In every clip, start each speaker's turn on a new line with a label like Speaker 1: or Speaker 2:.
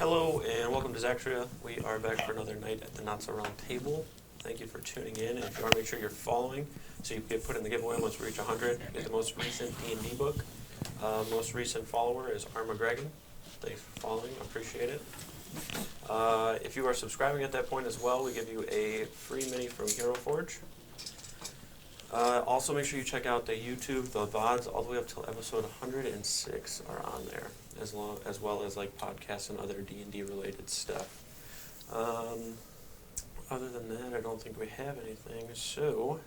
Speaker 1: Hello and welcome to Zaxria. We are back for another night at the Not So Round Table. Thank you for tuning in. And if you want to make sure you're following, so you get put in the giveaway once we reach 100. Get the most recent D&D book. Most recent follower is Armageddon. Thanks for following. I appreciate it. If you are subscribing at that point as well, we give you a free mini from Hero Forge. Also, make sure you check out the YouTube, the VODs, all the way up till episode 106 are on there, as well as like podcasts and other D&D related stuff. Other than that, I don't think we have anything. So,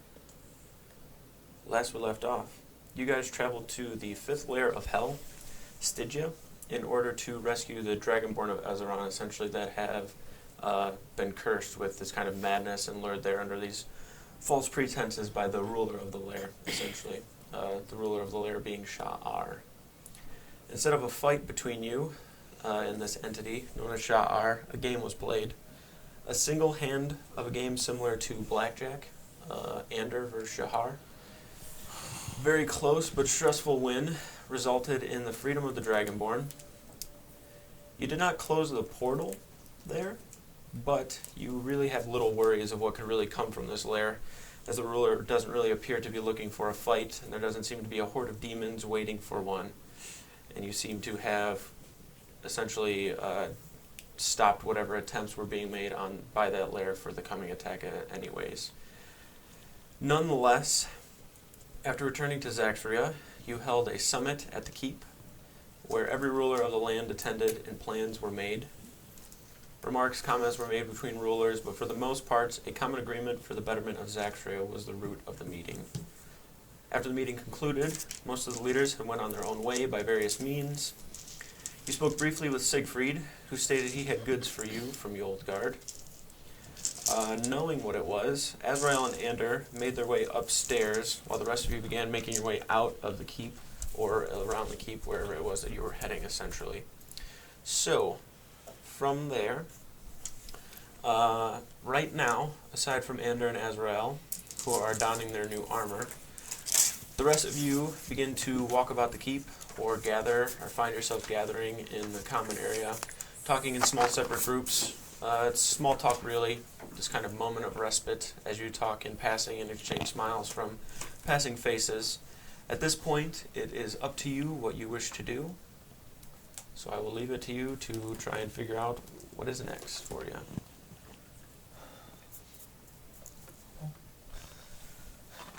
Speaker 1: last we left off, you guys traveled to the 5th layer of Hell, Stygia, in order to rescue the Dragonborn of Azeron, essentially, that have been cursed with this kind of madness and lured there under these false pretenses by the ruler of the lair, essentially. The ruler of the lair being Sha'ar. Instead of a fight between you and this entity known as Sha'ar, a game was played. A single hand of a game similar to Blackjack, Ander versus Shahar. Very close but stressful win resulted in the freedom of the Dragonborn. You did not close the portal there, but you really have little worries of what could really come from this lair, as the ruler doesn't really appear to be looking for a fight, and there doesn't seem to be a horde of demons waiting for one. And you seem to have essentially stopped whatever attempts were being made by that lair for the coming attack anyways. Nonetheless, after returning to Zaxria, you held a summit at the keep, where every ruler of the land attended and plans were made. Remarks, comments were made between rulers, but for the most part, a common agreement for the betterment of Zaxria was the root of the meeting. After the meeting concluded, most of the leaders had went on their own way by various means. You spoke briefly with Siegfried, who stated he had goods for you from the old guard. Knowing what it was, Azrael and Ander made their way upstairs, while the rest of you began making your way out of the keep, or around the keep, wherever it was that you were heading, essentially. So, from there, right now, aside from Ander and Azrael, who are donning their new armor, the rest of you begin to walk about the keep, or gather, or find yourself gathering in the common area, talking in small separate groups. It's small talk, really, this kind of moment of respite as you talk in passing and exchange smiles from passing faces. At this point, it is up to you what you wish to do. So I will leave it to you to try and figure out what is next for you.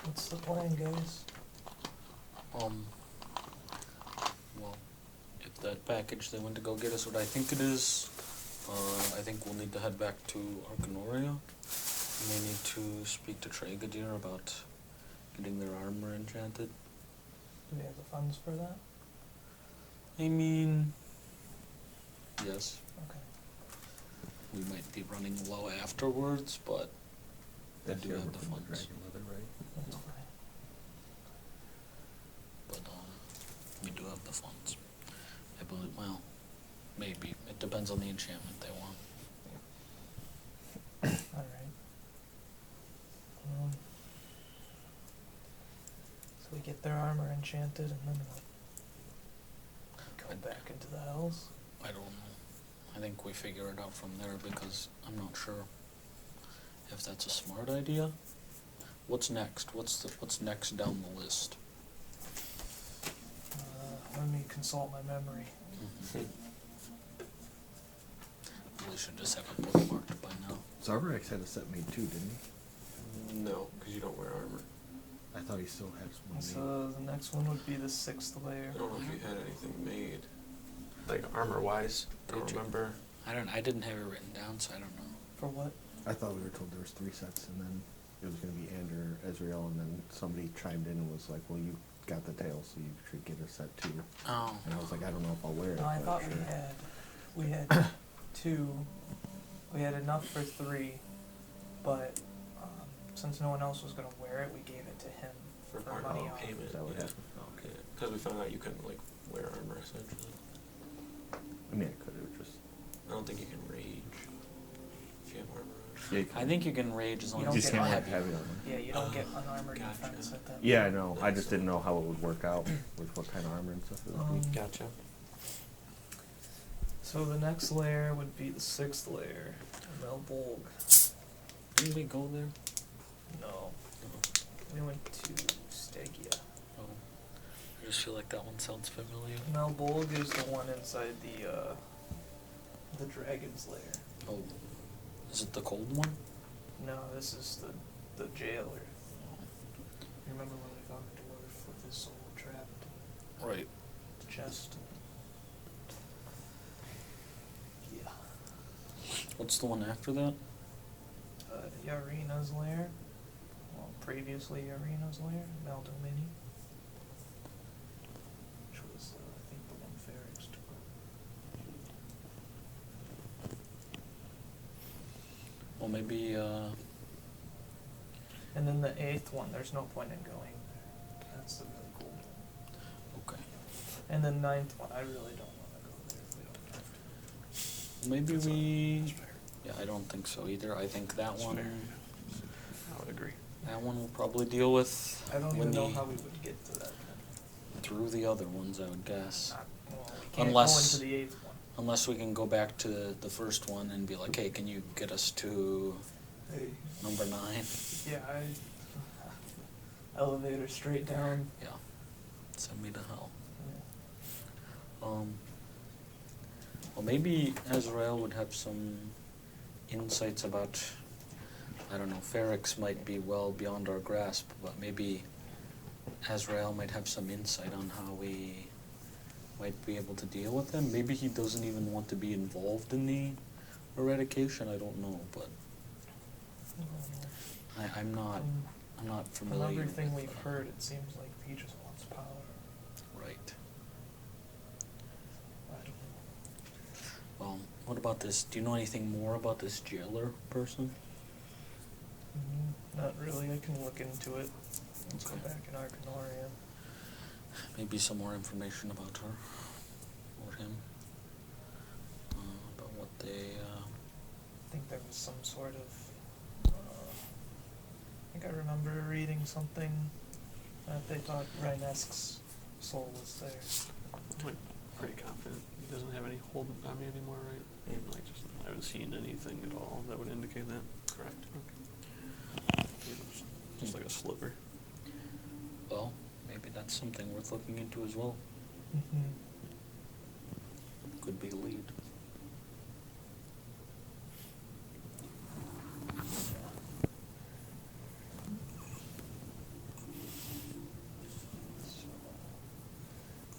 Speaker 2: What's the plan, guys?
Speaker 3: Well, if that package they went to go get us what I think it is, I think we'll need to head back to Arcanoria. We may need to speak to Tregadier about getting their armor enchanted.
Speaker 2: Do we have the funds for that?
Speaker 3: I mean, yes.
Speaker 2: Okay.
Speaker 3: We might be running low afterwards, but we do have the
Speaker 4: from
Speaker 3: funds.
Speaker 4: Dragon Leather, right?
Speaker 2: That's fine.
Speaker 3: But we do have the funds. I believe. Well, maybe it depends on the enchantment they want.
Speaker 2: Alright. So we get their armor enchanted and then we'll go back into the hells?
Speaker 3: I don't know. I think we figure it out from there because I'm not sure if that's a smart idea. What's next? What's next down the list?
Speaker 2: Let me consult my memory.
Speaker 3: We should just have it bookmarked by now.
Speaker 4: Zarvax had a set made too, didn't he?
Speaker 1: No, because you don't wear armor.
Speaker 4: I thought he still has one made.
Speaker 2: So the next one would be the 6th layer.
Speaker 1: I don't know if you had anything made. Like armor-wise, I don't remember.
Speaker 3: I didn't have it written down, so I don't know.
Speaker 2: For what?
Speaker 4: I thought we were told there was 3 sets, and then it was going to be Ander, Ezreal, and then somebody chimed in and was like, well, you got the tail, so you should get a set too.
Speaker 3: Oh.
Speaker 4: And I was like, I don't know if I'll wear it.
Speaker 2: No, I
Speaker 4: but
Speaker 2: thought
Speaker 4: sure.
Speaker 2: we had 2. We had enough for 3, but since no one else was going to wear it, we gave it to him
Speaker 1: For
Speaker 2: for
Speaker 1: part
Speaker 2: money
Speaker 1: of
Speaker 2: off.
Speaker 1: payment.
Speaker 4: Is that what
Speaker 1: Yeah.
Speaker 4: happened?
Speaker 1: Okay. Because we found out you couldn't like wear armor, essentially.
Speaker 4: I mean, I could have just...
Speaker 1: I don't think you can rage if you have armor on.
Speaker 4: Yeah, you
Speaker 3: I think you can rage as long
Speaker 2: You
Speaker 3: as
Speaker 2: don't
Speaker 3: it's
Speaker 2: get
Speaker 3: not
Speaker 2: heavy.
Speaker 3: heavy.
Speaker 4: heavy armor.
Speaker 2: Yeah, you don't get
Speaker 1: Oh,
Speaker 2: unarmored
Speaker 1: gotcha.
Speaker 2: defense at that.
Speaker 4: Yeah, I know. I just didn't know how it would work out with what kind of armor and stuff it would be.
Speaker 1: Gotcha.
Speaker 2: So So the next layer would be the 6th layer, Melbolg.
Speaker 3: Didn't we go there?
Speaker 2: No,
Speaker 3: No.
Speaker 2: we went to Stegia.
Speaker 3: Oh. I just feel like that one sounds familiar.
Speaker 2: Melbolg is the one inside the dragon's lair.
Speaker 3: Oh. Is it the cold one?
Speaker 2: No, this is the jailer. You remember when we found the dwarf with his soul trapped
Speaker 3: Right.
Speaker 2: in the chest? Yeah.
Speaker 3: What's the one after that?
Speaker 2: Yarina's lair. Well, previously Yarina's lair, Maldomini. Which was, I think, the one Ferrex took.
Speaker 3: Well, maybe,
Speaker 2: And then the 8th one, there's no point in going there. That's the really cool one.
Speaker 3: okay.
Speaker 2: And the 9th one, I really don't want to go there if we don't have to.
Speaker 3: Maybe we...
Speaker 4: That's fair.
Speaker 3: Yeah, I don't think so either. I think that
Speaker 4: That's
Speaker 3: one...
Speaker 4: fair. I would agree.
Speaker 3: That one we'll probably deal with
Speaker 2: I don't
Speaker 3: when
Speaker 2: even know
Speaker 3: the-
Speaker 2: how we would get to that one.
Speaker 3: through the other ones, I would guess.
Speaker 2: Well, we can't
Speaker 3: Unless-
Speaker 2: go into the 8th one.
Speaker 3: Unless we can go back to the first one and be like, hey, can you get us to
Speaker 2: Hey.
Speaker 3: number 9?
Speaker 2: Yeah, elevator straight down.
Speaker 3: Yeah. Send me to hell.
Speaker 2: Yeah.
Speaker 3: Well, maybe Azrael would have some insights about, I don't know, Ferrex might be well beyond our grasp, but maybe Azrael might have some insight on how we might be able to deal with them. Maybe he doesn't even want to be involved in the eradication, I don't know, but I'm not
Speaker 2: From
Speaker 3: familiar
Speaker 2: everything
Speaker 3: with,
Speaker 2: we've heard, it seems like he just wants power.
Speaker 3: Right.
Speaker 2: I don't know.
Speaker 3: Well, what about this? Do you know anything more about this jailer person?
Speaker 2: Not really. I can look into it. Let's go
Speaker 3: Okay.
Speaker 2: back in Arcanoria.
Speaker 3: Maybe some more information about her or him. About what they.
Speaker 2: I think there was some sort of. I think I remember reading something that they thought Rhinesque's soul was there.
Speaker 5: I'm like pretty confident he doesn't have any hold on me anymore, right?
Speaker 1: Mm.
Speaker 5: Like, just I haven't seen anything at all that would indicate that.
Speaker 1: Correct.
Speaker 5: Just like a sliver.
Speaker 3: Well, maybe that's something worth looking into as well.
Speaker 2: Mm-hmm.
Speaker 3: Could be a lead.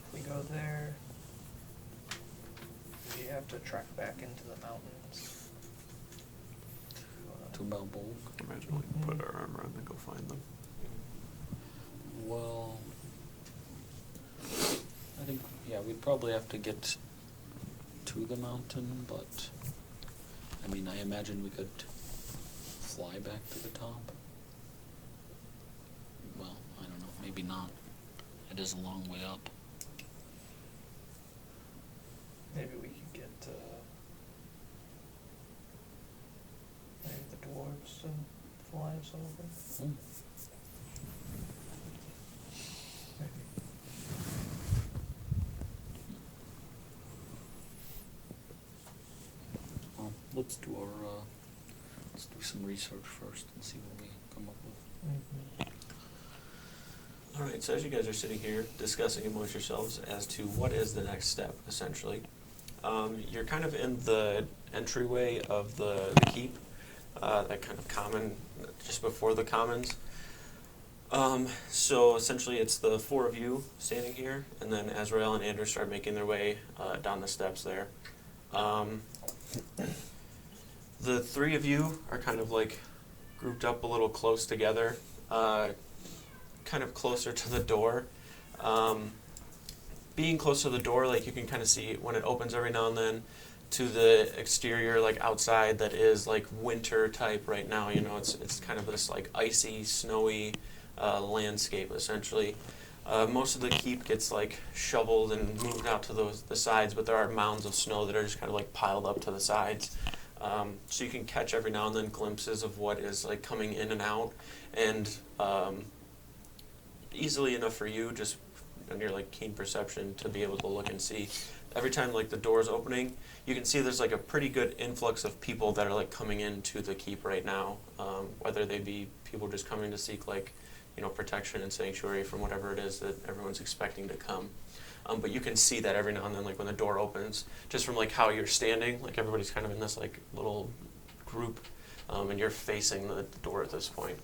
Speaker 2: If we go there, we have to trek back into the mountains.
Speaker 3: To Balbolg.
Speaker 5: Imagine we put our armor on and go find them.
Speaker 3: Well, I think, yeah, we'd probably have to get to the mountain, but, I mean, I imagine we could fly back to the top. Well, I don't know, maybe not. It is a long way up.
Speaker 2: Maybe we could get maybe the dwarves to fly us over.
Speaker 3: Hmm.
Speaker 2: Maybe.
Speaker 3: Well, let's do some research first and see what we come up with.
Speaker 2: Mm-hmm.
Speaker 1: All right, so as you guys are sitting here discussing amongst yourselves as to what is the next step, essentially, you're kind of in the entryway of the keep, that kind of common, just before the commons. So essentially it's the four of you standing here, and then Azrael and Anders start making their way down the steps there. The three of you are kind of like grouped up a little close together, kind of closer to the door. Being close to the door, like you can kind of see when it opens every now and then to the exterior, like outside, that is like winter type right now. You know, it's kind of this like icy, snowy landscape essentially. Most of the keep gets like shoveled and moved out to the sides, but there are mounds of snow that are just kind of like piled up to the sides. So you can catch every now and then glimpses of what is like coming in and out, and easily enough for you, just on your like keen perception, to be able to look and see every time like the door's opening, you can see there's like a pretty good influx of people that are like coming into the keep right now, whether they be people just coming to seek like, protection and sanctuary from whatever it is that everyone's expecting to come. But you can see that every now and then, like when the door opens, just from like how you're standing, like everybody's kind of in this like little group, and you're facing the door at this point.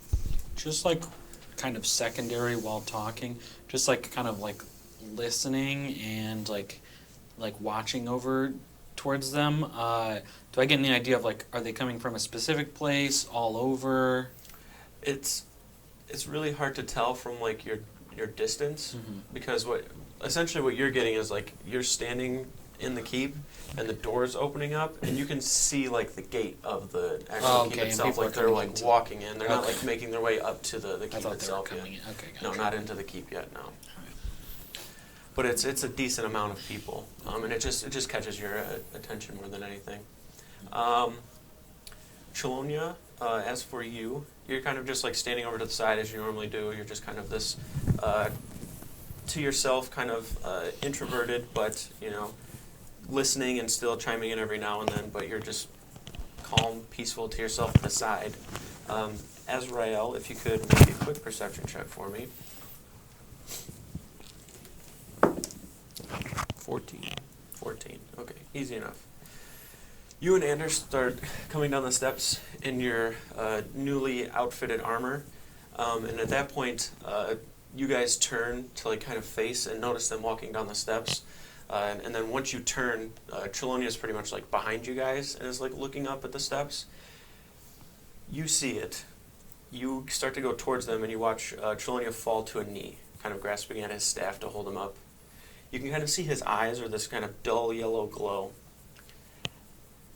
Speaker 3: Just like kind of secondary while talking, just like kind of like listening and like watching over towards them. Do I get any idea of like, are they coming from a specific place, all over?
Speaker 1: It's really hard to tell from like your distance, because essentially what you're getting is like you're standing in the keep and the door's opening up and you can see like the gate of the actual keep itself, like they're like walking in. They're not like making their way up to the keep itself yet. No, not into the keep yet, no. But it's a decent amount of people, and it just catches your attention more than anything. Chelonia, as for you, you're kind of just like standing over to the side as you normally do. You're just kind of this to yourself, kind of introverted, but listening and still chiming in every now and then. But you're just calm, peaceful to yourself at the side. Azrael, if you could make a quick perception check for me. 14. Okay, easy enough. You and Anders start coming down the steps in your newly outfitted armor, and at that point, you guys turn to like kind of face and notice them walking down the steps, and then once you turn, Chelonia is pretty much like behind you guys and is like looking up at the steps. You see it. You start to go towards them, and you watch Chelonia fall to a knee, kind of grasping at his staff to hold him up. You can kind of see his eyes are this kind of dull yellow glow.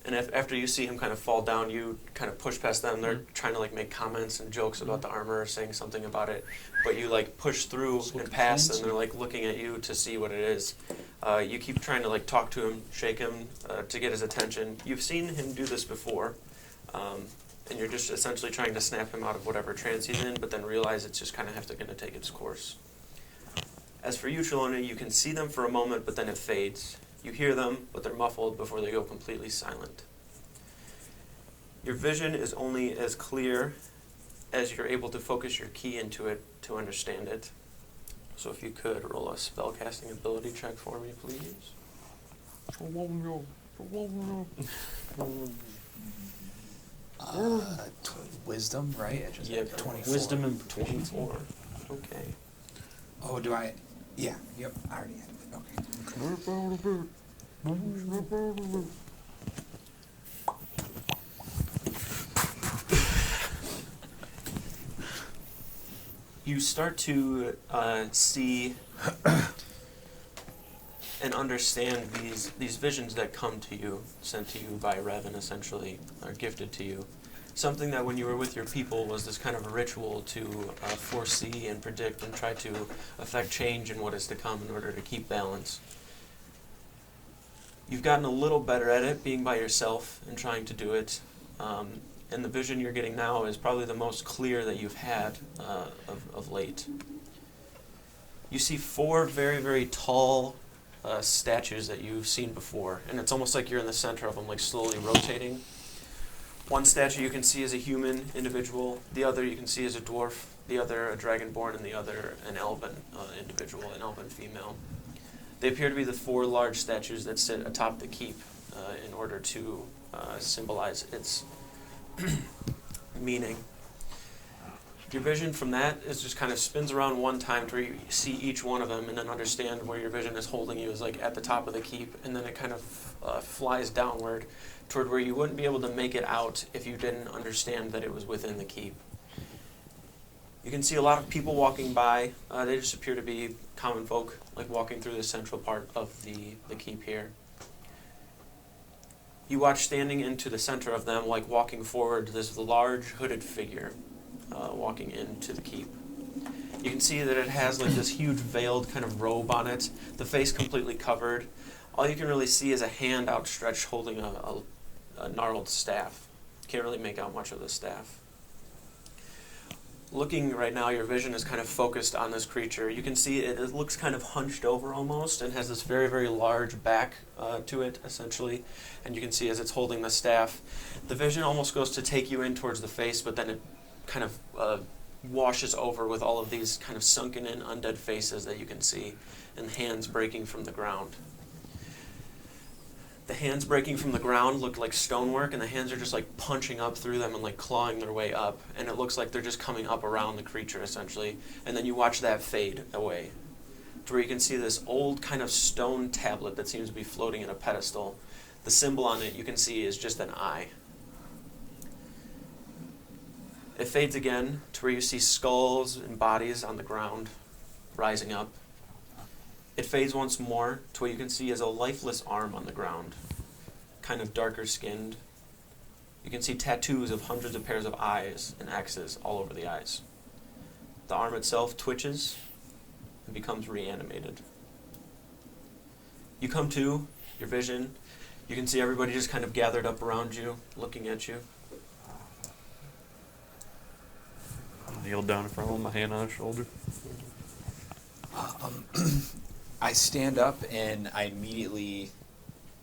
Speaker 1: And after you see him kind of fall down, you kind of push past them. They're trying to like make comments and jokes about the armor, or saying something about it. But you like push through and past, and they're like looking at you to see what it is. You keep trying to like talk to him, shake him to get his attention. You've seen him do this before, and you're just essentially trying to snap him out of whatever trance he's in, but then realize it's just kind of going to take its course. As for you, Chelonia, you can see them for a moment, but then it fades. You hear them, but they're muffled before they go completely silent. Your vision is only as clear as you're able to focus your ki into it to understand it. So if you could, roll a spellcasting ability check for me, please.
Speaker 6: Wisdom, right?
Speaker 1: Yep,
Speaker 6: 24.
Speaker 3: Wisdom and
Speaker 1: 24. Okay.
Speaker 6: Oh, do I? Yeah, yep, I already had it. Okay.
Speaker 1: You start to see and understand these visions that come to you, sent to you by Revan, essentially, are gifted to you. Something that when you were with your people was this kind of a ritual to foresee and predict and try to affect change in what is to come in order to keep balance. You've gotten a little better at it, being by yourself and trying to do it. And the vision you're getting now is probably the most clear that you've had of late. You see 4 very, very tall statues that you've seen before, and it's almost like you're in the center of them, like slowly rotating. One statue you can see as a human individual, the other you can see as a dwarf, the other a dragonborn, and the other an elven individual, an elven female. They appear to be the 4 large statues that sit atop the keep in order to symbolize its meaning. Your vision from that is just kind of spins around one time to where you see each one of them and then understand where your vision is holding you is like at the top of the keep, and then it kind of flies downward toward where you wouldn't be able to make it out if you didn't understand that it was within the keep. You can see a lot of people walking by. They just appear to be common folk, like walking through the central part of the keep here. You watch standing into the center of them, like walking forward, this large hooded figure walking into the keep. You can see that it has like this huge veiled kind of robe on it, the face completely covered. All you can really see is a hand outstretched holding a gnarled staff. Can't really make out much of the staff. looking right now, your vision is kind of focused on this creature. You can see it looks kind of hunched over almost and has this very, very large back to it, essentially. And you can see as it's holding the staff, the vision almost goes to take you in towards the face, but then it kind of washes over with all of these kind of sunken in undead faces that you can see, and hands breaking from the ground. The hands breaking from the ground look like stonework, and the hands are just like punching up through them and like clawing their way up. And it looks like they're just coming up around the creature, essentially. And then you watch that fade away, to where you can see this old kind of stone tablet that seems to be floating in a pedestal. The symbol on it you can see is just an eye. It fades again to where you see skulls and bodies on the ground rising up. It fades once more to what you can see as a lifeless arm on the ground, kind of darker skinned. You can see tattoos of hundreds of pairs of eyes and X's all over the eyes. The arm itself twitches and becomes reanimated. You come to, your vision, you can see everybody just kind of gathered up around you, looking at you.
Speaker 5: I kneel down in front of him, my hand on his shoulder.
Speaker 6: I stand up and I immediately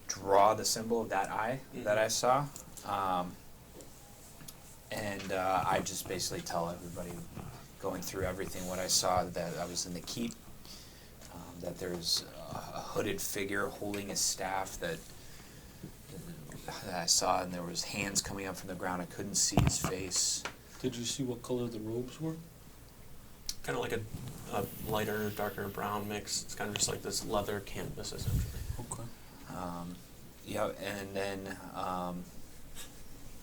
Speaker 6: draw the symbol of that eye that I saw. And I just basically tell everybody, going through everything, what I saw, that I was in the keep, that there's a hooded figure holding a staff that I saw, and there was hands coming up from the ground. I couldn't see his face.
Speaker 3: Did you see what color the robes were?
Speaker 1: Kind of like a lighter, darker brown mix. It's kind of just like this leather canvas, essentially.
Speaker 3: Okay.
Speaker 6: Yeah, and then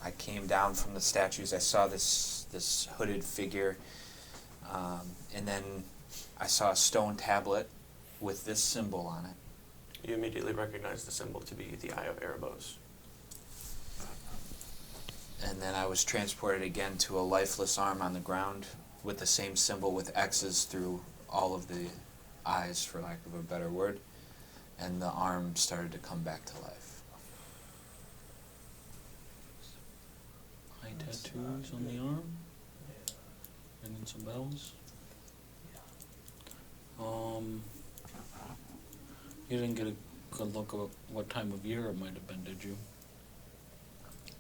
Speaker 6: I came down from the statues. I saw this hooded figure, and then I saw a stone tablet with this symbol on it.
Speaker 1: You immediately recognize the symbol to be the Eye of Erebos.
Speaker 6: And then I was transported again to a lifeless arm on the ground with the same symbol with X's through all of the eyes, for lack of a better word. And the arm started to come back to life.
Speaker 3: Eye tattoos on the arm? And then some bells? You didn't get a good look at what time of year it might have been, did you?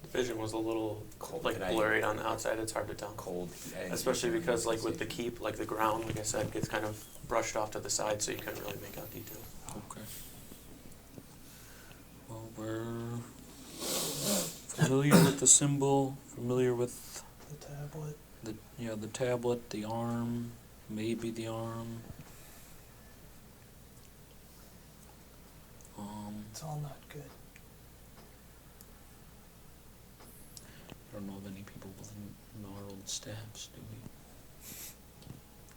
Speaker 1: The vision was a little
Speaker 6: Cold
Speaker 1: like
Speaker 6: night.
Speaker 1: blurry on the outside. It's hard to tell.
Speaker 6: Cold.
Speaker 1: Especially because like with the keep, like the ground, like I said, gets kind of brushed off to the side, so you couldn't really make out details.
Speaker 3: Okay. Well, we're familiar with the symbol, familiar with
Speaker 2: The tablet.
Speaker 3: the tablet, the arm, maybe the arm.
Speaker 2: It's all not good.
Speaker 3: I don't know of any people with gnarled staffs, do we?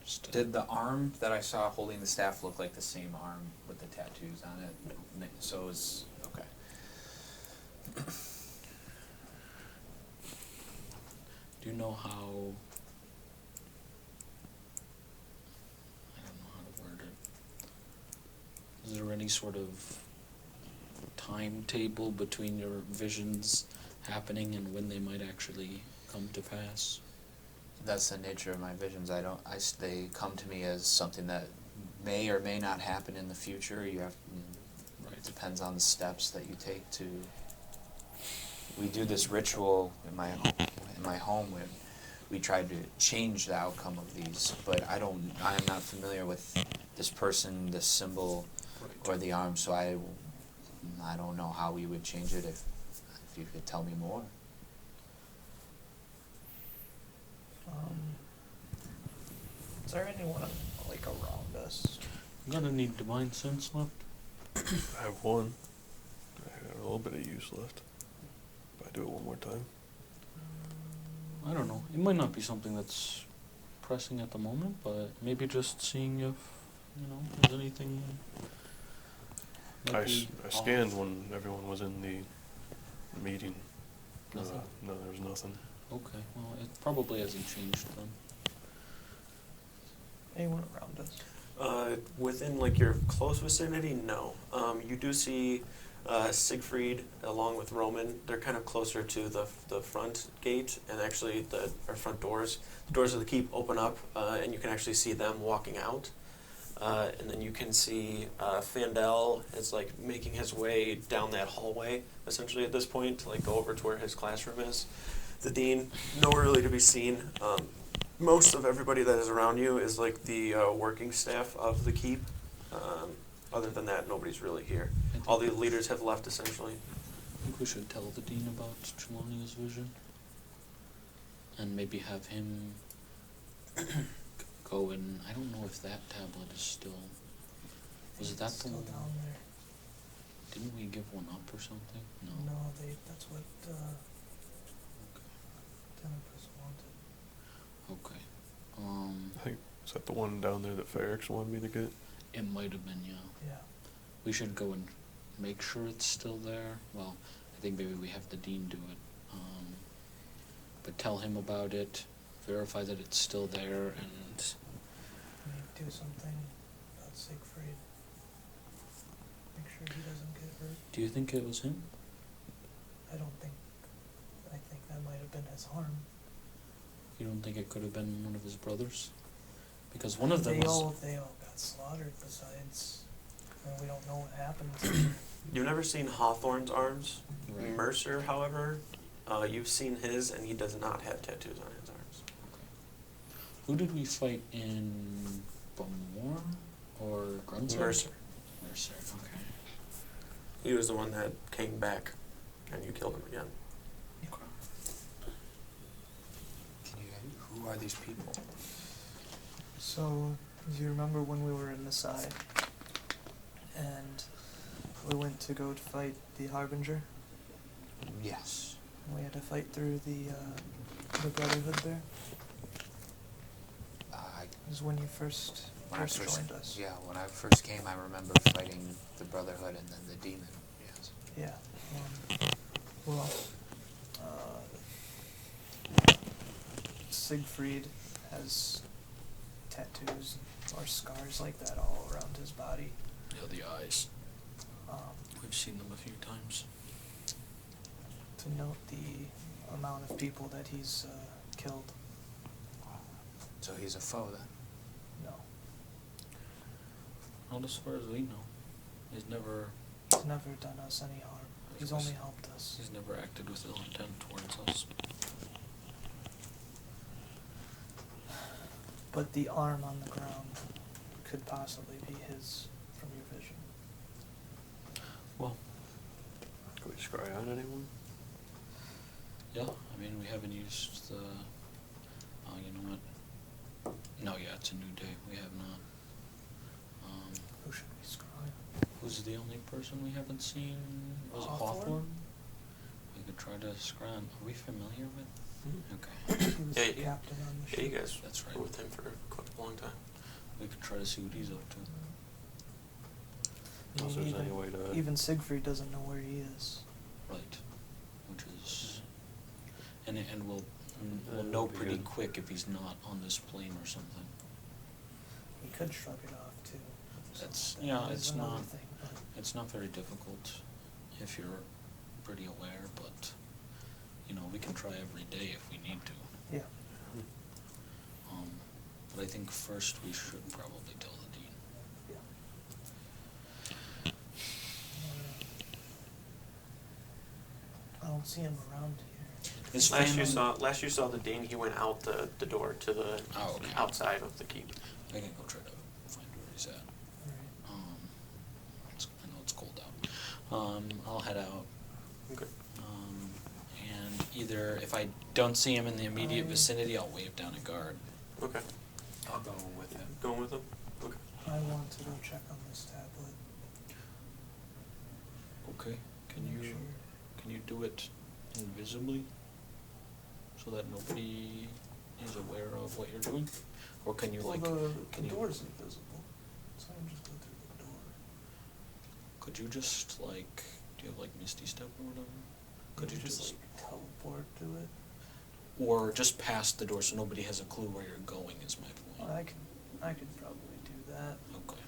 Speaker 3: Just,
Speaker 6: Did the arm that I saw holding the staff look like the same arm with the tattoos on it? No. So it was, okay.
Speaker 3: do you know how? I don't know how to word it. Is there any sort of timetable between your visions happening and when they might actually come to pass?
Speaker 6: That's the nature of my visions. They come to me as something that may or may not happen in the future.
Speaker 3: Right.
Speaker 6: It depends on the steps that you take to. We do this ritual in my home where we try to change the outcome of these, but I am not familiar with this person, this symbol, or the arm, so I don't know how we would change it. If you could tell me more.
Speaker 2: Is there anyone like around us?
Speaker 3: You got any divine sense left?
Speaker 5: I have one. I got a little bit of use left. If I do it one more time.
Speaker 3: I don't know. It might not be something that's pressing at the moment, but maybe just seeing if, there's anything.
Speaker 5: I scanned when everyone was in the meeting.
Speaker 3: Nothing?
Speaker 5: No, there was nothing.
Speaker 3: Okay, well, it probably hasn't changed then.
Speaker 2: Anyone around us?
Speaker 1: Within like your close vicinity, no. You do see Siegfried, along with Roman, they're kind of closer to the front gate, and actually our front doors. The doors of the keep open up, and you can actually see them walking out. And then you can see Fandel is like making his way down that hallway, essentially at this point, to like go over to where his classroom is. The dean, nowhere really to be seen. Most of everybody that is around you is like the working staff of the keep. Other than that, nobody's really here. All the leaders have left, essentially.
Speaker 3: I think we should tell the dean about Trelawny's vision. And maybe have him go and, I don't know if that tablet is still, was that the
Speaker 2: Still
Speaker 3: one?
Speaker 2: down there.
Speaker 3: Didn't we give one up or something? No.
Speaker 2: No, that's what Dennis wanted.
Speaker 3: Okay.
Speaker 5: I think, is that the one down there that Ferrex wanted me to get?
Speaker 3: It might have been, yeah.
Speaker 2: Yeah.
Speaker 3: We should go and make sure it's still there. Well, I think maybe we have the dean do it. But tell him about it, verify that it's still there, and
Speaker 2: We need to do something about Siegfried. Make sure he doesn't get hurt.
Speaker 3: do you think it was him?
Speaker 2: I think that might have been his arm.
Speaker 3: You don't think it could have been one of his brothers? Because one of them
Speaker 2: They
Speaker 3: was...
Speaker 2: all got slaughtered besides, we don't know what happened to them.
Speaker 1: You've never seen Hawthorne's arms.
Speaker 3: Right.
Speaker 1: Mercer, however, you've seen his, and he does not have tattoos on his arms.
Speaker 3: Who did we fight in Bamor or Grunzer?
Speaker 1: Mercer.
Speaker 3: Mercer, okay.
Speaker 1: He was the one that came back, and you killed him again.
Speaker 6: Who are these people?
Speaker 2: So, do you remember when we were in the side and we went to go to fight the Harbinger?
Speaker 6: Yes.
Speaker 2: And we had to fight through the Brotherhood there? It was when you first joined us.
Speaker 6: Yeah, when I first came, I remember fighting the Brotherhood and then the demon. Yes.
Speaker 2: Yeah. Well, Siegfried has tattoos or scars like that all around his body.
Speaker 3: Yeah, the eyes.
Speaker 2: Um,
Speaker 3: We've seen them a few times.
Speaker 2: to note the amount of people that he's killed.
Speaker 6: So he's a foe then.
Speaker 2: No.
Speaker 3: Not as far as we know. He's never
Speaker 2: Done us any harm. He's only helped us.
Speaker 3: He's never acted with ill intent towards us.
Speaker 2: But the arm on the ground could possibly be his from your vision.
Speaker 3: Well,
Speaker 5: Can we scry on anyone?
Speaker 3: yeah, I mean, we haven't used the... Oh, you know what? No, yeah, it's a new day. We have not.
Speaker 2: Who should we scry?
Speaker 3: Who's the only person we haven't seen? Was it
Speaker 2: Hawthorne?
Speaker 3: Hawthorne? We could try to scry on... Are we familiar with...
Speaker 1: Mhm.
Speaker 3: Okay,
Speaker 2: He was
Speaker 1: Yeah,
Speaker 2: the
Speaker 1: yeah.
Speaker 2: captain on the ship.
Speaker 1: Yeah, you guys
Speaker 3: That's right.
Speaker 1: were with him for quite a long time.
Speaker 3: we could try to see what he's up to.
Speaker 2: I
Speaker 5: Unless
Speaker 2: mean,
Speaker 5: there's any way to...
Speaker 2: even Siegfried doesn't know where he is.
Speaker 3: Right. Which is... And we'll know pretty
Speaker 5: Yeah.
Speaker 3: quick if he's not on this plane or something.
Speaker 2: He could shrug it off too.
Speaker 3: That's-
Speaker 2: That
Speaker 3: yeah,
Speaker 2: is
Speaker 3: it's
Speaker 2: another
Speaker 3: not-
Speaker 2: thing, but
Speaker 3: It's not very difficult if you're pretty aware, but, you know, we can try every day if we need to.
Speaker 2: yeah.
Speaker 3: But I think first we should probably tell the dean.
Speaker 2: Yeah. I don't see him around here.
Speaker 3: His
Speaker 1: Last you
Speaker 3: family-
Speaker 1: saw the dean. He went out the door to the
Speaker 3: Oh, okay.
Speaker 1: outside of the keep.
Speaker 3: I can go try to find where he's at.
Speaker 2: Alright.
Speaker 3: I know it's cold out. I'll head out.
Speaker 1: Okay.
Speaker 3: And either if I don't see him in the immediate
Speaker 2: I-
Speaker 3: vicinity, I'll wave down a guard.
Speaker 1: Okay.
Speaker 6: I'll go with him.
Speaker 1: Going with him. Okay.
Speaker 2: I want to go check on this tablet.
Speaker 3: Okay. Can
Speaker 2: Make
Speaker 3: you
Speaker 2: sure.
Speaker 3: can you do it invisibly, so that nobody is aware of what you're doing, or can you
Speaker 2: Well,
Speaker 3: like?
Speaker 2: the
Speaker 3: can you-
Speaker 2: door's invisible, so I can just go through the door.
Speaker 3: Could you just like? Do you have like Misty Step or whatever? Could you just
Speaker 2: like teleport to it?
Speaker 3: or just past the door so nobody has a clue where you're going? Is my
Speaker 2: Well,
Speaker 3: point.
Speaker 2: I could probably do that.
Speaker 3: Okay.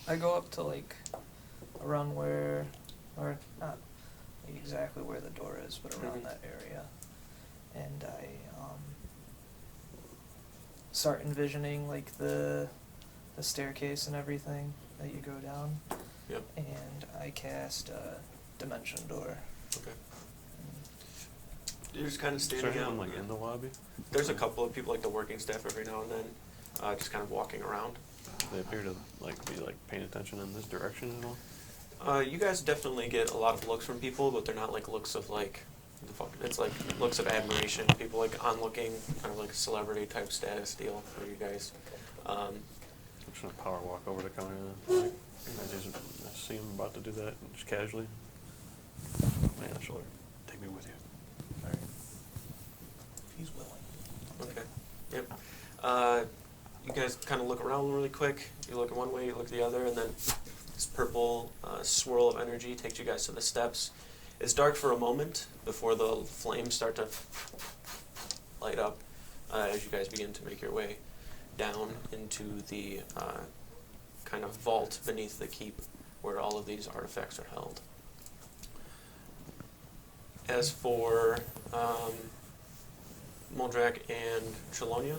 Speaker 2: I go up to like around where, or not exactly where the door is, but around
Speaker 1: Mhm.
Speaker 2: that area, and I start envisioning like the staircase and everything that you go down.
Speaker 1: Yep.
Speaker 2: And I cast Dimension Door.
Speaker 1: Okay. You're just kind of
Speaker 5: Is there
Speaker 1: standing out.
Speaker 5: anyone like in the lobby?
Speaker 1: There's a couple of people, like the working staff, every now and then, just kind of walking around.
Speaker 5: They appear to like be like paying attention in this direction at all.
Speaker 1: You guys definitely get a lot of looks from people, but they're not like looks of like, the fuck. It's like looks of admiration. People like onlooking, kind of like celebrity type status deal for you guys.
Speaker 5: I'm just gonna power walk over to Connie then. Like, I see him about to do that, just casually. Man, I should take me with you.
Speaker 2: Alright. He's willing. I'll take
Speaker 1: Okay.
Speaker 2: it.
Speaker 1: Yep. You guys kind of look around really quick. You look one way, you look the other, and then this purple swirl of energy takes you guys to the steps. It's dark for a moment before the flames start to light up as you guys begin to make your way down into the kind of vault beneath the keep where all of these artifacts are held. As for Muldrak and Chelonia,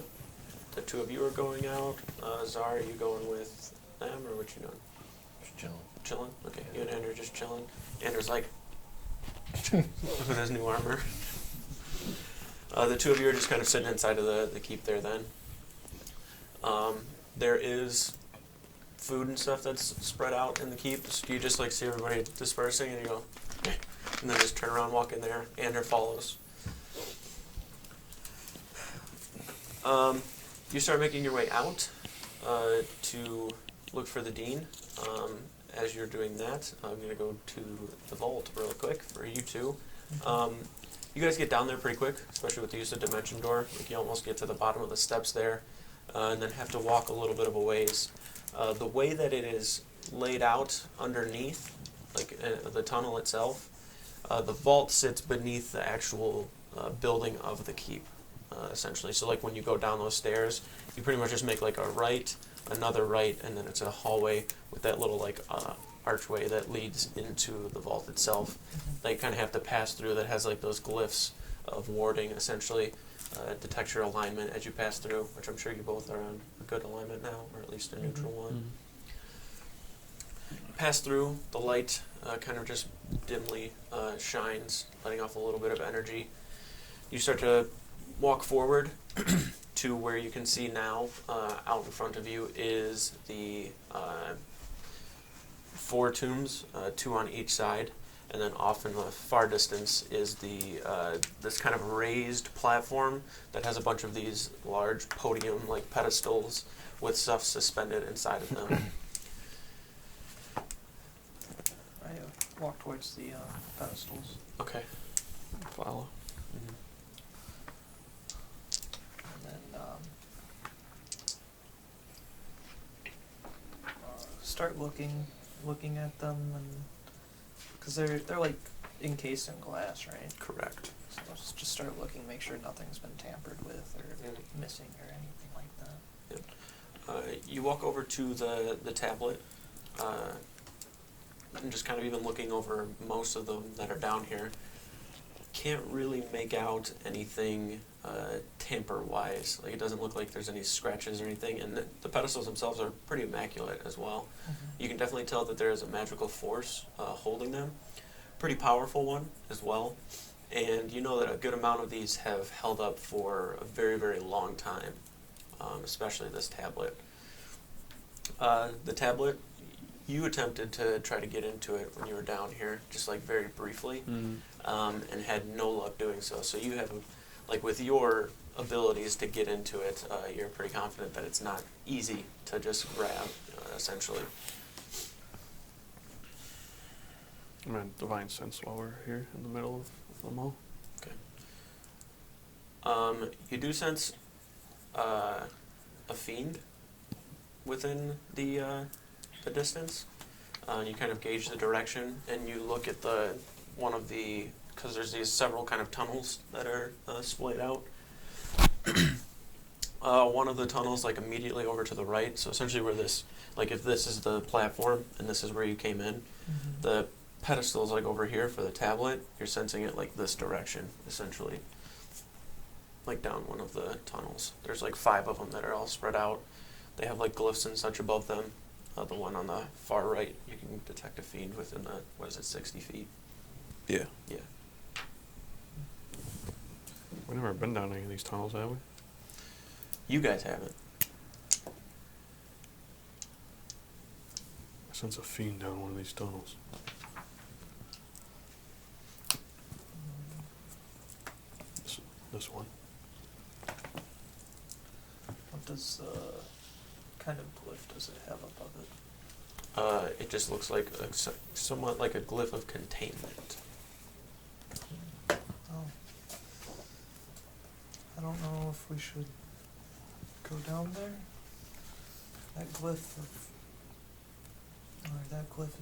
Speaker 1: the two of you are going out. Zar, are you going with them, or what you doing?
Speaker 4: Just chilling.
Speaker 1: Chilling? Okay, you and Andrew just chilling. Andrew's like, with his new armor. The two of you are just kind of sitting inside of the keep there then. There is food and stuff that's spread out in the keep. So you just like see everybody dispersing and you go, and then just turn around, walk in there. Andrew follows. You start making your way out to look for the dean. As you're doing that, I'm going to go to the vault real quick for you two. You guys get down there pretty quick, especially with the use of Dimension Door. Like you almost get to the bottom of the steps there, and then have to walk a little bit of a ways. The way that it is laid out underneath, like the tunnel itself, the vault sits beneath the actual building of the keep, essentially. So like when you go down those stairs, you pretty much just make like a right, another right, and then it's a hallway with that little like archway that leads into the vault itself. That you kind of have to pass through, that has like those glyphs of warding, essentially. Detect your alignment as you pass through, which I'm sure you both are on a good alignment now, or at least a neutral one. Pass through, the light kind of just dimly shines, letting off a little bit of energy. You start to walk forward to where you can see now, out in front of you, is the 4 tombs, 2 on each side. And then off in the far distance is the this kind of raised platform that has a bunch of these large podium-like pedestals with stuff suspended inside of them.
Speaker 2: I walk towards the pedestals.
Speaker 1: Okay.
Speaker 5: Follow.
Speaker 2: And then start looking at them, and because they're like encased in glass, right?
Speaker 1: Correct.
Speaker 2: So I'll just start looking, make sure nothing's been tampered with or missing or anything like that.
Speaker 1: You walk over to the tablet, and just kind of even looking over most of them that are down here. Can't really make out anything tamper-wise. Like it doesn't look like there's any scratches or anything, and the pedestals themselves are pretty immaculate as well. You can definitely tell that there is a magical force holding them. Pretty powerful one as well. And you know that a good amount of these have held up for a very, very long time, especially this tablet. The tablet, you attempted to try to get into it when you were down here, just like very briefly, and had no luck doing so. So you have, like with your abilities to get into it, you're pretty confident that it's not easy to just grab, essentially.
Speaker 5: I'm gonna divine sense while we're here in the middle of them all.
Speaker 1: Okay. You do sense a fiend within the distance. You kind of gauge the direction, and you look at because there's these several kind of tunnels that are splayed out. One of the tunnels, like immediately over to the right. So essentially, where this, like, if this is the platform and this is where you came in,
Speaker 2: Mhm.
Speaker 1: the pedestal is like over here for the tablet. You're sensing it like this direction, essentially, like down one of the tunnels. There's like 5 of them that are all spread out. They have like glyphs and such above them. The one on the far right, you can detect a fiend within the, what is it, 60 feet?
Speaker 5: Yeah.
Speaker 1: Yeah.
Speaker 5: We've never been down any of these tunnels, have we?
Speaker 1: You guys haven't.
Speaker 5: I sense a fiend down one of these tunnels. This one.
Speaker 2: What does kind of glyph does it have above it?
Speaker 1: It just looks like somewhat like a glyph of containment.
Speaker 2: Oh. I don't know if we should go down there. That glyph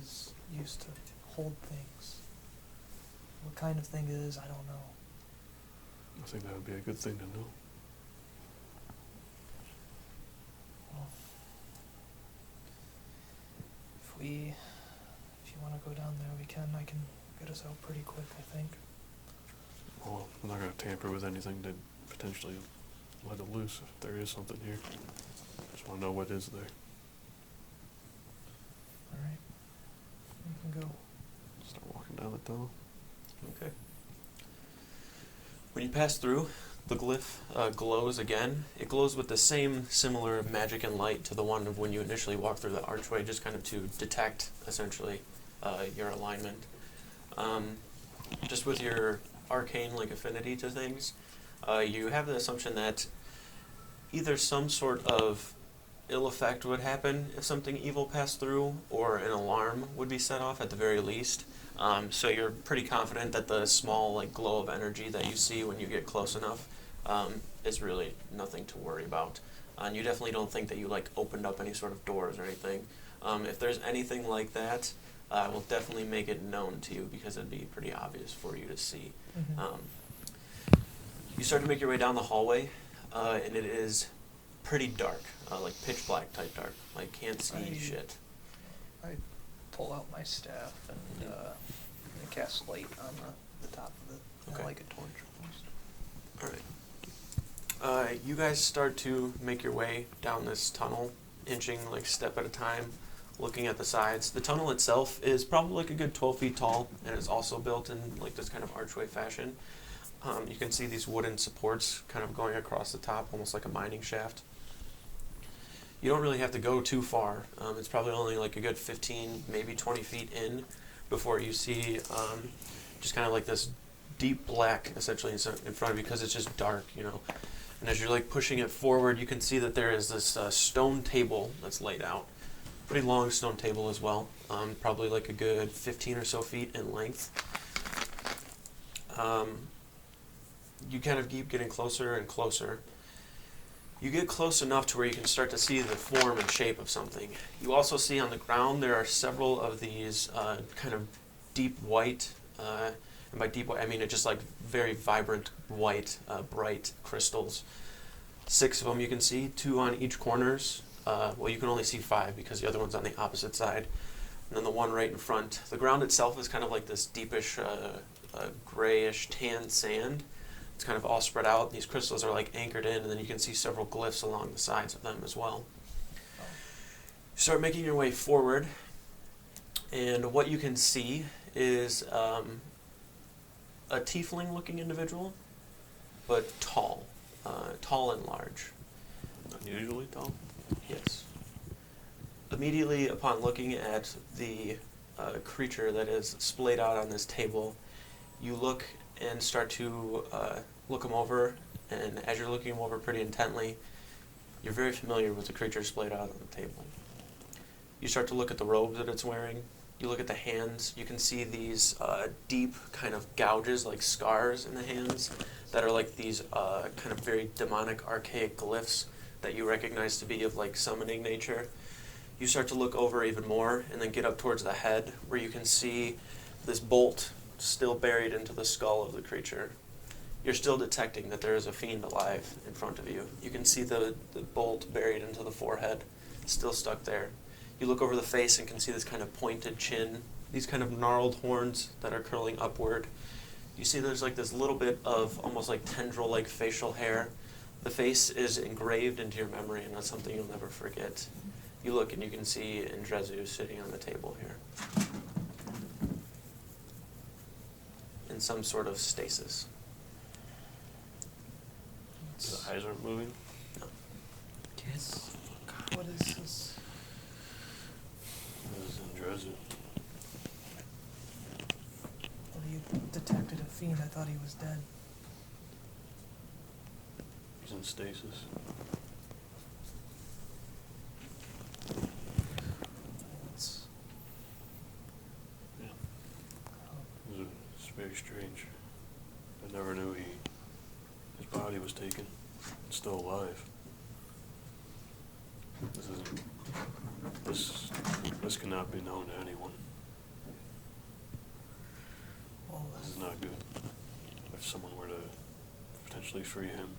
Speaker 2: is used to hold things. What kind of thing it is, I don't know.
Speaker 5: I think that would be a good thing to know.
Speaker 2: Well, if you want to go down there, we can. I can get us out pretty quick, I think.
Speaker 5: Well, I'm not going to tamper with anything to potentially let it loose if there is something here. Just want to know what is there.
Speaker 2: All right, we can go.
Speaker 5: Start walking down the tunnel.
Speaker 1: Okay. When you pass through, the glyph glows again. It glows with the same similar magic and light to the one of when you initially walk through the archway, just kind of to detect, essentially, your alignment. Just with your arcane like affinity to things, you have the assumption that either some sort of ill effect would happen if something evil passed through, or an alarm would be set off at the very least. So you're pretty confident that the small like glow of energy that you see when you get close enough is really nothing to worry about. And you definitely don't think that you like opened up any sort of doors or anything. If there's anything like that, I will definitely make it known to you because it'd be pretty obvious for you to see.
Speaker 2: Mm-hmm.
Speaker 1: You start to make your way down the hallway, and it is pretty dark, like pitch black type dark. Like can't see shit.
Speaker 2: I pull out my staff and cast light on the top of it,
Speaker 1: Okay.
Speaker 2: like a torch almost.
Speaker 1: Alright. You guys start to make your way down this tunnel, inching like step at a time, looking at the sides. The tunnel itself is probably like a good 12 feet tall, and is also built in like this kind of archway fashion. You can see these wooden supports kind of going across the top, almost like a mining shaft. You don't really have to go too far. It's probably only like a good 15, maybe 20 feet in before you see just kind of like this deep black essentially in front of you because it's just dark, you know. And as you're like pushing it forward, you can see that there is this stone table that's laid out. Pretty long stone table as well, probably like a good 15 or so feet in length. You kind of keep getting closer and closer. You get close enough to where you can start to see the form and shape of something. You also see on the ground there are several of these kind of deep white, and by deep white I mean it's just like very vibrant white, bright crystals. 6 of them you can see, 2 on each corners. Well, you can only see 5 because the other one's on the opposite side. And then the one right in front. The ground itself is kind of like this deepish, grayish tan sand. It's kind of all spread out. These crystals are like anchored in, and then you can see several glyphs along the sides of them as well. You start making your way forward, and what you can see is a tiefling-looking individual, but tall and large.
Speaker 5: Unusually tall.
Speaker 1: Yes. Immediately upon looking at the creature that is splayed out on this table, you look and start to look him over, and as you're looking him over pretty intently, you're very familiar with the creature splayed out on the table. You start to look at the robes that it's wearing. You look at the hands. You can see these deep kind of gouges, like scars in the hands, that are like these kind of very demonic, archaic glyphs that you recognize to be of like summoning nature. You start to look over even more, and then get up towards the head, where you can see this bolt still buried into the skull of the creature. you're still detecting that there is a fiend alive in front of you. You can see the bolt buried into the forehead, still stuck there. You look over the face and can see this kind of pointed chin, these kind of gnarled horns that are curling upward. You see there's like this little bit of almost like tendril-like facial hair. The face is engraved into your memory, and that's something you'll never forget. You look and you can see Andrezu sitting on the table here in some sort of stasis.
Speaker 5: The eyes aren't moving.
Speaker 3: Kiss.
Speaker 2: What is this?
Speaker 5: This is Andrezu.
Speaker 2: Well, you detected a fiend. I thought he was dead.
Speaker 5: He's in stasis.
Speaker 2: It's,
Speaker 5: Yeah.
Speaker 2: oh,
Speaker 5: It's very strange. I never knew his body was taken. It's still alive. This cannot be known to anyone.
Speaker 2: well,
Speaker 5: This is not good. If someone were to potentially free him.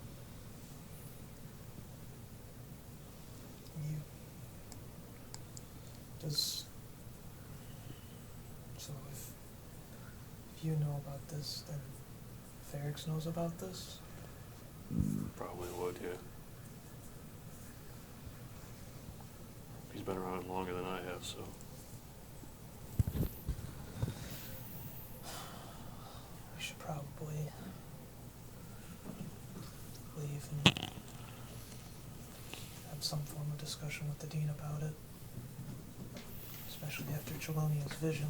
Speaker 2: you does. So if you know about this, then Ferrix knows about this.
Speaker 5: Probably would, yeah. He's been around longer than I have, so.
Speaker 2: We should probably leave and have some form of discussion with the dean about it, especially after Chelonia's vision.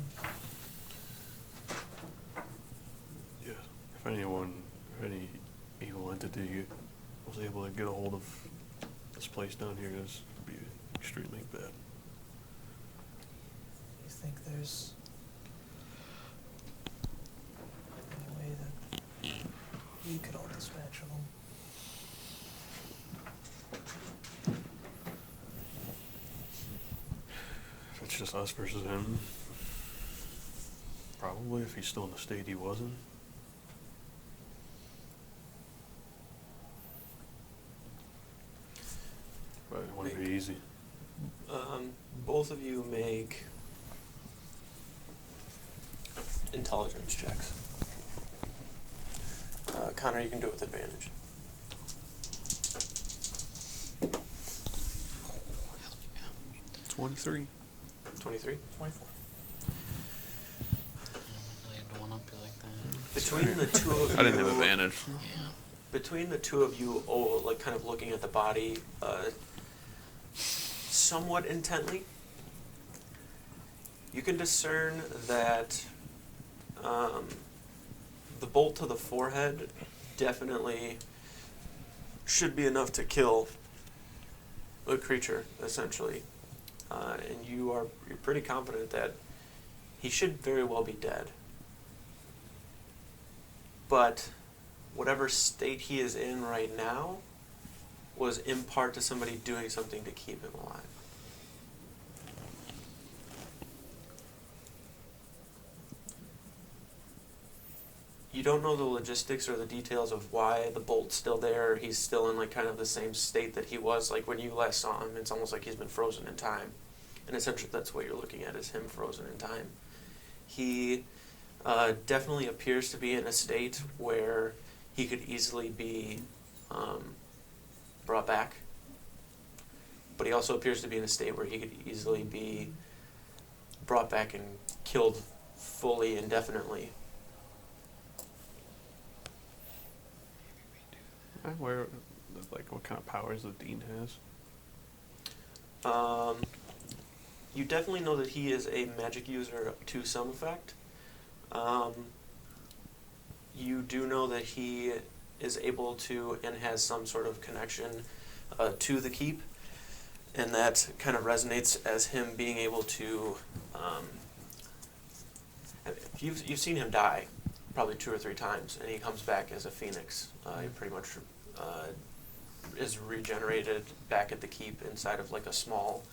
Speaker 5: Yeah. If any evil entity was able to get a hold of this place down here, this would be extremely bad.
Speaker 2: You think there's any way that we could all dispatch of them?
Speaker 5: If it's just us versus him, probably, if he's still in the state he was in. But it wouldn't be easy.
Speaker 1: Both of you make intelligence checks. Connor, you can do it with advantage.
Speaker 5: 23.
Speaker 1: 23?
Speaker 2: 24.
Speaker 3: I had one up you like that.
Speaker 1: Between the two of you...
Speaker 5: I didn't have advantage.
Speaker 3: Yeah.
Speaker 1: Between the two of you, like kind of looking at the body somewhat intently, you can discern that the bolt to the forehead definitely should be enough to kill a creature, essentially. And you're pretty confident that he should very well be dead. But whatever state he is in right now was in part to somebody doing something to keep him alive. You don't know the logistics or the details of why the bolt's still there. He's still in like kind of the same state that he was like when you last saw him. It's almost like he's been frozen in time. And essentially that's what you're looking at, is him frozen in time. He definitely appears to be in a state where he could easily be brought back. But he also appears to be in a state where he could easily be brought back and killed fully, indefinitely.
Speaker 5: Where, like, what kind of powers the dean has?
Speaker 1: You definitely know that he is a magic user to some effect. You do know that he is able to and has some sort of connection to the keep, and that kind of resonates as him being able to... You've seen him die probably 2 or 3 times, and he comes back as a phoenix. He pretty much is regenerated back at the keep inside of like a small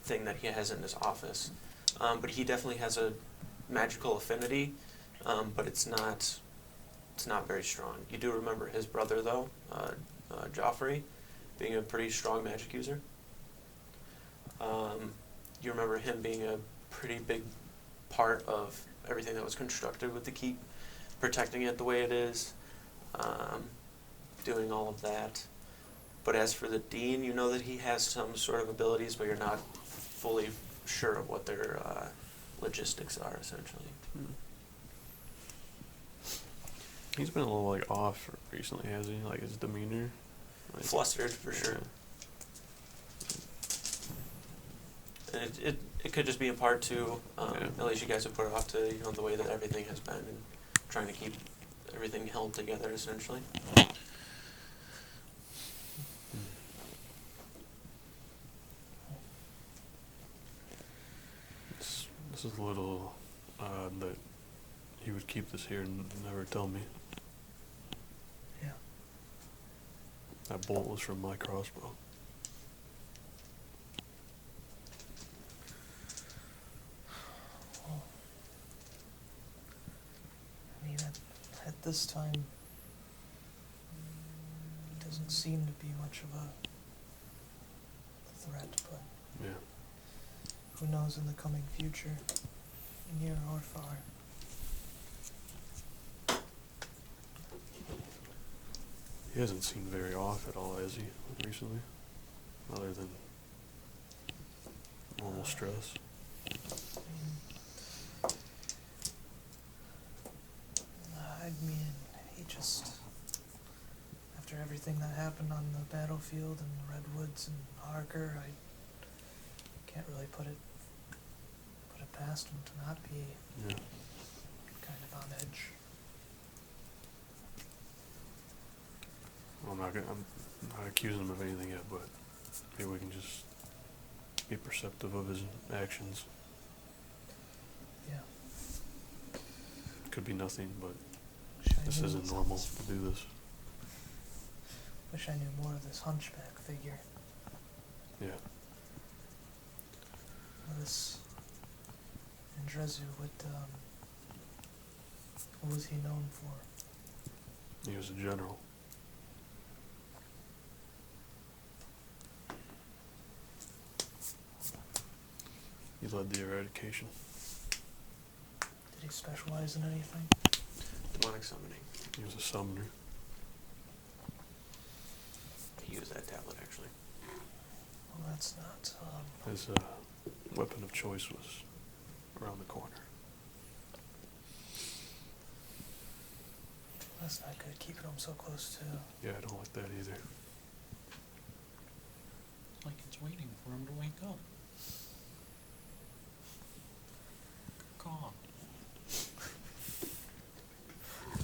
Speaker 1: thing that he has in his office. But he definitely has a magical affinity, but it's not it's not very strong. You do remember his brother, though, Joffrey, being a pretty strong magic user. You remember him being a pretty big part of everything that was constructed with the keep, protecting it the way it is, doing all of that. But as for the dean, you know that he has some sort of abilities, but you're not fully sure of what their logistics are, essentially.
Speaker 5: He's been a little like off recently, has he? Like his demeanor. Like,
Speaker 1: Flustered, for sure. And it could just be in part to, at least you guys have put it off to, you know, the way that everything has been and trying to keep everything held together, essentially.
Speaker 5: This is a little odd that he would keep this here and never tell me.
Speaker 2: Yeah.
Speaker 5: That bolt was from my crossbow.
Speaker 2: Well, I mean, at this time, it doesn't seem to be much of a threat, but
Speaker 5: Yeah.
Speaker 2: who knows in the coming future, near or far.
Speaker 5: He hasn't seemed very off at all, has he, recently? Other than normal stress.
Speaker 2: I mean, he just, after everything that happened on the battlefield and the Redwoods and Harker, I can't really put it past him to not be
Speaker 5: Yeah.
Speaker 2: kind of on edge.
Speaker 5: Well, I'm not accusing him of anything yet, but maybe we can just be perceptive of his actions.
Speaker 2: Yeah.
Speaker 5: Could be nothing, but
Speaker 2: Wish I
Speaker 5: this
Speaker 2: knew
Speaker 5: isn't
Speaker 2: this-
Speaker 5: normal to do this.
Speaker 2: Wish I knew more of this hunchback figure.
Speaker 5: Yeah.
Speaker 2: This Andrezu, what was he known for?
Speaker 5: He was a general. He led the eradication.
Speaker 2: Did he specialize in anything?
Speaker 1: Demonic summoning.
Speaker 5: He was a summoner.
Speaker 1: He used that tablet, actually.
Speaker 2: Well, that's not,
Speaker 5: His weapon of choice was around the corner.
Speaker 2: that's not good, keeping him so close to...
Speaker 5: Yeah, I don't like that either.
Speaker 3: Like it's waiting for him to wake up. Calm.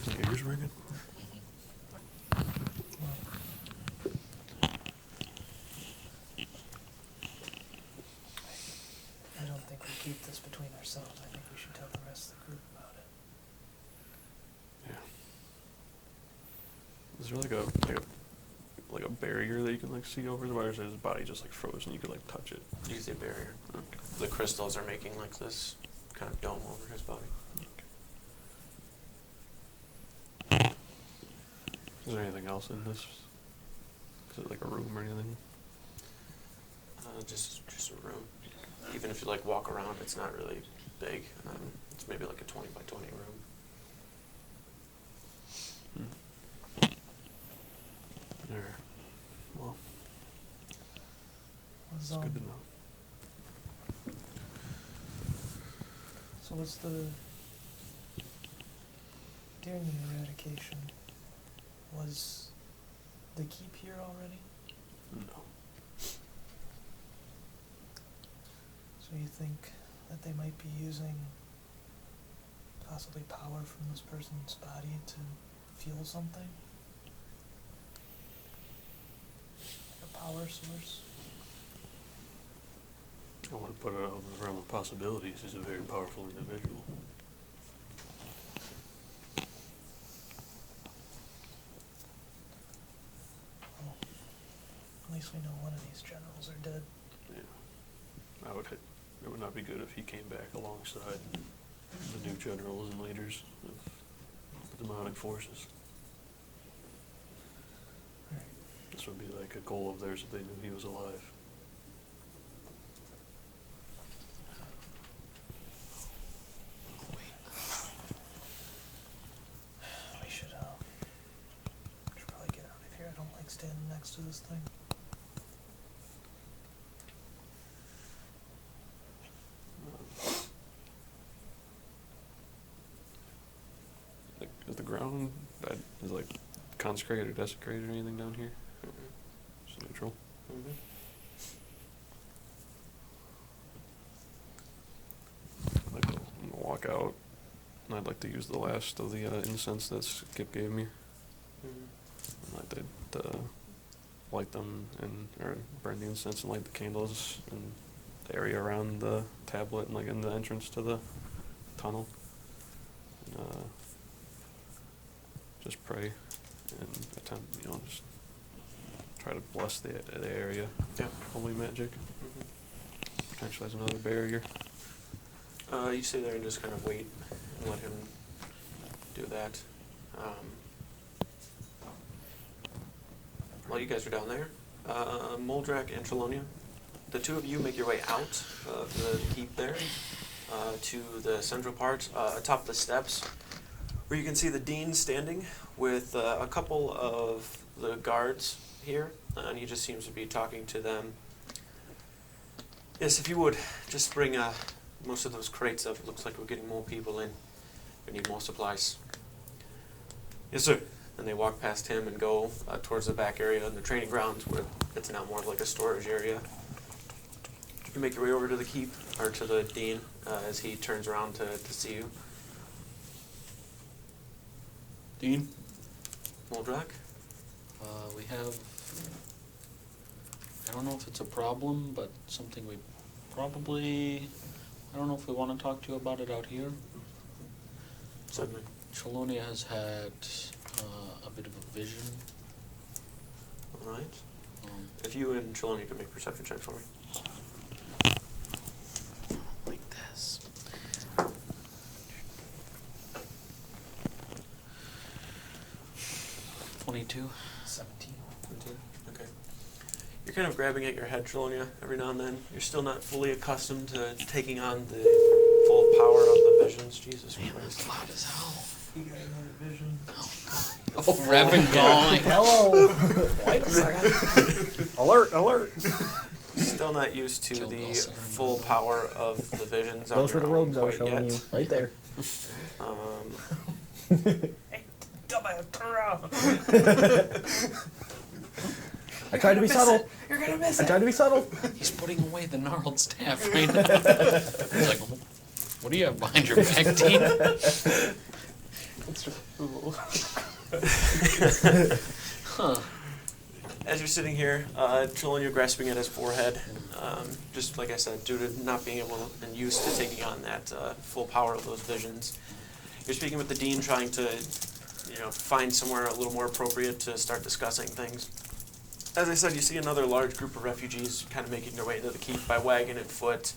Speaker 5: His ears ringing?
Speaker 2: Well, I don't think we keep this between ourselves. I think we should tell the rest of the group about it.
Speaker 5: Yeah. Is there like a barrier that you can like see over the wires? His body just like frozen. You could like touch it.
Speaker 1: Use the barrier.
Speaker 5: Okay.
Speaker 1: The crystals are making like this kind of dome over his body.
Speaker 5: Is there anything else in this? Is it like a room or anything?
Speaker 1: Just a room. Even if you like walk around, it's not really big. It's maybe like a 20 by 20 room.
Speaker 5: There. Well,
Speaker 2: Was,
Speaker 5: it's good to know.
Speaker 2: So was during the eradication, was the keep here already?
Speaker 5: No.
Speaker 2: So you think that they might be using possibly power from this person's body to fuel something? Like a power source?
Speaker 5: I want to put it out in the realm of possibilities. He's a very powerful individual.
Speaker 2: Well, at least we know one of these generals are dead.
Speaker 5: Yeah. It would not be good if he came back alongside the new generals and leaders of the demonic forces.
Speaker 2: Right.
Speaker 5: This would be like a goal of theirs if they knew he was alive.
Speaker 2: We should probably get out of here. I don't like standing next to this thing.
Speaker 5: Like, is the ground that is like consecrated or desecrated or anything down here? Just neutral.
Speaker 1: Mm-hmm.
Speaker 5: I'm gonna walk out, and I'd like to use the last of the incense that Skip gave me.
Speaker 1: Mm-hmm.
Speaker 5: I'd like to light them and or burn the incense and light the candles in the area around the tablet and like in the entrance to the tunnel. And, just pray and attempt, just try to bless the area.
Speaker 1: Yeah.
Speaker 5: Holy magic.
Speaker 1: Mm-hmm.
Speaker 5: Potentially as another barrier.
Speaker 1: You stay there and just kind of wait and let him do that. While you guys are down there, Moldrak and Trelonia, the two of you make your way out of the keep there to the central part, atop the steps, where you can see the dean standing with a couple of the guards here, and he just seems to be talking to them. Yes, if you would, just bring most of those crates up. It looks like we're getting more people in. We need more supplies. Yes, sir. And they walk past him and go towards the back area in the training grounds where it's now more of like a storage area. You make your way over to the keep, or to the dean, as he turns around to see you.
Speaker 3: Dean,
Speaker 1: Moldrak?
Speaker 3: we have, I don't know if it's a problem, but something we probably, I don't know if we want to talk to you about it out here.
Speaker 1: Certainly.
Speaker 3: Chelonia has had a bit of a vision.
Speaker 1: All right.
Speaker 3: Um,
Speaker 1: If you and Chelonia can make perception checks for me.
Speaker 6: Like this.
Speaker 3: 22.
Speaker 2: 17.
Speaker 1: Okay. You're kind of grabbing at your head, Chelonia, every now and then. You're still not fully accustomed to taking on the full power of the visions. Jesus
Speaker 6: Man,
Speaker 1: Christ.
Speaker 6: that's loud as hell.
Speaker 2: You got another vision.
Speaker 3: Oh, Revan going.
Speaker 4: Hello! Wait a second. Alert, alert!
Speaker 1: Still not used to
Speaker 3: Killed
Speaker 1: the
Speaker 3: Elsa.
Speaker 1: full power of the visions on
Speaker 4: Those were
Speaker 1: your
Speaker 4: the
Speaker 1: own
Speaker 4: robes I was
Speaker 1: quite
Speaker 4: showing
Speaker 1: yet.
Speaker 4: you. Right there.
Speaker 2: Hey, dumbass, turn around.
Speaker 4: I tried to be subtle.
Speaker 2: You're gonna miss
Speaker 4: I
Speaker 2: it.
Speaker 4: tried to be subtle.
Speaker 3: He's putting away the gnarled staff right now. He's like, what do you have behind your back, Dean? Huh.
Speaker 1: As you're sitting here, Chelonia grasping at his forehead, just like I said, due to not being able and used to taking on that full power of those visions. You're speaking with the dean, trying to, find somewhere a little more appropriate to start discussing things. As I said, you see another large group of refugees kind of making their way into the keep by wagon and foot.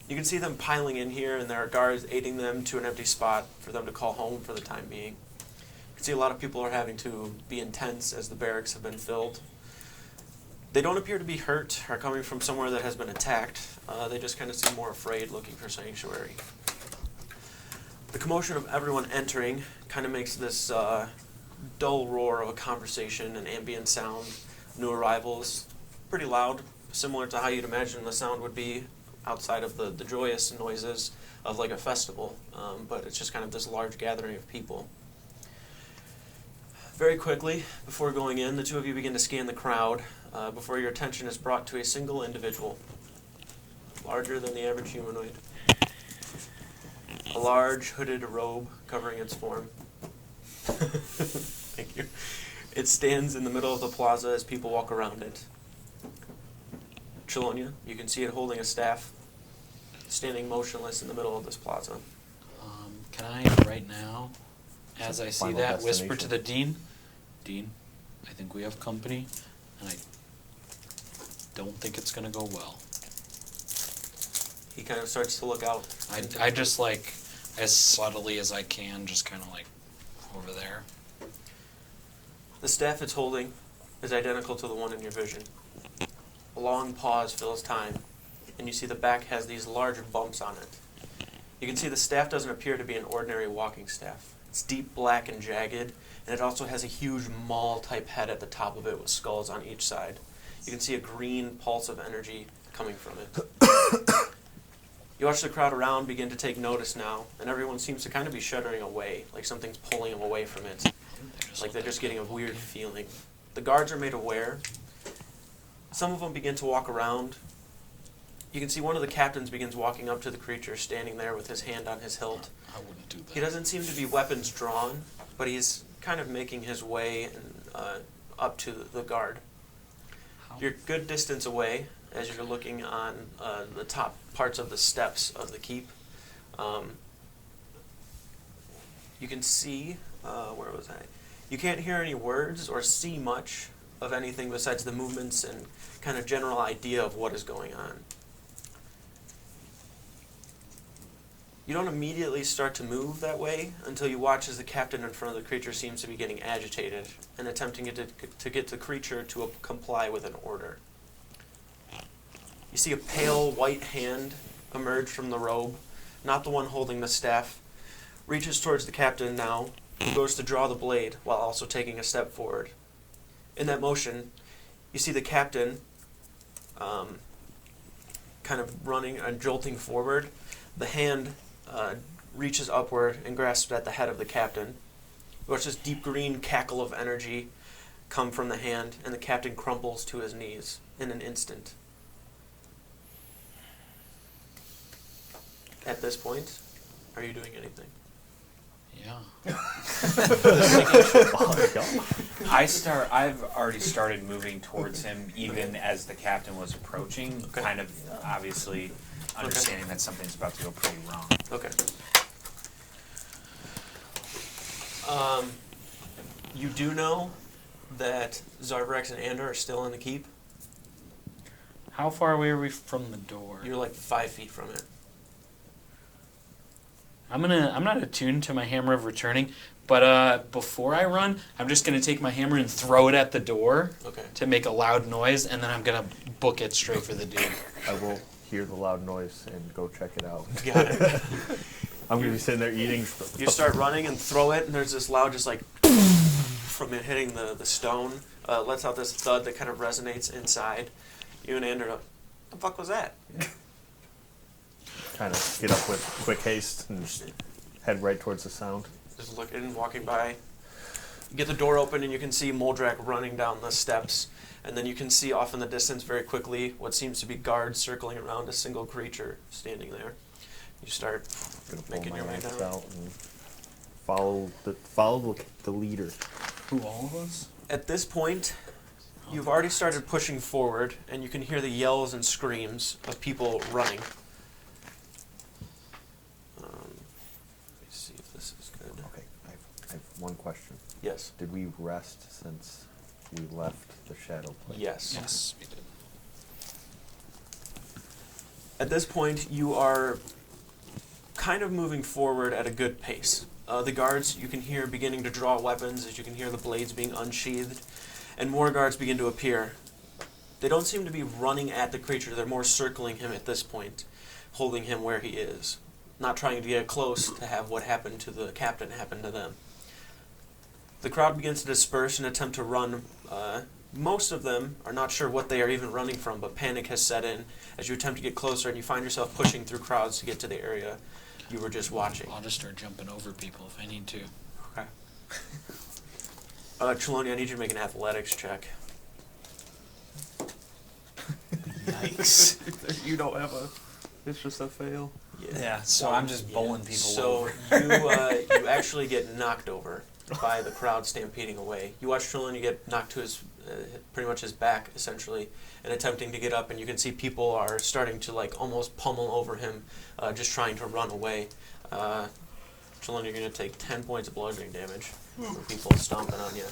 Speaker 1: You can see them piling in here, and there are guards aiding them to an empty spot for them to call home for the time being. You can see a lot of people are having to be in tents as the barracks have been filled. They don't appear to be hurt or coming from somewhere that has been attacked. They just kind of seem more afraid, looking for sanctuary. The commotion of everyone entering kind of makes this dull roar of a conversation and ambient sound, new arrivals, pretty loud, similar to how you'd imagine the sound would be outside of the joyous noises of like a festival, but it's just kind of this large gathering of people. Very quickly, before going in, the two of you begin to scan the crowd before your attention is brought to a single individual, larger than the average humanoid. A large hooded robe covering its form. Thank you. It stands in the middle of the plaza as people walk around it. Chelonia, you can see it holding a staff, standing motionless in the middle of this plaza.
Speaker 3: Can I, right now, as I see
Speaker 4: Final
Speaker 3: that, whisper to
Speaker 4: destination.
Speaker 3: the Dean, I think we have company, and I don't think it's going to go well.
Speaker 1: He kind of starts to look out.
Speaker 3: I just, like, as subtly as I can, just kind of like, over there.
Speaker 1: The staff it's holding is identical to the one in your vision. A long pause fills time, and you see the back has these large bumps on it. You can see the staff doesn't appear to be an ordinary walking staff. It's deep black and jagged, and it also has a huge maul-type head at the top of it with skulls on each side. You can see a green pulse of energy coming from it. You watch the crowd around begin to take notice now, and everyone seems to kind of be shuddering away, like something's pulling them away from it. Like they're just getting a weird feeling. The guards are made aware. Some of them begin to walk around. You can see one of the captains begins walking up to the creature, standing there with his hand on his hilt.
Speaker 3: I wouldn't do that.
Speaker 1: He doesn't seem to be weapons drawn, but he's kind of making his way up to the guard. You're a good distance away as you're looking on the top parts of the steps of the keep. You can see, where was I? You can't hear any words or see much of anything besides the movements and kind of general idea of what is going on. You don't immediately start to move that way until you watch as the captain in front of the creature seems to be getting agitated and attempting to get the creature to comply with an order. You see a pale white hand emerge from the robe, not the one holding the staff, reaches towards the captain now, who goes to draw the blade while also taking a step forward. In that motion, you see the captain kind of running and jolting forward. The hand reaches upward and grasps at the head of the captain. You watch this deep green cackle of energy come from the hand, and the captain crumples to his knees in an instant. At this point, are you doing anything?
Speaker 3: Yeah.
Speaker 6: I've already started moving towards him, even as the captain was approaching.
Speaker 1: Okay.
Speaker 6: Kind of obviously understanding that something's about to go pretty wrong.
Speaker 1: Okay. You do know that Zarvarex and Ander are still in the keep.
Speaker 3: How far away are we from the door?
Speaker 1: You're like 5 feet from it.
Speaker 3: I'm not attuned to my hammer of returning, but before I run, I'm just gonna take my hammer and throw it at the door
Speaker 1: Okay.
Speaker 3: to make a loud noise, and then I'm gonna book it straight for the dude.
Speaker 4: I will hear the loud noise and go check it out.
Speaker 1: Got it.
Speaker 4: I'm gonna be sitting there eating.
Speaker 1: You start running and throw it, and there's this loud, just like from it hitting the stone. Lets out this thud that kind of resonates inside. You and Ander, what the fuck was that?
Speaker 4: Kind of get up with quick haste and just head right towards the sound.
Speaker 1: Just looking, walking by. You get the door open, and you can see Moldrak running down the steps. And then you can see off in the distance very quickly what seems to be guards circling around a single creature standing there. You start
Speaker 4: Gonna pull
Speaker 1: making
Speaker 4: my
Speaker 1: your way
Speaker 4: axe
Speaker 1: down.
Speaker 4: out and follow the leader.
Speaker 3: Who, all of us?
Speaker 1: At this point, you've already started pushing forward, and you can hear the yells and screams of people running. Let me see if this is good.
Speaker 4: Okay, I have one question.
Speaker 1: Yes.
Speaker 4: Did we rest since we left the shadow place?
Speaker 1: Yes.
Speaker 3: Yes, we did.
Speaker 1: At this point, you are kind of moving forward at a good pace. The guards, you can hear beginning to draw weapons as you can hear the blades being unsheathed, and more guards begin to appear. They don't seem to be running at the creature, they're more circling him at this point, holding him where he is, not trying to get close to have what happened to the captain happen to them. The crowd begins to disperse and attempt to run. Most of them are not sure what they are even running from, but panic has set in as you attempt to get closer, and you find yourself pushing through crowds to get to the area you were just watching.
Speaker 3: I'll just start jumping over people if I need to.
Speaker 1: Okay. Trelawney, I need you to make an athletics check.
Speaker 6: Yikes.
Speaker 5: You don't have a. It's just a fail.
Speaker 6: Yeah, so I'm just bowling people
Speaker 1: so
Speaker 6: over.
Speaker 1: you actually get knocked over by the crowd stampeding away. You watch Trelawney get knocked to his, pretty much his back, essentially, and attempting to get up, and you can see people are starting to like almost pummel over him, just trying to run away. Trelawney, you're going to take 10 points of bludgeoning damage from people stomping on you.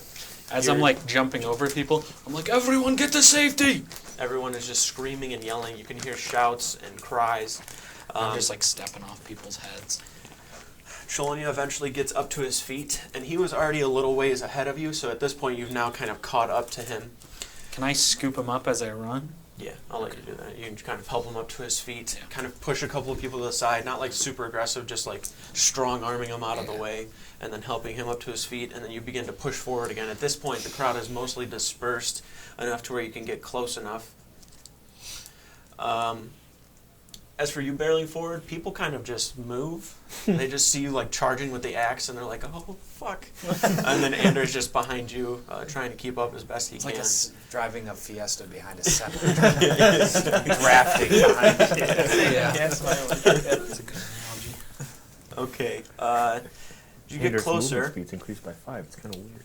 Speaker 3: As I'm like jumping over people, I'm like, everyone get to safety!
Speaker 1: Everyone is just screaming and yelling. You can hear shouts and cries.
Speaker 3: I'm just like stepping off people's heads.
Speaker 1: Sholonia eventually gets up to his feet, and he was already a little ways ahead of you, so at this point you've now kind of caught up to him.
Speaker 3: Can I scoop him up as I run?
Speaker 1: Yeah, I'll let you do that. You can kind of help him up to his feet, kind of push a couple of people to the side, not like super aggressive, just like strong arming him out of the way, and then helping him up to his feet, and then you begin to push forward again. At this point, the crowd is mostly dispersed enough to where you can get close enough. As for you barreling forward, people kind of just move. They just see you like charging with the axe, and they're like, "Oh fuck!" And then Anders just behind you, trying to keep up as best he
Speaker 6: It's
Speaker 1: can.
Speaker 6: like driving a Fiesta behind a scepter. Drafting behind it.
Speaker 3: Yeah.
Speaker 2: Yes,
Speaker 3: That's a good analogy.
Speaker 1: Okay. As you get
Speaker 4: Anders'
Speaker 1: closer,
Speaker 4: movement speed's increased by 5. It's kind of weird.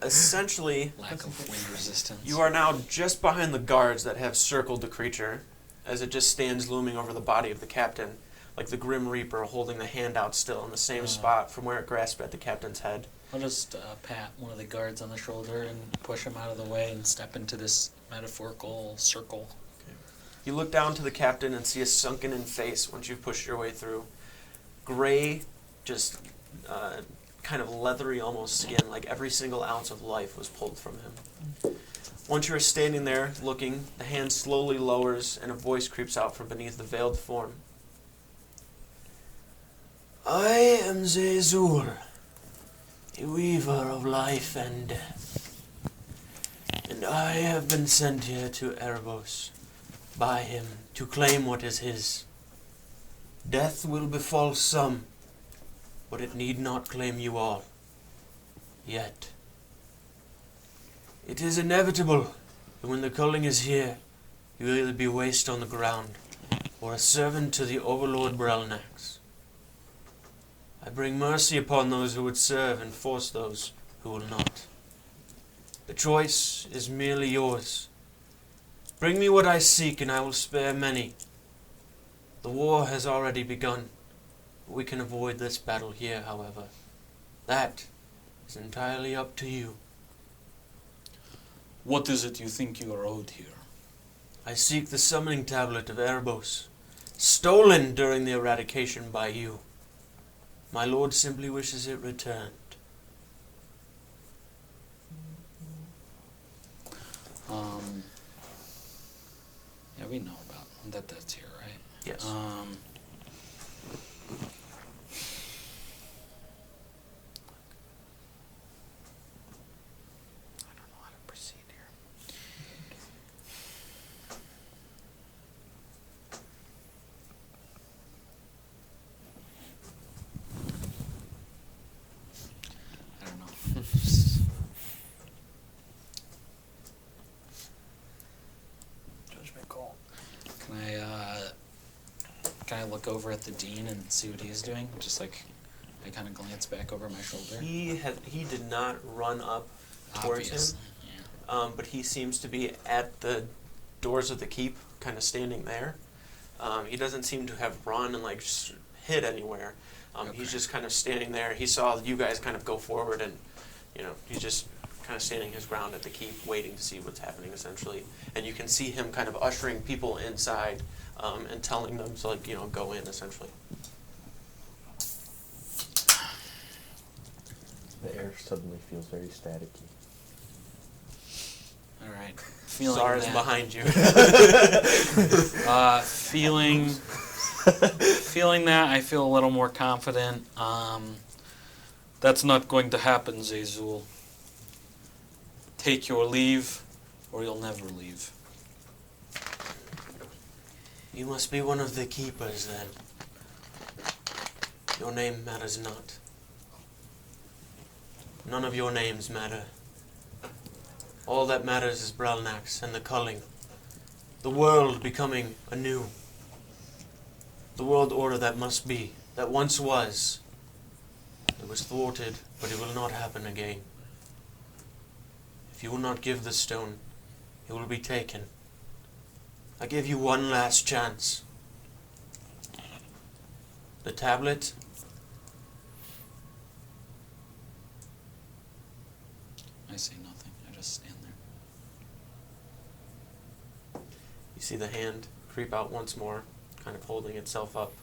Speaker 1: essentially,
Speaker 3: Lack of wind resistance.
Speaker 1: you are now just behind the guards that have circled the creature, as it just stands looming over the body of the captain, like the Grim Reaper holding the hand out still in the same spot from where it grasped at the captain's head.
Speaker 3: I'll just pat one of the guards on the shoulder and push him out of the way and step into this metaphorical circle.
Speaker 1: You look down to the captain and see a sunken-in face once you've pushed your way through. Gray, just kind of leathery almost skin, like every single ounce of life was pulled from him. Once you are standing there looking, the hand slowly lowers and a voice creeps out from beneath the veiled form. I am Zezul, the weaver of life and death, and I have been sent here to Erebos by him to claim what is his. Death will befall some, but it need not claim you all. Yet. It is inevitable that when the culling is here, you will either be waste on the ground, or a servant to the overlord Brelnax. I bring mercy upon those who would serve and force those who will not. The choice is merely yours. Bring me what I seek and I will spare many. The war has already begun. We can avoid this battle here, however. That is entirely up to you.
Speaker 3: What is it you think you are owed here?
Speaker 1: I seek the summoning tablet of Erebos, stolen during the eradication by you. My lord simply wishes it returned.
Speaker 3: Yeah, we know about that's here, right?
Speaker 1: Yes.
Speaker 3: I don't know how to proceed here. I don't know.
Speaker 2: Judgment call.
Speaker 3: Can I look over at the dean and see what he's doing? Just like I kind of glance back over my shoulder.
Speaker 1: He did not run up towards
Speaker 3: Obvious.
Speaker 1: him,
Speaker 3: Yeah.
Speaker 1: but he seems to be at the doors of the keep, kind of standing there. He doesn't seem to have run and like hid anywhere. He's
Speaker 3: Okay.
Speaker 1: just kind of standing there. He saw you guys kind of go forward, and he's just kind of standing his ground at the keep, waiting to see what's happening essentially. And you can see him kind of ushering people inside and telling them to go in essentially.
Speaker 4: The air suddenly feels very staticky.
Speaker 3: All right. Feeling
Speaker 1: Zara's
Speaker 3: that.
Speaker 1: behind you.
Speaker 3: Feeling that, I feel a little more confident. That's not going to happen, Zezul. Take your leave, or you'll never leave.
Speaker 1: You must be one of the keepers then. Your name matters not. None of your names matter. All that matters is Brelnax and the culling. The world becoming anew. The world order that must be, that once was. It was thwarted, but it will not happen again. If you will not give the stone, it will be taken. I give you one last chance. The tablet.
Speaker 3: I say nothing. I just stand there.
Speaker 1: You see the hand creep out once more, kind of holding itself up.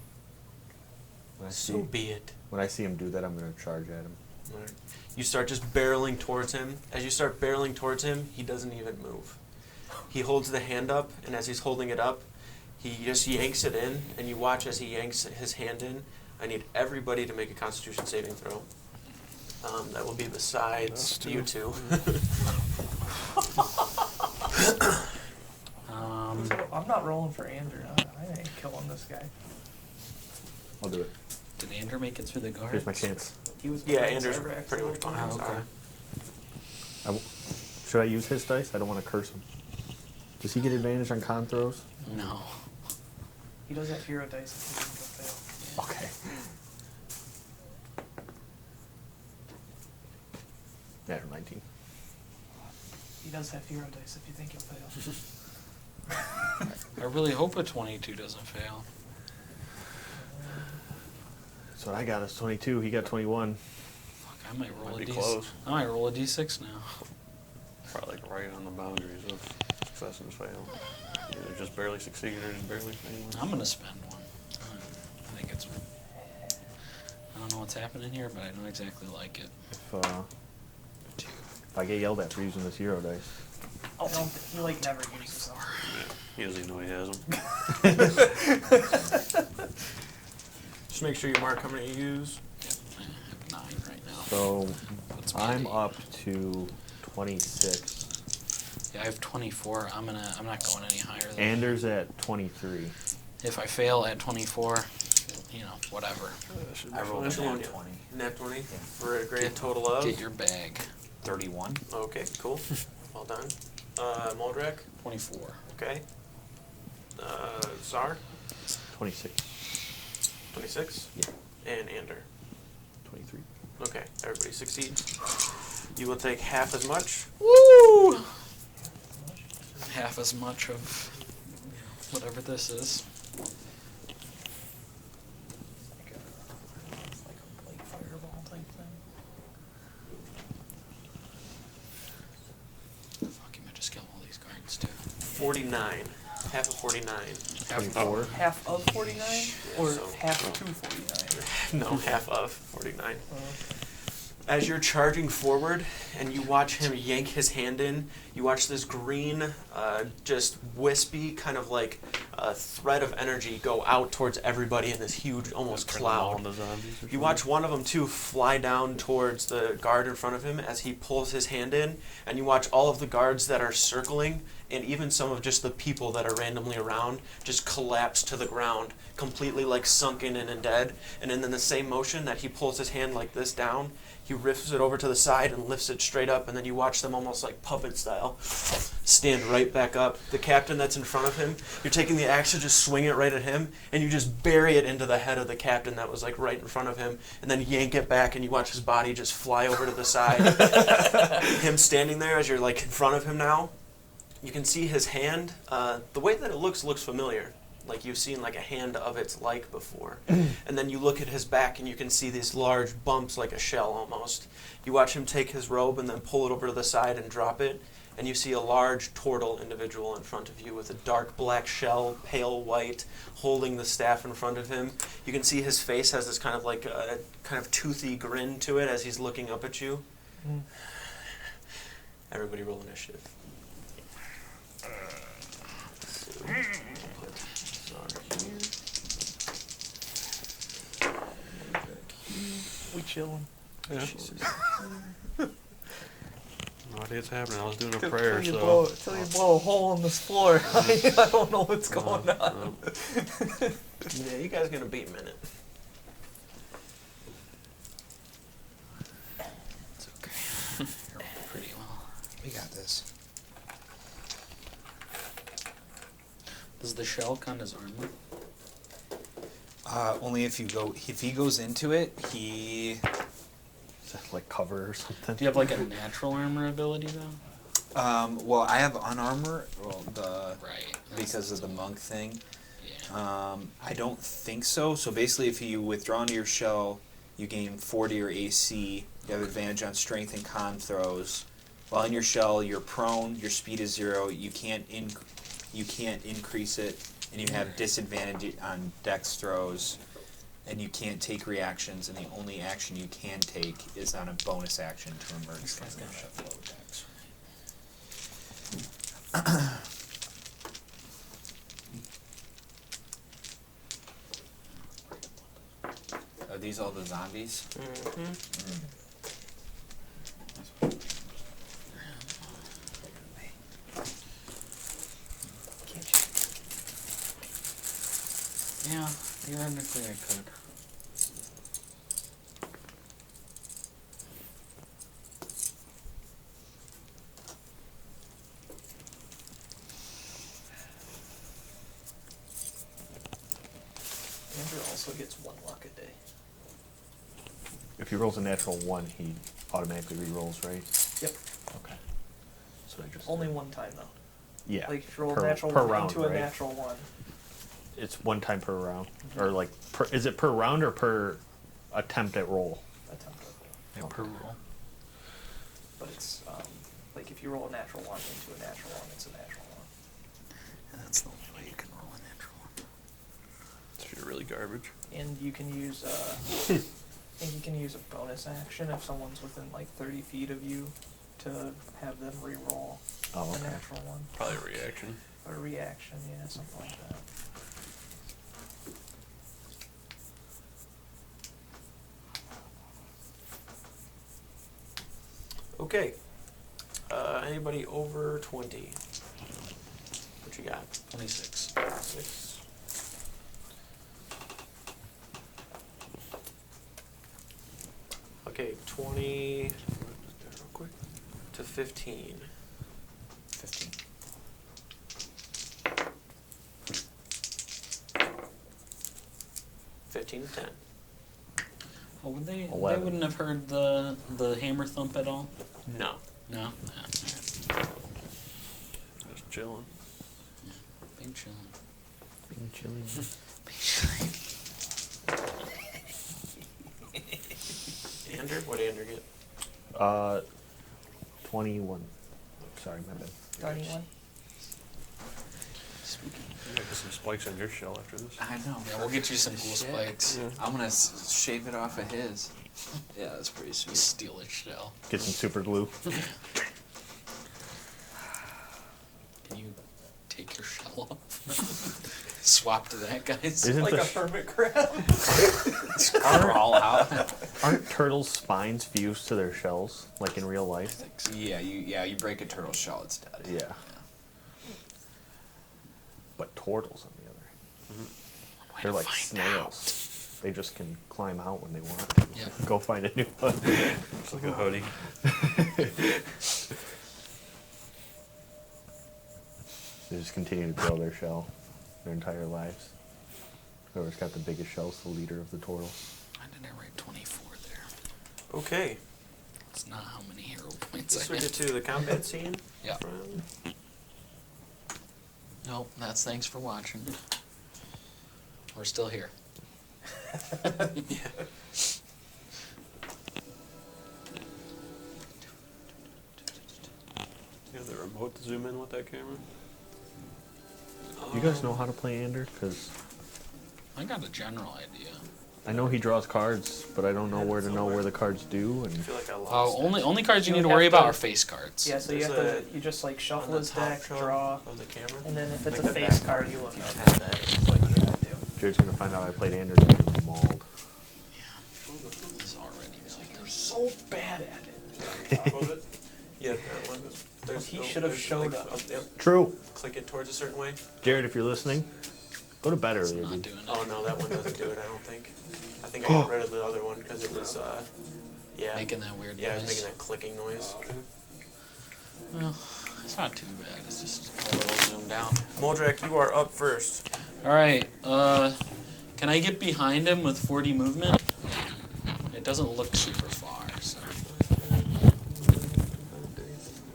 Speaker 4: When I
Speaker 1: So
Speaker 4: see
Speaker 1: be it.
Speaker 4: when I see him do that, I'm gonna charge at him.
Speaker 1: Alright. You start just barreling towards him. As you start barreling towards him, he doesn't even move. He holds the hand up, and as he's holding it up, he just yanks it in, and you watch as he yanks his hand in. I need everybody to make a Constitution saving throw. That will be besides
Speaker 5: Us
Speaker 1: you
Speaker 5: two.
Speaker 1: two.
Speaker 2: I'm not rolling for Andrew. I ain't killing this guy.
Speaker 4: I'll do it.
Speaker 3: Did Andrew make it through the guard?
Speaker 4: Here's my chance.
Speaker 2: He was
Speaker 1: Yeah,
Speaker 2: behind
Speaker 1: Andrew's
Speaker 2: Cyrax
Speaker 1: pretty
Speaker 2: the
Speaker 1: much
Speaker 2: whole
Speaker 1: fine.
Speaker 2: time.
Speaker 3: Oh, okay.
Speaker 4: Should I use his dice? I don't want to curse him. Does he get advantage on con throws?
Speaker 3: No.
Speaker 2: He does have hero dice if he think he'll fail.
Speaker 4: Okay. Yeah, 19.
Speaker 2: He does have hero dice if you think he'll fail.
Speaker 3: I really hope a 22 doesn't fail.
Speaker 4: So what I got is 22. He got 21.
Speaker 3: Fuck, I might roll
Speaker 5: Might
Speaker 3: a
Speaker 5: be
Speaker 3: D6.
Speaker 5: close.
Speaker 3: I might roll a D6 now.
Speaker 5: Probably like right on the boundaries of success and fail. Either just barely succeeding or just barely failing.
Speaker 3: I'm gonna spend one. I think it's. I don't know what's happening here, but I don't exactly like it.
Speaker 4: If I get yelled at for using this hero dice.
Speaker 2: Oh, no, he like never uses them.
Speaker 5: Yeah, he doesn't even know he has them.
Speaker 1: Just make sure you mark how many you use.
Speaker 3: Yep, I have 9 right now.
Speaker 4: So
Speaker 3: Puts me at
Speaker 4: I'm
Speaker 3: 8.
Speaker 4: up to 26.
Speaker 3: Yeah, I have 24. I'm not going any higher than
Speaker 4: Anders at 23.
Speaker 3: If I fail at 24, whatever.
Speaker 6: I rolled a
Speaker 1: That's one.
Speaker 6: nat 20.
Speaker 1: Net 20
Speaker 6: Yeah.
Speaker 1: for a grand total of.
Speaker 3: Get your bag.
Speaker 6: 31.
Speaker 1: Okay, cool. Well done. Moldrak.
Speaker 3: 24.
Speaker 1: Okay. Czar.
Speaker 4: 26.
Speaker 1: 26.
Speaker 4: Yeah.
Speaker 1: And Ander.
Speaker 4: 23.
Speaker 1: Okay, everybody succeeds. You will take half as much.
Speaker 3: Woo! Half as much of whatever this is.
Speaker 2: It's like a blade fireball type thing.
Speaker 3: Fuck, you might just kill all these guards too.
Speaker 1: 49. Half of 49.
Speaker 3: Half
Speaker 4: 24.
Speaker 2: Half of 49? Or
Speaker 1: so-
Speaker 2: half to 49?
Speaker 1: No, half of 49. As you're charging forward and you watch him yank his hand in, you watch this green, just wispy kind of like thread of energy go out towards everybody in this huge, almost
Speaker 5: Turn them all
Speaker 1: cloud.
Speaker 5: into zombies or
Speaker 1: You
Speaker 5: something.
Speaker 1: watch one of them too fly down towards the guard in front of him as he pulls his hand in, and you watch all of the guards that are circling, and even some of just the people that are randomly around, just collapse to the ground, completely like sunken in and dead. And then in the same motion that he pulls his hand like this down, he rips it over to the side and lifts it straight up, and then you watch them almost like puppet style stand right back up. The captain that's in front of him, you're taking the axe to just swing it right at him, and you just bury it into the head of the captain that was like right in front of him, and then yank it back, and you watch his body just fly over to the side. Him standing there as you're like in front of him now, you can see his hand. The way that it looks familiar. Like you've seen like a hand of its like before. And then you look at his back and you can see these large bumps like a shell almost. You watch him take his robe and then pull it over to the side and drop it. And you see a large turtle individual in front of you with a dark black shell, pale white, holding the staff in front of him. You can see his face has this kind of like a kind of toothy grin to it as he's looking up at you.
Speaker 2: Mm.
Speaker 1: Everybody roll initiative.
Speaker 2: We chilling.
Speaker 5: Yeah. No idea what's happening. I was doing a
Speaker 2: Till
Speaker 5: prayer,
Speaker 2: you
Speaker 5: so.
Speaker 2: blow, till you blow a hole in this floor. I don't know what's going on.
Speaker 1: Yeah, you guys gonna beat Minute.
Speaker 3: It's okay. You're rolling pretty well.
Speaker 6: We got this.
Speaker 3: Does the shell count as armor?
Speaker 6: Only if he goes into it, he
Speaker 4: Is that like cover or something?
Speaker 3: Do you have like a natural armor ability though?
Speaker 6: well, I have unarmor,
Speaker 3: Right.
Speaker 6: because of the monk thing.
Speaker 3: Yeah.
Speaker 6: I don't think so. So basically, if you withdraw into your shell, you gain 40 or AC. You have advantage on strength and con throws. While in your shell, you're prone. Your speed is 0. You can't increase it, and you have disadvantage on dex throws. And you can't take reactions, and the only action you can take is on a bonus action to emerge
Speaker 3: This
Speaker 6: from
Speaker 3: guy's
Speaker 6: the
Speaker 3: gonna
Speaker 6: ship.
Speaker 3: have low attacks.
Speaker 6: Are these all the zombies?
Speaker 1: Mm-hmm.
Speaker 3: Yeah, theoretically I could.
Speaker 2: Andrew also gets 1 luck a day.
Speaker 4: If he rolls a natural 1, he automatically re-rolls, right?
Speaker 2: Yep.
Speaker 4: Okay. So I just
Speaker 2: Only 1 time though.
Speaker 4: yeah.
Speaker 2: Like if you roll
Speaker 4: per-
Speaker 2: a natural
Speaker 4: per
Speaker 2: 1
Speaker 4: round,
Speaker 2: into a
Speaker 4: right?
Speaker 2: natural 1.
Speaker 4: It's 1 time per round, or like is it per round or per attempt at roll?
Speaker 2: Attempt at roll.
Speaker 3: Yeah, per roll.
Speaker 2: But it's like if you roll a natural 1 into a natural 1, it's a natural 1.
Speaker 3: And that's the only way you can roll a natural one.
Speaker 5: If you're really garbage.
Speaker 2: And you can use I think you can use a bonus action if someone's within like 30 feet of you to have them re-roll
Speaker 4: Oh,
Speaker 2: a
Speaker 4: okay.
Speaker 2: natural 1.
Speaker 5: Probably a reaction.
Speaker 2: Or a reaction, yeah, something like that.
Speaker 1: Okay. Anybody over 20? What you got?
Speaker 3: 26.
Speaker 1: 6. Okay, 20 real quick, to 15.
Speaker 6: 15.
Speaker 1: 15 to 10.
Speaker 3: Oh, would they
Speaker 4: 11.
Speaker 3: wouldn't have heard the hammer thump at all?
Speaker 1: No.
Speaker 3: No? Nah.
Speaker 5: Just chilling.
Speaker 3: Big chillin'.
Speaker 4: Being chilly.
Speaker 3: Big chillin'.
Speaker 1: Andrew? What did Andrew get?
Speaker 4: 21. Sorry, my bad.
Speaker 2: 21.
Speaker 5: You might get some spikes on your shell after this.
Speaker 6: I know.
Speaker 3: Yeah, we'll get you some cool
Speaker 6: Shit.
Speaker 3: spikes.
Speaker 5: Yeah.
Speaker 6: I'm gonna shave it off of his. Yeah, that's pretty
Speaker 3: You
Speaker 6: sweet.
Speaker 3: steal his shell.
Speaker 4: Get some super glue.
Speaker 3: Can you take your shell off? Swap to that, guys.
Speaker 4: Isn't
Speaker 2: Like
Speaker 4: the
Speaker 2: a hermit crab.
Speaker 6: Crawl out.
Speaker 4: aren't turtles' spines fused to their shells, like in real life?
Speaker 6: Yeah, you break a turtle shell, it's dead.
Speaker 4: Yeah. But turtles, on the other hand,
Speaker 3: Way
Speaker 4: they're
Speaker 3: to
Speaker 4: like
Speaker 3: find out.
Speaker 4: snails. They just can climb out when they want to.
Speaker 3: Yeah.
Speaker 4: Go find a new one.
Speaker 5: It's like a hoodie.
Speaker 4: They just continue to grow their shell their entire lives. Whoever's got the biggest shell is the leader of the turtles.
Speaker 3: Why did I write 24 there?
Speaker 1: Okay.
Speaker 3: That's not how many hero points
Speaker 1: Let's
Speaker 3: I
Speaker 1: switch
Speaker 3: had.
Speaker 1: it to the combat scene.
Speaker 3: Yeah.
Speaker 1: From-
Speaker 3: Nope, that's thanks for watching. We're still here.
Speaker 1: Yeah.
Speaker 5: You have the remote to zoom in with that camera?
Speaker 4: You guys know how to play Ander? Because
Speaker 3: I got a general idea.
Speaker 4: I know he draws cards, but I don't know where to know where the cards do.
Speaker 1: I
Speaker 4: And
Speaker 1: feel like I lost.
Speaker 3: Oh, only cards you
Speaker 2: You
Speaker 3: need to
Speaker 2: would
Speaker 3: worry
Speaker 2: have
Speaker 3: about
Speaker 2: to-
Speaker 3: are face cards.
Speaker 2: Yeah, so you
Speaker 1: There's
Speaker 2: have to, you just like
Speaker 1: on
Speaker 2: shuffle
Speaker 1: the
Speaker 2: his
Speaker 1: top
Speaker 2: deck,
Speaker 1: shot
Speaker 2: draw,
Speaker 1: of the camera.
Speaker 2: and then if it's
Speaker 1: Make
Speaker 2: a
Speaker 1: the
Speaker 2: face
Speaker 1: back
Speaker 2: card, you look
Speaker 1: you
Speaker 2: up.
Speaker 1: tap that.
Speaker 2: That's what you gotta do.
Speaker 4: Jared's gonna find out I played Ander and get mauled.
Speaker 3: This is already really
Speaker 2: You're
Speaker 3: good.
Speaker 2: so bad at it.
Speaker 1: Top of it. Yeah, that one. There's
Speaker 2: He
Speaker 1: no-
Speaker 2: should have
Speaker 1: there's,
Speaker 2: showed
Speaker 1: like,
Speaker 2: up.
Speaker 1: Yep.
Speaker 4: True.
Speaker 1: Click it towards a certain way.
Speaker 4: Jared, if you're listening, go to bed
Speaker 3: It's
Speaker 4: earlier.
Speaker 3: not
Speaker 4: dude.
Speaker 3: doing it.
Speaker 1: Oh no, that one doesn't do it. I don't think. I think I got rid of the other one because it was yeah.
Speaker 3: Making that weird
Speaker 1: Yeah, it was
Speaker 3: noise.
Speaker 1: making that clicking noise.
Speaker 3: Well, it's not too bad. It's just a little zoomed out.
Speaker 1: Moldrak, you are up first.
Speaker 3: All right. Can I get behind him with 40 movement? It doesn't look super far. So.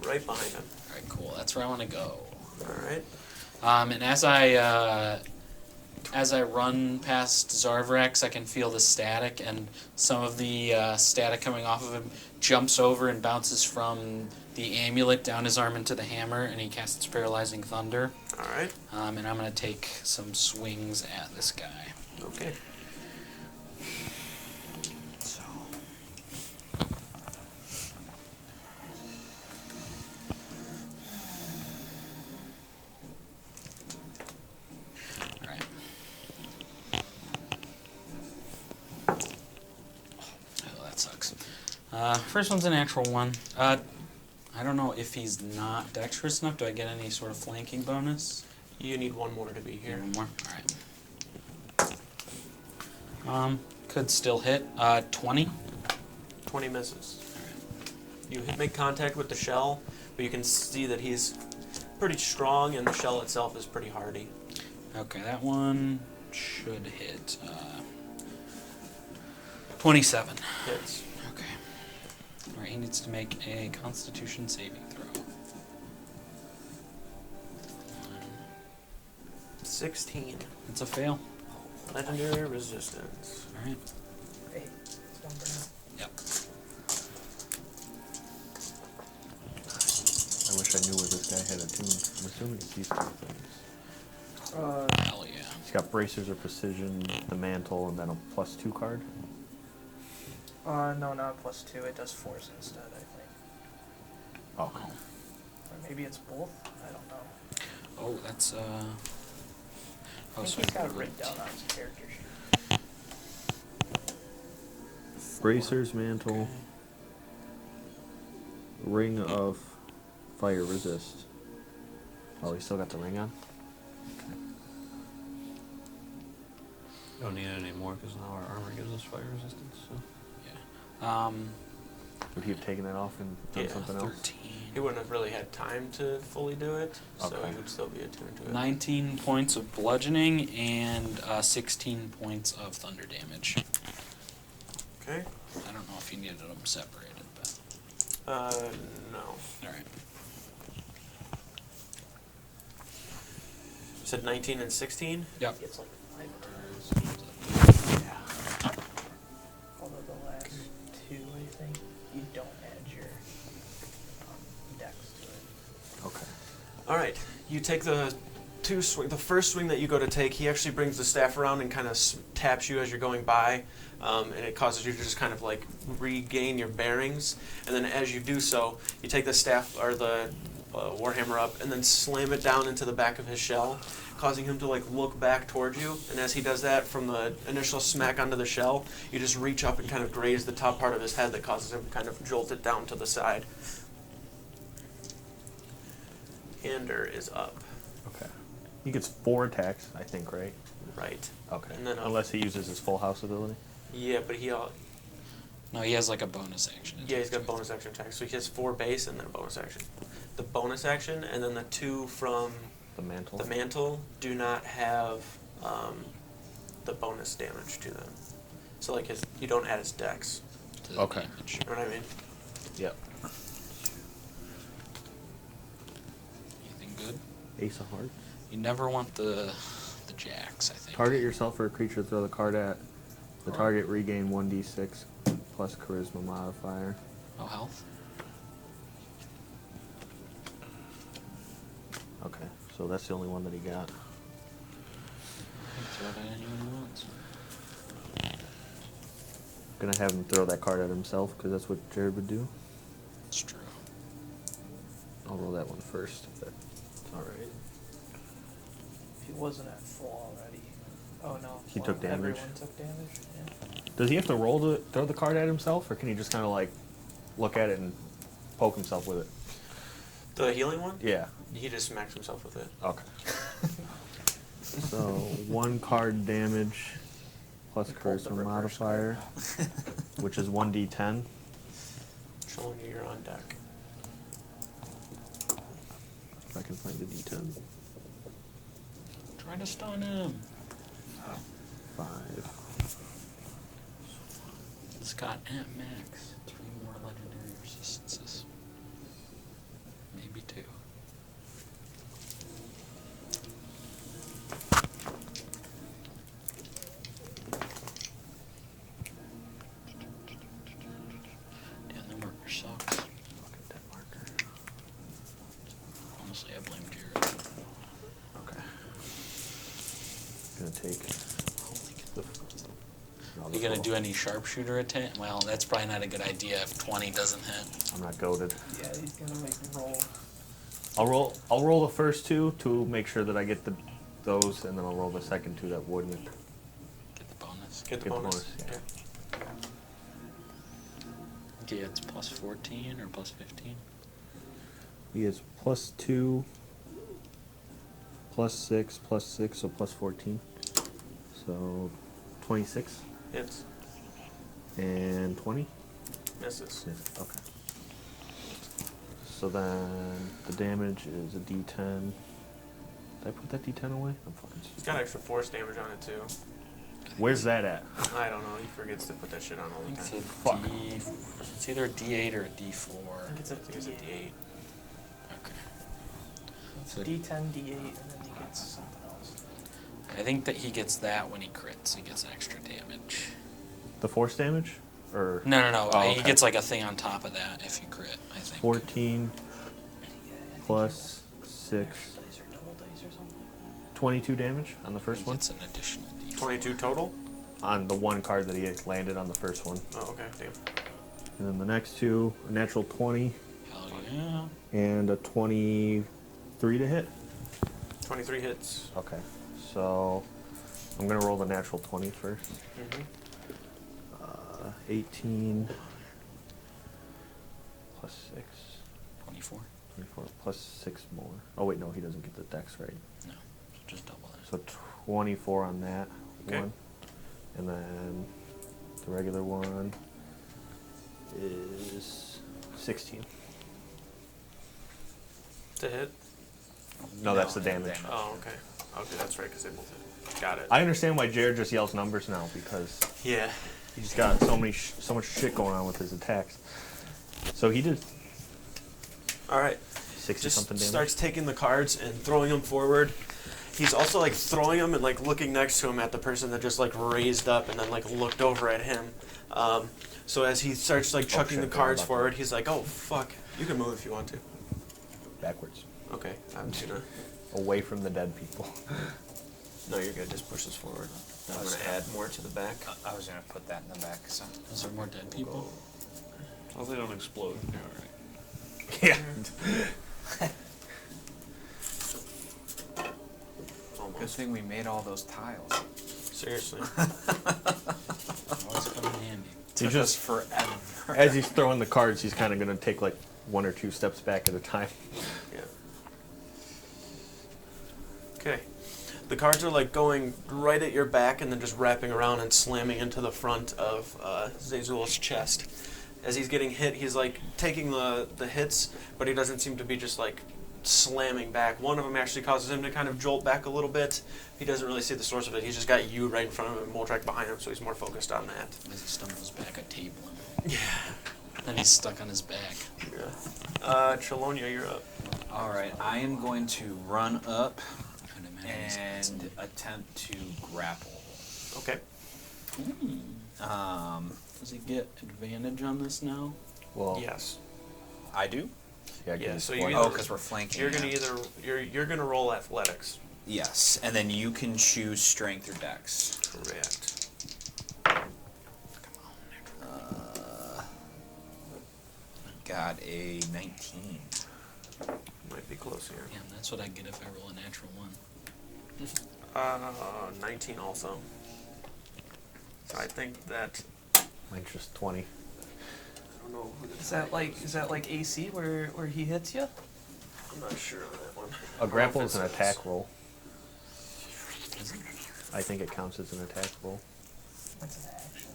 Speaker 1: Right behind him.
Speaker 3: All right, cool. That's where I want to go.
Speaker 1: All right.
Speaker 3: And as I run past Zarvrex, I can feel the static, and some of the static coming off of him jumps over and bounces from the amulet down his arm into the hammer, and he casts Paralyzing Thunder.
Speaker 1: All right.
Speaker 3: And I'm going to take some swings at this guy.
Speaker 1: Okay.
Speaker 3: First one's a natural one. I don't know if he's not dexterous enough. Do I get any sort of flanking bonus?
Speaker 1: You need one more to be
Speaker 3: Yeah,
Speaker 1: here.
Speaker 3: one more. All right. Could still hit. 20.
Speaker 1: 20 misses. Make contact with the shell, but you can see that he's pretty strong, and the shell itself is pretty hardy.
Speaker 3: Okay, that one should hit. 27.
Speaker 1: Hits.
Speaker 3: Okay. Alright, he needs to make a Constitution saving throw.
Speaker 1: 16.
Speaker 3: It's a fail.
Speaker 1: Legendary resistance.
Speaker 3: Alright.
Speaker 2: Hey, it's one burn.
Speaker 3: Yep.
Speaker 4: I wish I knew where this guy had a tune. I'm assuming it's these two things.
Speaker 3: Hell yeah.
Speaker 4: He's got bracers or precision, the mantle, and then a +2 card.
Speaker 2: No, not +2. It does force instead, I think.
Speaker 4: Oh.
Speaker 2: Or maybe it's both. I don't know.
Speaker 3: Oh, that's
Speaker 2: I think he's got it written down on his character sheet.
Speaker 4: Bracers, mantle, ring of fire resist. Oh, he still got the ring on? Okay.
Speaker 5: Don't need it anymore because now our armor gives us fire resistance. So.
Speaker 3: yeah.
Speaker 4: Would he have taken that off and done
Speaker 1: Yeah,
Speaker 4: something else?
Speaker 3: 13.
Speaker 1: He wouldn't have really had time to fully do it, so
Speaker 4: Okay.
Speaker 1: he would still be attuned to it.
Speaker 3: 19 points of bludgeoning and 16 points of thunder damage.
Speaker 1: Okay.
Speaker 3: I don't know if you needed them separated, but
Speaker 1: No.
Speaker 3: alright.
Speaker 1: You said 19 and 16?
Speaker 3: Yep.
Speaker 2: It's like 5 turns.
Speaker 4: Yeah.
Speaker 2: Although the last 2, I think, you don't add your dex to it.
Speaker 4: Okay.
Speaker 1: All right. You take the the first swing that you go to take, he actually brings the staff around and kind of taps you as you're going by, and it causes you to just kind of like regain your bearings. And then as you do so, you take the staff or the warhammer up and then slam it down into the back of his shell, causing him to like look back towards you. And as he does that, from the initial smack onto the shell, you just reach up and kind of graze the top part of his head that causes him to kind of jolt it down to the side. Ander is up.
Speaker 4: Okay. He gets 4 attacks, I think, right?
Speaker 1: Right.
Speaker 4: Okay.
Speaker 1: And then
Speaker 4: unless he uses his full house ability.
Speaker 1: Yeah, but
Speaker 3: No, he has like a bonus action.
Speaker 1: yeah, he's got bonus action attack. So he has 4 base and then a bonus action. The bonus action and then the 2 from
Speaker 4: The mantle.
Speaker 1: the mantle do not have the bonus damage to them. So like you don't add his dex.
Speaker 3: To the
Speaker 4: Okay.
Speaker 3: damage.
Speaker 1: You know what I mean?
Speaker 4: Yep.
Speaker 3: Anything good?
Speaker 4: Ace of Hearts.
Speaker 3: You never want the jacks, I think.
Speaker 4: Target yourself or a creature to throw the card at. The target regain 1d6 plus charisma modifier.
Speaker 3: Oh, health?
Speaker 4: Okay, so that's the only one that he got.
Speaker 3: Throw it at anyone who wants.
Speaker 4: Gonna have him throw that card at himself because that's what Jared would do.
Speaker 3: It's true.
Speaker 4: I'll roll that one first. If that's all right.
Speaker 2: If he wasn't at full already. Oh no.
Speaker 4: He took damage.
Speaker 2: Everyone took damage. Yeah.
Speaker 4: Does he have to roll to throw the card at himself, or can he just kind of like look at it and poke himself with it?
Speaker 1: The healing one?
Speaker 4: Yeah.
Speaker 1: He just smacks himself with it.
Speaker 4: Okay. So 1 card damage plus
Speaker 2: He pulled the
Speaker 4: charisma
Speaker 2: reverse
Speaker 4: modifier, which is 1d10.
Speaker 1: Showing you you're on deck.
Speaker 4: If I can find the d10.
Speaker 3: Try to stun him.
Speaker 4: 5.
Speaker 3: It's got at max 3 more legendary resistances. Maybe 2. Damn, the marker sucks.
Speaker 4: Fucking dead marker.
Speaker 3: Honestly, I blame Jared.
Speaker 4: Okay. Gonna take the. No,
Speaker 3: You
Speaker 4: this
Speaker 3: gonna
Speaker 4: will-
Speaker 3: do any sharpshooter attack? Well, that's probably not a good idea if 20 doesn't hit.
Speaker 4: I'm not goaded.
Speaker 2: Yeah, he's gonna make a roll.
Speaker 4: I'll roll the first 2 to make sure that I get those, and then I'll roll the second 2 that wouldn't.
Speaker 3: Get the bonus.
Speaker 1: Get the
Speaker 4: Get the
Speaker 1: bonus.
Speaker 4: bonus, yeah.
Speaker 3: he gets plus 14 or plus 15.
Speaker 4: He is +2, +6, +6, so +14. So 26
Speaker 1: Hits.
Speaker 4: and 20.
Speaker 1: Misses.
Speaker 4: Yeah, okay. So then the damage is a D10. Did I put that D10 away? I'm fine.
Speaker 1: He's got extra force damage on it too.
Speaker 4: Where's that at?
Speaker 1: I don't know. He forgets to put that shit on all
Speaker 3: I
Speaker 1: the
Speaker 3: think
Speaker 1: time.
Speaker 3: it's either a D8 or a D4.
Speaker 1: I think it's a D8.
Speaker 3: Okay.
Speaker 2: It's
Speaker 3: So-
Speaker 2: D10, D8, and then he gets something else.
Speaker 3: I think that he gets that when he crits. He gets extra damage.
Speaker 4: The force damage? Or
Speaker 3: No.
Speaker 4: Oh,
Speaker 3: He
Speaker 4: okay.
Speaker 3: gets like a thing on top of that if you crit, I think.
Speaker 4: 14 plus 6,
Speaker 2: Dice or double dice or something.
Speaker 4: 22 damage on the first
Speaker 3: He
Speaker 4: one.
Speaker 3: gets an additional D4.
Speaker 1: 22 total?
Speaker 4: On the one card that he had landed on the first one.
Speaker 1: Oh, okay. Damn.
Speaker 4: And then the next two, a natural 20
Speaker 3: Hell yeah.
Speaker 4: and a 23 to hit.
Speaker 1: 23 hits.
Speaker 4: Okay, so I'm going to roll the natural 20 first.
Speaker 1: Mm-hmm.
Speaker 4: 18 plus 6,
Speaker 3: 24.
Speaker 4: 24 plus 6 more. Oh, wait, no, he doesn't get the dex right.
Speaker 3: No. So just double that.
Speaker 4: So 24 on that
Speaker 1: Okay.
Speaker 4: one. And then the regular one is 16.
Speaker 1: To hit?
Speaker 4: No, that's the damage.
Speaker 1: Oh, okay. Okay, that's right, because they both hit. Got it.
Speaker 4: I understand why Jared just yells numbers now, because
Speaker 1: Yeah.
Speaker 4: he's got so much shit going on with his attacks. So he did
Speaker 1: All right.
Speaker 4: 60
Speaker 1: Just
Speaker 4: something damage.
Speaker 1: starts taking the cards and throwing them forward. He's also like throwing them and like looking next to him at the person that just like raised up and then like looked over at him. So as he starts like chucking
Speaker 4: shit,
Speaker 1: the cards
Speaker 4: yeah,
Speaker 1: forward, he's like, "Oh fuck, you can move if you want to."
Speaker 4: Backwards.
Speaker 1: Okay, I'm just gonna.
Speaker 4: Away from the dead people.
Speaker 1: No, you're good. Just push this forward. I'm
Speaker 6: was
Speaker 1: gonna
Speaker 6: gonna-
Speaker 1: add more to the back.
Speaker 6: I was gonna put that in the back. So.
Speaker 3: Is there more dead people?
Speaker 5: Oh, they don't explode. Yeah, alright.
Speaker 4: Yeah.
Speaker 6: Good
Speaker 1: Almost.
Speaker 6: thing we made all those tiles.
Speaker 1: Seriously.
Speaker 3: Always come in handy.
Speaker 6: Took
Speaker 4: just-
Speaker 6: us forever.
Speaker 4: As he's throwing the cards, he's kind of going to take like 1 or 2 steps back at a time.
Speaker 1: Yeah. Okay. The cards are like going right at your back and then just wrapping around and slamming into the front of Zazul's chest. As he's getting hit, he's like taking the hits, but he doesn't seem to be just like slamming back. One of them actually causes him to kind of jolt back a little bit. He doesn't really see the source of it. He's just got you right in front of him and Moldrack behind him, so he's more focused on that.
Speaker 3: As he stumbles back, I table him. Yeah. And he's stuck on his back.
Speaker 1: Yeah. Chelonia, you're up.
Speaker 6: All right, I am going to run up
Speaker 3: I'd imagine he's got some-
Speaker 6: and attempt to grapple.
Speaker 1: Okay.
Speaker 3: Does he get advantage on this now?
Speaker 4: Well,
Speaker 1: Yes.
Speaker 6: I do.
Speaker 4: Yeah,
Speaker 1: Yeah, so
Speaker 4: you
Speaker 1: you
Speaker 6: Oh,
Speaker 1: either-
Speaker 6: because we're flanking.
Speaker 1: You're gonna
Speaker 6: yeah.
Speaker 1: either you're gonna roll athletics.
Speaker 6: Yes, and then you can choose strength or dex.
Speaker 1: Correct.
Speaker 6: Got a 19.
Speaker 1: Might be close here.
Speaker 3: Yeah, that's what I get if I roll a natural 1.
Speaker 1: 19 also. So I think that
Speaker 4: Mine's just 20.
Speaker 1: I don't know who
Speaker 2: Is that like AC where he hits you?
Speaker 1: I'm not sure on that one.
Speaker 4: A grapple is an
Speaker 1: Offense
Speaker 4: attack roll. I think it counts as an attack roll.
Speaker 2: That's an action.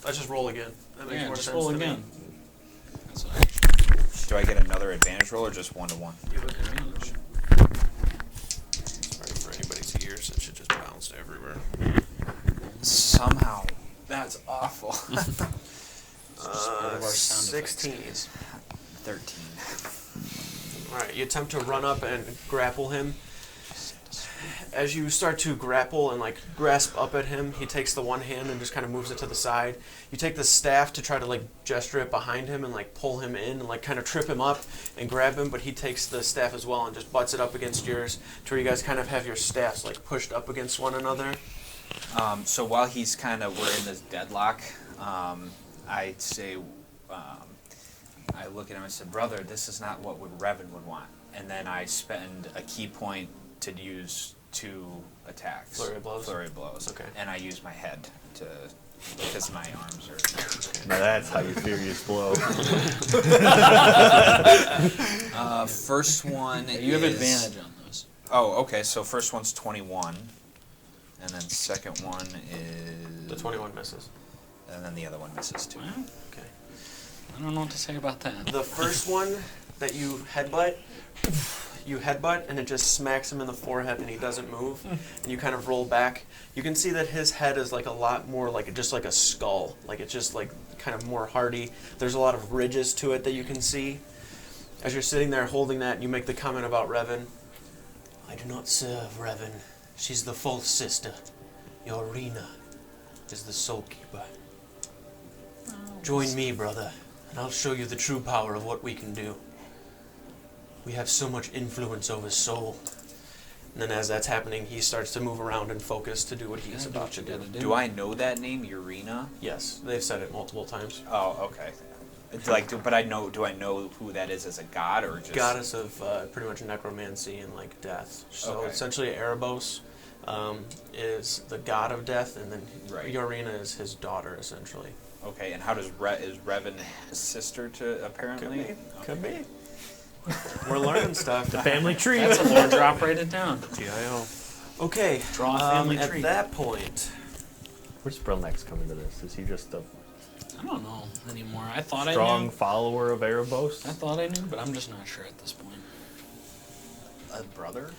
Speaker 1: Let's just roll again. That makes
Speaker 3: Yeah,
Speaker 1: more
Speaker 3: just
Speaker 1: sense
Speaker 3: roll
Speaker 1: to me.
Speaker 3: again. That's what I
Speaker 6: Do I get another advantage roll or just 1-to-1?
Speaker 1: You look advantage. Sorry for anybody's ears. That shit just bounced everywhere.
Speaker 6: Somehow, that's awful.
Speaker 3: part of our sound effects,
Speaker 1: 16.
Speaker 3: guys.
Speaker 6: 13.
Speaker 1: Alright, you attempt to run up and grapple him. As you start to grapple and like grasp up at him, he takes the one hand and just kind of moves it to the side. You take the staff to try to like gesture it behind him and like pull him in and like kind of trip him up and grab him, but he takes the staff as well and just butts it up against yours to where you guys kind of have your staffs like pushed up against one another.
Speaker 6: So while he's we're in this deadlock, I'd say, I look at him and said, "Brother, this is not what Revan would want." And then I spend a key point to use 2 attacks.
Speaker 1: Flurry of blows?
Speaker 6: Flurry of blows.
Speaker 1: Okay.
Speaker 6: And I use my head to because my arms are.
Speaker 4: Now that's how you furious blow.
Speaker 6: First one
Speaker 3: You have
Speaker 6: is-
Speaker 3: advantage on those.
Speaker 6: Oh, okay. So first one's 21, and then second one is.
Speaker 1: The 21 misses.
Speaker 6: And then the other one misses too.
Speaker 3: Well,
Speaker 1: Okay.
Speaker 3: I don't know what to say about that.
Speaker 1: The first one that you headbutt, and it just smacks him in the forehead, and he doesn't move. And you kind of roll back. You can see that his head is like a lot more like just like a skull. Like it's just like kind of more hardy. There's a lot of ridges to it that you can see. As you're sitting there holding that, you make the comment about Revan. I do not serve Revan. She's the false sister. Yorina is the soul keeper. Join me, brother, and I'll show you the true power of what we can do. We have so much influence over soul. And then as that's happening, he starts to move around and focus to do what he's about to do.
Speaker 6: Do I know that name, Urina?
Speaker 1: Yes, they've said it multiple times.
Speaker 6: Oh, okay. It's like, but I know. Do I know who that is as a god or just
Speaker 1: Goddess of pretty much necromancy and like death. So
Speaker 6: Okay.
Speaker 1: essentially, Erebos is the god of death, and then
Speaker 6: Right.
Speaker 1: Yorina is his daughter, essentially.
Speaker 6: Okay, and how does is Revan his sister to apparently?
Speaker 1: Could be. We're learning stuff.
Speaker 4: The family tree.
Speaker 3: That's a lore drop. Write it down.
Speaker 5: TIO.
Speaker 1: Okay.
Speaker 3: Draw a family
Speaker 1: at
Speaker 3: tree.
Speaker 1: that point,
Speaker 4: Where's Brillnex come into this? Is he just a
Speaker 3: I don't know anymore. I thought I
Speaker 4: strong
Speaker 3: knew.
Speaker 4: follower of Erebos?
Speaker 3: I thought I knew, but I'm just not sure at this point.
Speaker 6: A brother?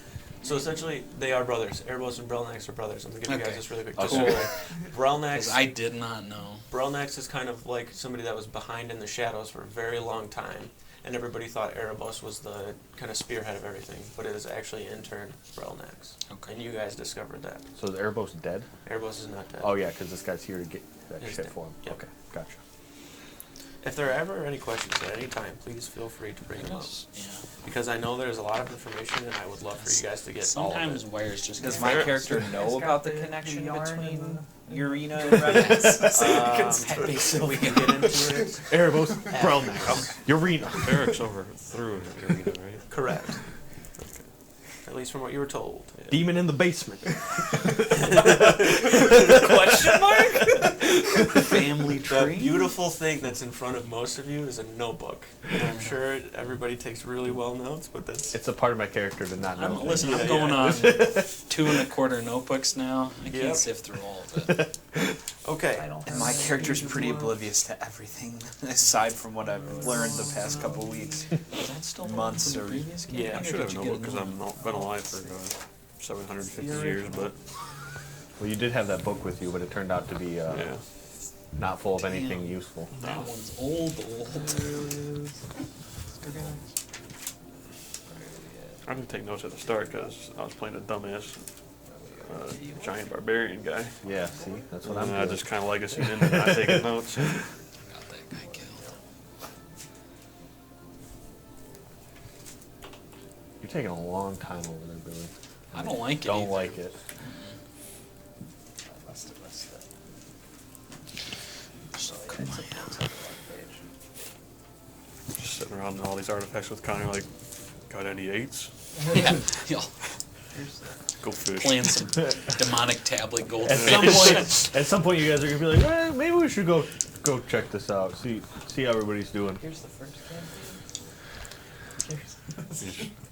Speaker 1: so essentially, they are brothers. Erebos and Brelnax are brothers. I'm gonna give you
Speaker 3: Okay.
Speaker 1: guys this really quick.
Speaker 4: Okay.
Speaker 1: Cool.
Speaker 3: Because
Speaker 1: Brelnax.
Speaker 3: I did not know.
Speaker 1: Brelnax is kind of like somebody that was behind in the shadows for a very long time, and everybody thought Erebos was the kind of spearhead of everything, but it is actually intern Brelnax.
Speaker 3: Okay.
Speaker 1: And you guys discovered that.
Speaker 4: So is Erebos dead?
Speaker 1: Erebos is not dead.
Speaker 4: Oh yeah, because this guy's here to get that
Speaker 1: He's
Speaker 4: shit
Speaker 1: dead.
Speaker 4: for him.
Speaker 1: Yep.
Speaker 4: Okay, gotcha.
Speaker 1: If there are ever any questions at any time, please feel free to bring them up.
Speaker 3: Yeah.
Speaker 1: Because I know there's a lot of information, and I would love for you guys to get
Speaker 3: Sometimes
Speaker 1: all of
Speaker 3: wires just
Speaker 6: Does
Speaker 3: get
Speaker 6: my
Speaker 3: fixed.
Speaker 6: character
Speaker 2: It's
Speaker 6: know
Speaker 2: got
Speaker 6: about the
Speaker 2: the
Speaker 6: connection
Speaker 2: yarn
Speaker 6: between
Speaker 2: and
Speaker 6: Urina and Revan?
Speaker 1: it. We can get into it.
Speaker 4: Erebos, Brillnex, Urina.
Speaker 5: Eric's over through Arena, right?
Speaker 1: Correct. At least from what you were told.
Speaker 4: Demon in the basement.
Speaker 1: Question mark?
Speaker 3: Family
Speaker 1: The
Speaker 3: tree.
Speaker 1: beautiful thing that's in front of most of you is a notebook. And I'm sure everybody takes really well notes, but that's
Speaker 4: It's a part of my character to not know.
Speaker 3: Listen,
Speaker 1: Yeah,
Speaker 3: I'm going
Speaker 1: yeah.
Speaker 3: on 2.25 notebooks now. I can't
Speaker 1: Yep.
Speaker 3: sift through all of it.
Speaker 1: okay.
Speaker 2: I don't
Speaker 6: And my
Speaker 2: have
Speaker 6: character's
Speaker 2: any
Speaker 6: pretty
Speaker 2: blue.
Speaker 6: oblivious to everything, aside from what I've learned the past couple weeks.
Speaker 3: Is that still
Speaker 6: Months
Speaker 3: from the
Speaker 6: or-
Speaker 3: previous game?
Speaker 1: Yeah,
Speaker 5: I
Speaker 3: Or
Speaker 5: should
Speaker 3: did
Speaker 5: have
Speaker 3: you
Speaker 5: a
Speaker 3: get
Speaker 5: notebook because
Speaker 3: new one?
Speaker 5: I've been alive for 750 years, but
Speaker 4: Well, you did have that book with you, but it turned out to be
Speaker 5: yeah.
Speaker 4: not full of
Speaker 3: Damn.
Speaker 4: anything useful.
Speaker 3: That one's old.
Speaker 5: I didn't take notes at the start because I was playing a dumbass giant barbarian guy.
Speaker 4: Yeah, see, that's what I'm
Speaker 5: And
Speaker 4: doing.
Speaker 5: I just kind of legacied into not taking notes.
Speaker 3: Got that guy killed.
Speaker 4: You're taking a long time over there, Billy.
Speaker 3: I don't like it.
Speaker 4: Don't
Speaker 3: either.
Speaker 4: like it.
Speaker 2: Must have missed it.
Speaker 3: So
Speaker 2: I
Speaker 3: come
Speaker 2: took
Speaker 3: on.
Speaker 2: notes on the wrong page.
Speaker 5: Just sitting around all these artifacts with Connor, like, got any eights?
Speaker 3: Yeah, y'all
Speaker 2: Here's the
Speaker 5: Go fish.
Speaker 3: playing some demonic tablet gold.
Speaker 4: At some point, you guys are gonna be like, well, maybe we should go check this out. See how everybody's doing.
Speaker 2: here's the first campaign.
Speaker 5: You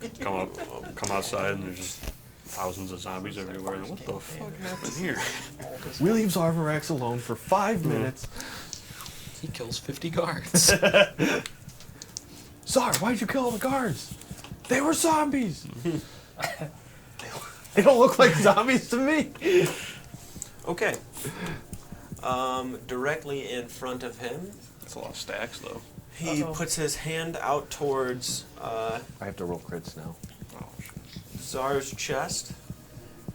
Speaker 5: just come outside and there's just thousands of zombies everywhere. And what the fuck happened here?
Speaker 4: We leave Zarvarax alone for 5 minutes.
Speaker 3: He kills 50 guards.
Speaker 4: Zar, why'd you kill all the guards? They were zombies. They don't look like zombies to me.
Speaker 1: Okay. Directly in front of him,
Speaker 5: That's a lot of stacks, though.
Speaker 1: he
Speaker 2: Uh-oh.
Speaker 1: puts his hand out towards
Speaker 4: I have to roll crits now.
Speaker 5: Oh, shit.
Speaker 1: Zar's chest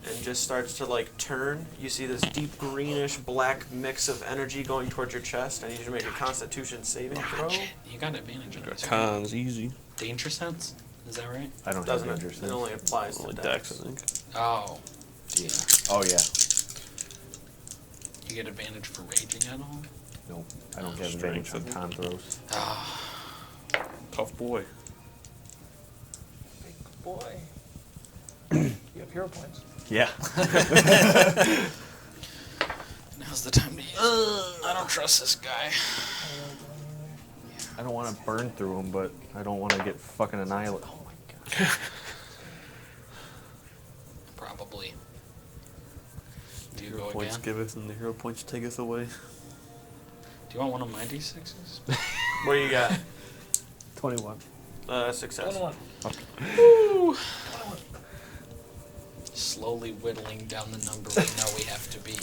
Speaker 1: and just starts to like turn. You see this deep greenish black mix of energy going towards your chest. I need you to make a Constitution saving throw.
Speaker 3: Dodge it. You got advantage on
Speaker 5: Got
Speaker 3: this.
Speaker 5: cons easy.
Speaker 3: Danger sense? Is that right?
Speaker 4: I don't
Speaker 1: Doesn't
Speaker 4: have
Speaker 1: it?
Speaker 4: danger
Speaker 1: It
Speaker 4: sense.
Speaker 1: only applies to
Speaker 5: Only
Speaker 1: Dex.
Speaker 5: Dex, I think.
Speaker 3: Oh. Yeah.
Speaker 4: Oh yeah.
Speaker 3: You get advantage for raging at all?
Speaker 4: No, I don't get advantage
Speaker 5: Strength.
Speaker 4: on con throws.
Speaker 3: Ah.
Speaker 5: Tough boy.
Speaker 2: Big boy. You have hero points.
Speaker 4: Yeah.
Speaker 3: And Now's the time to use it. I don't trust this guy.
Speaker 2: I really don't either.
Speaker 4: I don't want to burn through them, but I don't want to get fucking annihilated. Oh my god.
Speaker 3: Probably. Do you
Speaker 5: Hero
Speaker 3: go
Speaker 5: points
Speaker 3: again?
Speaker 5: giveth and the hero points taketh away.
Speaker 3: Do you want one of my d6s?
Speaker 1: What do you got?
Speaker 4: 21.
Speaker 1: Success.
Speaker 2: 21.
Speaker 3: Woo! Slowly whittling down the number we know we have to beat.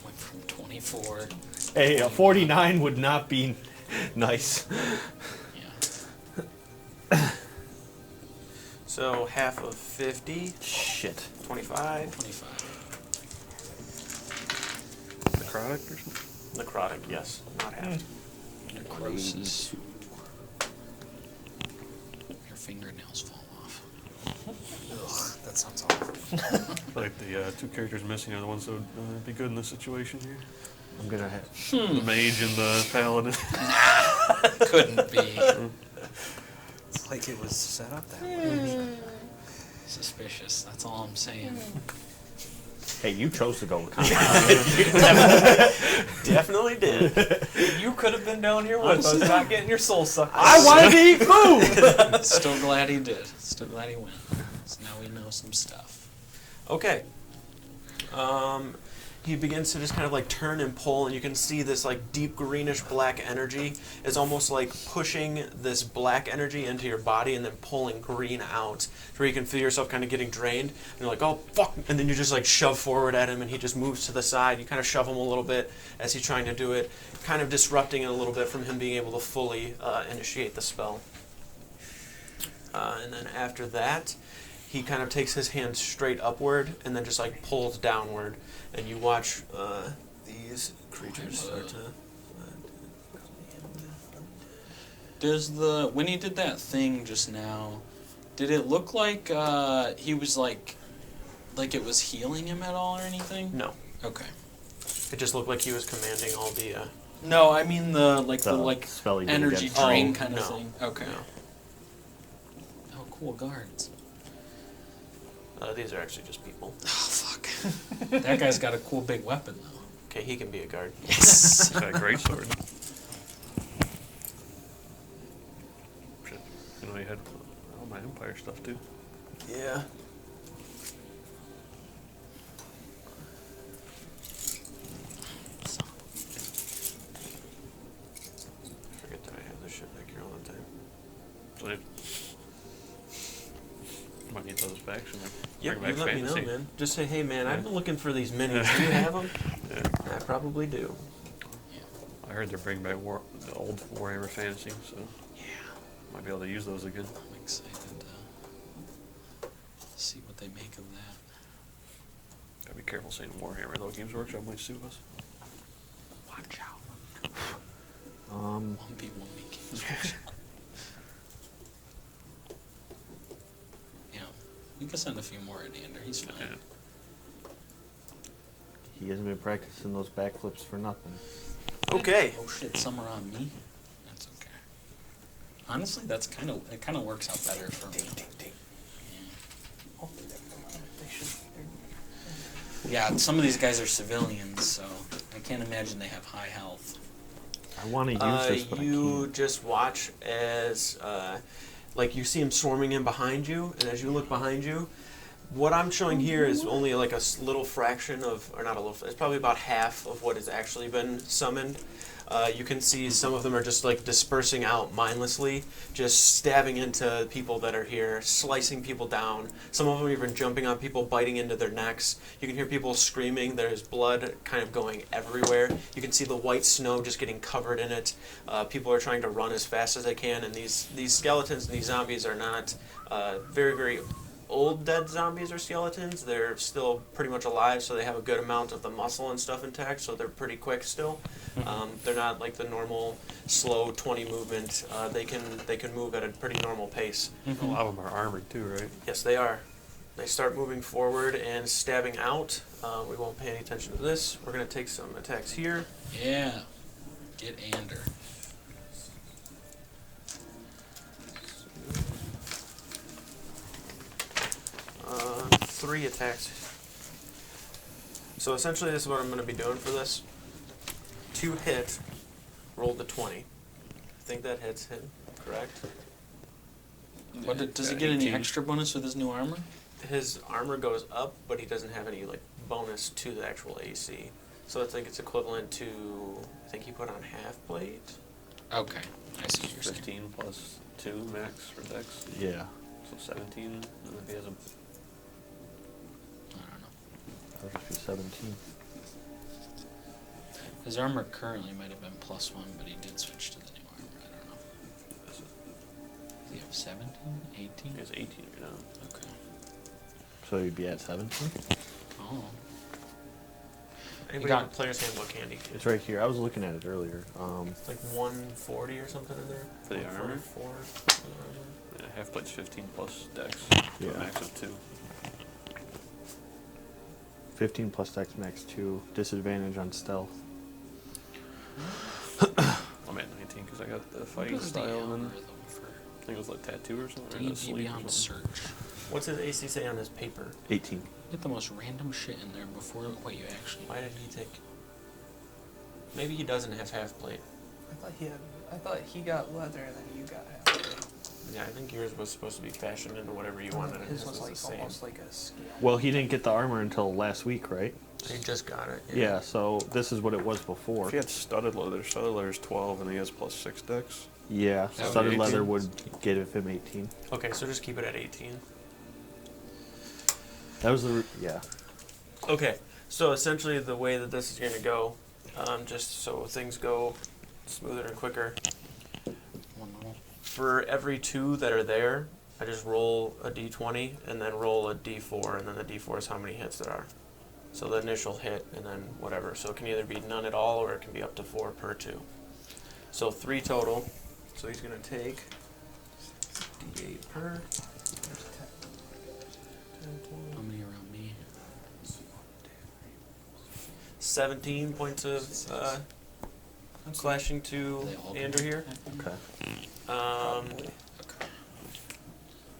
Speaker 3: Went from 24.
Speaker 4: Hey, a 49 would not be nice.
Speaker 3: Yeah.
Speaker 1: So half of 50,
Speaker 4: Shit.
Speaker 1: 25.
Speaker 3: 25.
Speaker 5: Necrotic or something?
Speaker 1: Necrotic, yes, not half.
Speaker 3: Necrosis. Your fingernails fall off. Ugh, that sounds awful.
Speaker 5: I feel like the two characters missing are the ones that would be good in this situation here.
Speaker 4: I'm gonna have.
Speaker 5: The mage and the paladin.
Speaker 3: Couldn't be.
Speaker 2: It's like it was set up that way.
Speaker 3: Suspicious, that's all I'm saying.
Speaker 4: Hey, you chose to go with
Speaker 1: Definitely did.
Speaker 2: You could have been down here with us, not getting your soul sucked.
Speaker 4: I wanted to eat food!
Speaker 3: Still glad he did. Still glad he went. So now we know some stuff.
Speaker 1: Okay. He begins to just kind of like turn and pull, and you can see this like deep greenish black energy is almost like pushing this black energy into your body and then pulling green out, where you can feel yourself kind of getting drained. And you're like, oh fuck! And then you just like shove forward at him, and he just moves to the side. You kind of shove him a little bit as he's trying to do it, kind of disrupting it a little bit from him being able to fully initiate the spell. And then after that, he kind of takes his hand straight upward and then just like pulls downward, and you watch these creatures start to.
Speaker 3: Does when he did that thing just now, did it look like he was like it was healing him at all or anything?
Speaker 1: No,
Speaker 3: Okay.
Speaker 1: it just looked like he was commanding all the.
Speaker 3: No, I mean the
Speaker 4: spell he did
Speaker 3: energy
Speaker 4: against-
Speaker 3: drain
Speaker 1: Oh,
Speaker 3: kind of
Speaker 1: no.
Speaker 3: thing. Okay.
Speaker 1: No.
Speaker 3: Oh, cool guards.
Speaker 1: These are actually just people.
Speaker 3: Oh fuck. That guy's got a cool big weapon though.
Speaker 1: Okay, he can be a guard.
Speaker 3: Yes.
Speaker 5: Got a great sword. Shit. You know, he had all my Empire stuff too.
Speaker 1: Yeah. Forget that I have this shit back here all the time.
Speaker 5: So I might need those back soon.
Speaker 1: Yep,
Speaker 5: Bring
Speaker 1: you
Speaker 5: back
Speaker 1: let me know,
Speaker 5: fantasy.
Speaker 1: man. Just say, hey, man, I've
Speaker 5: Yeah.
Speaker 1: been looking for these minis. Do you have them?
Speaker 5: Yeah.
Speaker 1: I probably do.
Speaker 5: I heard they're bringing back the old Warhammer Fantasy, so
Speaker 3: Yeah.
Speaker 5: might be able to use those again.
Speaker 3: I'm excited to see what they make of that.
Speaker 5: Gotta be careful saying Warhammer though. Games Workshop might sue us.
Speaker 3: Watch out. 1v1 games. Yeah. We can send a few more at Ander. He's fine.
Speaker 5: Yeah.
Speaker 4: He hasn't been practicing those backflips for nothing.
Speaker 1: Okay.
Speaker 3: Oh shit, some are on me? That's okay. Honestly, it kind of works out better for me.
Speaker 2: Hopefully they come out. They should.
Speaker 3: Yeah, some of these guys are civilians, so I can't imagine they have high health.
Speaker 4: I want to use this, but I
Speaker 1: You
Speaker 4: can't.
Speaker 1: just watch as, like, you see him swarming in behind you, and as you look behind you, what I'm showing here is only like a little fraction of, or not a little, it's probably about half of what has actually been summoned. You can see some of them are just like dispersing out mindlessly, just stabbing into people that are here, slicing people down. Some of them even jumping on people, biting into their necks. You can hear people screaming. There's blood kind of going everywhere. You can see the white snow just getting covered in it. People are trying to run as fast as they can, and these skeletons and these zombies are not very, very old dead zombies or skeletons. They're still pretty much alive, so they have a good amount of the muscle and stuff intact, so they're pretty quick still. They're not like the normal slow 20 movement. They can move at a pretty normal pace.
Speaker 5: A lot of them are armored too, right?
Speaker 1: Yes, they are. They start moving forward and stabbing out. We won't pay any attention to this. We're going to take some attacks here.
Speaker 3: Yeah. Get Ander.
Speaker 1: Three attacks. So essentially, this is what I'm going to be doing for this. 2 hit, roll the 20. I think that hits him, correct?
Speaker 3: Does he get any
Speaker 5: 18.
Speaker 3: extra bonus with his new armor?
Speaker 1: His armor goes up, but he doesn't have any like bonus to the actual AC. So I think it's equivalent to, I think he put on half plate.
Speaker 3: Okay, I see what you're saying.
Speaker 5: 15 plus 2 max for dex.
Speaker 4: Yeah.
Speaker 5: So 17. And if he has a
Speaker 3: I don't know.
Speaker 4: That would just be 17.
Speaker 3: His armor currently might have been +1, but he did switch to the new armor. I don't know. Does he have 17? 18?
Speaker 5: he has 18 right now.
Speaker 3: Okay.
Speaker 4: So you'd be at 17?
Speaker 3: Oh.
Speaker 1: Anybody
Speaker 3: got-
Speaker 1: have a player's handbook handy?
Speaker 4: It's right here. I was looking at it earlier.
Speaker 1: It's like 140 or something in there.
Speaker 5: For the armor?
Speaker 1: 144 for the armor.
Speaker 5: Yeah, half plate's 15 plus dex.
Speaker 4: Yeah.
Speaker 5: So a max of 2.
Speaker 4: 15 plus dex max 2. Disadvantage on stealth.
Speaker 5: I'm at 19 because I got the fighting
Speaker 3: What is the
Speaker 5: style and then
Speaker 3: algorithm for
Speaker 5: I think it was like tattoo or something. Or
Speaker 3: D&D
Speaker 5: the sleep or
Speaker 3: Beyond
Speaker 5: something.
Speaker 3: Search?
Speaker 1: What's his AC say on his paper?
Speaker 4: 18.
Speaker 3: Get the most random shit in there before what you actually.
Speaker 1: Why did he take? Maybe he doesn't have half plate.
Speaker 2: I thought he got leather and then you got half.
Speaker 1: Yeah, I think yours was supposed to be fashioned into whatever you wanted. and
Speaker 2: His was
Speaker 1: the
Speaker 2: like
Speaker 1: same.
Speaker 2: almost like a scale.
Speaker 4: Well, he didn't get the armor until last week, right?
Speaker 1: He just got it.
Speaker 4: Yeah, so this is what it was before.
Speaker 5: If he had studded leather's 12 and he has plus 6 dex.
Speaker 4: Yeah,
Speaker 3: That would
Speaker 4: studded
Speaker 5: be
Speaker 4: leather
Speaker 5: 18.
Speaker 4: would give him 18.
Speaker 1: Okay, so just keep it at 18.
Speaker 4: That was the yeah.
Speaker 1: Okay, so essentially the way that this is going to go, just so things go smoother and quicker,
Speaker 3: One roll.
Speaker 1: for every 2 that are there, I just roll a d20 and then roll a d4, and then the d4 is how many hits there are. So the initial hit and then whatever. So it can either be none at all or it can be up to 4 per 2. So 3 total. So he's going to take d8 per.
Speaker 3: How many around me?
Speaker 1: 17 points of slashing to
Speaker 3: They all
Speaker 1: Andrew here.
Speaker 4: Okay.
Speaker 3: Okay.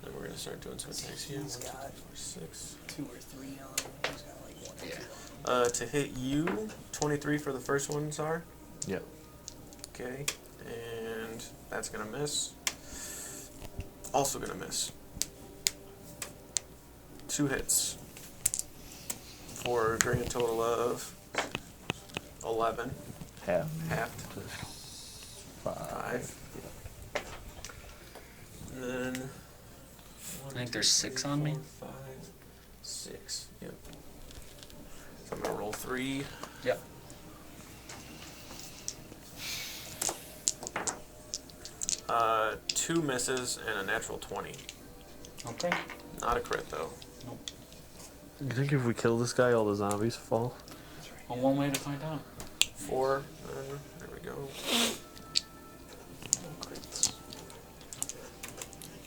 Speaker 1: Then we're gonna start doing some attacks here.
Speaker 2: He's
Speaker 1: 1, 2,
Speaker 2: got
Speaker 1: 3, 4, 6.
Speaker 2: 2 or 3 on. He's got like 1 or 2
Speaker 3: Yeah.
Speaker 2: on.
Speaker 1: To hit you, 23 for the first one, Czar.
Speaker 4: Yep.
Speaker 1: Okay, and that's gonna miss. Also gonna miss. 2 hits for a grand total of 11.
Speaker 4: Half.
Speaker 1: Half.
Speaker 4: 5.
Speaker 1: 5. And then.
Speaker 3: I think there's 6 on me.
Speaker 1: 5, 6. Yep. So I'm gonna roll 3.
Speaker 3: Yep.
Speaker 1: Uh, 2 misses and a natural 20.
Speaker 3: Okay.
Speaker 1: Not a crit though.
Speaker 4: You think if we kill this guy, all the zombies fall?
Speaker 3: Well, one way to find out.
Speaker 1: 4. There we go.
Speaker 2: Crits.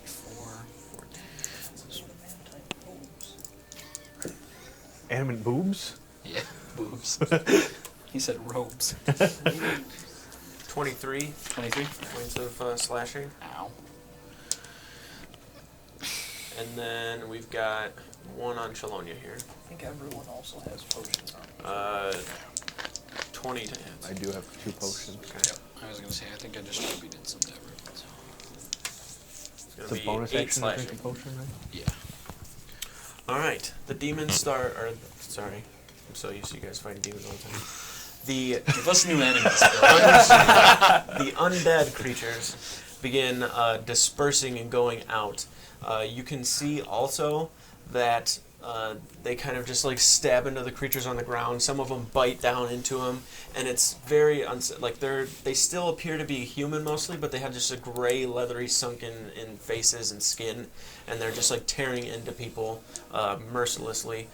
Speaker 3: 4.
Speaker 1: 14.
Speaker 2: Sort of man type robes.
Speaker 4: Animate boobs?
Speaker 3: Yeah, boobs. He said robes.
Speaker 1: 23
Speaker 3: 23.
Speaker 1: points of slashing.
Speaker 3: Ow.
Speaker 1: And then we've got 1 on Chelonia here.
Speaker 2: I think everyone also has potions on.
Speaker 1: 20 to hit.
Speaker 4: I do have 2 potions.
Speaker 3: Yep. I was gonna say I think I distributed some to everyone. So.
Speaker 1: It's gonna
Speaker 4: It's a
Speaker 1: be
Speaker 4: bonus
Speaker 1: 8
Speaker 4: action to
Speaker 1: slashing.
Speaker 4: drink a potion, right?
Speaker 3: Yeah.
Speaker 1: Alright, the demons start, or, sorry, I'm so used to you guys fighting demons all the time. The
Speaker 3: Give us new enemies.
Speaker 1: the undead creatures begin dispersing and going out. You can see also that they kind of just like stab into the creatures on the ground. Some of them bite down into them, and it's very they still appear to be human mostly, but they have just a gray, leathery, sunken in faces and skin, and they're just like tearing into people mercilessly.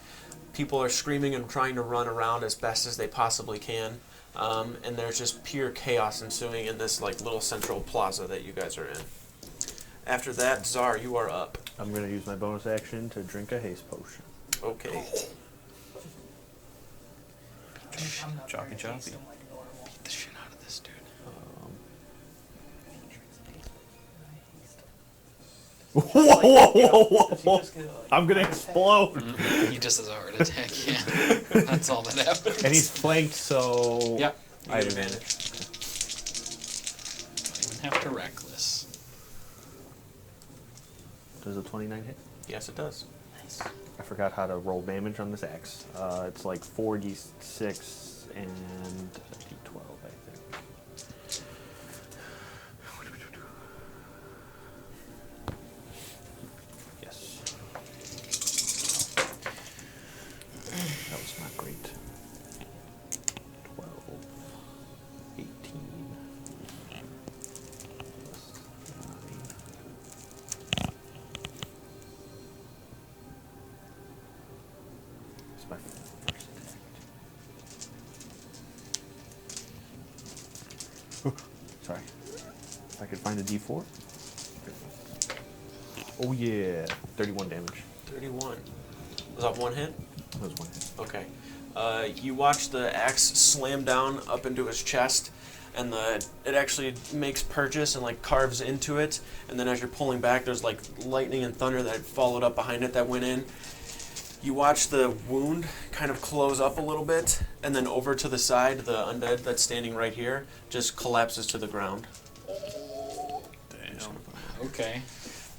Speaker 1: People are screaming and trying to run around as best as they possibly can, and there's just pure chaos ensuing in this like little central plaza that you guys are in. After that, Czar, you are up.
Speaker 4: I'm going to use my bonus action to drink a haste potion.
Speaker 1: Okay.
Speaker 2: I'm not
Speaker 5: Choppy
Speaker 2: very
Speaker 5: choppy.
Speaker 2: tasting like normal.
Speaker 3: Beat the shit out of this dude.
Speaker 4: Whoa. I'm gonna explode.
Speaker 3: He just has a heart attack. Yeah, that's all that happens.
Speaker 4: And he's flanked, so.
Speaker 3: Yep.
Speaker 1: You get advantage.
Speaker 3: Don't have to reckless.
Speaker 4: Does a 29 hit?
Speaker 1: Yes, it does.
Speaker 2: Nice.
Speaker 4: I forgot how to roll damage on this axe. It's like 4d6 and a d12, I think. Yes. That was not great. 12, 18, plus 9. It's my first attack. Sorry. If I could find a d4. Oh yeah, 31 damage.
Speaker 1: 31. Was that one hit?
Speaker 4: That was one hit.
Speaker 1: Okay. You watch the axe slam down up into his chest, and it actually makes purchase and like carves into it. And then as you're pulling back, there's like lightning and thunder that followed up behind it that went in. You watch the wound kind of close up a little bit, and then over to the side, the undead that's standing right here just collapses to the ground.
Speaker 5: Damn.
Speaker 3: Okay.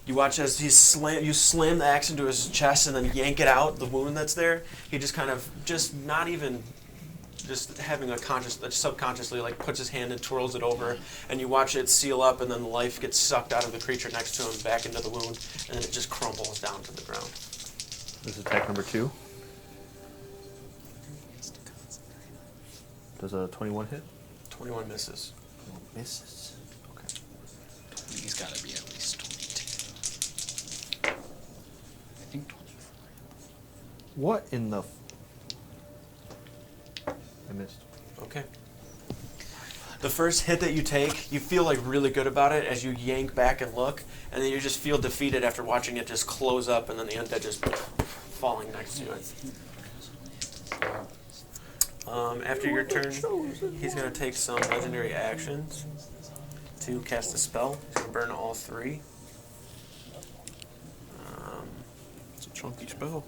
Speaker 1: You watch as you slam the axe into his chest and then yank it out, the wound that's there. He just kind of, just not even, just having a subconsciously like puts his hand and twirls it over, and you watch it seal up, and then the life gets sucked out of the creature next to him back into the wound, and then it just crumbles down to the ground.
Speaker 4: This is attack number 2. Does a 21 hit?
Speaker 1: 21 misses.
Speaker 4: Misses. Okay.
Speaker 3: He's got to be at least 22. I think 24.
Speaker 4: What in the? I missed.
Speaker 1: Okay. The first hit that you take, you feel like really good about it as you yank back and look, and then you just feel defeated after watching it just close up, and then the undead just falling next to it. After your turn, he's going to take some legendary actions to cast a spell. He's going to burn all 3.
Speaker 5: It's a chunky spell.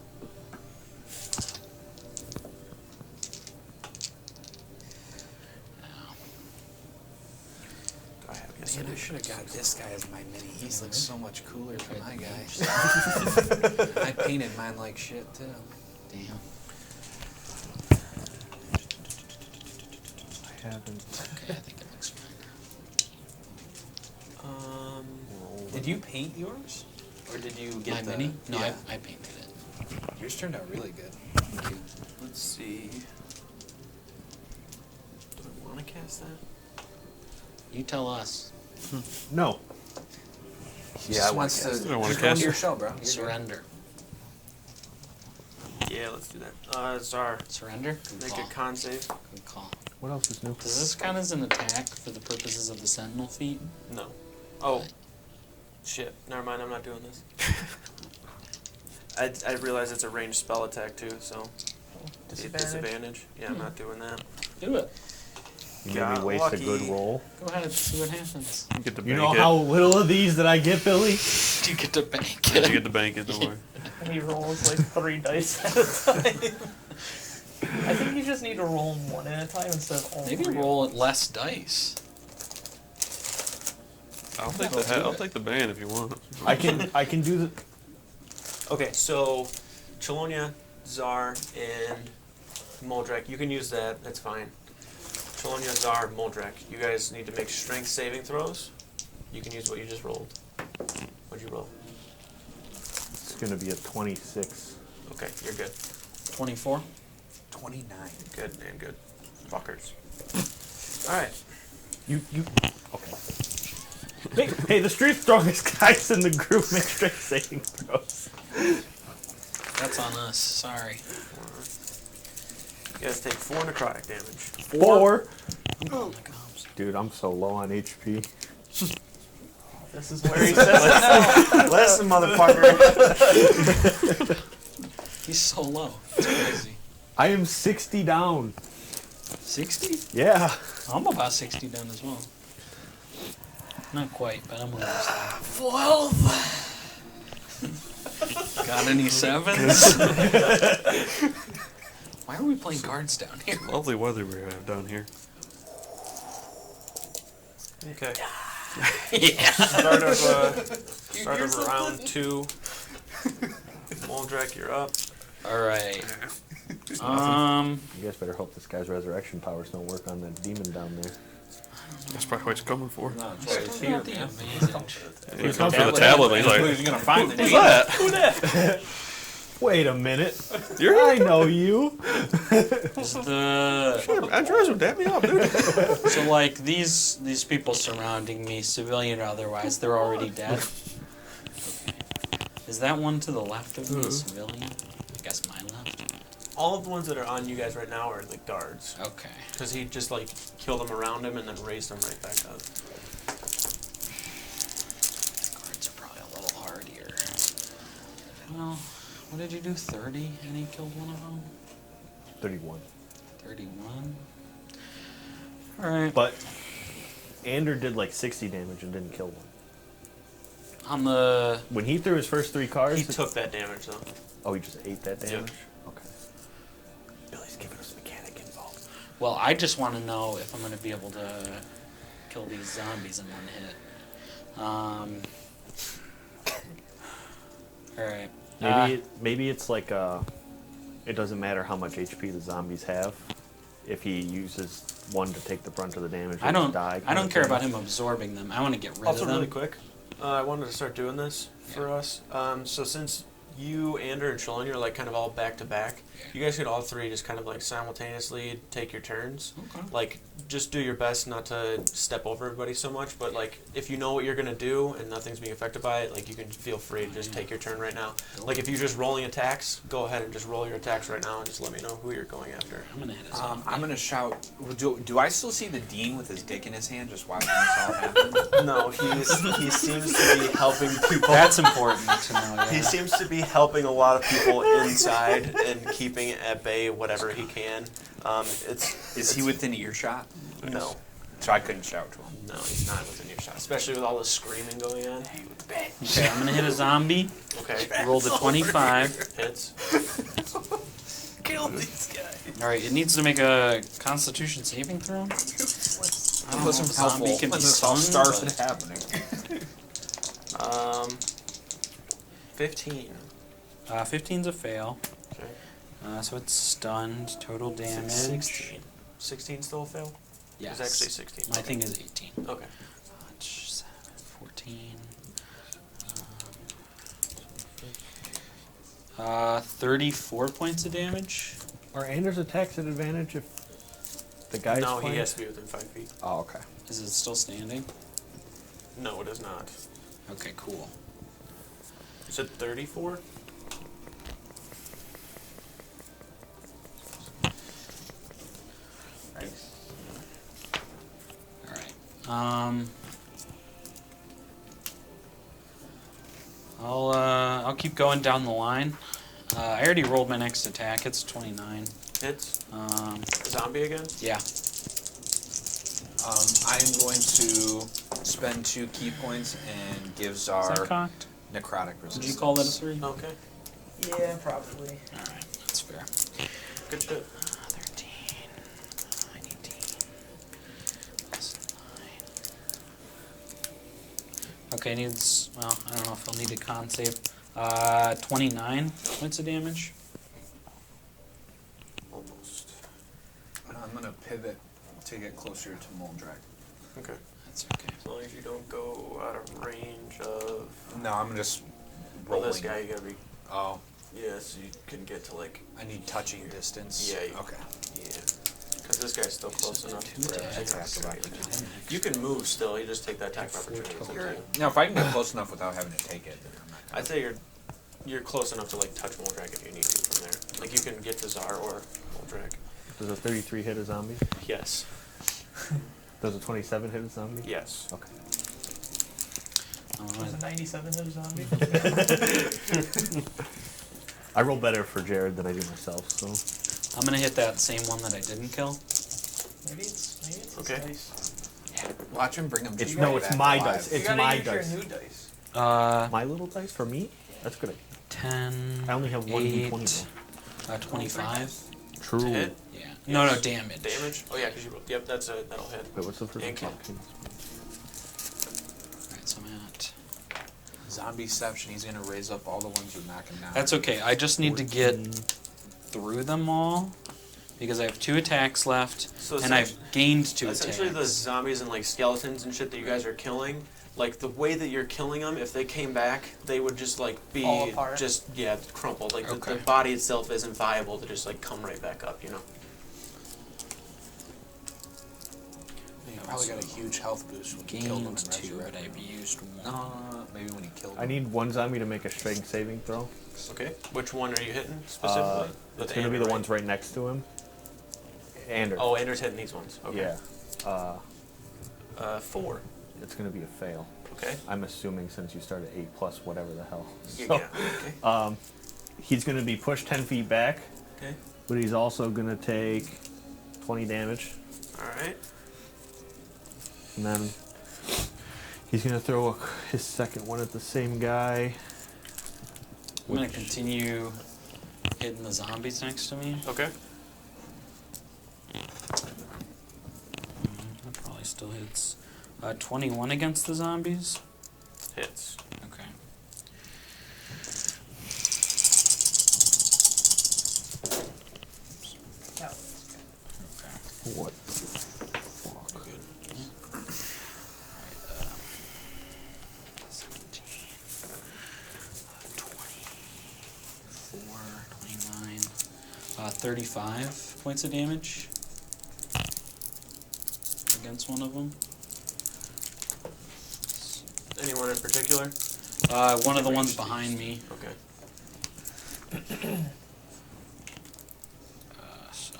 Speaker 1: Do I have? Yes,
Speaker 6: Man,
Speaker 1: I
Speaker 6: I
Speaker 1: do.
Speaker 6: should have got this guy as my mini. He's like so much cooler than my guy. I painted mine like shit too.
Speaker 3: Damn.
Speaker 4: I haven't.
Speaker 3: Okay, I think it looks fine.
Speaker 1: Did you paint yours? Or did you get
Speaker 3: My
Speaker 1: the...
Speaker 3: mini? No,
Speaker 1: yeah.
Speaker 3: I painted it.
Speaker 6: Yours turned out really good.
Speaker 3: Thank you.
Speaker 1: Let's see. Do I want to cast that?
Speaker 3: You tell us.
Speaker 4: No.
Speaker 6: He just wants
Speaker 5: I
Speaker 6: to.
Speaker 5: don't wanna
Speaker 6: Just go
Speaker 5: cast
Speaker 6: to your
Speaker 5: it.
Speaker 6: show, bro. You're good.
Speaker 3: Surrender.
Speaker 1: Yeah, let's do that. Czar,
Speaker 3: Surrender? Good
Speaker 1: make
Speaker 3: call.
Speaker 1: a con save.
Speaker 3: Good call.
Speaker 4: What else is new?
Speaker 3: Does this count as an attack for the purposes of the Sentinel feat?
Speaker 1: No. Oh. Shit. Never mind, I'm not doing this. I realize it's a ranged spell attack too, so... Disadvantage. Yeah, I'm not doing that.
Speaker 3: Do it.
Speaker 4: You made
Speaker 1: Got
Speaker 4: me waste
Speaker 1: lucky.
Speaker 4: a good roll.
Speaker 3: Go ahead, see what happens.
Speaker 5: You get the
Speaker 4: You
Speaker 5: bank
Speaker 4: know
Speaker 5: it.
Speaker 4: how little of these that I get, Billy?
Speaker 3: You get to bank
Speaker 5: Yeah,
Speaker 3: it.
Speaker 5: you get the bank it, don't worry.
Speaker 2: And he rolls like 3 dice at a time. I think you just need to roll them 1 at a time instead of all
Speaker 3: Maybe
Speaker 2: 3.
Speaker 3: roll less dice.
Speaker 5: I'll take
Speaker 3: I'll
Speaker 5: the
Speaker 3: do
Speaker 5: I'll
Speaker 3: it.
Speaker 5: take the ban if you want.
Speaker 4: I can do the.
Speaker 1: Okay, so... Chelonia, Czar, and Moldrak. You can use that, that's fine. Chelonia, Czar, Moldrak. You guys need to make strength saving throws. You can use what you just rolled. What'd you roll?
Speaker 4: It's gonna be a 26.
Speaker 1: Okay, you're good.
Speaker 3: 24?
Speaker 6: 29.
Speaker 1: Good, man, good. Fuckers. Alright.
Speaker 4: You. Okay. Hey, the street strongest guys in the group make strength saving throws.
Speaker 3: That's on us. Sorry.
Speaker 1: You guys take 4 necrotic damage.
Speaker 4: 4.
Speaker 3: Oh my gosh.
Speaker 4: Dude, I'm so low on HP.
Speaker 2: This is where he says it.
Speaker 1: Listen, motherfucker.
Speaker 3: He's so low. It's crazy.
Speaker 4: I am 60 down.
Speaker 3: 60?
Speaker 4: Yeah.
Speaker 3: I'm about 60 down as well. Not quite, but I'm almost there.
Speaker 2: 12.
Speaker 3: Got any 7s? Why are we playing cards down here?
Speaker 5: Lovely weather we have down here.
Speaker 1: Okay.
Speaker 3: Yeah.
Speaker 1: Start of round 2. Moldrak, you're up.
Speaker 3: All right.
Speaker 4: You guys better hope this guy's resurrection powers don't work on that demon down there.
Speaker 5: That's probably what he's coming for.
Speaker 6: No, it's right here,
Speaker 3: The
Speaker 6: man.
Speaker 3: advantage.
Speaker 5: He's coming for the tablet, but he's like,
Speaker 6: Who's gonna find the
Speaker 5: who's
Speaker 6: demon?
Speaker 5: that?
Speaker 1: Who that?
Speaker 4: Wait a minute.
Speaker 5: You're
Speaker 4: I know you.
Speaker 3: Is the
Speaker 5: Shit, Andres would dap me up, dude.
Speaker 3: so like these people surrounding me, civilian or otherwise, they're already dead. Okay. Is that one to the left of me, a civilian? I guess my left.
Speaker 1: All of the ones that are on you guys right now are like guards.
Speaker 3: Okay.
Speaker 1: Because he just like killed them around him and then raised them right back up.
Speaker 3: Cards are probably a little hard here. Well, what did you do? 30, and he killed one of them.
Speaker 4: 31.
Speaker 3: 31. All right.
Speaker 4: But Ander did like 60 damage and didn't kill one.
Speaker 3: On the
Speaker 4: When he threw his first 3 cards,
Speaker 1: He took that damage though.
Speaker 4: oh, he just ate that
Speaker 1: Yep.
Speaker 4: damage. Okay. Billy's giving us mechanic involved.
Speaker 3: well, I just want to know if I'm going to be able to kill these zombies in one hit. All right.
Speaker 4: Maybe it's like it doesn't matter how much HP the zombies have. If he uses one to take the brunt of the damage,
Speaker 3: I
Speaker 4: they
Speaker 3: don't.
Speaker 4: die.
Speaker 3: I don't care about him absorbing them. I want to get rid
Speaker 1: Also,
Speaker 3: of them.
Speaker 1: really quick, I wanted to start doing this for us. So since you, Ander, and Shalon, you're like kind of all back to back, you guys could all 3 just kind of like simultaneously take your turns.
Speaker 3: Okay.
Speaker 1: Like, just do your best not to step over everybody so much, but like, if you know what you're gonna do and nothing's being affected by it, like, you can feel free to just take your turn right now. Like, if you're just rolling attacks, go ahead and just roll your attacks right now and just let me know who you're going after.
Speaker 3: I'm gonna hit a zombie.
Speaker 6: I'm gonna shout. Do I still see the dean with his dick in his hand just watching this all happen?
Speaker 1: No, he seems to be helping people.
Speaker 3: That's important to know. Yeah.
Speaker 1: He seems to be helping a lot of people inside and keeping at bay whatever he can.
Speaker 6: Is he within earshot?
Speaker 1: No,
Speaker 6: So I couldn't shout to him.
Speaker 1: no, he's not within earshot, especially with all the screaming going on.
Speaker 3: Okay, I'm gonna hit a zombie.
Speaker 1: Okay,
Speaker 3: Rolled a 25.
Speaker 1: hits.
Speaker 6: Kill these guys.
Speaker 3: All right, it needs to make a Constitution saving throw. I don't know if a
Speaker 6: Wasn't
Speaker 3: zombie
Speaker 6: helpful
Speaker 3: can be
Speaker 6: when this all
Speaker 3: stunned,
Speaker 6: started
Speaker 3: but-
Speaker 6: happening.
Speaker 1: 15.
Speaker 3: 15's a fail.
Speaker 1: Okay.
Speaker 3: So it's stunned. Total damage.
Speaker 1: 16. 16 still a fail?
Speaker 3: Yes.
Speaker 1: It's actually 16.
Speaker 3: My
Speaker 1: Okay.
Speaker 3: thing is 18.
Speaker 1: Okay.
Speaker 3: 7, 14. 34 points of damage.
Speaker 4: Are Anders attacks at advantage if the guy's
Speaker 1: No,
Speaker 4: playing?
Speaker 1: he has to be within 5 feet.
Speaker 4: Oh, okay.
Speaker 3: Is it still standing?
Speaker 1: No, it is not.
Speaker 3: Okay, cool.
Speaker 1: You said 34?
Speaker 2: Nice.
Speaker 3: All right. I'll keep going down the line. I already rolled my next attack. It's 29.
Speaker 1: Hits.
Speaker 3: Um,
Speaker 1: Zombie again?
Speaker 3: yeah.
Speaker 6: I am going to spend 2 key points and give
Speaker 3: Is that
Speaker 6: Czar
Speaker 3: cocked?
Speaker 6: necrotic resistance.
Speaker 3: Did you call that a 3?
Speaker 1: Okay.
Speaker 2: Yeah, probably.
Speaker 3: All right, that's fair.
Speaker 1: Good shit.
Speaker 3: 13, 18, plus 9. Okay, needs, well, I don't know if I'll need a con save. 29 points of damage.
Speaker 1: Almost.
Speaker 6: I'm going to pivot to get closer to Moldrak.
Speaker 1: Okay.
Speaker 3: That's okay.
Speaker 1: As long as you don't go out of range of...
Speaker 6: No, I'm just
Speaker 1: Well,
Speaker 6: rolling.
Speaker 1: this guy, you gotta be...
Speaker 6: Oh,
Speaker 1: Yeah, so you can get to like...
Speaker 6: I need touching distance.
Speaker 1: Yeah, you-
Speaker 6: Okay.
Speaker 1: Yeah. Because this guy's still close enough
Speaker 3: two
Speaker 1: to where
Speaker 3: attacks.
Speaker 1: you can move still, you just take that attack of opportunity. It's up to you.
Speaker 6: Now, if I can get close enough without having to take it, then I'm not
Speaker 1: I'd say you're close enough to like touch Moldrak if you need to from there. Like you can get to Czar or Moldrak.
Speaker 4: Does a 33 hit a zombie?
Speaker 1: Yes.
Speaker 4: Does a 27 hit a zombie?
Speaker 1: Yes.
Speaker 4: Okay.
Speaker 2: Was a 97 hit a zombie?
Speaker 4: I roll better for Jared than I do myself, so.
Speaker 3: I'm gonna hit that same one that I didn't kill.
Speaker 2: Maybe it's
Speaker 1: Okay.
Speaker 2: his dice.
Speaker 6: Watch him bring him
Speaker 4: It's
Speaker 6: to
Speaker 4: no,
Speaker 6: you
Speaker 4: it's
Speaker 6: back
Speaker 4: my
Speaker 6: alive.
Speaker 4: dice.
Speaker 2: You
Speaker 4: It's
Speaker 2: gotta
Speaker 4: my
Speaker 2: use your
Speaker 4: dice.
Speaker 2: new dice.
Speaker 4: My little dice for me? That's good.
Speaker 3: 10.
Speaker 4: I only have one
Speaker 3: 8,
Speaker 4: D20
Speaker 3: 25.
Speaker 4: True.
Speaker 1: To hit?
Speaker 3: Yeah. No,
Speaker 1: Yes.
Speaker 3: damage.
Speaker 1: Damage? Oh yeah, because you rolled. Yep, that'll hit.
Speaker 4: Wait, what's the first
Speaker 1: And
Speaker 4: one?
Speaker 1: kill.
Speaker 3: Alright, so I'm at.
Speaker 6: Zombieception, he's gonna raise up all the ones you're knocking down.
Speaker 3: That's okay. I just need to get
Speaker 4: 14.
Speaker 3: through them all because I have 2 attacks left
Speaker 1: So
Speaker 3: and I've gained 2
Speaker 1: essentially the
Speaker 3: attacks.
Speaker 1: zombies and like skeletons and shit that you guys are killing, like the way that you're killing them, if they came back, they would just like be
Speaker 2: Fall apart.
Speaker 1: just crumpled. Like
Speaker 3: Okay.
Speaker 1: the body itself isn't viable to just like come right back up, you know.
Speaker 6: He probably got a huge health boost when he killed them
Speaker 3: Gained
Speaker 6: and
Speaker 3: 2, but
Speaker 6: resurrected
Speaker 3: I've
Speaker 6: them.
Speaker 3: used 1.
Speaker 6: No, maybe when he killed them.
Speaker 4: I need one zombie to make a strength saving throw.
Speaker 1: Okay. Which one are you hitting specifically?
Speaker 4: It's going to be the ones right next to him. Ander.
Speaker 1: Oh, Anders hitting these ones. Okay.
Speaker 4: Yeah.
Speaker 1: 4.
Speaker 4: It's going to be a fail.
Speaker 1: Okay.
Speaker 4: I'm assuming since you started 8 plus whatever the hell.
Speaker 1: Yeah.
Speaker 4: So,
Speaker 1: Okay.
Speaker 4: he's going to be pushed 10 feet back,
Speaker 1: Okay.
Speaker 4: but he's also going to take 20 damage.
Speaker 1: All right.
Speaker 4: And then he's going to throw his second one at the same guy.
Speaker 3: I'm going to continue hitting the zombies next to me.
Speaker 1: Okay.
Speaker 3: That probably still hits. 21 against the zombies.
Speaker 1: Hits.
Speaker 3: Okay.
Speaker 2: Yeah.
Speaker 3: Okay.
Speaker 4: What the fuck?
Speaker 3: Good. 17, 24, 29, 35 points of damage against one of them.
Speaker 1: Anyone in particular?
Speaker 3: One of the ones behind me.
Speaker 1: Okay.
Speaker 3: So.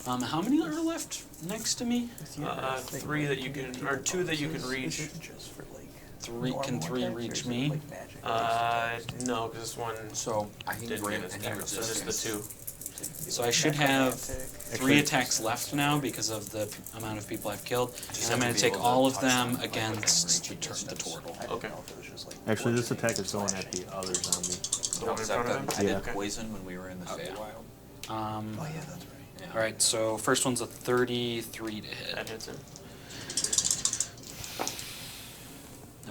Speaker 3: How many are left next to me?
Speaker 1: 3 that you can, or 2 that you can reach.
Speaker 2: Is it just for like
Speaker 3: 3 can 3
Speaker 2: normal attacks, or
Speaker 3: reach
Speaker 2: is it,
Speaker 3: me?
Speaker 2: like, magic?
Speaker 1: No, because this one
Speaker 6: So I think
Speaker 1: didn't
Speaker 6: we're
Speaker 1: get
Speaker 6: in
Speaker 1: its
Speaker 6: any
Speaker 1: damage, so just the 2.
Speaker 3: So I should have
Speaker 2: Necromantic.
Speaker 3: 3 attacks left now because of the amount of people I've killed,
Speaker 6: Just
Speaker 3: and I'm
Speaker 6: have
Speaker 3: going
Speaker 6: to
Speaker 3: to
Speaker 6: be
Speaker 3: take
Speaker 6: able to
Speaker 3: all of
Speaker 6: touch
Speaker 3: them
Speaker 6: them, like, within
Speaker 3: against
Speaker 6: reaching
Speaker 3: the
Speaker 6: distance.
Speaker 3: turtle.
Speaker 2: I didn't
Speaker 1: Okay.
Speaker 2: know if it was just, like,
Speaker 4: Actually, this
Speaker 2: bludgeoning
Speaker 4: attack is going at
Speaker 2: slashing.
Speaker 4: the other zombie.
Speaker 1: The one in front of him?
Speaker 6: I did
Speaker 4: Yeah.
Speaker 6: poison when we were in the
Speaker 3: Oh, yeah.
Speaker 6: Feywild.
Speaker 2: Oh yeah, that's right.
Speaker 6: Yeah.
Speaker 3: Alright, so first one's a 33 to hit.
Speaker 1: That hits him.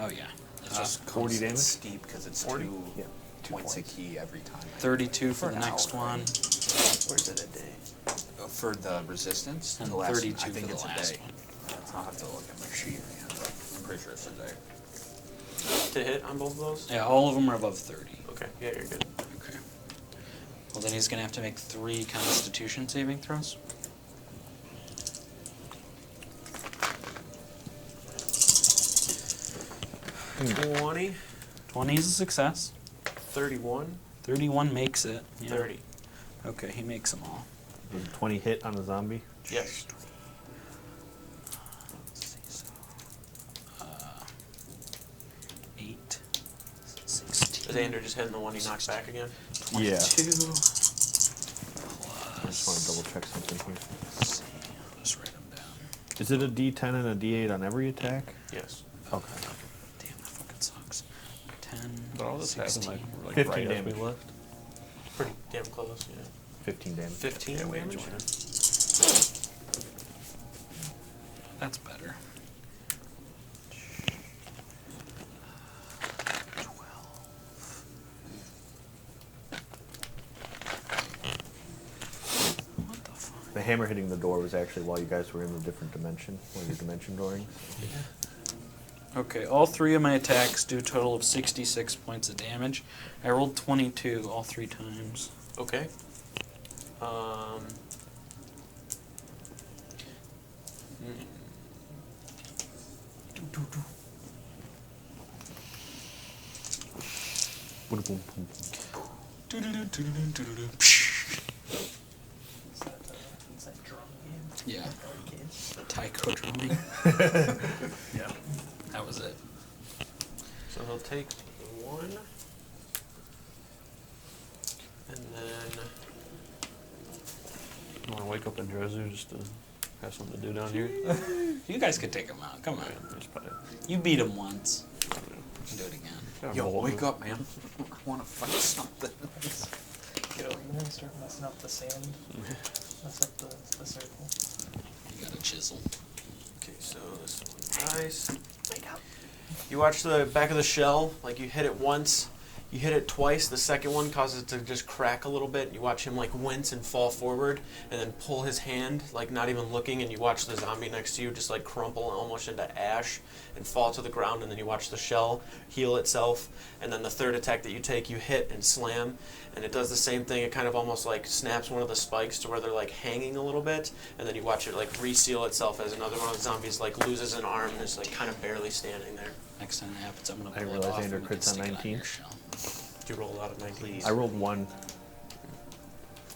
Speaker 3: Oh yeah.
Speaker 6: It just
Speaker 4: 40
Speaker 6: comes
Speaker 4: damage?
Speaker 6: steep because it's
Speaker 1: 40?
Speaker 6: 2
Speaker 4: Yeah.
Speaker 6: points a key every time.
Speaker 3: 32 for
Speaker 2: For
Speaker 3: the
Speaker 2: an
Speaker 3: next
Speaker 2: hour,
Speaker 3: one.
Speaker 2: Where's it a day?
Speaker 6: For the resistance,
Speaker 3: And
Speaker 6: the last,
Speaker 3: 32
Speaker 6: I think
Speaker 3: for
Speaker 6: it's
Speaker 3: the
Speaker 6: a
Speaker 3: last
Speaker 6: day.
Speaker 3: one.
Speaker 6: I'll have to look at my sheet again, but I'm pretty sure it's a day.
Speaker 1: To hit on both of those?
Speaker 3: Yeah, all of them are above 30.
Speaker 1: Okay. Yeah, you're good.
Speaker 3: Okay. Well, then he's going to have to make 3 Constitution saving throws.
Speaker 4: Hmm.
Speaker 1: 20,
Speaker 3: 20 is a success.
Speaker 1: 31,
Speaker 3: 31 makes it. Yeah.
Speaker 1: 30.
Speaker 3: Okay, he makes them all.
Speaker 4: Was it 20 hit on the zombie?
Speaker 1: Yes.
Speaker 3: Let's see, so, 8, 16.
Speaker 1: Is Ander just hitting the one he knocked back again?
Speaker 3: 22
Speaker 4: Yeah.
Speaker 3: plus.
Speaker 4: I just want to double check something here.
Speaker 3: Let's see, I'll just write them down.
Speaker 4: Is it a D10 and a D8 on every attack?
Speaker 1: Yes.
Speaker 4: Okay.
Speaker 3: Damn, that fucking sucks. 10,
Speaker 5: But all this happened
Speaker 3: 16.
Speaker 5: like
Speaker 4: 15
Speaker 5: right as
Speaker 4: damage.
Speaker 5: we left.
Speaker 1: Pretty damn close, yeah.
Speaker 4: 15 damage.
Speaker 1: 15
Speaker 5: Yeah, we
Speaker 1: damage?
Speaker 5: enjoyed it.
Speaker 3: That's better. 12. What the fuck?
Speaker 4: The hammer hitting the door was actually while you guys were in a different dimension, while you're dimension dooring.
Speaker 3: Okay, all 3 of my attacks do a total of 66 points of damage. I rolled 22 all 3 times.
Speaker 1: Okay.
Speaker 4: Boom, boom, boom,
Speaker 2: Is that drum game?
Speaker 3: Yeah,
Speaker 2: Arcade?
Speaker 3: taiko drumming. Yeah, that was it.
Speaker 1: So he'll take 1. And then...
Speaker 5: You want to wake up in Drezu just to have something to do down here.
Speaker 3: You guys could take him out. Come on.
Speaker 5: There's probably,
Speaker 3: You beat him once. You can do it again.
Speaker 5: got a
Speaker 6: Yo,
Speaker 5: bolt.
Speaker 6: wake up, man. I want to fight something.
Speaker 2: Get over here and start messing up the sand. Mess up the circle.
Speaker 3: You got a chisel.
Speaker 1: Okay, so this one dies. You watch the back of the shell, like you hit it once, you hit it twice, the second one causes it to just crack a little bit. You watch him like wince and fall forward and then pull his hand, like not even looking, and you watch the zombie next to you just like crumple almost into ash and fall to the ground, and then you watch the shell heal itself, and then the third attack that you take, you hit and slam, and it does the same thing. It kind of almost like snaps one of the spikes to where they're like hanging a little bit, and then you watch it like reseal itself as another one of the zombies like loses an arm and is like kind of barely standing there.
Speaker 3: Next time it happens, I'm gonna
Speaker 4: I
Speaker 3: pull it
Speaker 4: realize
Speaker 3: off
Speaker 4: Andrew
Speaker 3: and we can
Speaker 4: crits on
Speaker 3: stick it
Speaker 4: 19.
Speaker 3: your shell.
Speaker 1: You roll out of 19.
Speaker 4: I rolled 1.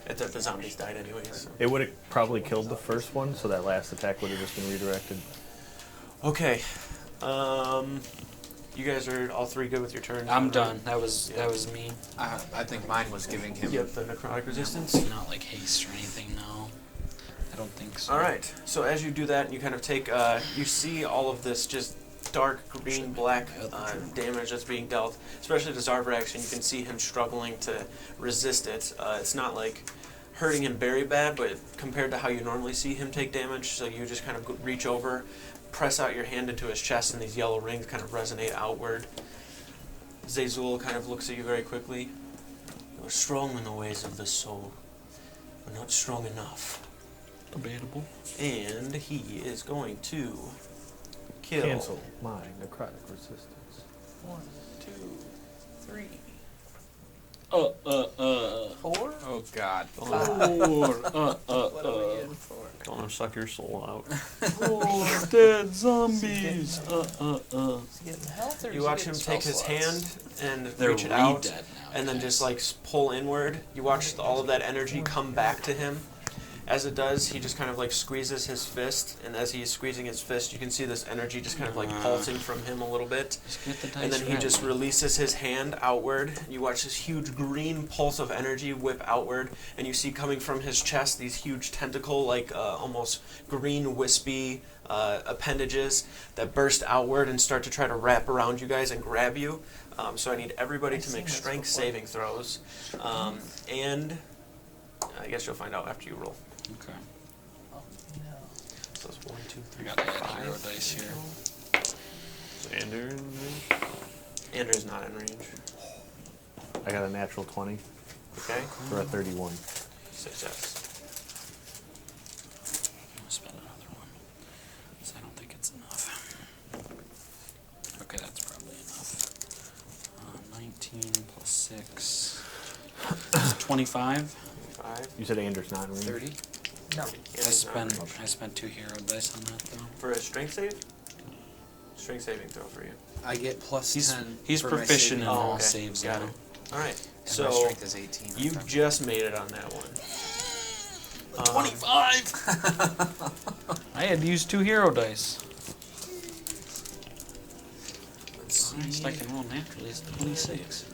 Speaker 1: The zombies died anyways. So.
Speaker 4: It would have probably killed the first one, so that last attack would have just been redirected.
Speaker 1: Okay. You guys are all three good with your turns?
Speaker 3: I'm
Speaker 1: right?
Speaker 3: done. That was me.
Speaker 6: I think mine was giving him.
Speaker 1: Yep, the necrotic resistance.
Speaker 3: Not like haste or anything, no. I don't think so.
Speaker 1: All right. So as you do that, you kind of take, you see all of this just dark green, black damage that's being dealt, especially to Zarbrax, and you can see him struggling to resist it. It's not like hurting him very bad, but compared to how you normally see him take damage, so you just kind of reach over, press out your hand into his chest, and these yellow rings kind of resonate outward. Zazul kind of looks at you very quickly. You're strong in the ways of the soul, but not strong enough.
Speaker 3: Debatable.
Speaker 1: And he is going to kill.
Speaker 4: Cancel my necrotic resistance.
Speaker 2: 1, 2, 3,
Speaker 3: 4.
Speaker 2: 4.
Speaker 6: Oh God.
Speaker 2: What are we in for?
Speaker 5: Don't wanna suck your soul out.
Speaker 3: 4 dead zombies.
Speaker 2: Is he getting health or
Speaker 1: You
Speaker 2: is he
Speaker 1: watch him
Speaker 2: getting
Speaker 1: take
Speaker 2: spell
Speaker 1: his
Speaker 2: slots?
Speaker 1: hand and
Speaker 3: They're
Speaker 1: reach it out,
Speaker 3: dead now.
Speaker 1: and then
Speaker 3: guys.
Speaker 1: just like pull inward. You watch all of that energy come back to him. As it does, he just kind of like squeezes his fist, and as he's squeezing his fist, you can see this energy just kind of like pulsing from him a little bit.
Speaker 3: Just get the dice
Speaker 1: And then he
Speaker 3: ready.
Speaker 1: just releases his hand outward. You watch this huge green pulse of energy whip outward, and you see coming from his chest these huge tentacle, like almost green wispy appendages that burst outward and start to try to wrap around you guys and grab you. So I need everybody to make strength saving throws. And I guess you'll find out after you roll.
Speaker 3: Okay.
Speaker 2: Oh, no.
Speaker 1: So it's 1, 2,
Speaker 3: I
Speaker 1: 3,
Speaker 3: got to add
Speaker 1: 5.
Speaker 3: hero dice here.
Speaker 5: Xander,
Speaker 1: Andrew's not in range.
Speaker 4: I got a natural 20
Speaker 1: Okay?
Speaker 4: for a 31.
Speaker 1: Success.
Speaker 3: I'm gonna spend another one. So I don't think it's enough. Okay, that's probably enough. 19 plus 6. Is 25.
Speaker 1: 5.
Speaker 4: You said Anders not in range?
Speaker 3: 30.
Speaker 2: No.
Speaker 3: I spent 2 hero dice on that though.
Speaker 1: For a strength save? Strength saving throw for you.
Speaker 6: I get plus
Speaker 3: He's
Speaker 6: 10.
Speaker 3: he's
Speaker 6: for my
Speaker 3: proficient in
Speaker 6: saving
Speaker 3: all
Speaker 1: okay.
Speaker 3: saves
Speaker 1: Got
Speaker 3: now.
Speaker 1: it. Alright.
Speaker 6: And
Speaker 1: So
Speaker 6: my strength is 18.
Speaker 1: you just made it on that one.
Speaker 3: 25. I had to use 2 hero dice.
Speaker 1: Let's
Speaker 3: Highest
Speaker 1: see.
Speaker 3: I can roll naturally is 26.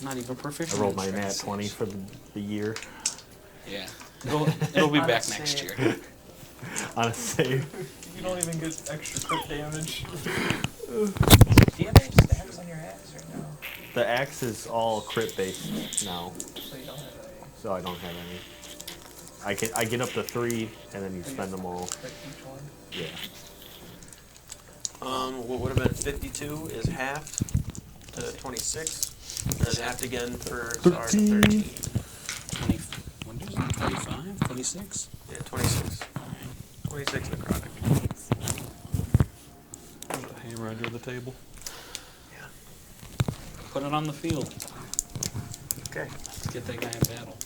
Speaker 3: Not even proficient.
Speaker 4: I rolled
Speaker 3: in
Speaker 4: my
Speaker 3: strength
Speaker 4: nat
Speaker 3: saves.
Speaker 4: 20 for the year
Speaker 3: Yeah. It'll be
Speaker 2: On
Speaker 3: back
Speaker 2: a
Speaker 3: next
Speaker 2: save.
Speaker 3: year.
Speaker 4: on a save.
Speaker 2: You don't even get extra crit damage. Do you have any stats on your axe right now?
Speaker 4: The axe is all crit based now,
Speaker 2: So you don't have any.
Speaker 4: so I don't have any. I get up to 3, and then you spend them all.
Speaker 2: Crit each one.
Speaker 4: Yeah.
Speaker 1: What would have been 52 is halved to 26. And then halved again for Zara to 13.
Speaker 3: 20, what is it? 25? 26?
Speaker 1: Yeah, 26. 26 necrotic.
Speaker 5: Put a hammer under the table.
Speaker 3: Put it on the field.
Speaker 1: Okay.
Speaker 3: Let's get that guy in battle.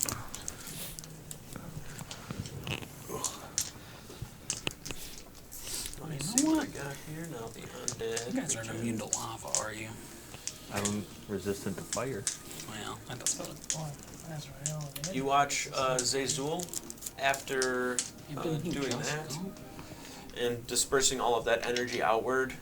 Speaker 1: Let me see what I got here now. The undead.
Speaker 3: You guys aren't immune to lava, are you?
Speaker 4: I'm resistant to fire.
Speaker 3: Well, that doesn't.
Speaker 2: One. That's right. Oh, man.
Speaker 1: You watch Zazul after doing that and dispersing all of that energy outward.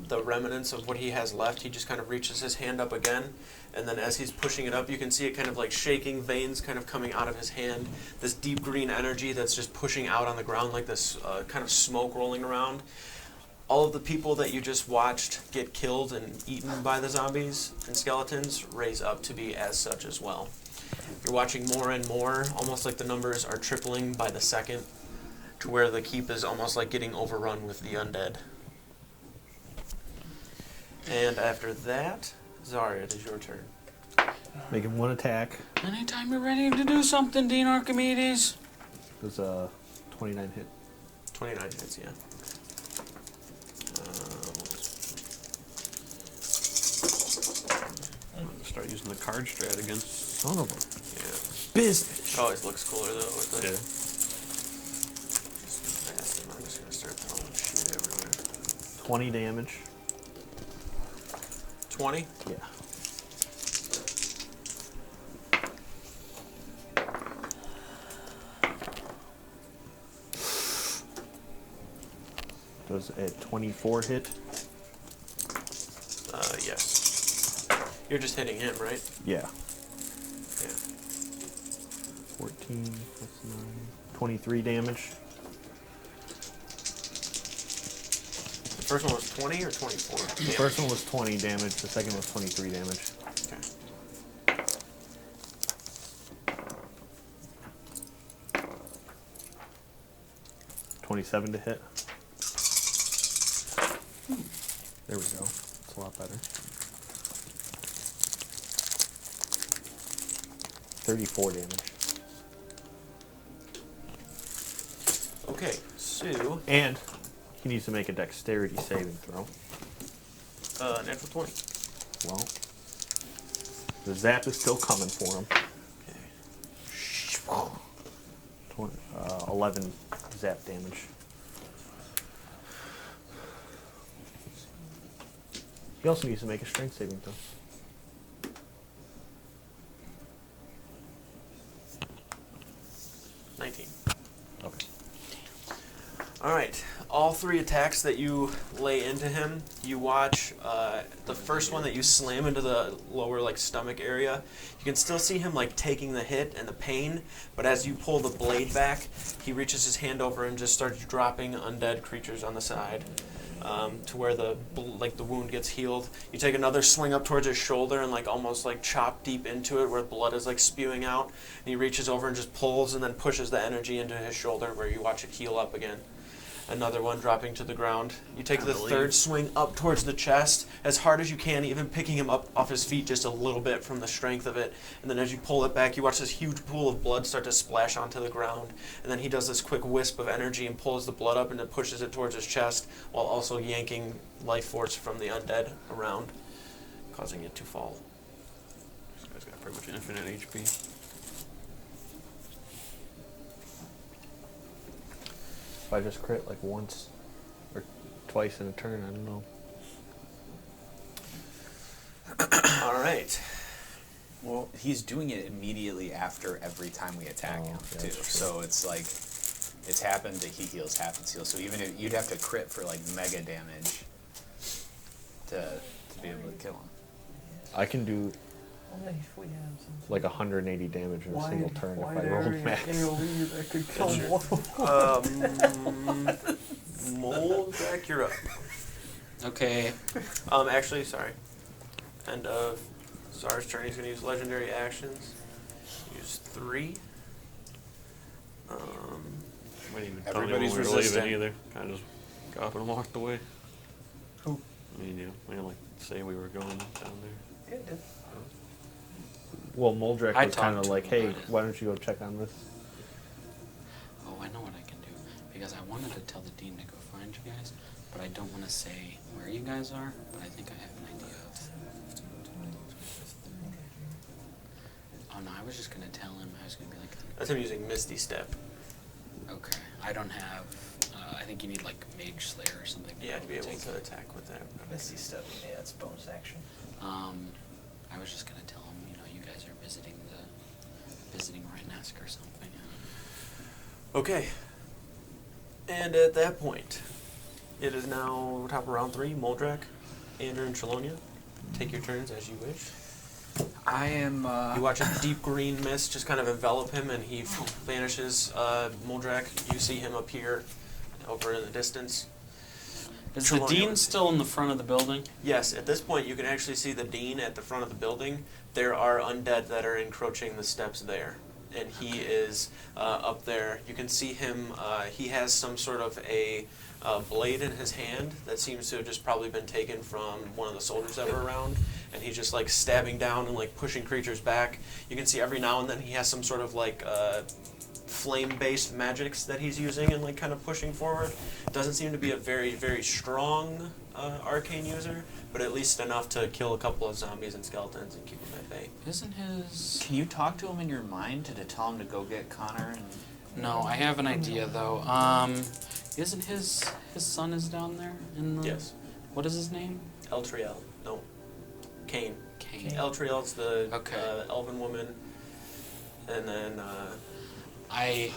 Speaker 1: the remnants of what he has left. He just kind of reaches his hand up again, and then as he's pushing it up, you can see it kind of like shaking, veins kind of coming out of his hand. This deep green energy that's just pushing out on the ground like this kind of smoke rolling around. All of the people that you just watched get killed and eaten by the zombies and skeletons raise up to be as such as well. You're watching more and more, almost like the numbers are tripling by the second, to where the keep is almost like getting overrun with the undead. And after that, Zarya, it is your turn.
Speaker 4: Making one attack.
Speaker 3: Anytime you're ready to do something, Dean Archimedes.
Speaker 4: Does a 29 hit.
Speaker 1: 29 hits, yeah.
Speaker 5: I'm gonna start using the card strat again.
Speaker 4: Son of a
Speaker 1: Yeah.
Speaker 4: business.
Speaker 1: It always looks cooler though with the
Speaker 5: Yeah.
Speaker 1: fast, and I'm just gonna start throwing shit everywhere.
Speaker 4: 20 damage.
Speaker 1: 20?
Speaker 4: Yeah. Does a 24 hit?
Speaker 1: Yes. You're just hitting him, right?
Speaker 4: Yeah.
Speaker 1: Yeah.
Speaker 4: 14 plus 9. 23 damage.
Speaker 1: The first one was 20 or 24?
Speaker 4: The first one was 20 damage. The second was 23 damage.
Speaker 1: Okay.
Speaker 4: 27 to hit. There we go. It's a lot better. 34 damage.
Speaker 1: Okay, so,
Speaker 4: And he needs to make a dexterity saving throw.
Speaker 1: natural 20.
Speaker 4: Well, the zap is still coming for him.
Speaker 1: Okay.
Speaker 4: 11 zap damage. He also needs to make a strength saving throw. Okay.
Speaker 1: Alright, all three attacks that you lay into him, you watch the first one that you slam into the lower like stomach area. You can still see him like taking the hit and the pain, but as you pull the blade back, he reaches his hand over and just starts dropping undead creatures on the side. To where the wound gets healed. You take another swing up towards his shoulder and like almost like chop deep into it where blood is like spewing out. And he reaches over and just pulls and then pushes the energy into his shoulder where you watch it heal up again. Another one dropping to the ground. You take the third swing up towards the chest as hard as you can, even picking him up off his feet just a little bit from the strength of it. And then as you pull it back, you watch this huge pool of blood start to splash onto the ground. And then he does this quick wisp of energy and pulls the blood up and then pushes it towards his chest while also yanking life force from the undead around, causing it to fall.
Speaker 5: This guy's got pretty much infinite HP.
Speaker 4: If I just crit like once or twice in a turn, I don't know.
Speaker 1: Alright.
Speaker 6: Well, he's doing it immediately after every time we attack
Speaker 4: Oh,
Speaker 6: him,
Speaker 4: yeah,
Speaker 6: too.
Speaker 4: that's true.
Speaker 6: So it's like, it's happened that he heals, happens heals. So even if you'd have to crit for like mega damage to be able to kill him.
Speaker 4: I can do
Speaker 2: Only if we have some.
Speaker 4: like 180 damage in a single turn if I roll max.
Speaker 2: AoE that could kill
Speaker 1: That's
Speaker 2: multiple.
Speaker 1: Moldrack, you're up.
Speaker 3: Okay.
Speaker 1: Actually, sorry. End of Zar's turn. He's going to use legendary actions. Use 3.
Speaker 5: We didn't even tell anyone
Speaker 6: Everybody's
Speaker 5: we were leaving
Speaker 6: resistant.
Speaker 5: either. Kind of just got up and walked away.
Speaker 2: Who?
Speaker 5: I mean, we didn't like say we were going down there.
Speaker 2: Yeah, it did.
Speaker 4: Well, Moldrak
Speaker 3: I
Speaker 4: was kind
Speaker 3: talked
Speaker 4: of
Speaker 3: to
Speaker 4: like,
Speaker 3: him
Speaker 4: hey,
Speaker 3: about it.
Speaker 4: why don't you go check on this?
Speaker 3: Oh, I know what I can do. Because I wanted to tell the dean to go find you guys, but I don't want to say where you guys are, but I think I have an idea of. Oh no, I was just going to tell him. I was going to be like,
Speaker 1: That's him using Misty Step.
Speaker 3: okay, I don't have, I think you need like Mage Slayer or something.
Speaker 1: Yeah, to be able
Speaker 3: take
Speaker 1: to
Speaker 3: it.
Speaker 1: attack with that.
Speaker 2: Misty Step. Yeah, it's bonus action.
Speaker 3: I was just going to tell him, you guys are visiting Rhinesk or something.
Speaker 1: Okay. And at that point, It is now top of round 3. Moldrak, Andrew, and Chelonia. Take your turns as you wish.
Speaker 6: I am.
Speaker 1: You watch a deep green mist just kind of envelop him, and he vanishes. Moldrak, you see him appear over in the distance.
Speaker 3: Is the
Speaker 1: Chelonia.
Speaker 3: dean still in the front of the building?
Speaker 1: Yes, at this point you can actually see the dean at the front of the building. There are undead that are encroaching the steps there, and he is up there. You can see him. He has some sort of a blade in his hand that seems to have just probably been taken from one of the soldiers that were around, and he's just like stabbing down and like pushing creatures back. You can see every now and then he has some sort of like flame-based magics that he's using and like kind of pushing forward. Doesn't seem to be a very, very strong arcane user, but at least enough to kill a couple of zombies and skeletons and keep them at bay.
Speaker 3: Isn't his...
Speaker 6: Can you talk to him in your mind to tell him to go get Connor? And
Speaker 3: No, I have an idea though. Isn't his son is down there in the...
Speaker 1: Yes.
Speaker 3: What is his name?
Speaker 1: Eltriel. No. Cain.
Speaker 3: Cain.
Speaker 1: Eltriel's the
Speaker 3: Okay.
Speaker 1: elven woman. And then...
Speaker 3: I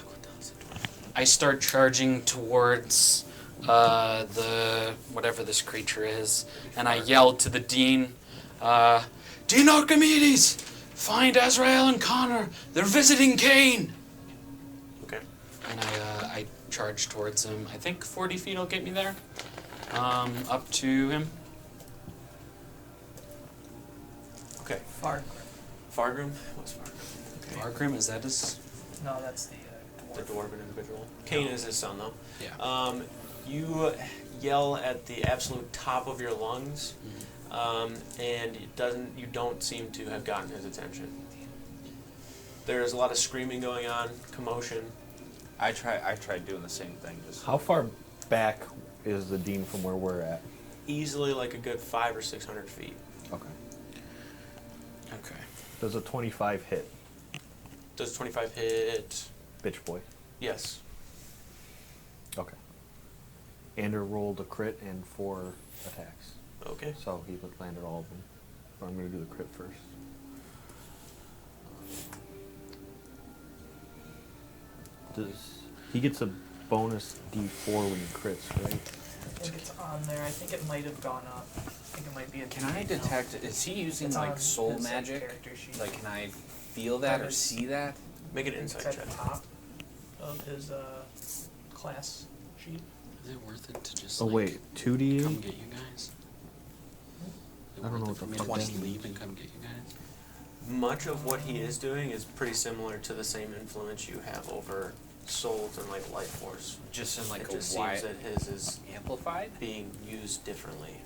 Speaker 3: start charging towards the whatever this creature is, and I yell to the dean, "Dean Archimedes, find Azrael and Connor. They're visiting Cain."
Speaker 1: Okay.
Speaker 3: And I charge towards him. I think 40 feet will get me there. Up to him.
Speaker 1: Okay.
Speaker 2: Fargrim.
Speaker 1: Fargrim? What's Fargrim? Okay.
Speaker 3: Fargrim, is that his?
Speaker 2: No, that's the
Speaker 1: The
Speaker 2: dwarf.
Speaker 1: dwarven individual. Cain is his son, though.
Speaker 3: Yeah.
Speaker 1: You yell at the absolute top of your lungs, and you don't seem to have gotten his attention. There is a lot of screaming going on, commotion.
Speaker 6: I tried doing the same thing. Just
Speaker 4: How far back is the dean from where we're at?
Speaker 1: Easily like a good 500 or 600 feet.
Speaker 4: Okay.
Speaker 3: Okay.
Speaker 4: Does a 25 hit,
Speaker 1: Does 25 hit?
Speaker 4: bitch boy?
Speaker 1: Yes.
Speaker 4: Okay. Ander rolled a crit and 4 attacks,
Speaker 1: Okay.
Speaker 4: so he landed all of them. So I'm going to do the crit first. He gets a bonus D4 when he crits, right?
Speaker 2: I think it's on there. I think it might have gone up. I think it might be a
Speaker 6: Can I
Speaker 2: D8 now.
Speaker 6: detect? Is he using
Speaker 2: It's
Speaker 6: like
Speaker 2: on
Speaker 6: soul
Speaker 2: his,
Speaker 6: magic?
Speaker 2: character sheet.
Speaker 6: Like, can I feel that or
Speaker 2: That is-
Speaker 6: see that?
Speaker 1: Make an
Speaker 2: I think
Speaker 1: insight
Speaker 2: it's
Speaker 1: check.
Speaker 2: at the top of his class sheet.
Speaker 3: Is it worth it to just
Speaker 4: Oh
Speaker 3: like,
Speaker 4: wait,
Speaker 3: come
Speaker 4: 2d8?
Speaker 3: get you guys? Is it
Speaker 4: I don't know
Speaker 3: worth
Speaker 4: what
Speaker 3: it
Speaker 4: the
Speaker 3: for me to
Speaker 4: fuck
Speaker 3: just
Speaker 4: that
Speaker 3: leave
Speaker 4: means.
Speaker 3: and come get you guys?
Speaker 1: Much of what he is doing is pretty similar to the same influence you have over souls and like life force.
Speaker 6: Just in like
Speaker 1: It
Speaker 6: a
Speaker 1: just
Speaker 6: wide
Speaker 1: seems that his is
Speaker 6: amplified?
Speaker 1: being used differently,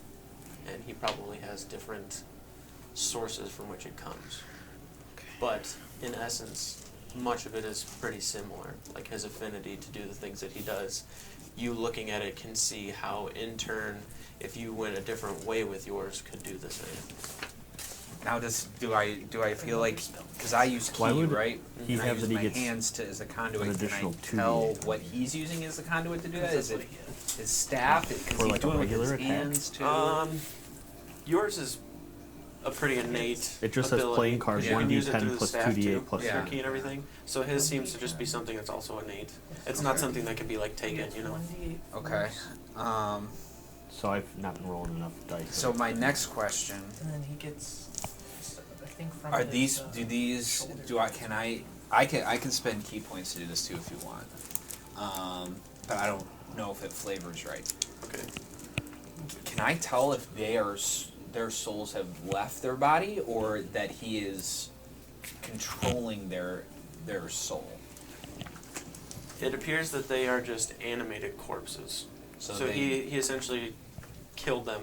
Speaker 1: and he probably has different sources from which it comes. But in essence, much of it is pretty similar. Like his affinity to do the things that he does, you looking at it can see how in turn, if you went a different way with yours, could do the same.
Speaker 6: Now, do I feel like, because I use
Speaker 4: Why
Speaker 6: key,
Speaker 4: would
Speaker 6: right?
Speaker 4: he
Speaker 6: And I
Speaker 4: have
Speaker 6: use
Speaker 4: that he
Speaker 6: my
Speaker 4: gets
Speaker 6: hands to as a conduit.
Speaker 4: an
Speaker 6: Can I
Speaker 4: additional
Speaker 6: tell
Speaker 4: 2d8?
Speaker 6: what he's using as a conduit to do that?
Speaker 2: That's
Speaker 6: Is
Speaker 2: what
Speaker 6: it
Speaker 2: he is.
Speaker 6: his staff? Because
Speaker 4: For
Speaker 6: he's
Speaker 4: like a
Speaker 6: doing it with his
Speaker 4: regular attack?
Speaker 6: hands too.
Speaker 1: Yours is a pretty innate
Speaker 4: It just says
Speaker 1: ability,
Speaker 4: playing cards,
Speaker 1: 'cause you can use it
Speaker 4: 1d10
Speaker 1: through the
Speaker 4: plus
Speaker 1: staff
Speaker 4: 2d8
Speaker 1: too,
Speaker 4: plus
Speaker 1: your
Speaker 6: Yeah.
Speaker 1: key and everything. So his seems to just be something that's also innate. It's not something that can be like taken, you know.
Speaker 2: 1d8
Speaker 6: Okay.
Speaker 2: bonus,
Speaker 4: So I've not been rolling enough dice.
Speaker 6: So my next question:
Speaker 2: and then he gets, I think from
Speaker 6: Are
Speaker 2: his,
Speaker 6: these?
Speaker 2: shoulder.
Speaker 6: I can spend key points to do this too if you want. But I don't know if it flavors right.
Speaker 1: Okay.
Speaker 6: Can I tell if their souls have left their body or that he is controlling their soul?
Speaker 1: It appears that they are just animated corpses. So he essentially killed them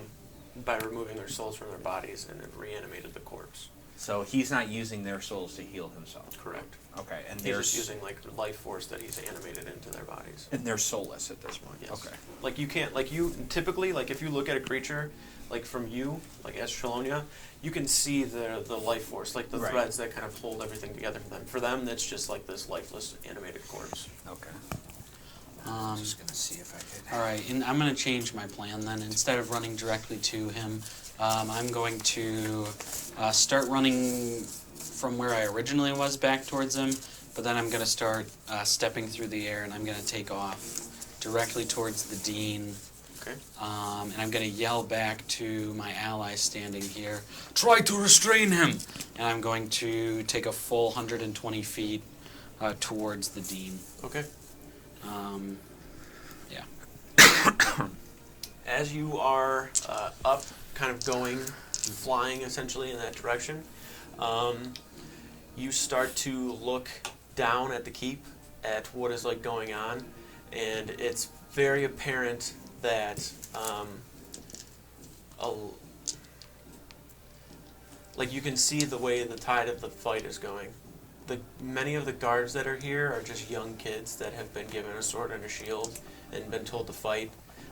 Speaker 1: by removing their souls from their bodies and then reanimated the corpse.
Speaker 6: So he's not using their souls to heal himself.
Speaker 1: Correct.
Speaker 6: Okay, and
Speaker 1: He's
Speaker 6: they're
Speaker 1: just using like life force that he's animated into their bodies.
Speaker 6: and they're soulless at this point.
Speaker 1: Yes.
Speaker 6: Okay.
Speaker 1: Like you can't, like you typically, like if you look at a creature, like from you, like as Chelonia, you can see the life force, like the
Speaker 6: Right.
Speaker 1: threads that kind of hold everything together for them. For them, that's just like this lifeless animated corpse.
Speaker 6: Okay. I'm just gonna see if I could.
Speaker 3: All right, and I'm going to change my plan then. Instead of running directly to him, I'm going to start running from where I originally was back towards him, but then I'm going to start stepping through the air, and I'm going to take off directly towards the dean.
Speaker 1: Okay.
Speaker 3: And I'm going to yell back to my ally standing here, try to restrain him! And I'm going to take a full 120 feet towards the Dean.
Speaker 1: Okay.
Speaker 3: Yeah.
Speaker 1: As you are up, kind of going, flying essentially in that direction, you start to look down at the keep, at what is like going on, and it's very apparent that like you can see the way the tide of the fight is going. Many of the guards that are here are just young kids that have been given a sword and a shield and been told to fight.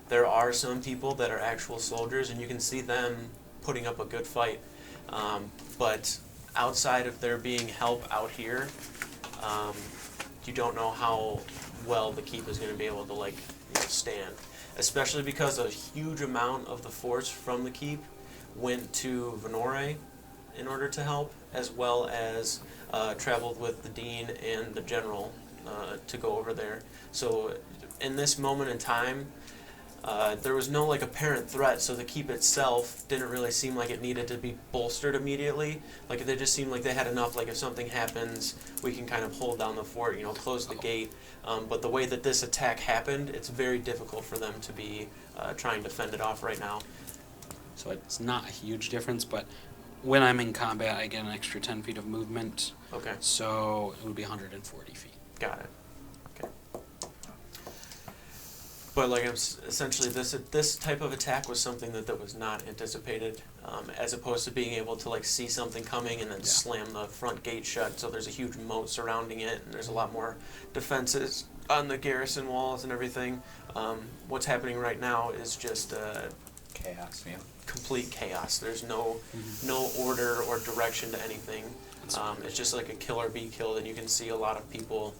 Speaker 1: There are some people that are actual soldiers, and you can see them putting up a good fight. But outside of there being help out here, you don't know how well the keep is going to be able to stand. Especially because a huge amount of the force from the keep went to Venore in order to help, as well as traveled with the dean and the general to go over there. So in this moment in time, there was no apparent threat, so the keep itself didn't really seem like it needed to be bolstered immediately. They just seemed like they had enough, if something happens, we can kind of hold down the fort, close the gate. But the way that this attack happened, it's very difficult for them to be trying to fend it off right now.
Speaker 3: So it's not a huge difference, but when I'm in combat, I get an extra 10 feet of movement.
Speaker 1: Okay.
Speaker 3: So it would be 140 feet.
Speaker 1: Got it. Okay. But essentially, this type of attack was something that was not anticipated, as opposed to being able to see something coming and then slam the front gate shut. So there's a huge moat surrounding it, and there's a lot more defenses on the garrison walls and everything. What's happening right now is just
Speaker 6: Chaos, yeah.
Speaker 1: complete chaos. There's no order or direction to anything. It's just like a kill or be killed, and you can see a lot of people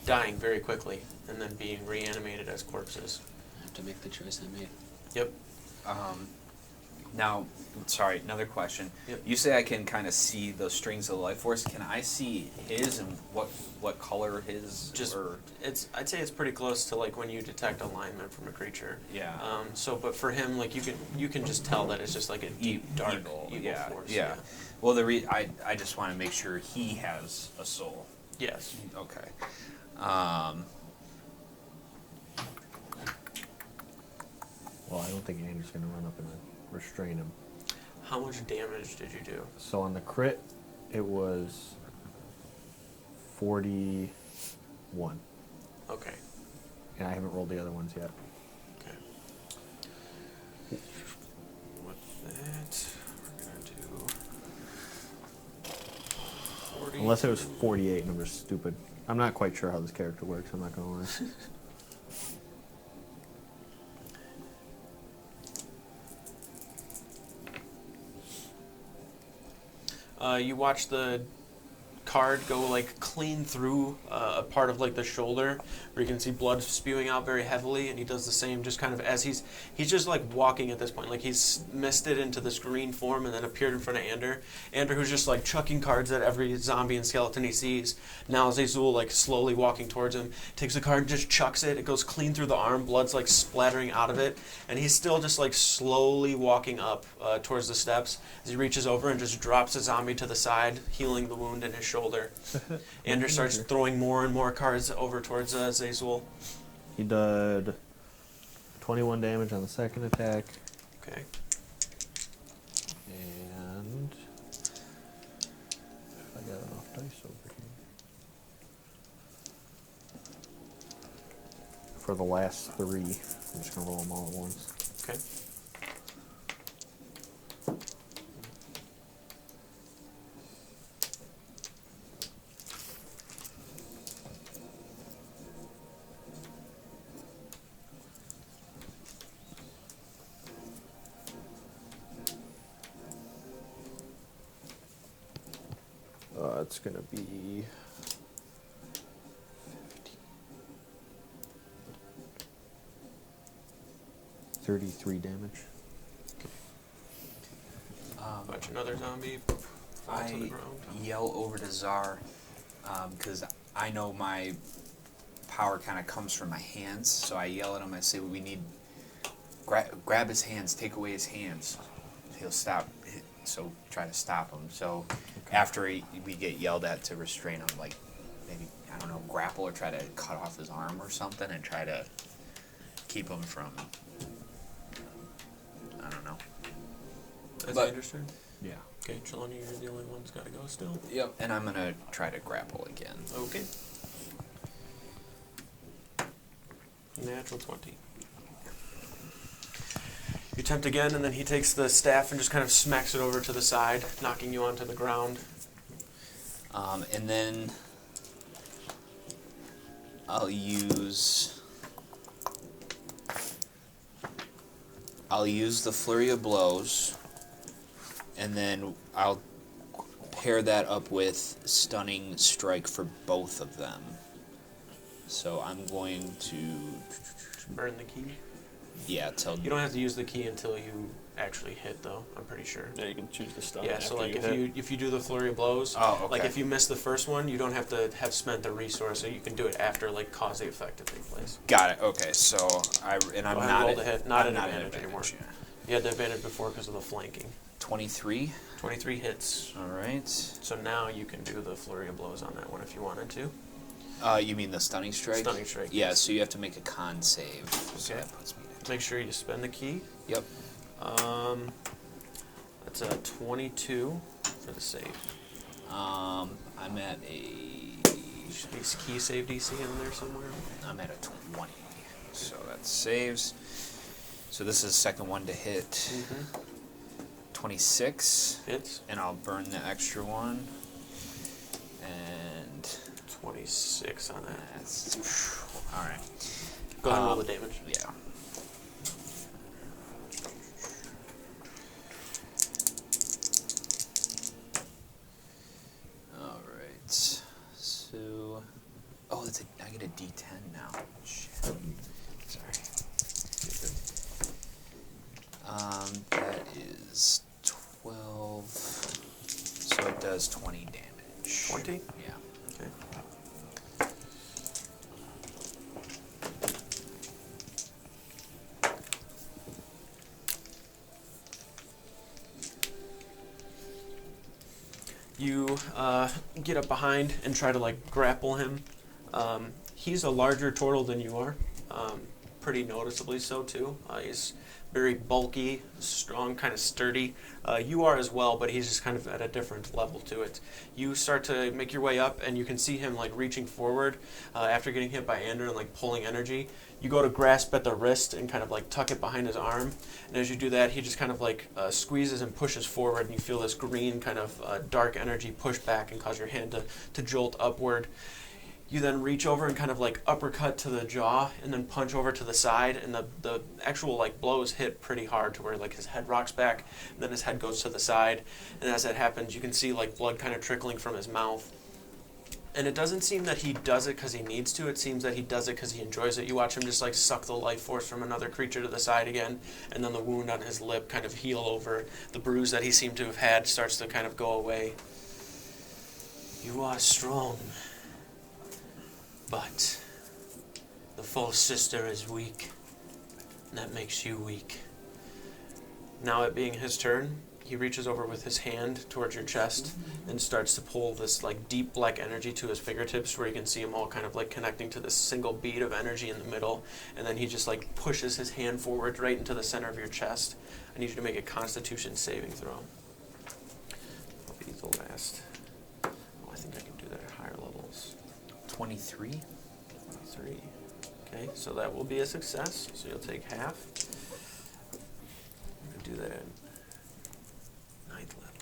Speaker 1: dying very quickly and then being reanimated as corpses.
Speaker 3: I have to make the choice I made.
Speaker 1: Yep.
Speaker 6: Now, sorry, another question.
Speaker 1: Yep.
Speaker 6: You say I can kind of see those strings of life force. Can I see his and what color his?
Speaker 1: I'd say it's pretty close to when you detect alignment from a creature.
Speaker 6: Yeah.
Speaker 1: But for him, you can just tell that it's just a deep, dark, evil
Speaker 6: yeah,
Speaker 1: force.
Speaker 6: Yeah. Well, I just want to make sure he has a soul.
Speaker 1: Yes.
Speaker 6: Okay.
Speaker 4: Well, I don't think Andrew's going to run up and restrain him.
Speaker 1: How much damage did you do?
Speaker 4: So on the crit, it was 41.
Speaker 1: Okay.
Speaker 4: And I haven't rolled the other ones yet.
Speaker 1: Okay. With that, we're gonna do 40.
Speaker 4: Unless it was 48 and I'm just stupid. I'm not quite sure how this character works, I'm not going to lie.
Speaker 1: You watch the card go clean through a part of the shoulder where you can see blood spewing out very heavily, and he does the same just kind of as he's just walking at this point, he's misted into this green form and then appeared in front of Ander who's just chucking cards at every zombie and skeleton he sees. Now Zazul slowly walking towards him, takes the card and just chucks it. It goes clean through the arm, blood's splattering out of it, and he's still just slowly walking up towards the steps as he reaches over and just drops the zombie to the side, healing the wound in his shoulder. Ander starts throwing more and more cards over towards Zazul.
Speaker 4: He did 21 damage on the second attack.
Speaker 1: Okay.
Speaker 4: And I got enough dice over here. For the last 3, I'm just going to roll them all at once.
Speaker 1: Okay.
Speaker 4: It's going to be 33 damage.
Speaker 1: Watch another zombie fall to the
Speaker 6: I
Speaker 1: ground.
Speaker 6: yell over to Czar because I know my power kind of comes from my hands. So I yell at him. I say, "We need grab his hands, take away his hands. He'll stop." So try to stop him. So after we get yelled at to restrain him, like maybe I don't know, grapple or try to cut off his arm or something, and try to keep him from. I don't know.
Speaker 1: That's
Speaker 6: But-
Speaker 1: interesting.
Speaker 4: Yeah.
Speaker 1: Okay, Trelawney, you're the only one who's got to go still.
Speaker 6: Yep. And I'm gonna try to grapple again.
Speaker 1: Okay. Natural 20. You attempt again, and then he takes the staff and just kind of smacks it over to the side, knocking you onto the ground.
Speaker 6: And then I'll use the flurry of blows, and then I'll pair that up with stunning strike for both of them. So I'm going to,
Speaker 1: Burn the key.
Speaker 6: tell
Speaker 1: You don't have to use the key until you actually hit, though. I'm pretty sure.
Speaker 5: Yeah, you can choose to stun.
Speaker 1: Yeah,
Speaker 5: after
Speaker 1: so like
Speaker 5: you
Speaker 1: if
Speaker 5: hit.
Speaker 1: you do the flurry of blows,
Speaker 6: Oh, okay.
Speaker 1: like if you miss the first one, you don't have to have spent the resource, so you can do it after like cause the effect to take place.
Speaker 6: Got it. Okay, so I'm
Speaker 1: Go ahead and
Speaker 6: not
Speaker 1: roll
Speaker 6: at,
Speaker 1: to hit. Not
Speaker 6: I'm
Speaker 1: an
Speaker 6: not
Speaker 1: advantage anymore.
Speaker 6: yeah.
Speaker 1: You had the advantage before because of the flanking.
Speaker 6: 23.
Speaker 1: 23 hits.
Speaker 6: All right.
Speaker 1: So now you can do the flurry of blows on that one if you wanted to.
Speaker 6: You mean the stunning strike?
Speaker 1: Stunning strike.
Speaker 6: Yeah. So you have to make a con save. So
Speaker 1: Okay.
Speaker 6: that puts me at
Speaker 1: Make sure you spend the key.
Speaker 6: Yep.
Speaker 1: That's a 22 for the save.
Speaker 6: I'm at
Speaker 1: There should be key save DC in there somewhere.
Speaker 6: a 20, so that saves. So this is the second one to hit.
Speaker 1: Mm-hmm.
Speaker 6: 26,
Speaker 1: Hits.
Speaker 6: and I'll burn the extra one. And
Speaker 1: 26 on that.
Speaker 6: that's all right.
Speaker 1: Go ahead and roll the damage.
Speaker 6: Yeah. All right. So, I get a D10 now. Shit. Sorry. That is 12. So it does 20 damage.
Speaker 1: 20?
Speaker 6: Yeah.
Speaker 1: Okay. You get up behind and try to like grapple him. He's a larger turtle than you are, pretty noticeably so too. He's very bulky, strong, kind of sturdy. You are as well, but he's just kind of at a different level to it. You start to make your way up, and you can see him like reaching forward after getting hit by Ander and like pulling energy. You go to grasp at the wrist and kind of like tuck it behind his arm, and as you do that, he just kind of like squeezes and pushes forward, and you feel this green kind of dark energy push back and cause your hand to jolt upward. You then reach over and kind of like uppercut to the jaw and then punch over to the side, and the actual like blows hit pretty hard to where like his head rocks back and then his head goes to the side, and as that happens you can see like blood kind of trickling from his mouth. And it doesn't seem that he does it because he needs to, it seems that he does it because he enjoys it. You watch him just like suck the life force from another creature to the side again, and then the wound on his lip kind of heal over. The bruise that he seemed to have had starts to kind of go away. You are strong. But the false sister is weak, and that makes you weak. Now it being his turn, he reaches over with his hand towards your chest and starts to pull this like deep black energy to his fingertips, where you can see them all kind of like connecting to this single bead of energy in the middle, and then he just like pushes his hand forward right into the center of your chest. I need you to make a Constitution saving throw. I'll be the last. Oh, I think I can do that at higher levels.
Speaker 6: 23.
Speaker 1: 3. Okay, so that will be a success. So you'll take half. I'm going to do that at 9th level.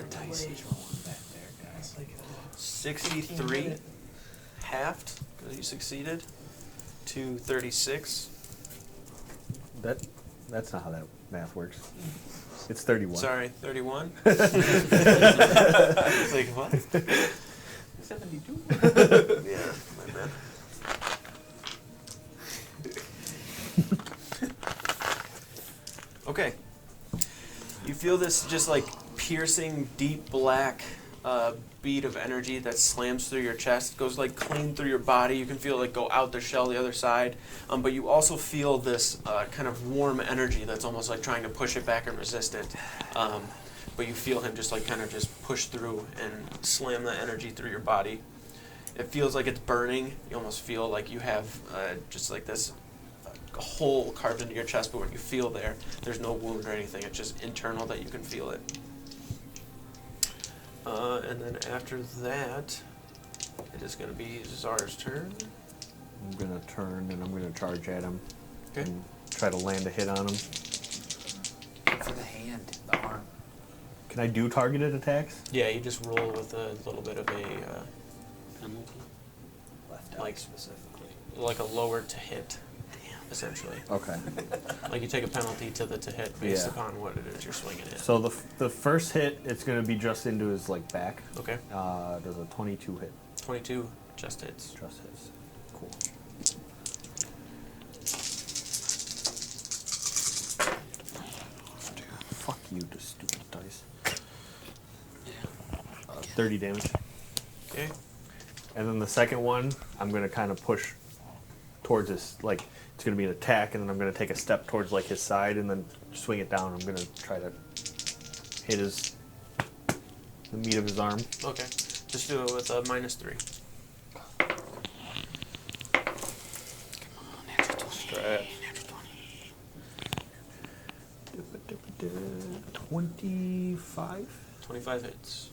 Speaker 6: dicey for one back there, guys.
Speaker 2: It's like a
Speaker 1: 63
Speaker 2: minute.
Speaker 1: halved because you succeeded to 36.
Speaker 4: That's not how that math works. It's 31.
Speaker 1: Sorry, 31. I was like, what?
Speaker 6: 72.
Speaker 1: Yeah, my bad. Okay. You feel this just like piercing, deep black bead of energy that slams through your chest, goes like clean through your body. You can feel it like go out the shell the other side. But you also feel this kind of warm energy that's almost like trying to push it back and resist it. But you feel him just like kind of just push through and slam that energy through your body. It feels like it's burning. You almost feel like you have just like this hole carved into your chest, but when you feel there's no wound or anything. It's just internal that you can feel it. And then after that, it is going to be Czar's turn.
Speaker 4: I'm going to turn and I'm going to charge at him.
Speaker 1: Okay.
Speaker 4: And try to land a hit on him.
Speaker 6: For the hand, the arm.
Speaker 4: Can I do targeted attacks?
Speaker 1: Yeah, you just roll with a little bit of a,
Speaker 3: Penalty.
Speaker 2: Left out
Speaker 1: Like-
Speaker 2: specifically.
Speaker 1: like a lower to hit, essentially.
Speaker 4: Okay.
Speaker 1: Like you take a penalty to hit based
Speaker 4: Yeah.
Speaker 1: upon what it is you're swinging at.
Speaker 4: So the first hit, it's going to be just into his like back.
Speaker 1: Okay.
Speaker 4: Does a 22 hit.
Speaker 1: 22 just hits.
Speaker 4: Just hits. Cool. Fuck you, the stupid dice. 30 damage.
Speaker 1: Okay.
Speaker 4: And then the second one, I'm going to kind of push towards his, like, it's going to be an attack, and then I'm going to take a step towards, like, his side, and then swing it down. I'm going to try to hit the meat of his arm.
Speaker 1: Okay. Just do it with a -3.
Speaker 5: Strat.
Speaker 4: 25?
Speaker 1: 25 hits.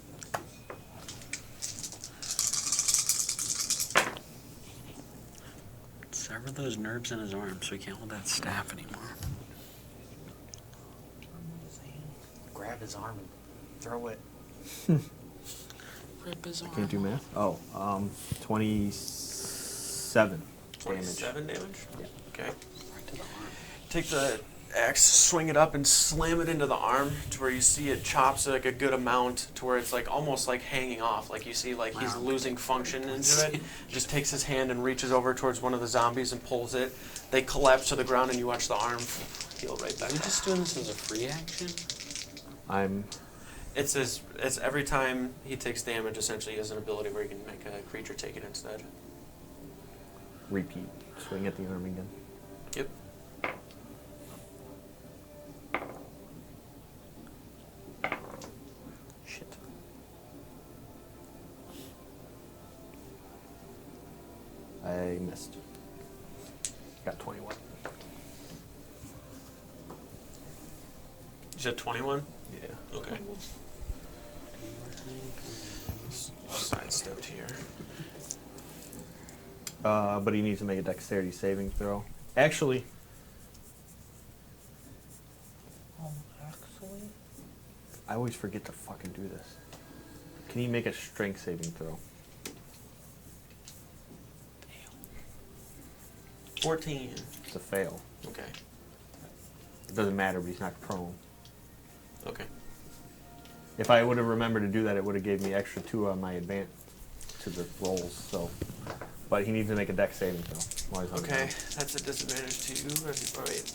Speaker 3: Sever those nerves in his arm so he can't hold that staff anymore.
Speaker 6: Grab his arm and throw it.
Speaker 3: Rip his arm.
Speaker 4: Can't do math. Oh, 27 damage.
Speaker 1: 27 damage?
Speaker 4: Yeah.
Speaker 1: Okay.
Speaker 3: Right to the arm.
Speaker 1: Take the axe, swing it up, and slam it into the arm to where you see it chops like a good amount to where it's like almost like hanging off. Like you see like he's
Speaker 3: Wow.
Speaker 1: losing function into it. Just takes his hand and reaches over towards one of the zombies and pulls it. They collapse to the ground and you watch the arm heal right back.
Speaker 3: Are we just doing this as a free action?
Speaker 1: It's every time he takes damage, essentially he has an ability where he can make a creature take it instead.
Speaker 4: Repeat. Swing at the arm again.
Speaker 1: Yep.
Speaker 4: Shit. I missed. Got 21.
Speaker 1: You said 21?
Speaker 4: Yeah.
Speaker 1: Okay. Sidestepped here.
Speaker 4: But he needs to make a dexterity saving throw. Actually,
Speaker 2: Actually,
Speaker 4: I always forget to fucking do this. Can he make a strength saving throw?
Speaker 1: 14.
Speaker 4: It's a fail.
Speaker 1: Okay.
Speaker 4: It doesn't matter, but he's not prone.
Speaker 1: Okay.
Speaker 4: If I would have remembered to do that, it would have gave me extra 2 on my advance to the rolls. So, but he needs to make a dex saving throw. while he's on the
Speaker 1: Okay,
Speaker 4: ground.
Speaker 1: that's a disadvantage to you. Oh, wait.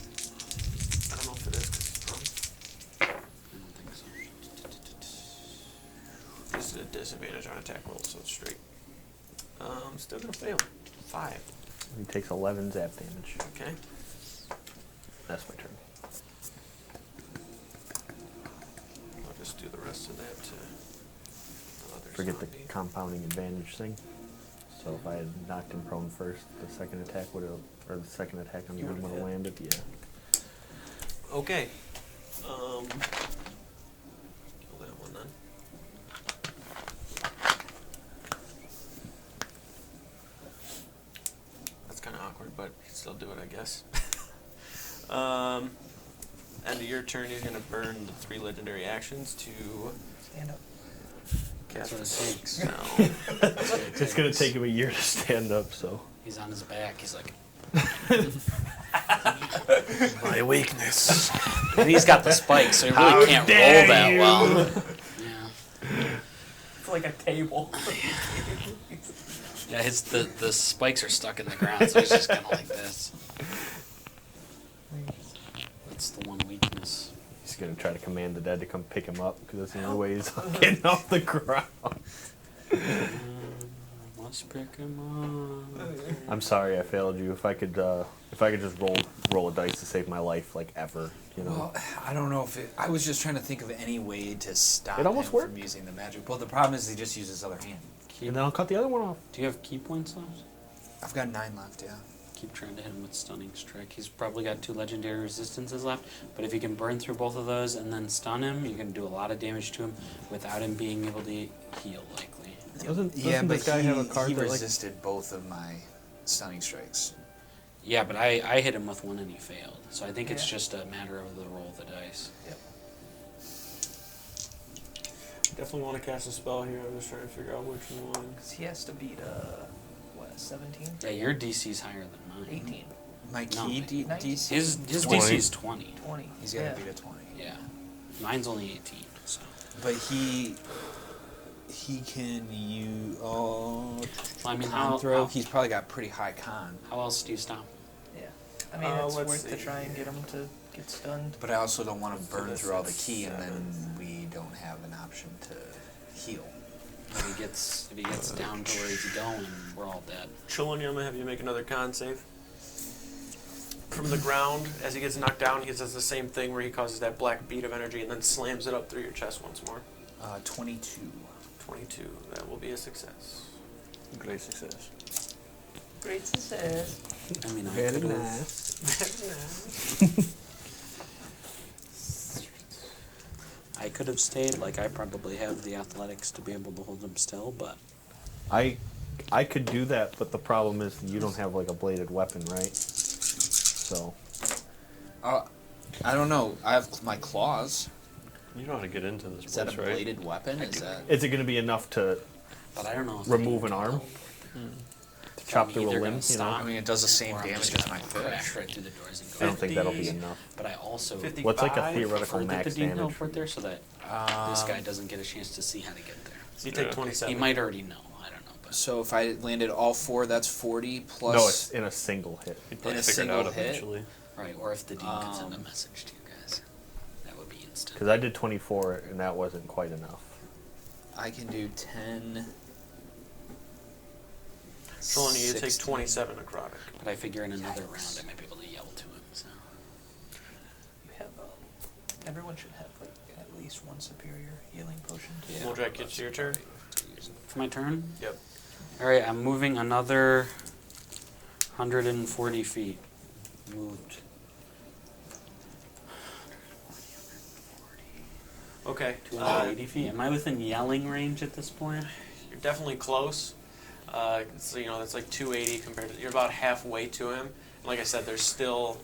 Speaker 1: I don't know if it is because he's prone.
Speaker 3: I don't think so.
Speaker 1: This is a disadvantage on attack rolls, so it's straight. Still gonna fail. 5.
Speaker 4: He takes 11 zap damage.
Speaker 1: Okay.
Speaker 4: That's my turn.
Speaker 1: I'll just do the rest of that to the other
Speaker 4: Forget the
Speaker 1: zombie.
Speaker 4: compounding advantage thing. So if I had knocked him prone first, the second attack would have, or the second attack on
Speaker 1: You
Speaker 4: him
Speaker 1: would've
Speaker 4: would have
Speaker 1: hit.
Speaker 4: landed. Yeah.
Speaker 1: Okay. Kill that one then. That's kind of awkward, but you can still do it, I guess. End of your turn, you're going to burn the 3 legendary actions to
Speaker 2: stand up.
Speaker 3: That's
Speaker 1: cast
Speaker 3: what it takes.
Speaker 1: No.
Speaker 4: It's gonna take him a year to stand up, so.
Speaker 3: He's on his back. He's like,
Speaker 5: My weakness.
Speaker 3: and he's got the spikes, so he really
Speaker 4: How
Speaker 3: can't roll
Speaker 4: dare
Speaker 3: that
Speaker 4: you.
Speaker 3: well. Yeah.
Speaker 2: It's like a table.
Speaker 3: Yeah, the spikes are stuck in the ground, so he's just kind of like this. That's the one weakness.
Speaker 4: He's gonna try to command the dead to come pick him up because that's the only way he's getting off the ground.
Speaker 3: Let's pick him up.
Speaker 4: I'm sorry I failed you. If I could just roll a dice to save my life, like ever, you know.
Speaker 6: Well, I don't know if it. I was just trying to think of any way to stop
Speaker 4: It almost
Speaker 6: him
Speaker 4: worked.
Speaker 6: from using the magic. Well, the problem is he just uses his other hand.
Speaker 4: And then I'll cut the other one off.
Speaker 3: Do you have key points left?
Speaker 6: I've got 9 left. Yeah.
Speaker 3: Keep trying to hit him with Stunning Strike. He's probably got 2 legendary resistances left, but if you can burn through both of those and then stun him, you can do a lot of damage to him without him being able to heal, likely.
Speaker 4: Doesn't
Speaker 6: Yeah, but
Speaker 4: this guy have a card
Speaker 6: he
Speaker 4: that like?
Speaker 6: resisted both of my stunning strikes.
Speaker 3: Yeah, but I hit him with one and he failed, so I think it's
Speaker 2: Yeah.
Speaker 3: just a matter of the roll of the dice.
Speaker 2: Yep.
Speaker 1: Definitely want to cast a spell here. I'm just trying to figure out which one.
Speaker 2: Because he has to beat, 17?
Speaker 3: Yeah, your DC's higher than mine.
Speaker 2: 18.
Speaker 6: My
Speaker 3: No,
Speaker 6: key
Speaker 3: wait.
Speaker 6: DC.
Speaker 3: His
Speaker 5: 20.
Speaker 3: DC's 20.
Speaker 2: 20.
Speaker 6: He's got to
Speaker 2: yeah.
Speaker 6: beat a 20.
Speaker 3: Yeah. Mine's only 18, so.
Speaker 6: But he can use
Speaker 3: I mean,
Speaker 6: con
Speaker 3: how-
Speaker 6: throw.
Speaker 3: how-
Speaker 6: He's probably got pretty high con.
Speaker 3: How else do you stop?
Speaker 2: Yeah. I mean, it's
Speaker 1: let's
Speaker 2: worth to
Speaker 1: see.
Speaker 2: try and get him to get stunned.
Speaker 6: But I also don't want to burn
Speaker 1: this
Speaker 6: through all the
Speaker 1: at
Speaker 6: key and
Speaker 1: 7.
Speaker 6: then we don't have an option to heal.
Speaker 3: If he gets down to where he's going, we're all dead.
Speaker 1: Chillin', I'm gonna have you make another con save. From the ground, as he gets knocked down, he does the same thing where he causes that black bead of energy and then slams it up through your chest once more.
Speaker 6: 22.
Speaker 1: 22. That will be a success.
Speaker 5: Great success.
Speaker 2: Great success.
Speaker 3: I mean, I
Speaker 4: Very
Speaker 3: could have.
Speaker 4: nice.
Speaker 3: I could have stayed. Like, I probably have the athletics to be able to hold him still, but
Speaker 4: I could do that, but the problem is you don't have like a bladed weapon, right? So
Speaker 6: I don't know. I have my claws.
Speaker 5: You know how to get into this
Speaker 6: Is that
Speaker 5: place,
Speaker 6: a
Speaker 5: right?
Speaker 6: bladed weapon? Is that?
Speaker 4: is it going to be enough to
Speaker 3: I don't know. If
Speaker 4: remove
Speaker 3: they
Speaker 4: an arm?
Speaker 3: help.
Speaker 4: Chop
Speaker 3: I'm
Speaker 4: through a
Speaker 3: either
Speaker 4: limb?
Speaker 3: gonna
Speaker 4: You know,
Speaker 3: stop,
Speaker 6: I mean, it does the same
Speaker 3: or I'm
Speaker 6: damage
Speaker 3: just
Speaker 6: as
Speaker 3: gonna
Speaker 6: my foot.
Speaker 3: crash right through the doors and
Speaker 4: I
Speaker 3: go.
Speaker 4: don't think that'll be
Speaker 1: 50.
Speaker 4: enough.
Speaker 3: But I also
Speaker 1: 50.
Speaker 4: What's like a
Speaker 1: 55?
Speaker 4: theoretical
Speaker 3: folded the
Speaker 4: max
Speaker 3: Dean
Speaker 4: damage?
Speaker 3: Helfort there so that this guy doesn't get a chance to see how to get there.
Speaker 1: So you take
Speaker 5: Yeah.
Speaker 1: 27.
Speaker 3: He might already know. I don't know, but
Speaker 6: So if I landed all 4, that's 40 plus.
Speaker 4: No, it's in a single hit.
Speaker 5: You'd
Speaker 6: In
Speaker 5: probably
Speaker 6: a
Speaker 5: figure it out
Speaker 6: single hit?
Speaker 5: eventually.
Speaker 3: right. Or if the Dean could send a
Speaker 6: Um,
Speaker 3: message to you guys, that would be instant.
Speaker 4: Because I did 24 and that wasn't quite enough.
Speaker 6: I can do 10.
Speaker 1: Chillin', you take
Speaker 6: 16.
Speaker 1: 27 necrotic.
Speaker 3: But I figure in another round I might be able to yell to him. So
Speaker 2: You have, everyone should have, like, at least one superior healing potion.
Speaker 6: Yeah.
Speaker 1: Mojack, it's your turn.
Speaker 3: for my turn.
Speaker 1: Yep.
Speaker 3: All right, I'm moving another 140 feet. Moved.
Speaker 1: Okay.
Speaker 3: 280 feet. Am I within yelling range at this point?
Speaker 1: You're definitely close. So, you know, that's like 280 compared to, you're about halfway to him. And like I said, there's still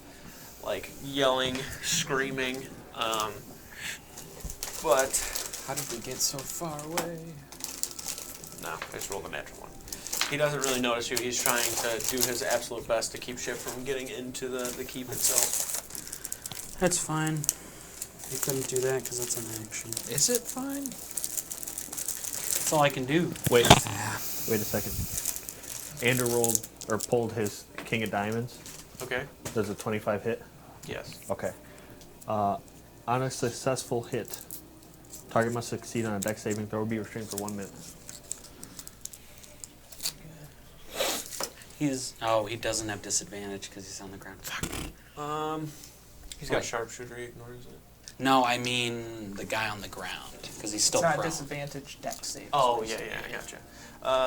Speaker 1: like yelling, screaming. But
Speaker 6: How did we get so far away?
Speaker 1: no, I just rolled a natural one. He doesn't really notice you. He's trying to do his absolute best to keep shit from getting into the keep itself.
Speaker 3: That's fine. You couldn't do that because that's an action.
Speaker 6: Is it fine?
Speaker 3: That's all I can do.
Speaker 4: Wait a second. Andrew rolled or pulled his King of Diamonds.
Speaker 1: Okay.
Speaker 4: Does a 25 hit?
Speaker 1: Yes.
Speaker 4: Okay. On a successful hit, target must succeed on a dex saving throw or be restrained for 1 minute.
Speaker 3: He doesn't have disadvantage because he's on the ground. Fuck.
Speaker 1: He's got
Speaker 3: What?
Speaker 1: sharpshooter. He ignores it.
Speaker 3: No, I mean the guy on the ground because he's still
Speaker 2: It's not
Speaker 3: prone.
Speaker 2: disadvantage dex saves.
Speaker 1: Oh yeah, I gotcha.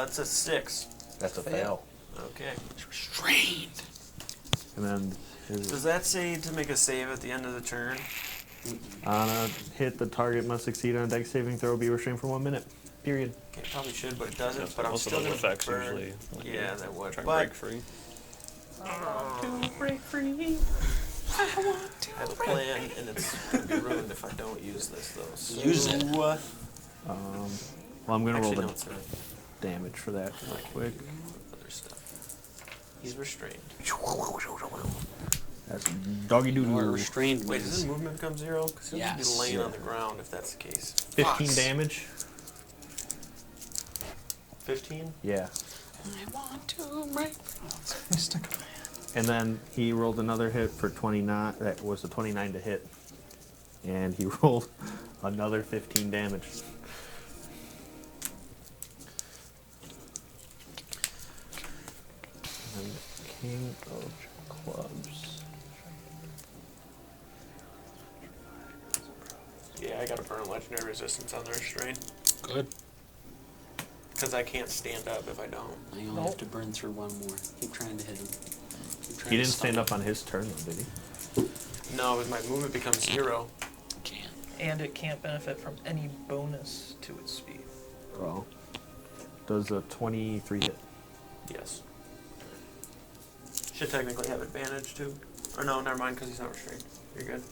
Speaker 1: It's a 6.
Speaker 4: That's a
Speaker 2: Fail.
Speaker 4: fail.
Speaker 1: Okay.
Speaker 3: Restrained.
Speaker 4: And then
Speaker 1: Does that say to make a save at the end of the turn?
Speaker 4: on a hit, the target must succeed on a dex saving throw or be restrained for 1 minute. Period.
Speaker 1: Okay, probably should, but it doesn't.
Speaker 5: Yeah,
Speaker 1: But I'm
Speaker 5: most of
Speaker 1: still
Speaker 5: those
Speaker 1: gonna
Speaker 5: effects
Speaker 1: burn.
Speaker 5: usually. Like,
Speaker 1: Yeah, that would.
Speaker 5: Try and
Speaker 1: But
Speaker 5: break free.
Speaker 2: To break free.
Speaker 1: I have a plan, and it's gonna be ruined if I don't use this though. So,
Speaker 3: Use it.
Speaker 4: Hold Well, I'm gonna
Speaker 1: Actually,
Speaker 4: roll
Speaker 1: no,
Speaker 4: the
Speaker 1: it's not.
Speaker 4: damage for that real quick.
Speaker 1: Other stuff. He's restrained.
Speaker 4: That's doggy doo
Speaker 3: You are
Speaker 4: doo.
Speaker 3: restrained
Speaker 1: Wait, does his
Speaker 3: means
Speaker 1: movement become 0? Because he'll just
Speaker 3: Yes.
Speaker 1: be laying
Speaker 4: Yeah.
Speaker 1: on the ground if that's the case.
Speaker 4: 15
Speaker 6: Fucks.
Speaker 4: damage.
Speaker 1: 15?
Speaker 4: Yeah.
Speaker 3: I want to break.
Speaker 4: And then he rolled another hit for 29. That was a 29 to hit. And he rolled another 15 damage. And then the King of Clubs.
Speaker 1: Yeah, I gotta burn legendary resistance on the restraint.
Speaker 3: Good.
Speaker 1: Because I can't stand up if I don't.
Speaker 3: I only have to burn through one more. Keep trying to hit him. Keep trying
Speaker 4: He
Speaker 3: to
Speaker 4: didn't
Speaker 3: stop
Speaker 4: stand
Speaker 3: him.
Speaker 4: up on his turn, though, did he?
Speaker 1: No, because my movement becomes 0.
Speaker 3: Can't.
Speaker 2: And it can't benefit from any bonus to its speed.
Speaker 4: Well, does a 23 hit?
Speaker 1: Yes. Should technically have advantage too. Or no, never mind, because he's not restrained. You're good.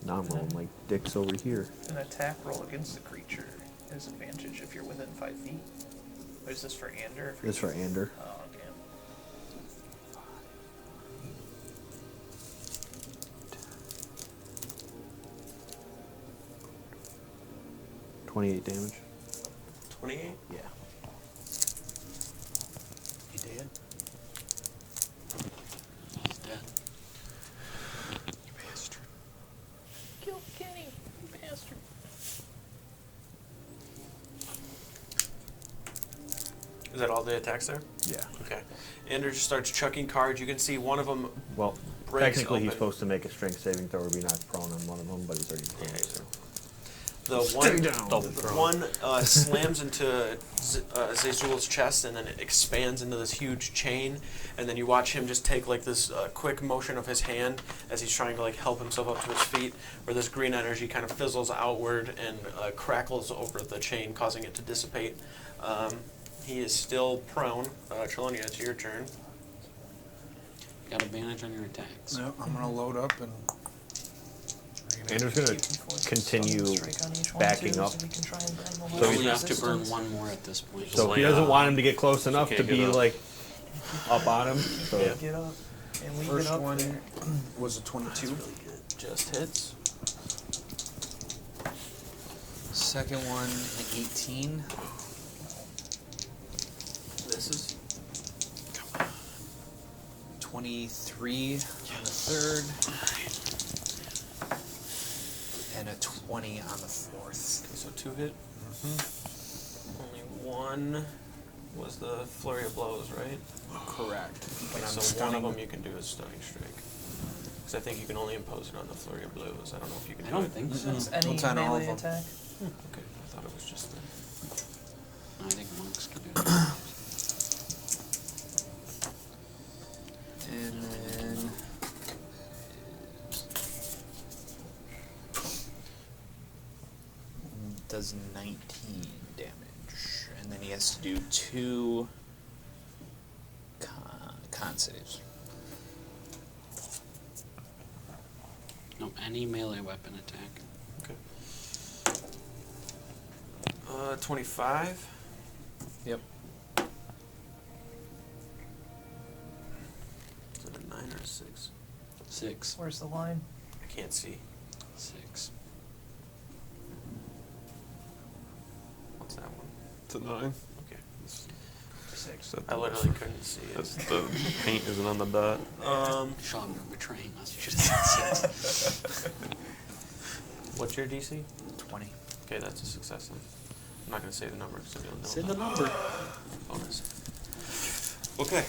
Speaker 4: Now I'm rolling like dicks over here.
Speaker 2: An attack roll against the creature is advantage if you're within 5 feet. Or is this for Ander?
Speaker 4: This for Ander.
Speaker 2: Oh, damn.
Speaker 4: 28 damage.
Speaker 1: 28?
Speaker 4: Yeah.
Speaker 3: He dead? He's dead. Bastard.
Speaker 2: Kill Kenny, you bastard.
Speaker 1: Is that all the attacks there?
Speaker 4: Yeah.
Speaker 1: Okay. Ander just starts chucking cards. You can see one of them
Speaker 4: Well,
Speaker 1: breaks
Speaker 4: technically he's
Speaker 1: open.
Speaker 4: supposed to make a strength saving throw or be knocked prone on one of them, but he's already prone.
Speaker 1: Okay,
Speaker 4: So.
Speaker 1: The
Speaker 4: Stay
Speaker 1: one,
Speaker 4: down.
Speaker 1: the one slams into Zazul's chest, and then it expands into this huge chain. And then you watch him just take like this quick motion of his hand as he's trying to like help himself up to his feet, where this green energy kind of fizzles outward and crackles over the chain, causing it to dissipate. He is still prone. Trelonia, it's your turn.
Speaker 3: Got advantage on your attacks.
Speaker 7: No, I'm gonna load up and.
Speaker 4: Ander's gonna
Speaker 2: Keep him forced to
Speaker 4: continue
Speaker 2: strike on each one,
Speaker 4: backing
Speaker 2: too,
Speaker 4: up.
Speaker 2: So we can try and burn the
Speaker 3: You
Speaker 2: whole
Speaker 4: So
Speaker 3: only
Speaker 4: he's
Speaker 3: have to burn
Speaker 2: resistance.
Speaker 3: one more at this point.
Speaker 4: So he
Speaker 1: Yeah.
Speaker 4: doesn't want him to get close enough
Speaker 5: can't
Speaker 4: to
Speaker 5: get
Speaker 4: be
Speaker 5: up.
Speaker 4: like up on him. So
Speaker 1: Yeah.
Speaker 2: Get up. And we
Speaker 7: First
Speaker 2: get up
Speaker 7: one
Speaker 2: there.
Speaker 7: was a 22.
Speaker 1: Just hits.
Speaker 6: Second one, 18.
Speaker 1: This is
Speaker 6: 23 on the third. And a 20 on the fourth.
Speaker 1: okay, so 2 hit. Only one was the flurry of blows, right?
Speaker 6: Correct.
Speaker 1: Okay,
Speaker 6: But I'm
Speaker 1: so one of
Speaker 6: stunning.
Speaker 1: them you can do is stunning strike. Because I think you can only impose it on the flurry of blows. I don't know if you can
Speaker 3: I
Speaker 1: do
Speaker 3: don't
Speaker 1: it.
Speaker 3: think so.
Speaker 2: It's any
Speaker 7: It's on all of
Speaker 2: melee
Speaker 7: them.
Speaker 2: attack.
Speaker 1: Okay, I thought it was just the...
Speaker 3: I think monks can do that.
Speaker 6: And then does 19 damage. And then he has to do 2 con saves.
Speaker 3: No, any melee weapon attack.
Speaker 1: Okay. 25.
Speaker 6: Yep.
Speaker 1: Is it a 9 or a 6?
Speaker 3: 6.
Speaker 2: Where's the line?
Speaker 1: I can't see.
Speaker 3: 6.
Speaker 1: What's that one?
Speaker 5: It's a 9.
Speaker 1: Okay.
Speaker 2: 6.
Speaker 1: I literally couldn't see
Speaker 5: That's
Speaker 1: it.
Speaker 5: the paint isn't on the dot.
Speaker 3: Sean, you're betraying us. You should have said 6.
Speaker 1: What's your DC?
Speaker 6: 20.
Speaker 1: Okay, that's a success then. I'm not going to say the number because you'll know.
Speaker 3: Say the number.
Speaker 1: Bonus. Okay.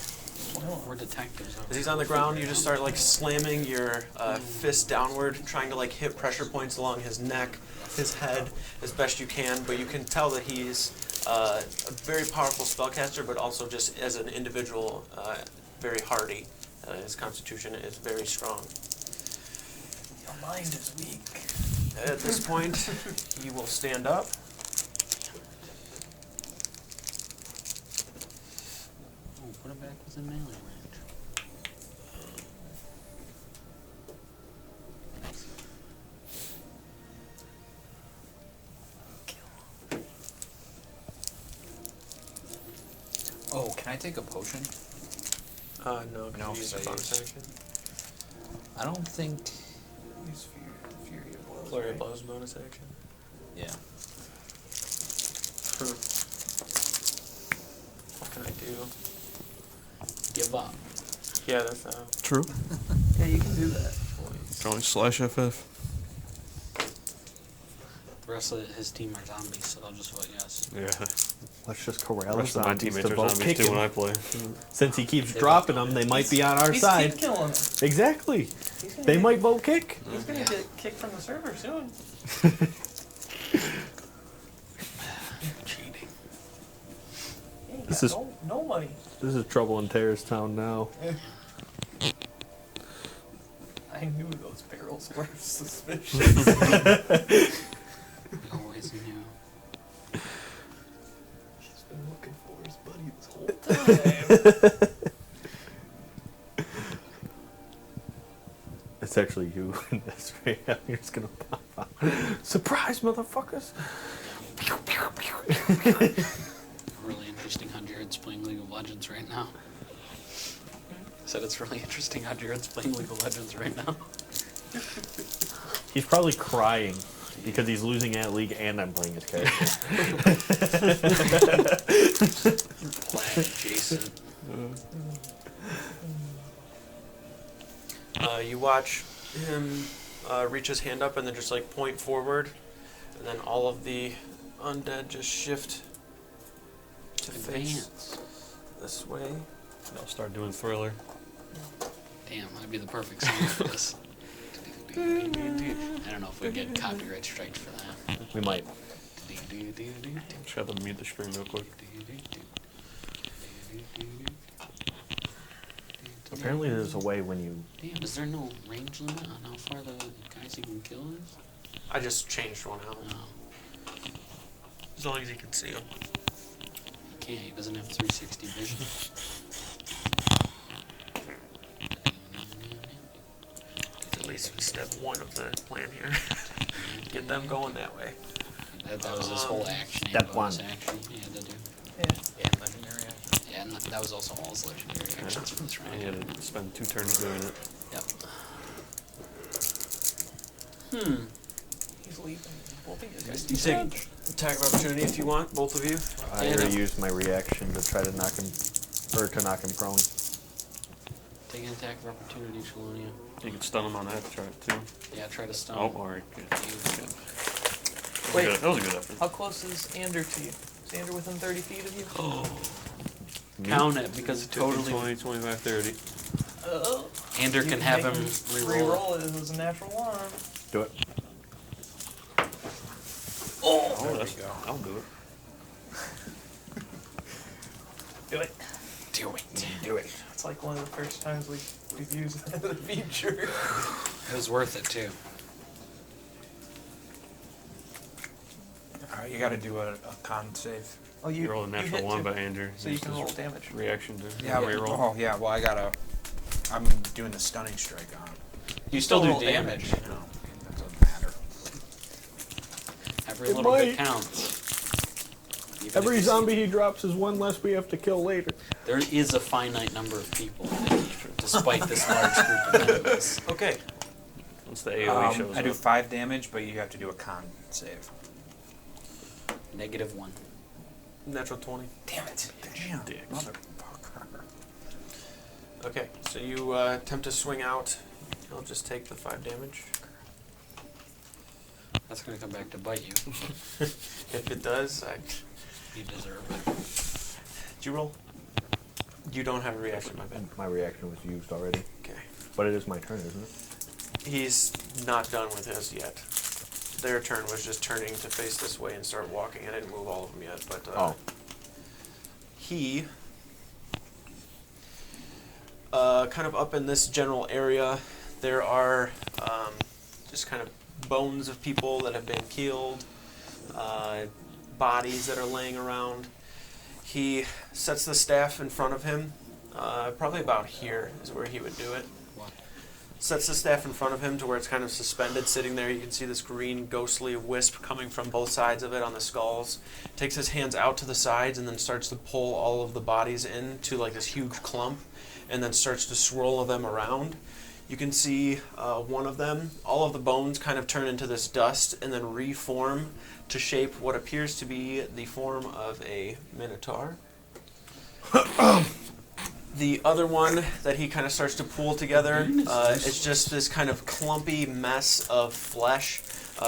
Speaker 3: We're detectives.
Speaker 1: As he's on the ground, you just start like slamming your fist downward, trying to like hit pressure points along his neck, his head, as best you can. But you can tell that he's a very powerful spellcaster, but also just as an individual, very hardy. His constitution is very strong.
Speaker 2: Your mind is weak.
Speaker 1: At this point, he will stand up.
Speaker 3: Oh, put him back within melee range.
Speaker 6: Can I take a potion?
Speaker 1: No,
Speaker 6: No,
Speaker 1: can you use your
Speaker 6: 'cause I
Speaker 1: bonus
Speaker 6: use-
Speaker 1: action?
Speaker 6: I don't think.
Speaker 2: Use Fury of Blows.
Speaker 1: Flurry of
Speaker 2: right?
Speaker 1: blows bonus action.
Speaker 6: Yeah.
Speaker 1: What can I do?
Speaker 3: Give up.
Speaker 1: Yeah, that's
Speaker 5: True.
Speaker 2: Yeah, you can do that.
Speaker 5: Drawing /FF.
Speaker 3: The rest of his team are zombies, so I'll just vote yes.
Speaker 5: Yeah.
Speaker 4: Let's just
Speaker 5: The
Speaker 4: corral the
Speaker 5: rest of my
Speaker 4: zombies
Speaker 5: teammates
Speaker 4: to
Speaker 5: are
Speaker 4: vote
Speaker 5: zombies
Speaker 4: kick
Speaker 5: too when I
Speaker 4: him.
Speaker 5: play.
Speaker 4: Since he keeps
Speaker 3: They
Speaker 4: dropping
Speaker 3: vote
Speaker 4: them, they might be on our
Speaker 2: He's
Speaker 4: side.
Speaker 2: keep killing him.
Speaker 4: Exactly.
Speaker 2: He's gonna
Speaker 4: They
Speaker 2: get,
Speaker 4: might vote kick.
Speaker 2: He's gonna get kicked from the server soon.
Speaker 3: Cheating.
Speaker 2: He ain't
Speaker 4: This
Speaker 2: got
Speaker 4: is-
Speaker 2: no money.
Speaker 4: This is trouble in Terrace Town now.
Speaker 2: I knew those barrels were suspicious.
Speaker 3: We always knew.
Speaker 2: He's been looking for his buddy this whole time.
Speaker 4: It's actually you in this right now. You're just gonna pop out. Surprise, motherfuckers!
Speaker 3: Really interesting how Jared's playing League of Legends right now. I said it's really interesting how Jared's playing League of Legends right now.
Speaker 4: He's probably crying because he's losing at League and I'm playing his character.
Speaker 3: Plaid Jason.
Speaker 1: You watch him reach his hand up and then just like point forward, and then all of the undead just shift to face
Speaker 3: Advance.
Speaker 1: this way.
Speaker 5: I'll start doing Thriller.
Speaker 3: Damn, that'd be the perfect song for this. I don't know if we get copyright strikes for that.
Speaker 4: We might.
Speaker 5: Just have them mute the stream real quick.
Speaker 4: Apparently, there's a way when you.
Speaker 3: Damn, is there no range limit on how far the guys you can kill is?
Speaker 1: I just changed one out.
Speaker 3: No,
Speaker 1: As long as you can see him.
Speaker 3: he can't. He doesn't have 360 vision.
Speaker 1: At least step one of the plan here. Get them going that way.
Speaker 3: That was his whole action.
Speaker 4: Step
Speaker 3: and bonus
Speaker 4: one.
Speaker 3: action he had to do.
Speaker 2: Yeah.
Speaker 6: And legendary action.
Speaker 3: Yeah, and that was also all his legendary actions for this
Speaker 5: And
Speaker 3: round.
Speaker 5: you had to spend 2 turns doing it.
Speaker 3: Yep.
Speaker 2: He's leaving. Both of you guys.
Speaker 1: You take attack of opportunity if you want, both of you.
Speaker 4: I
Speaker 3: Yeah,
Speaker 4: already
Speaker 3: no.
Speaker 4: used my reaction to try to knock him, or to knock him prone.
Speaker 3: Take an attack of opportunity, Shalonia.
Speaker 5: You can stun them on that try it too.
Speaker 3: Yeah, try to stun.
Speaker 5: Oh, alright. Good.
Speaker 2: Wait.
Speaker 5: That was a good effort.
Speaker 2: How close is Ander to you? Is Ander within 30 feet of you?
Speaker 3: Count it because it
Speaker 5: Totally
Speaker 3: totally.
Speaker 5: 20, 25, 30.
Speaker 3: Ander can have him reroll.
Speaker 2: Reroll it. It was a natural one.
Speaker 4: Do it.
Speaker 5: Oh,
Speaker 6: There we
Speaker 5: that's,
Speaker 6: go.
Speaker 5: I'll do it.
Speaker 2: Do it.
Speaker 6: Do it.
Speaker 4: Do it.
Speaker 2: It's like one of the first times we've used the feature.
Speaker 3: It was worth it too.
Speaker 7: Alright, you gotta do a con save.
Speaker 2: Oh,
Speaker 5: You roll a
Speaker 2: you
Speaker 5: natural
Speaker 2: hit
Speaker 5: 1
Speaker 2: two,
Speaker 5: by Andrew.
Speaker 2: so you can roll damage.
Speaker 5: Reaction to
Speaker 7: Yeah,
Speaker 5: reroll.
Speaker 7: oh yeah, well I'm doing the stunning strike on him.
Speaker 3: You still do
Speaker 2: roll
Speaker 3: damage.
Speaker 7: No, that doesn't matter.
Speaker 3: Every
Speaker 4: It
Speaker 3: little bit
Speaker 4: might.
Speaker 3: counts. Even if
Speaker 4: Every
Speaker 3: you see-
Speaker 4: zombie he drops is one less we have to kill later.
Speaker 3: There is a finite number of people, despite this large group of enemies.
Speaker 1: Okay.
Speaker 5: Once the AoE shows
Speaker 7: I do
Speaker 5: up.
Speaker 7: 5 damage, but you have to do a con save.
Speaker 3: -1.
Speaker 1: Natural 20.
Speaker 7: Damn it. Damn,
Speaker 5: Dicks.
Speaker 7: motherfucker.
Speaker 1: Okay, so you attempt to swing out. I'll just take the 5 damage.
Speaker 3: That's gonna come back to bite you.
Speaker 1: If it does,
Speaker 3: You deserve it.
Speaker 1: did you roll? You don't have a reaction, my bad.
Speaker 4: My reaction was used already.
Speaker 1: Okay.
Speaker 4: But it is my turn, isn't it?
Speaker 1: He's not done with his yet. Their turn was just turning to face this way and start walking. I didn't move all of them yet, but he kind of up in this general area, there are just kind of bones of people that have been killed, bodies that are laying around. He sets the staff in front of him, probably about here is where he would do it.
Speaker 3: What?
Speaker 1: sets the staff in front of him to where it's kind of suspended, sitting there. You can see this green ghostly wisp coming from both sides of it on the skulls. Takes his hands out to the sides and then starts to pull all of the bodies into like this huge clump, and then starts to swirl them around. You can see one of them, all of the bones kind of turn into this dust and then reform to shape what appears to be the form of a minotaur. The other one that he kind of starts to pull together is just this kind of clumpy mess of flesh.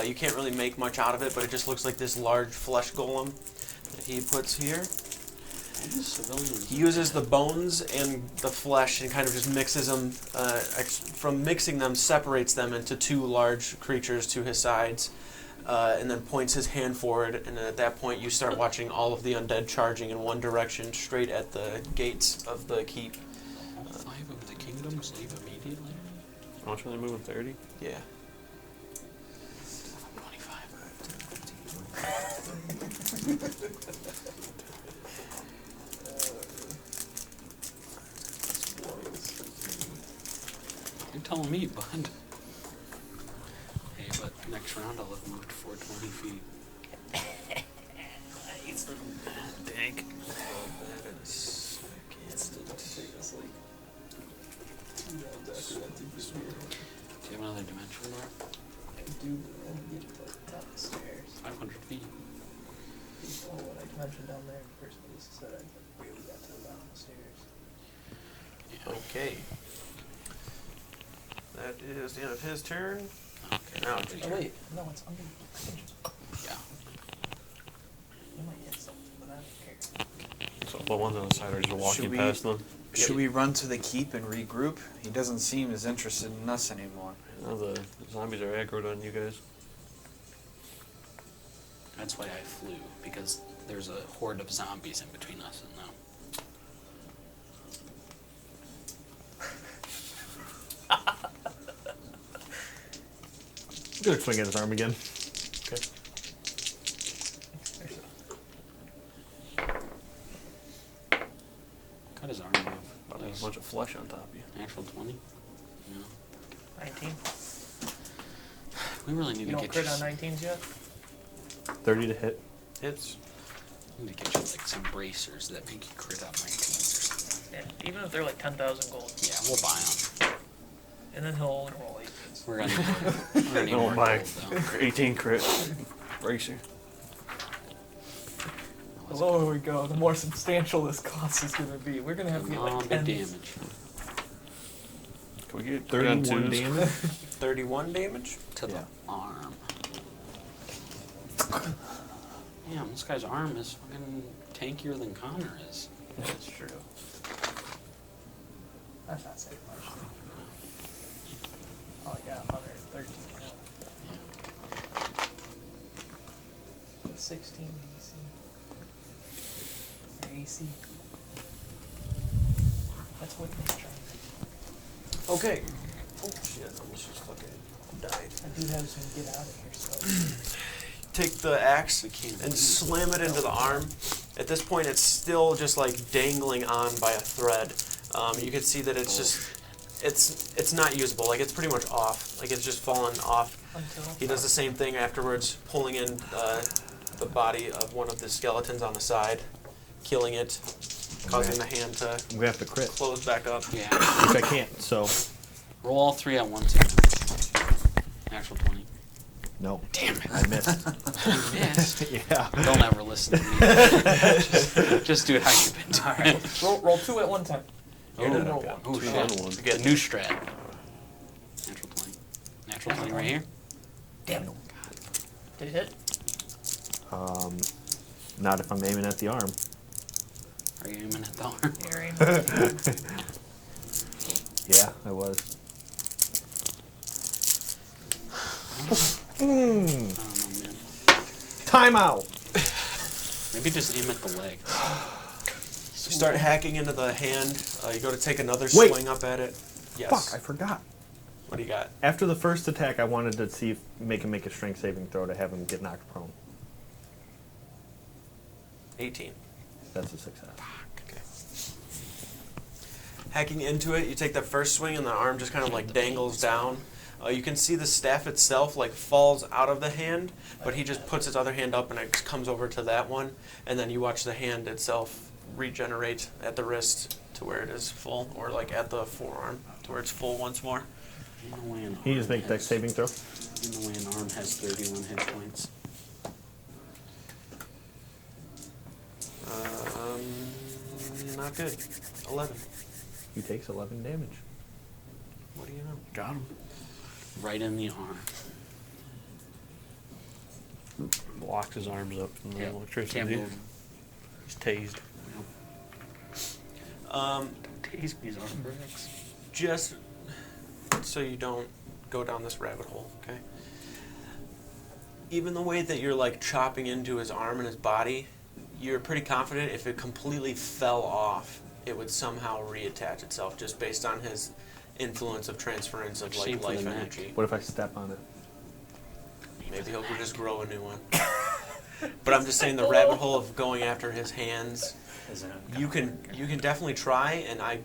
Speaker 1: You can't really make much out of it, but it just looks like this large flesh golem that he puts here. He uses the bones and the flesh and kind of just mixes them, from mixing them, separates them into two large creatures to his sides, and then points his hand forward, and at that point you start watching all of the undead charging in one direction, straight at the gates of the keep.
Speaker 3: All 5 of the kingdoms leave immediately?
Speaker 5: How much are they moving? 30?
Speaker 1: Yeah.
Speaker 3: 25. You're telling me, bud. Hey, but next round I'll have moved 420 feet.
Speaker 1: Dank.
Speaker 3: Do you have another dimension door?
Speaker 2: I do, but only get up the stairs.
Speaker 3: 500 feet.
Speaker 2: Well, what I mentioned down there in the first place is that I really got to the bottom of the stairs.
Speaker 3: Yeah.
Speaker 1: Okay. That is the end of his turn.
Speaker 3: Okay.
Speaker 1: Now it's your
Speaker 2: Oh
Speaker 1: turn.
Speaker 2: wait, no, it's under the
Speaker 3: Yeah.
Speaker 2: You might hit something, but I don't care.
Speaker 5: So the ones on the side are just walking
Speaker 7: Should we-
Speaker 5: past them.
Speaker 7: Should we run to the keep and regroup? He doesn't seem as interested in us anymore.
Speaker 5: Oh, the zombies are aggroed on you guys.
Speaker 3: That's why I flew, because there's a horde of zombies in between us and them.
Speaker 4: I'm gonna swing at his arm again.
Speaker 1: Okay.
Speaker 3: Cut his arm off.
Speaker 5: About a bunch of flesh on top of you.
Speaker 3: Natural 20? Yeah.
Speaker 2: 19.
Speaker 3: We really need
Speaker 2: You
Speaker 3: to
Speaker 2: don't
Speaker 3: get
Speaker 2: crit
Speaker 3: you.
Speaker 2: on 19s yet?
Speaker 4: 30 to hit.
Speaker 1: Hits.
Speaker 3: We need to get you like some bracers that make you crit on 19s or something.
Speaker 2: Yeah, even if they're like 10,000 gold.
Speaker 3: Yeah, we'll buy them.
Speaker 2: And then he'll only roll 18s.
Speaker 3: We're gonna need, we're gonna need
Speaker 5: Oh
Speaker 3: more
Speaker 5: my.
Speaker 3: gold though.
Speaker 5: 18 crit. Bracer.
Speaker 2: The lower we go, the more substantial this cost is going to be. We're going to have to get like
Speaker 3: Non-big
Speaker 2: 10s.
Speaker 3: damage.
Speaker 5: Can we get
Speaker 4: 31
Speaker 5: twos?
Speaker 4: damage.
Speaker 1: 31 damage.
Speaker 3: To the
Speaker 4: Yeah.
Speaker 3: arm. Damn, this guy's arm is fucking tankier than Connor is.
Speaker 2: That's true. That's not saying much. Oh, I got 113 now. 16 AC. Or AC. That's what they try.
Speaker 1: Okay. Oh shit! I almost just fucking died.
Speaker 2: I do have some get out of here stuff.
Speaker 1: Take the axe
Speaker 3: We can't
Speaker 1: and
Speaker 3: leave.
Speaker 1: slam it into the arm. At this point, it's still just like dangling on by a thread. You can see that it's just, it's not usable. Like it's pretty much off. Like it's just fallen off.
Speaker 2: Until
Speaker 1: He does the same thing afterwards, pulling in the body of one of the skeletons on the side, killing it, causing the hand to
Speaker 4: I'm gonna have to crit,
Speaker 1: close back up.
Speaker 3: Yeah.
Speaker 4: which I can't. So
Speaker 3: Roll all 3 at once. Again. Natural 20.
Speaker 4: no.
Speaker 3: Damn it.
Speaker 4: I missed.
Speaker 3: You missed.
Speaker 4: Yeah.
Speaker 3: Don't ever listen to me. just do it how you've been doing it.
Speaker 2: roll 2 at one time.
Speaker 3: Oh,
Speaker 2: Roll one.
Speaker 3: oh
Speaker 5: Two
Speaker 3: shit.
Speaker 5: on one.
Speaker 3: The new strat. Natural 20. Natural 20 right here.
Speaker 2: Damn it. Did it hit?
Speaker 4: Not if I'm aiming at the arm.
Speaker 3: Are you aiming at the arm?
Speaker 2: You're aiming at the arm.
Speaker 4: Yeah, I was.
Speaker 3: I don't know, man.
Speaker 4: Timeout.
Speaker 3: Maybe just aim at the leg.
Speaker 1: You start hacking into the hand. You go to take another
Speaker 4: Wait.
Speaker 1: swing up at it. Yes.
Speaker 4: Fuck! I forgot.
Speaker 1: What do you got?
Speaker 4: After the first attack, I wanted to see if make him make a strength saving throw to have him get knocked prone.
Speaker 1: 18.
Speaker 4: That's a success.
Speaker 1: Okay. hacking into it. You take that first swing, and the arm just kind of like dangles down. You can see the staff itself like falls out of the hand, but he just puts his other hand up and it comes over to that one, and then you watch the hand itself regenerate at the wrist to where it is full, or like at the forearm to where it's full once more.
Speaker 4: He just make dex saving throw.
Speaker 3: In the way an arm has 31 hit points.
Speaker 1: Not good. 11.
Speaker 4: He takes 11 damage.
Speaker 1: What do you know?
Speaker 5: Got him.
Speaker 3: Right in the arm.
Speaker 5: Locks his arms up from the
Speaker 3: Can't
Speaker 5: electricity.
Speaker 3: move.
Speaker 5: He's tased.
Speaker 3: Taste these arm breaks.
Speaker 1: Just so you don't go down this rabbit hole, okay? Even the way that you're like chopping into his arm and his body, you're pretty confident if it completely fell off, it would somehow reattach itself just based on his influence of transference of
Speaker 3: Same
Speaker 1: like
Speaker 3: for
Speaker 1: life
Speaker 3: the neck.
Speaker 1: energy.
Speaker 4: What if I step on it?
Speaker 1: Maybe he'll just grow a new one. But I'm just saying the rabbit hole of going after his hands, you can definitely try, and I'm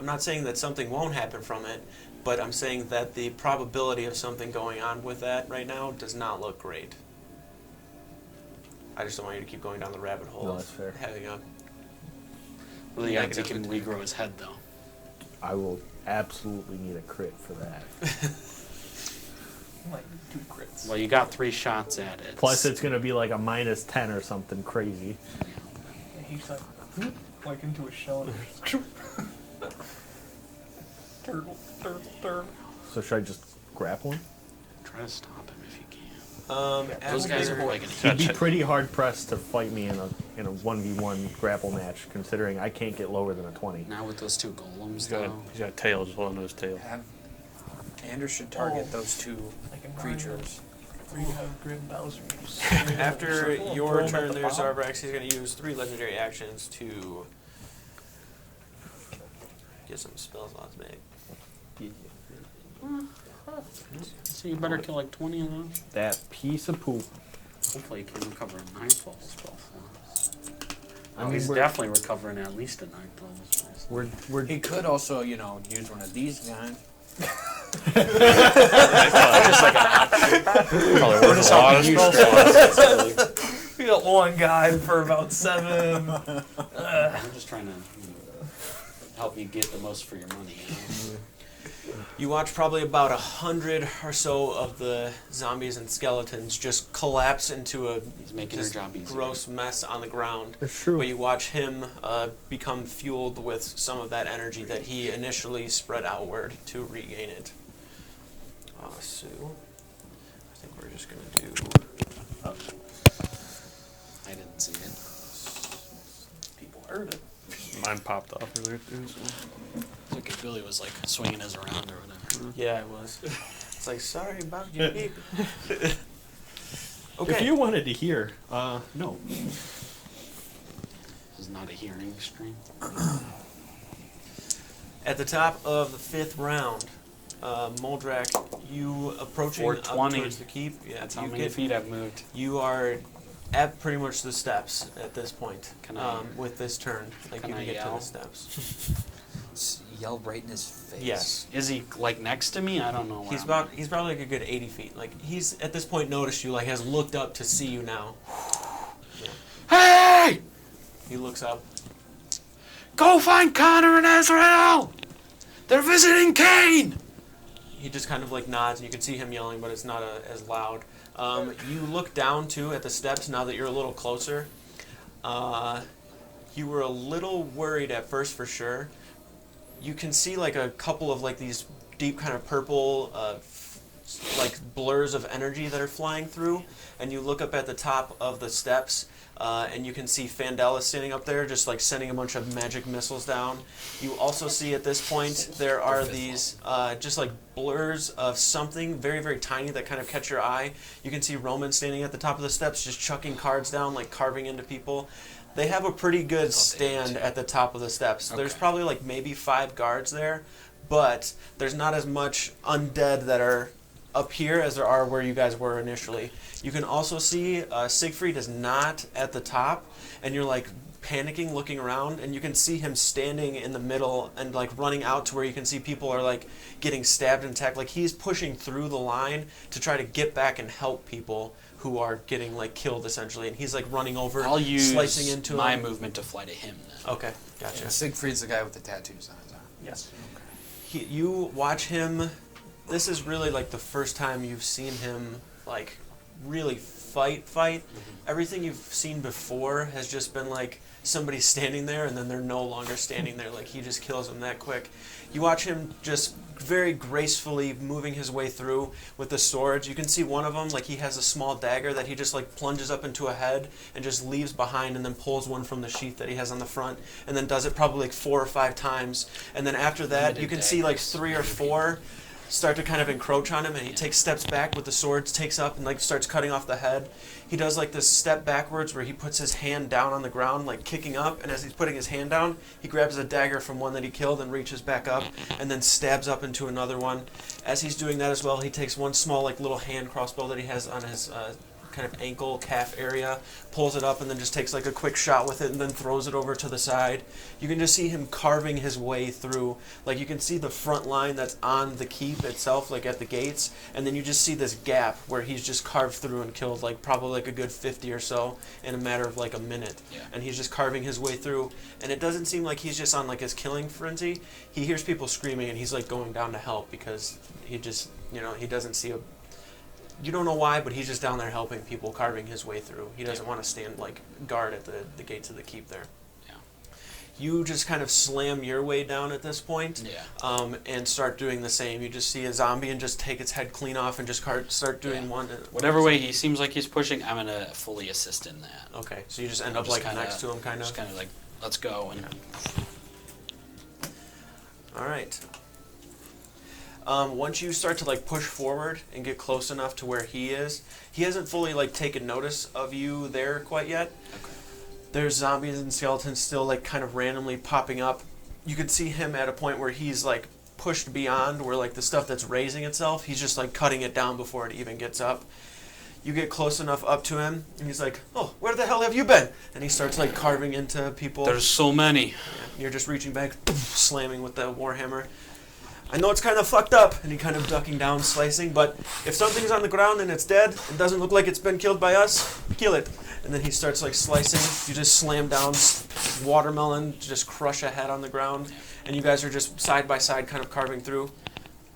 Speaker 1: not saying that something won't happen from it, but I'm saying that the probability of something going on with that right now does not look great. I just don't want you to keep going down the rabbit hole
Speaker 4: No,
Speaker 1: of
Speaker 4: that's fair.
Speaker 1: having a
Speaker 3: Well, the odds he
Speaker 1: negative
Speaker 3: can regrow his head, though.
Speaker 4: I will absolutely need a crit for that.
Speaker 2: Like 2 crits.
Speaker 3: Well, you got 3 shots at it.
Speaker 4: Plus, it's going to be like a minus 10 or something crazy.
Speaker 2: And he's like, whoop, like into a shell. And turtle, turtle, turtle.
Speaker 4: So should I just grapple him?
Speaker 3: Try to stop him if you can. Those guys are like
Speaker 4: He'd be pretty hard pressed to fight me in a 1v1 grapple match, considering I can't get lower than a 20.
Speaker 3: now with those 2 golems,
Speaker 5: He's
Speaker 3: though.
Speaker 5: got a tail, just hold on to his tail.
Speaker 7: Anders should target
Speaker 2: Oh.
Speaker 7: those 2
Speaker 2: Like in Mario,
Speaker 7: creatures.
Speaker 2: where you have Grim Bowser. You just
Speaker 1: After
Speaker 2: circle,
Speaker 1: your
Speaker 2: throw him at
Speaker 1: turn
Speaker 2: the
Speaker 1: there,
Speaker 2: bottom.
Speaker 1: Zarbrax, he's going to use 3 legendary actions to get some spell slots back.
Speaker 3: So you better kill like 20 of those.
Speaker 4: That piece of poop.
Speaker 3: Hopefully you can recover a 9th level spell slots.
Speaker 4: I mean,
Speaker 3: He's
Speaker 4: we're-
Speaker 3: definitely recovering at least a 9th level spell slot.
Speaker 4: We're
Speaker 7: He could also, use one of these guys.
Speaker 5: Probably worth a lot of spell slots.
Speaker 2: We got one guy for about 7.
Speaker 3: I'm just trying to help you get the most for your money.
Speaker 1: You watch probably about 100 or so of the zombies and skeletons just collapse into a
Speaker 3: He's making their
Speaker 1: just
Speaker 3: job easier.
Speaker 1: gross mess on the ground.
Speaker 4: It's true.
Speaker 1: But you watch him become fueled with some of that energy that he initially spread outward to regain it. So, I think we're just going to do...
Speaker 3: I didn't see it.
Speaker 2: People heard it.
Speaker 5: Mine popped off earlier too. So.
Speaker 3: Look at Billy was like swinging his around or whatever.
Speaker 1: Yeah, it was. It's like, sorry about you. Okay.
Speaker 5: If you wanted to hear, no.
Speaker 3: This is not a hearing stream.
Speaker 1: At the top of the 5th round, Moldrak, you approaching up
Speaker 3: 420.
Speaker 1: towards the keep. Yeah,
Speaker 3: That's how
Speaker 1: you
Speaker 3: many feet I've moved.
Speaker 1: You are at pretty much the steps at this point.
Speaker 3: Can I-
Speaker 1: with this turn, like
Speaker 3: can
Speaker 1: you can
Speaker 3: I
Speaker 1: get to
Speaker 3: yell?
Speaker 1: the steps.
Speaker 6: Yell right in his face.
Speaker 1: Yes.
Speaker 3: Is he like next to me? I don't know.
Speaker 1: He's probably like a good 80 feet. Like he's at this point noticed you, like has looked up to see you now.
Speaker 3: Hey!
Speaker 1: He looks up.
Speaker 3: Go find Connor and Ezreal! They're visiting Kane!
Speaker 1: He just kind of like nods, and you can see him yelling, but it's not as loud. You look down too at the steps now that you're a little closer. You were a little worried at first for sure. You can see like a couple of like these deep kind of purple like blurs of energy that are flying through, and you look up at the top of the steps, and you can see Fandela standing up there just like sending a bunch of magic missiles down. You also see at this point there are these just like blurs of something very, very tiny that kind of catch your eye. You can see Roman standing at the top of the steps just chucking cards down, like carving into people. They have a pretty good stand at the top of the steps. There's probably like maybe 5 guards there, but there's not as much undead that are up here as there are where you guys were initially. You can also see Siegfried is not at the top, and you're like panicking, looking around, and you can see him standing in the middle and like running out to where you can see people are like getting stabbed and attacked. Like he's pushing through the line to try to get back and help people who are getting like killed essentially, and he's like running over,
Speaker 8: I'll use
Speaker 1: slicing into
Speaker 8: my
Speaker 1: him.
Speaker 8: movement to fly to him then.
Speaker 1: Okay, gotcha.
Speaker 7: And Siegfried's the guy with the tattoos on his arm.
Speaker 1: Yes. You watch him. This is really like the first time you've seen him like really fight. Everything you've seen before has just been like somebody standing there and then they're no longer standing there. Like he just kills them that quick. You watch him just very gracefully moving his way through with the swords. You can see one of them, like he has a small dagger that he just like plunges up into a head and just leaves behind, and then pulls one from the sheath that he has on the front, and then does it probably like 4 or 5 times. And then after that, you can see like 3 or 4 start to kind of encroach on him, and he takes steps back with the swords, takes up and like starts cutting off the head. He does like this step backwards where he puts his hand down on the ground, like kicking up, and as he's putting his hand down, he grabs a dagger from one that he killed and reaches back up and then stabs up into another one. As he's doing that as well, he takes one small like little hand crossbow that he has on his kind of ankle, calf area, pulls it up and then just takes like a quick shot with it and then throws it over to the side. You can just see him carving his way through. Like you can see the front line that's on the keep itself, like at the gates, and then you just see this gap where he's just carved through and killed like probably like a good 50 or so in a matter of like a minute.
Speaker 8: Yeah.
Speaker 1: And he's just carving his way through, and it doesn't seem like he's just on like his killing frenzy. He hears people screaming and he's like going down to help because he just, you know, he doesn't see a... You don't know why, but he's just down there helping people, carving his way through. He doesn't want to stand like guard at the gates of the keep there.
Speaker 8: Yeah.
Speaker 1: You just kind of slam your way down at this point, and start doing the same. You just see a zombie and just take its head clean off and just start doing one.
Speaker 8: Whatever way he seems like he's pushing, I'm gonna fully assist in that.
Speaker 1: Okay, so you just end up like next to him, kind of.
Speaker 8: Just kind of like, let's go and.
Speaker 1: All right. Once you start to like push forward and get close enough to where he is, he hasn't fully like taken notice of you there quite yet.
Speaker 8: Okay.
Speaker 1: There's zombies and skeletons still like kind of randomly popping up. You can see him at a point where he's like pushed beyond where like the stuff that's raising itself, he's just like cutting it down before it even gets up. You get close enough up to him and he's like, "Oh, where the hell have you been?" And he starts like carving into people.
Speaker 8: There's so many.
Speaker 1: Yeah, you're just reaching back, slamming with the warhammer. I know it's kind of fucked up, and he kind of ducking down, slicing, but if something's on the ground and it's dead, and doesn't look like it's been killed by us, kill it. And then he starts like slicing. You just slam down watermelon, just crush a head on the ground, and you guys are just side by side kind of carving through.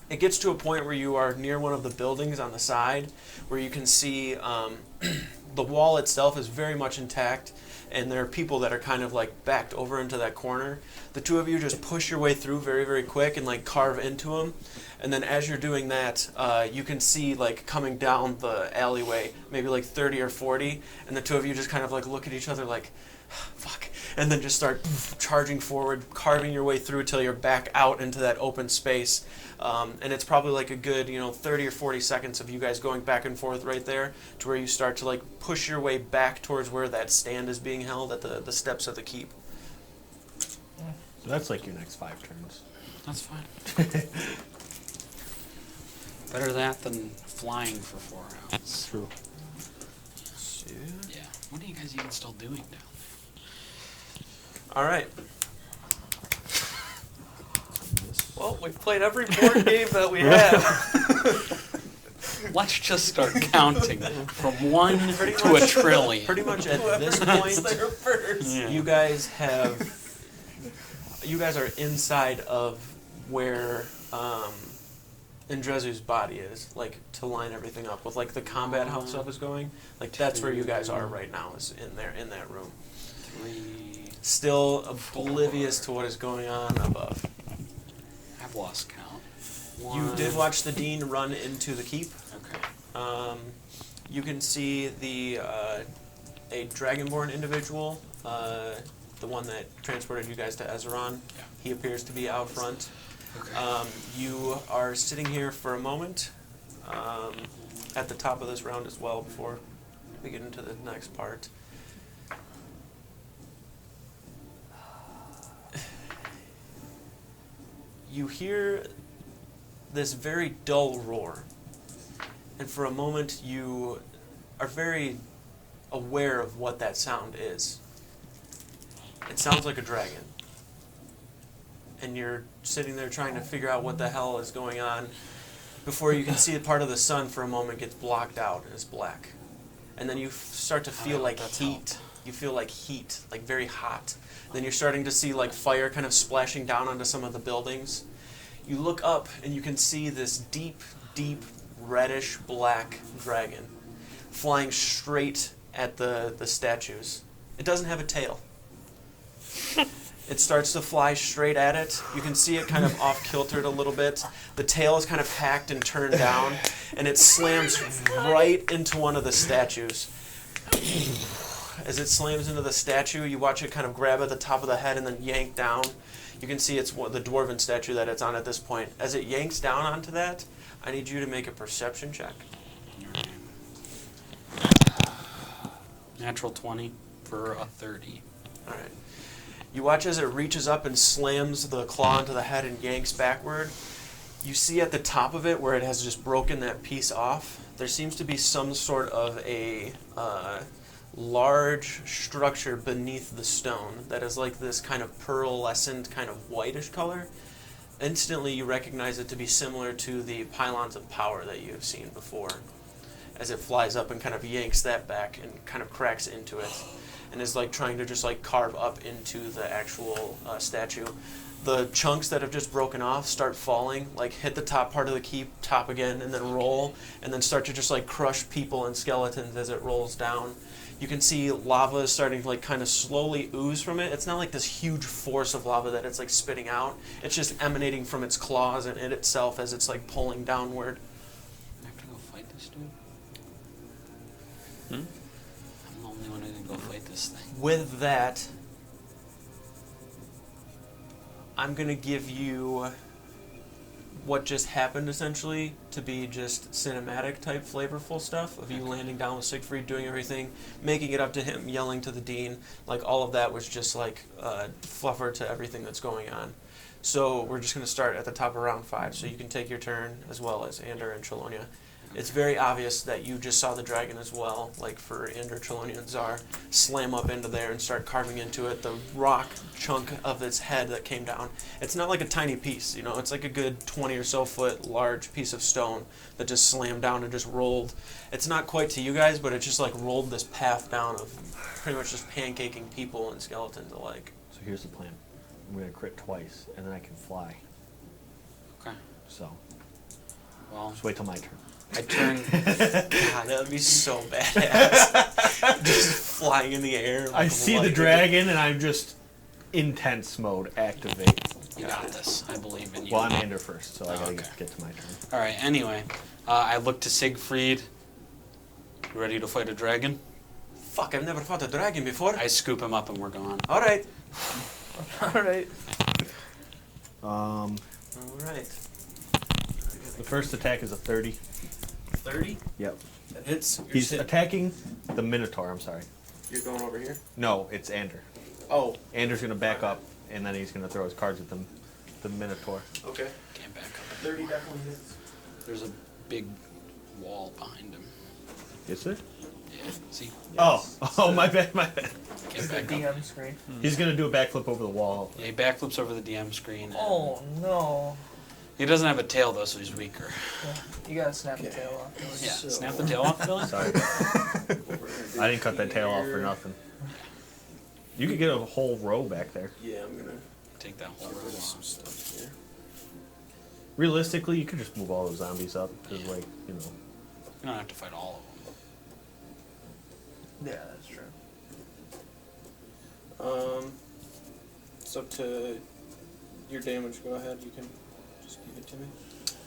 Speaker 1: It gets to a point where you are near one of the buildings on the side, where you can see the wall itself is very much intact, and there are people that are kind of like backed over into that corner. The two of you just push your way through very, very quick and like carve into them. And then as you're doing that, you can see like coming down the alleyway, maybe like 30 or 40, and the two of you just kind of like look at each other like, fuck, and then just start charging forward, carving your way through till you're back out into that open space. And it's probably like a good, 30 or 40 seconds of you guys going back and forth right there to where you start to like push your way back towards where that stand is being held at the steps of the keep.
Speaker 4: So that's like your next 5 turns.
Speaker 8: That's fine. Better that than flying for 4 hours.
Speaker 4: True.
Speaker 8: Yeah. What are you guys even still doing down
Speaker 1: All right. Well, we've played every board game that we have.
Speaker 8: there? Let's just start counting from 1
Speaker 1: Pretty
Speaker 8: to
Speaker 1: much-
Speaker 8: a trillion.
Speaker 1: Pretty much at this point,
Speaker 8: Yeah.
Speaker 1: you guys are inside of where Andrezu's body is, like to line everything up with like the combat how stuff is going. Like that's where you guys are right now, is in there in that room.
Speaker 8: 3.
Speaker 1: Still oblivious to what is going on above.
Speaker 8: I've lost count.
Speaker 1: You
Speaker 8: 1.
Speaker 1: did watch the Dean run into the keep.
Speaker 8: Okay.
Speaker 1: You can see a Dragonborn individual, the one that transported you guys to Ezeron.
Speaker 8: Yeah.
Speaker 1: He appears to be out front.
Speaker 8: Okay.
Speaker 1: You are sitting here for a moment at the top of this round as well before we get into the next part. You hear this very dull roar, and for a moment you are very aware of what that sound is. It sounds like a dragon. And you're sitting there trying to figure out what the hell is going on before you can see a part of the sun for a moment gets blocked out and it's black. And then you start to feel like
Speaker 8: that's
Speaker 1: heat.
Speaker 8: helped.
Speaker 1: You feel like heat, like very hot. Then you're starting to see like fire kind of splashing down onto some of the buildings. You look up and you can see this deep, deep reddish black dragon flying straight at the statues. It doesn't have a tail. It starts to fly straight at it. You can see it kind of off-kiltered a little bit. The tail is kind of hacked and turned down, and it slams right into one of the statues. As it slams into the statue, you watch it kind of grab at the top of the head and then yank down. You can see it's the dwarven statue that it's on at this point. As it yanks down onto that, I need you to make a perception check.
Speaker 8: Natural 20 for a 30.
Speaker 1: All right. You watch as it reaches up and slams the claw into the head and yanks backward. You see at the top of it where it has just broken that piece off, there seems to be some sort of a large structure beneath the stone that is like this kind of pearlescent, kind of whitish color. Instantly you recognize it to be similar to the pylons of power that you have seen before, as it flies up and kind of yanks that back and kind of cracks into it, and is like trying to just like carve up into the actual statue. The chunks that have just broken off start falling, like hit the top part of the keep, top again, and then roll, and then start to just like crush people and skeletons as it rolls down. You can see lava is starting to like kind of slowly ooze from it. It's not like this huge force of lava that it's like spitting out. It's just emanating from its claws and it itself as it's like pulling downward.
Speaker 8: I have to go fight this dude?
Speaker 5: Hmm?
Speaker 8: I'm the only one who can go fight this thing.
Speaker 1: With that, I'm going to give you what just happened essentially to be just cinematic type flavorful stuff of you landing down with Siegfried, doing everything, making it up to him, yelling to the dean. Like all of that was just like fluffer to everything that's going on. So we're just going to start at the top of round 5, so you can take your turn as well as Ander and Chelonia. It's very obvious that you just saw the dragon as well, like for Ander, Chelonia, and Czar, slam up into there and start carving into it. The rock chunk of its head that came down. It's not like a tiny piece, you know, it's like a good 20 or so foot large piece of stone that just slammed down and just rolled. It's not quite to you guys, but it just like rolled this path down of pretty much just pancaking people and skeletons alike.
Speaker 4: So here's the plan. I'm going to crit twice, and then I can fly.
Speaker 8: Okay.
Speaker 4: So,
Speaker 8: Well,
Speaker 4: just wait till my turn.
Speaker 8: I turn.
Speaker 1: God, that would be so badass. Just flying in the air.
Speaker 4: I see the dragon, and I'm just intense mode activate.
Speaker 8: You got this. I believe in you.
Speaker 4: Well, I'm Ander first, so I gotta
Speaker 8: Okay.
Speaker 4: get to my turn.
Speaker 8: All right. Anyway, I look to Siegfried. You ready to fight a dragon?
Speaker 1: Fuck, I've never fought a dragon before.
Speaker 8: I scoop him up and we're gone.
Speaker 1: All right.
Speaker 2: Alright.
Speaker 1: All right.
Speaker 4: The first attack is a 30.
Speaker 1: 30?
Speaker 4: Yep.
Speaker 1: That hits. You're
Speaker 4: He's attacking the Minotaur, I'm sorry.
Speaker 1: You're going over here?
Speaker 4: No, it's Ander.
Speaker 1: Oh,
Speaker 4: Ander's gonna back up, and then he's gonna throw his cards at the Minotaur.
Speaker 1: okay.
Speaker 8: Can't back up.
Speaker 1: 30 definitely hits.
Speaker 8: There's a big wall behind him.
Speaker 4: Is there?
Speaker 8: Yeah. See?
Speaker 4: Oh, my bad, my bad.
Speaker 8: Can't back up.
Speaker 2: DM screen.
Speaker 4: He's gonna do a backflip over the wall.
Speaker 8: Yeah, he backflips over the DM screen. and-
Speaker 2: Oh no.
Speaker 8: He doesn't have a tail though, so he's weaker.
Speaker 2: Yeah, you gotta snap the tail off. Billy.
Speaker 8: Yeah. Snap the tail off, Billy.
Speaker 4: Sorry. I didn't cut that tail off for nothing. You could get a whole row back there.
Speaker 1: Yeah, I'm gonna
Speaker 8: Take that whole
Speaker 1: get
Speaker 8: row
Speaker 1: rid of some
Speaker 8: off.
Speaker 1: stuff here.
Speaker 4: Realistically, you could just move all those zombies up, because, like, you know.
Speaker 8: You don't have to fight all of them.
Speaker 2: Yeah, that's true.
Speaker 1: It's up to your damage. Go ahead. You can just give it to me.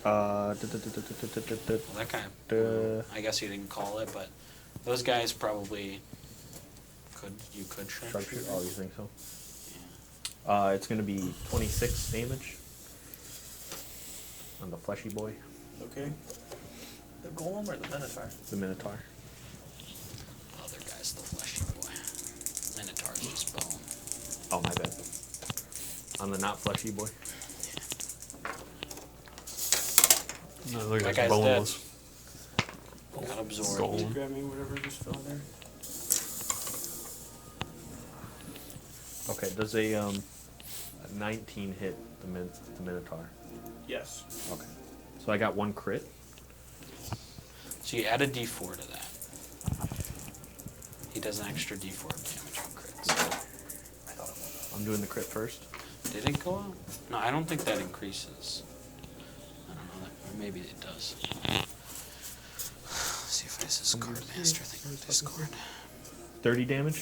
Speaker 8: Well, that kind of. I guess you didn't call it, but those guys probably could. You could
Speaker 4: Sharpshooter? Oh, you think so?
Speaker 8: Yeah.
Speaker 4: It's gonna be 26 damage on the fleshy boy,
Speaker 1: Okay.
Speaker 2: The golem or the minotaur?
Speaker 4: the Minotaur.
Speaker 8: The other guy's the fleshy boy. Minotaur's just bone.
Speaker 4: Oh, my bad. On the not fleshy boy.
Speaker 5: No, look
Speaker 8: That
Speaker 5: at
Speaker 8: guy's
Speaker 5: boneless.
Speaker 8: Got absorbed.
Speaker 5: Golem.
Speaker 1: Grab me whatever just fell there.
Speaker 4: Okay, does a 19 hit the Minotaur?
Speaker 1: Yes.
Speaker 4: Okay. So I got 1 crit.
Speaker 8: So you add a d4 to that. He does an extra d4 damage on crits.
Speaker 4: I'm doing the crit first.
Speaker 8: Did it go up? No, I don't think that increases. I don't know. Or maybe it does. Let's see if this is card master thing on Discord.
Speaker 4: 30 damage.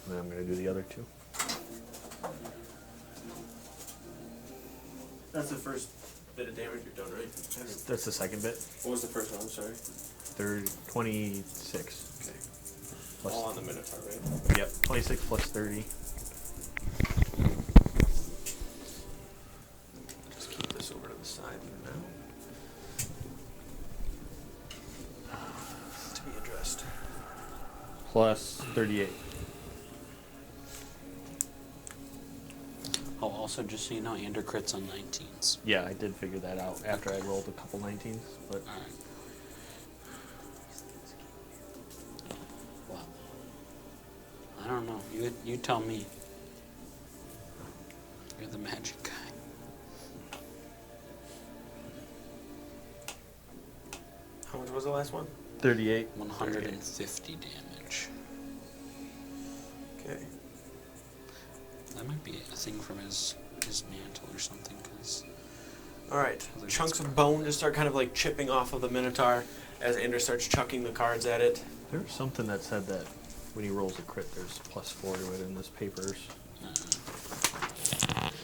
Speaker 4: And then I'm going to do the other 2.
Speaker 1: That's the first bit of damage you've done, right?
Speaker 4: That's the second bit.
Speaker 1: What was the first one? I'm sorry.
Speaker 4: 26.
Speaker 1: Okay.
Speaker 4: Plus,
Speaker 1: All on the Minotaur, right?
Speaker 4: yep, 26 plus 30.
Speaker 1: Just keep this over to the side for now. To be addressed.
Speaker 4: Plus 38.
Speaker 8: Oh, also, just so you know, Ander crits on 19s.
Speaker 4: Yeah, I did figure that out after I rolled a couple 19s. But
Speaker 8: Alright. Wow. I don't know. You tell me. You're the magic guy.
Speaker 1: How much was the last one?
Speaker 4: 38.
Speaker 8: 150 damage.
Speaker 1: Okay.
Speaker 8: That might be a thing from his mantle or something, because...
Speaker 1: Alright. Chunks of bone just start kind of like chipping off of the Minotaur as Ander starts chucking the cards at it.
Speaker 4: There was something that said that when he rolls a crit, there's plus 4 to it in this papers.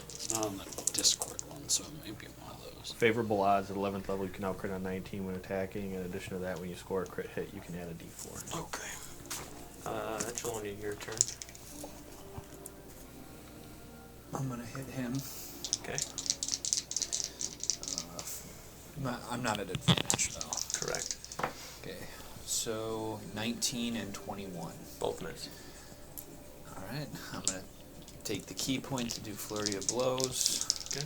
Speaker 8: It's not on the Discord one, so it might be one of those.
Speaker 4: Favorable odds at 11th level, you can now crit on 19 when attacking. In addition to that, when you score a crit hit, you can add a d4.
Speaker 8: Okay.
Speaker 1: That's only your turn.
Speaker 7: I'm gonna hit him.
Speaker 1: Okay.
Speaker 7: I'm not at advantage though.
Speaker 1: Correct.
Speaker 7: Okay, so 19 and 21.
Speaker 1: Both miss.
Speaker 7: All right, I'm gonna take the key point to do flurry of blows.
Speaker 1: Okay.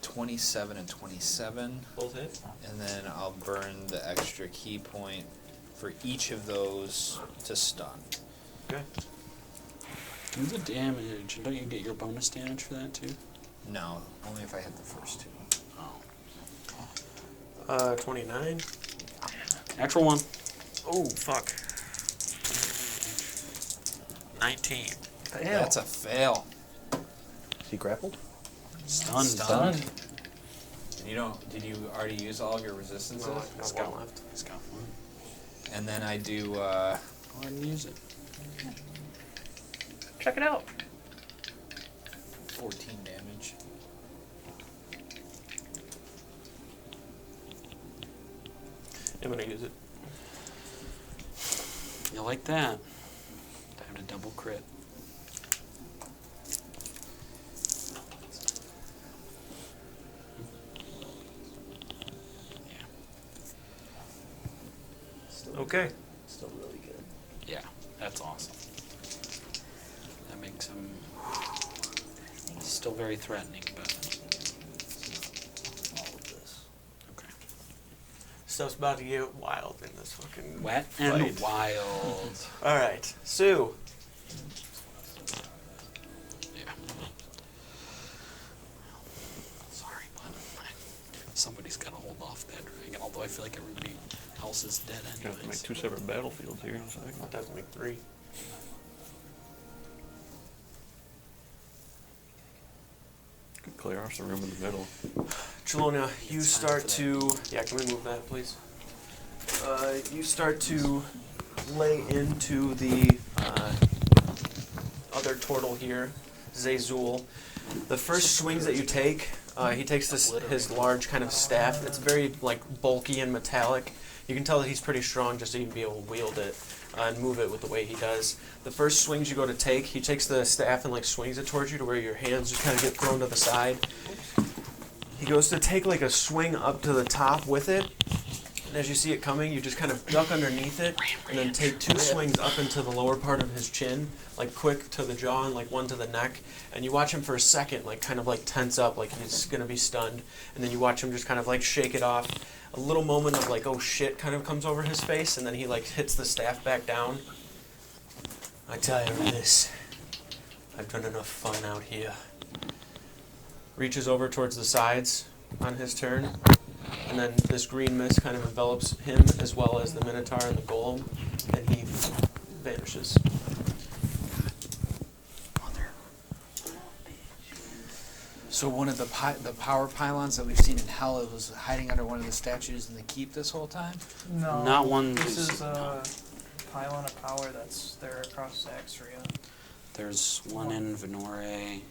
Speaker 7: 27 and 27,
Speaker 1: Both hit.
Speaker 7: and then I'll burn the extra key point for each of those to stun.
Speaker 1: Okay.
Speaker 8: Do the damage. Don't you get your bonus damage for that, too?
Speaker 7: No, only if I hit the first 2.
Speaker 8: Oh.
Speaker 1: 29.
Speaker 8: Natural 1.
Speaker 1: Oh, fuck. 19.
Speaker 7: That's a fail.
Speaker 4: Is he grappled?
Speaker 8: Stunned.
Speaker 7: Stunned. And did you already use all of your resistances?
Speaker 1: No, I've got one left.
Speaker 8: He's got 1.
Speaker 7: And then I do
Speaker 8: Go ahead and use it.
Speaker 2: Check it out.
Speaker 7: 14 damage.
Speaker 1: I'm gonna use it.
Speaker 8: You like that? Time to double crit.
Speaker 1: Okay.
Speaker 2: Still really good.
Speaker 8: Yeah, that's awesome. That makes him still very threatening, but
Speaker 2: All of this.
Speaker 8: okay.
Speaker 1: Stuff's about to get wild in this fucking
Speaker 8: Wet and
Speaker 1: fight.
Speaker 8: wild.
Speaker 1: All right, Sue.
Speaker 8: Yeah. Sorry, but somebody's got to hold off that dragon. Although I feel like everybody else is dead
Speaker 5: You have to make
Speaker 8: anyways.
Speaker 5: 2 separate battlefields here in a second.
Speaker 1: That doesn't make 3.
Speaker 5: Could clear off the room in the middle.
Speaker 1: Chelona, you
Speaker 8: It's time
Speaker 1: start
Speaker 8: for
Speaker 1: to. Yeah, can we move that, please? You start to lay into the other turtle here, Zazul. The first swings that you take, he takes his large kind of staff. It's very like bulky and metallic. You can tell that he's pretty strong just to even be able to wield it and move it with the way he does. The first swings you go to take, he takes the staff and like swings it towards you to where your hands just kind of get thrown to the side. He goes to take like a swing up to the top with it, And as you see it coming, you just kind of duck underneath it, and then take 2 swings up into the lower part of his chin, like quick to the jaw and like one to the neck. And you watch him for a second, like kind of like tense up, like he's gonna be stunned. And then you watch him just kind of like shake it off. A little moment of like, oh shit, kind of comes over his face, and then he like hits the staff back down. I tire of this. I've done enough fun out here. Reaches over towards the sides on his turn, and then this green mist kind of envelops him as well as the Minotaur and the Golem, and he vanishes.
Speaker 6: So one of the power pylons that we've seen in Hell, it was hiding under one of the statues in the keep this whole time?
Speaker 2: No.
Speaker 8: Not one
Speaker 2: This
Speaker 8: who's-
Speaker 2: is a pylon of power that's there across Zaxria.
Speaker 8: There's one in Venore.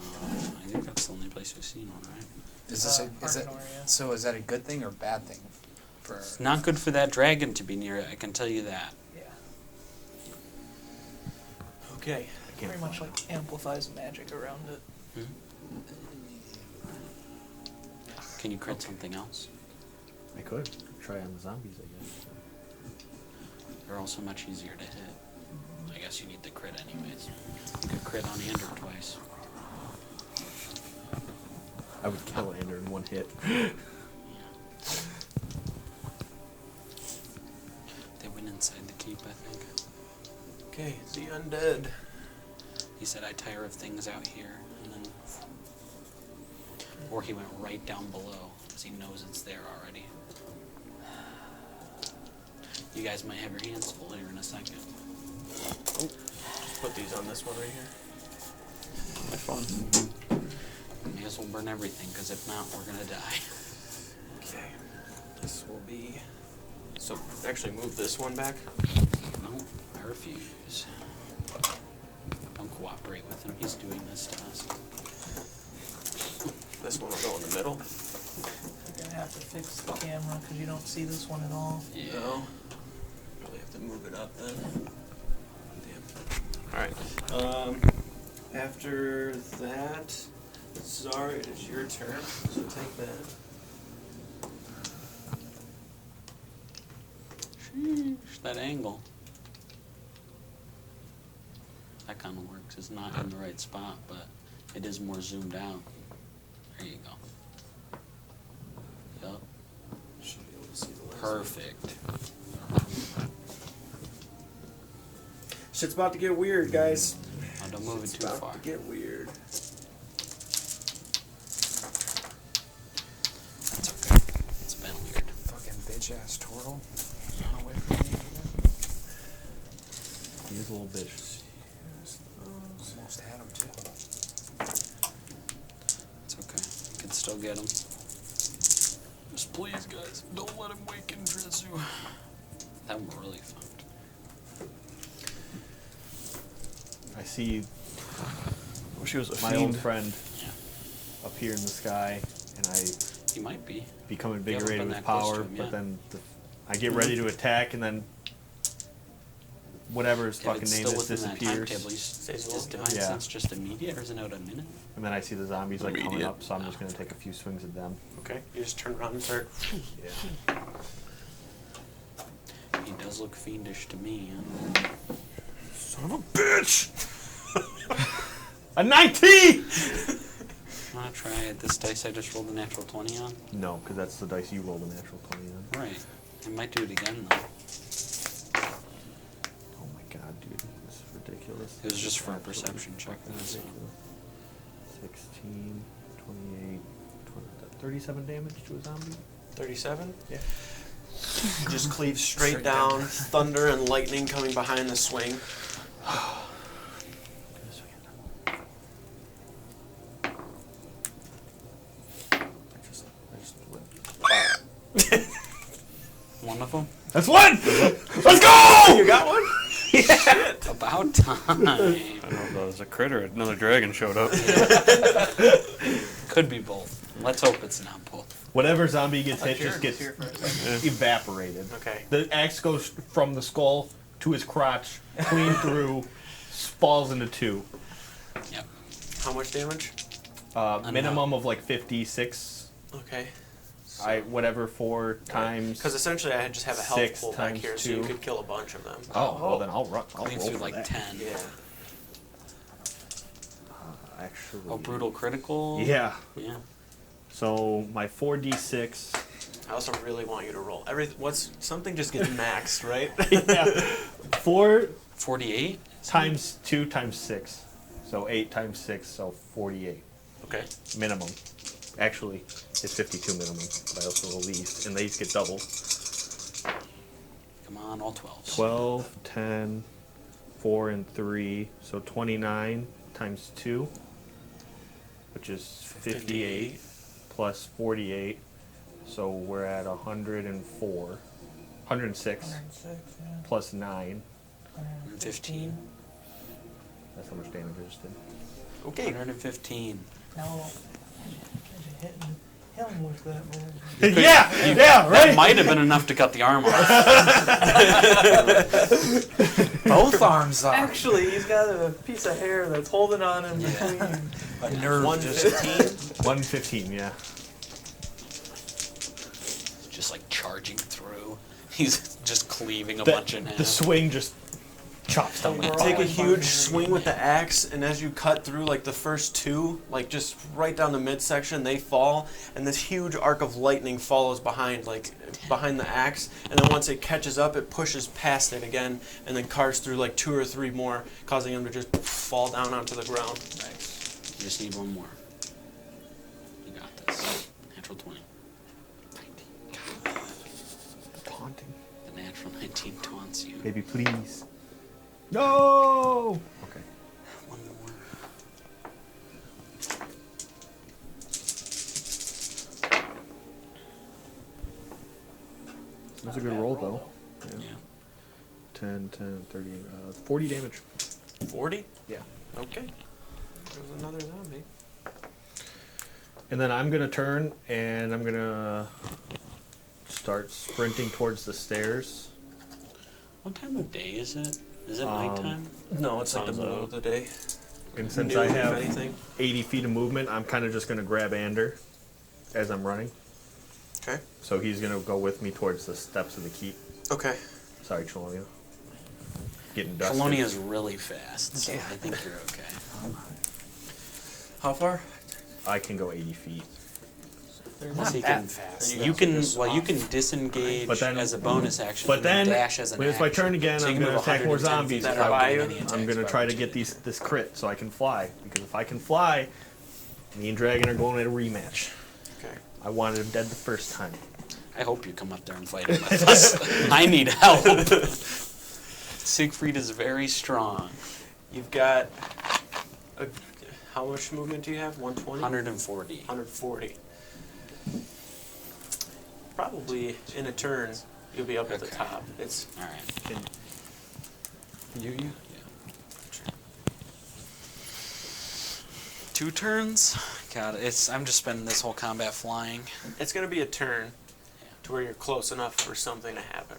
Speaker 8: I think that's the only place we've seen one, right?
Speaker 6: Is this
Speaker 2: Arcanoria.
Speaker 6: so is that a good thing or bad thing? For
Speaker 8: It's not good for that dragon to be near it, I can tell you that.
Speaker 2: Yeah.
Speaker 1: Okay.
Speaker 2: Pretty much like amplifies magic around it.
Speaker 8: Can you crit something else?
Speaker 4: I could try on the zombies, I guess.
Speaker 8: They're also much easier to hit. I guess you need the crit anyways. You could crit on Ander twice.
Speaker 4: I would kill Ander in 1 hit.
Speaker 8: They went inside the keep, I think.
Speaker 1: Okay, the undead.
Speaker 8: He said, I tire of things out here, and then... Or he went right down below, because he knows it's there already. You guys might have your hands full here in a second.
Speaker 1: Oh, just put these on this one right here.
Speaker 5: My phone.
Speaker 8: May as well burn everything, because if not, we're gonna die.
Speaker 1: Okay. This will be... So, actually move this one back.
Speaker 8: No, I refuse. Don't cooperate with him, he's doing this to us.
Speaker 1: This one will go in the middle.
Speaker 2: You're gonna have to fix the camera because you don't see this one at all.
Speaker 8: Yeah.
Speaker 1: No. Probably have to move it up then. Damn. Alright. After that, Zara, it is your turn, so take that.
Speaker 8: Sheesh, that angle. That kind of works. It's not in the right spot, but it is more zoomed out. There you go. Yup.
Speaker 1: Should be able to see the last
Speaker 8: Perfect.
Speaker 1: Shit's about to get weird, guys.
Speaker 8: Oh, don't move it
Speaker 1: Shit's
Speaker 8: too
Speaker 1: about
Speaker 8: far.
Speaker 1: to get weird.
Speaker 8: That's okay. It's been weird.
Speaker 6: fucking bitch ass turtle. Run away from me again.
Speaker 4: He is a little bitch.
Speaker 6: Almost had him too.
Speaker 8: It's okay. You can still get him. Just please, guys, don't let him wake in Drizu. That would be really fucked.
Speaker 4: I see
Speaker 5: I wish he was a
Speaker 4: my
Speaker 5: fiend.
Speaker 4: old friend
Speaker 8: Yeah.
Speaker 4: up here in the sky, and I
Speaker 8: He might be.
Speaker 4: become
Speaker 8: been
Speaker 4: invigorated with
Speaker 8: that close
Speaker 4: power,
Speaker 8: to him
Speaker 4: but
Speaker 8: yet.
Speaker 4: then I get ready to attack, and then whatever his
Speaker 8: If
Speaker 4: fucking
Speaker 8: it's
Speaker 4: name
Speaker 8: still
Speaker 4: is
Speaker 8: within that
Speaker 4: disappears.
Speaker 8: timetable,
Speaker 1: Stays
Speaker 8: is
Speaker 1: well.
Speaker 8: Divine
Speaker 4: Yeah.
Speaker 8: Sense just immediate, or is it out a minute?
Speaker 4: And then I see the zombies like coming
Speaker 5: Immediate.
Speaker 4: up, so I'm just gonna take a few swings at them.
Speaker 1: Okay, you just turn around and start.
Speaker 4: Yeah.
Speaker 8: He does look fiendish to me.
Speaker 5: Son of a bitch!
Speaker 4: A 19!
Speaker 8: Wanna try it? This dice I just rolled a natural 20 on?
Speaker 4: No, because that's the dice you rolled a natural 20 on.
Speaker 8: Right. I might do it again, though.
Speaker 4: Oh my god, dude, this is ridiculous.
Speaker 8: It was just for a
Speaker 4: Absolutely
Speaker 8: perception check,
Speaker 4: fucking
Speaker 8: that's all.
Speaker 4: ridiculous. 16, 28, 20, 37 damage to a zombie?
Speaker 1: 37?
Speaker 4: Yeah.
Speaker 1: Just cleave straight down, thunder and lightning coming behind the swing.
Speaker 8: One of them?
Speaker 4: That's one! Let's go!
Speaker 1: You got one?
Speaker 8: About time.
Speaker 5: I don't know if that was a crit or another dragon showed up.
Speaker 8: Could be both. Let's hope it's not both.
Speaker 4: Whatever zombie gets hit
Speaker 2: Jared
Speaker 4: just
Speaker 2: was
Speaker 4: gets
Speaker 2: here for a second.
Speaker 4: evaporated.
Speaker 1: Okay.
Speaker 4: The axe goes from the skull to his crotch, clean through, falls into two.
Speaker 8: Yep.
Speaker 1: How much damage?
Speaker 4: Minimum of like 56.
Speaker 1: Okay.
Speaker 4: whatever 4 times.
Speaker 1: Because essentially I just have a health
Speaker 4: 6
Speaker 1: pool back
Speaker 4: times
Speaker 1: here, so you
Speaker 4: 2.
Speaker 1: could kill a bunch of them.
Speaker 4: Oh, well then I'll roll
Speaker 8: Cleans through
Speaker 4: for
Speaker 8: like
Speaker 4: that.
Speaker 8: 10.
Speaker 1: Yeah.
Speaker 4: Actually.
Speaker 8: Oh, brutal critical.
Speaker 4: Yeah.
Speaker 8: Yeah.
Speaker 4: So my 4d6.
Speaker 1: I also really want you to roll. Something just gets maxed, right?
Speaker 4: Yeah. 4
Speaker 8: 48.
Speaker 4: times 2 times 6. So 8 times 6, so 48
Speaker 1: Okay.
Speaker 4: minimum. Actually, it's 52 minimum, but I also roll these, and these get double.
Speaker 8: Come on, all 12s.
Speaker 4: 12, 10, 4, and 3, so 29 times 2, which is 58, plus 48, so we're at 104, 106,
Speaker 2: 106, yeah.
Speaker 4: plus 9.
Speaker 8: 115.
Speaker 4: That's how much damage I just did.
Speaker 1: Okay.
Speaker 8: 115.
Speaker 2: Now, imagine hitting him with that roll.
Speaker 4: Yeah,
Speaker 8: That
Speaker 4: right.
Speaker 8: might have been enough to cut the arm off.
Speaker 2: Both arms off.
Speaker 1: Actually, he's got a piece of hair that's holding on in between.
Speaker 2: A nerve
Speaker 1: 115.
Speaker 4: 115, yeah.
Speaker 8: Just like charging through. He's just cleaving a
Speaker 4: The,
Speaker 8: bunch in half.
Speaker 4: the swing just chops down.
Speaker 1: You take a huge swing with the axe, and as you cut through like the first 2, like just right down the midsection, they fall, and this huge arc of lightning follows behind the axe, and then once it catches up, it pushes past it again, and then carves through like 2 or 3 more, causing them to just fall down onto the ground.
Speaker 8: Nice. You just need one more. You got this. Natural 20. 19.
Speaker 4: Taunting.
Speaker 8: The natural 19 taunts you.
Speaker 4: Baby, please. No! Okay.
Speaker 8: One more.
Speaker 4: That's a good roll, though.
Speaker 8: Yeah.
Speaker 4: 10, 10, 30, 40 damage.
Speaker 1: 40?
Speaker 4: Yeah.
Speaker 1: Okay. There's another zombie.
Speaker 4: And then I'm going to turn, and I'm going to start sprinting towards the stairs.
Speaker 8: What time of day is it? Is it
Speaker 4: Um,
Speaker 8: nighttime?
Speaker 1: No, it's like the
Speaker 4: Sounds
Speaker 1: middle of the day.
Speaker 4: And since
Speaker 1: Noon,
Speaker 4: I
Speaker 1: if
Speaker 4: have
Speaker 1: anything.
Speaker 4: 80 feet of movement, I'm kind of just going to grab Ander as I'm running.
Speaker 1: Okay.
Speaker 4: So he's going to go with me towards the steps of the keep.
Speaker 1: Okay.
Speaker 4: Sorry, Chelonia. Getting dusted.
Speaker 8: Colonia's really fast, so I think you're okay.
Speaker 1: How far?
Speaker 4: I can go 80 feet.
Speaker 8: Plus you
Speaker 2: that
Speaker 8: can,
Speaker 2: fast.
Speaker 8: you can disengage
Speaker 4: But then-
Speaker 8: as a bonus action.
Speaker 4: But
Speaker 8: and then
Speaker 4: then,
Speaker 8: dash as an
Speaker 4: when it's my
Speaker 8: action.
Speaker 4: turn again,
Speaker 8: So you
Speaker 4: I'm
Speaker 8: can
Speaker 4: going to
Speaker 8: move
Speaker 4: attack more
Speaker 8: 110
Speaker 4: zombies.
Speaker 8: feet
Speaker 1: That
Speaker 8: without
Speaker 1: are by
Speaker 8: getting
Speaker 1: you?
Speaker 8: any attacks
Speaker 4: I'm going to
Speaker 8: by
Speaker 4: try to get
Speaker 8: opportunity.
Speaker 4: this crit so I can fly. Because if I can fly, me and Dragon are going at a rematch.
Speaker 1: Okay.
Speaker 4: I wanted him dead the first time.
Speaker 8: I hope you come up there and fight him with us. I need help. Siegfried is very strong.
Speaker 1: You've got how much movement do you have? 120?
Speaker 8: 140.
Speaker 1: 140. Probably in a turn, you'll be up at the
Speaker 8: Okay.
Speaker 1: top. It's
Speaker 8: All right.
Speaker 4: Can-
Speaker 8: You? Yeah. 2 turns? God, I'm just spending this whole combat flying.
Speaker 1: it's going to be a turn to where you're close enough for something to happen.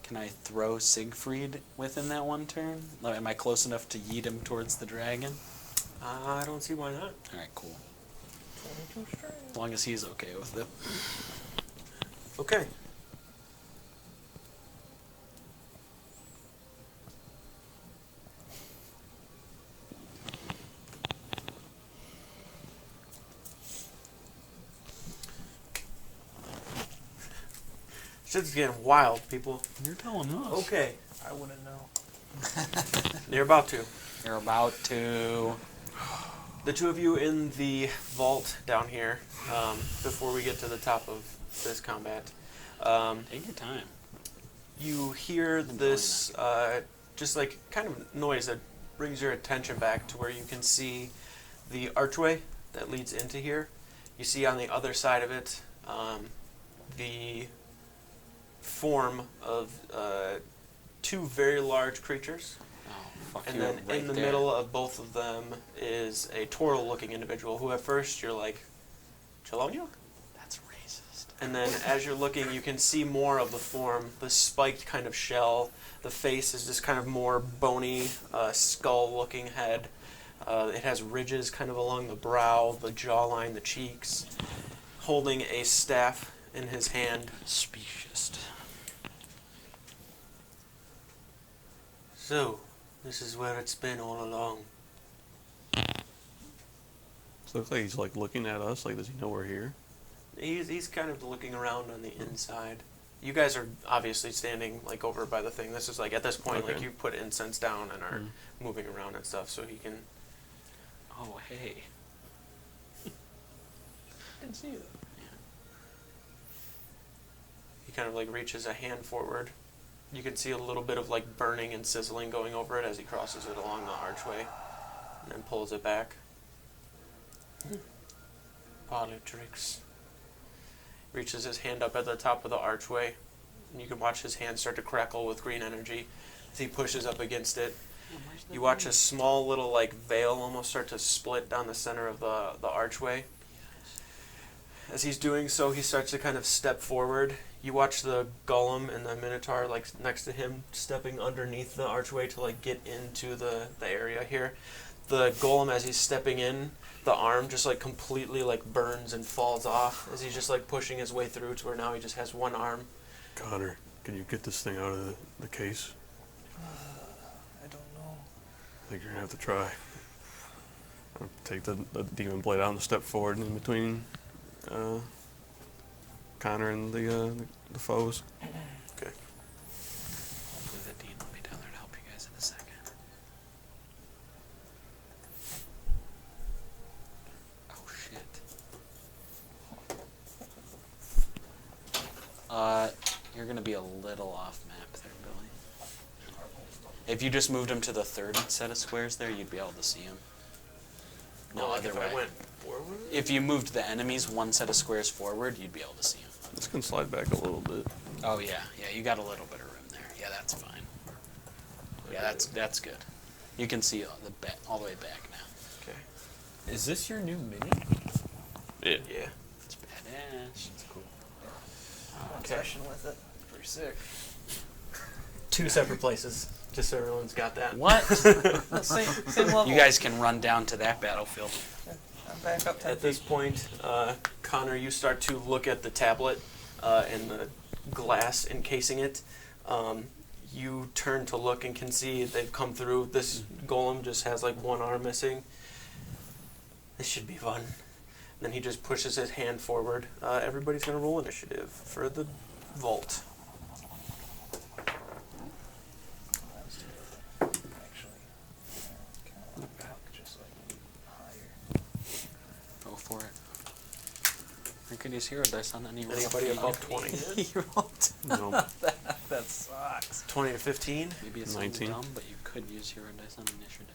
Speaker 8: Can I throw Siegfried within that 1 turn? Like, am I close enough to yeet him towards the dragon?
Speaker 1: I don't see why not.
Speaker 8: All right, cool. As long as he's okay with it.
Speaker 1: Okay. Shit's getting wild, people.
Speaker 8: You're telling us.
Speaker 1: Okay.
Speaker 2: I wouldn't know.
Speaker 1: You're about to.
Speaker 8: You're about to.
Speaker 1: The two of you in the vault down here, before we get to the top of this combat,
Speaker 8: Take your time.
Speaker 1: you hear this just like kind of noise that brings your attention back to where you can see the archway that leads into here. You see on the other side of it the form of 2 very large creatures.
Speaker 8: Oh, fuck
Speaker 1: And
Speaker 8: you.
Speaker 1: then
Speaker 8: right
Speaker 1: in the
Speaker 8: there.
Speaker 1: middle of both of them is a Toro-looking individual who at first you're like, Chelonia?
Speaker 8: That's racist.
Speaker 1: And then as you're looking, you can see more of the form, the spiked kind of shell. The face is just kind of more bony, skull-looking head. It has ridges kind of along the brow, the jawline, the cheeks. holding a staff in his hand.
Speaker 8: Specious.
Speaker 1: So, this is where it's been all along.
Speaker 5: So it looks like he's like looking at us. Like, does he know we're here?
Speaker 1: He's kind of looking around on the inside. You guys are obviously standing like over by the thing. This is like at this point, like
Speaker 5: Okay.
Speaker 1: you put incense down and are
Speaker 5: Mm.
Speaker 1: moving around and stuff, so he can.
Speaker 8: Oh, hey.
Speaker 2: Didn't see you.
Speaker 1: He kind of like reaches a hand forward. You can see a little bit of like burning and sizzling going over it as he crosses it along the archway, and then pulls it back. Parlor tricks. Reaches his hand up at the top of the archway, and you can watch his hand start to crackle with green energy as he pushes up against it. You watch a small little like veil almost start to split down the center of the archway. As he's doing so, he starts to kind of step forward. You watch the golem and the minotaur like next to him stepping underneath the archway to like get into the area here. The golem, as he's stepping in, the arm just like completely like burns and falls off as he's just like pushing his way through to where now he just has one arm.
Speaker 5: Connor, can you get this thing out of the case?
Speaker 2: I don't know.
Speaker 5: I think you're gonna have to try. I'll take the demon blade out and step forward in between Connor and the foes.
Speaker 1: Okay.
Speaker 8: Hopefully the dean will be down there to help you guys in a second. Oh, shit. You're gonna be a little off map there, Billy. If you just moved him to the third set of squares there, you'd be able to see him. No,
Speaker 1: Like
Speaker 8: other
Speaker 1: if
Speaker 8: way.
Speaker 1: I went forward?
Speaker 8: If you moved the enemies one set of squares forward, you'd be able to see him.
Speaker 5: This can slide back a little bit.
Speaker 8: Oh yeah, you got a little bit of room there. Yeah, that's fine. Yeah, that's good. You can see all the way back now.
Speaker 1: Okay.
Speaker 7: Is this your new mini?
Speaker 5: Yeah.
Speaker 1: Yeah.
Speaker 8: It's badass.
Speaker 7: That's cool.
Speaker 2: Obsession with it. Pretty sick.
Speaker 1: 2 separate places, just so everyone's got that.
Speaker 8: What?
Speaker 2: Same level.
Speaker 8: You guys can run down to that battlefield.
Speaker 2: I'm back up 10
Speaker 1: At this
Speaker 2: feet.
Speaker 1: point, Connor, you start to look at the tablet and the glass encasing it. You turn to look and can see they've come through. This golem just has like one arm missing. This should be fun. Then he just pushes his hand forward. Everybody's going to roll initiative for the vault.
Speaker 2: Actually, kind of back just like higher.
Speaker 8: Go for it. I could use hero dice on any roll.
Speaker 1: Anybody above 20?
Speaker 5: No.
Speaker 2: That sucks.
Speaker 1: 20 to 15?
Speaker 8: Maybe it sounds
Speaker 5: 19.
Speaker 8: dumb, but you could use hero dice on initiative.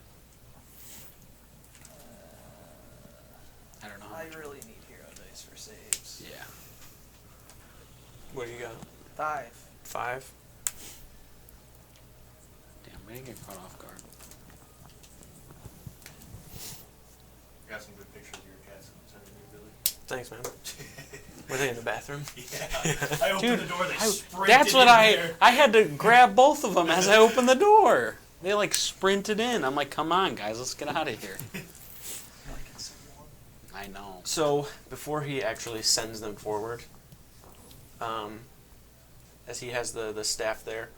Speaker 8: I don't know how
Speaker 2: I
Speaker 8: much.
Speaker 2: really need hero dice for saves.
Speaker 8: Yeah.
Speaker 1: What do you got?
Speaker 2: 5.
Speaker 1: 5?
Speaker 8: Damn, we didn't get caught off guard.
Speaker 4: Got some good pictures of your cats sending me, Billy.
Speaker 1: Thanks, man. Were they in the bathroom?
Speaker 4: Yeah. I opened
Speaker 8: Dude,
Speaker 4: the door, they sprinted
Speaker 8: That's what
Speaker 4: in there.
Speaker 8: I had to grab both of them as I opened the door. They like sprinted in. I'm like, come on, guys, let's get out of here. I know.
Speaker 1: So, before he actually sends them forward, as he has the staff there,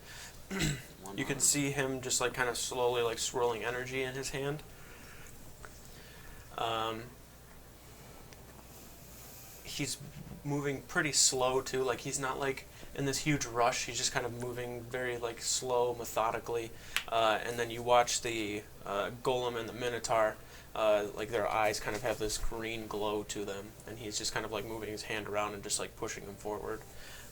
Speaker 8: One
Speaker 1: you can
Speaker 8: arm.
Speaker 1: see him just like kind of slowly like swirling energy in his hand. He's moving pretty slow too, like he's not like in this huge rush, he's just kind of moving very like slow, methodically. And then you watch the golem and the minotaur, like their eyes kind of have this green glow to them, and he's just kind of like moving his hand around and just like pushing them forward.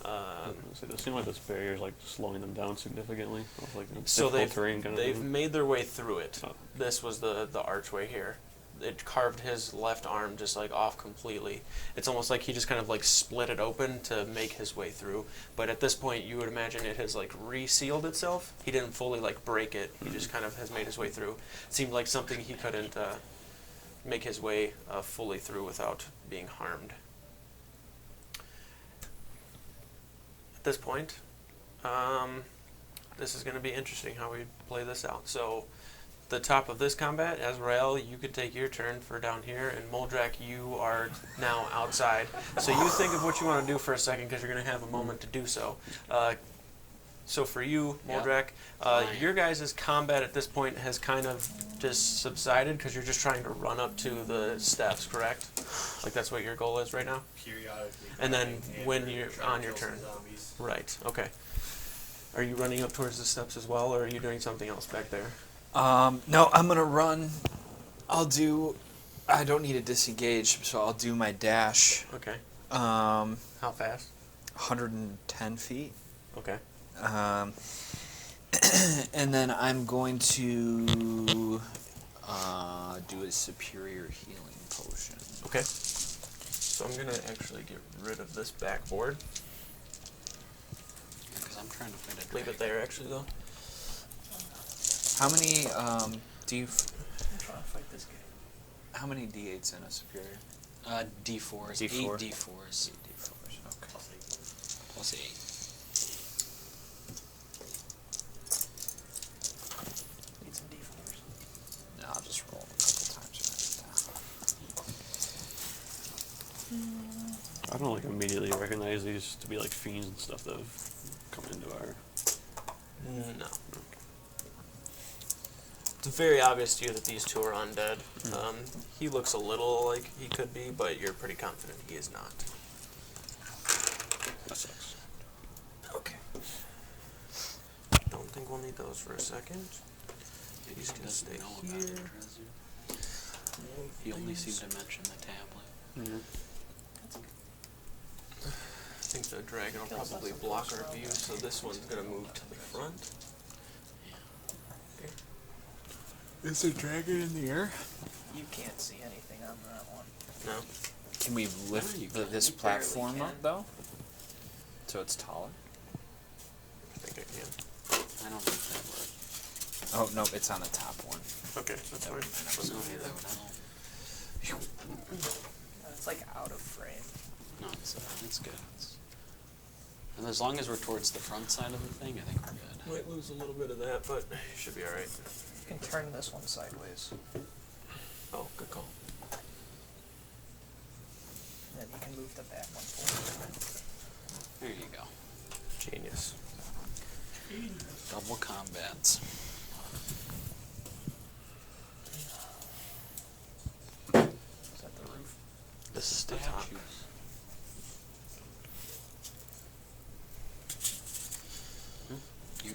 Speaker 5: So it seems like this barrier is like slowing them down significantly. It's like a
Speaker 1: So
Speaker 5: difficult terrain kind of
Speaker 1: they've
Speaker 5: thing.
Speaker 1: made their way through it.
Speaker 5: Oh.
Speaker 1: This was the archway here. It carved his left arm just like off completely. It's almost like he just kind of like split it open to make his way through. But at this point, you would imagine it has like resealed itself. He didn't fully like break it. He just kind of has made his way through. It seemed like something he couldn't make his way fully through without being harmed. At this point, this is going to be interesting how we play this out. So the top of this combat. Azrael, you could take your turn for down here, and Moldrak, you are now outside. So you think of what you want to do for a second, because you're going to have a moment to do so. So for you, Moldrak, your guys' combat at this point has kind of just subsided because you're just trying to run up to the steps, correct? Like that's what your goal is right now?
Speaker 9: Periodically.
Speaker 1: And then when you're
Speaker 9: trying to
Speaker 1: on your
Speaker 9: kill
Speaker 1: turn.
Speaker 9: some zombies.
Speaker 1: Right, okay. Are you running up towards the steps as well, or are you doing something else back there?
Speaker 6: No, I'm gonna run. I don't need to disengage, so I'll do my dash.
Speaker 1: Okay.
Speaker 6: How
Speaker 1: fast?
Speaker 6: 110 feet.
Speaker 1: Okay.
Speaker 6: And then I'm going to do a superior healing potion.
Speaker 1: Okay. So I'm gonna actually get rid of this backboard.
Speaker 8: Because I'm trying to fight a
Speaker 1: Leave
Speaker 8: dragon.
Speaker 1: it there, actually, though.
Speaker 6: How many do you?
Speaker 2: I'm trying to fight this guy.
Speaker 6: How many d8s in a superior?
Speaker 8: D4s.
Speaker 6: D4.
Speaker 8: 8 D4s.
Speaker 6: 8 d4s. Okay.
Speaker 8: Plus 8.
Speaker 2: Need some D4s.
Speaker 6: No, I'll just roll a couple times.
Speaker 5: I don't like immediately recognize these to be like fiends and stuff that have come into our.
Speaker 1: No. It's very obvious to you that these two are undead. He looks a little like he could be, but you're pretty confident he is not.
Speaker 5: That sucks.
Speaker 1: Okay. Don't think we'll need those for a second. These can stay
Speaker 8: know about
Speaker 1: here.
Speaker 8: it, does he? He only seemed to mention the tablet.
Speaker 5: Yeah.
Speaker 1: I think the dragon will probably block our view, so this one's going to move to the front.
Speaker 6: Is the dragon in the air?
Speaker 2: You can't see anything on that one.
Speaker 1: No?
Speaker 6: Can we lift
Speaker 8: you
Speaker 6: this
Speaker 2: You barely
Speaker 6: platform
Speaker 2: can.
Speaker 6: up though? So it's taller?
Speaker 1: I think I can.
Speaker 8: I don't think that would.
Speaker 6: Oh no, it's on the top one.
Speaker 1: Okay, that's fine.
Speaker 8: No, that would help.
Speaker 2: It's like out of frame.
Speaker 8: No, it's good. And as long as we're towards the front side of the thing, I think we're good.
Speaker 1: Might lose a little bit of that, but should be alright.
Speaker 2: You can turn this one sideways.
Speaker 1: Oh, good call.
Speaker 2: And then you can move the back one forward.
Speaker 8: There you go.
Speaker 1: Genius.
Speaker 8: Double combats.
Speaker 2: Is that the roof?
Speaker 1: This is the top.
Speaker 8: You.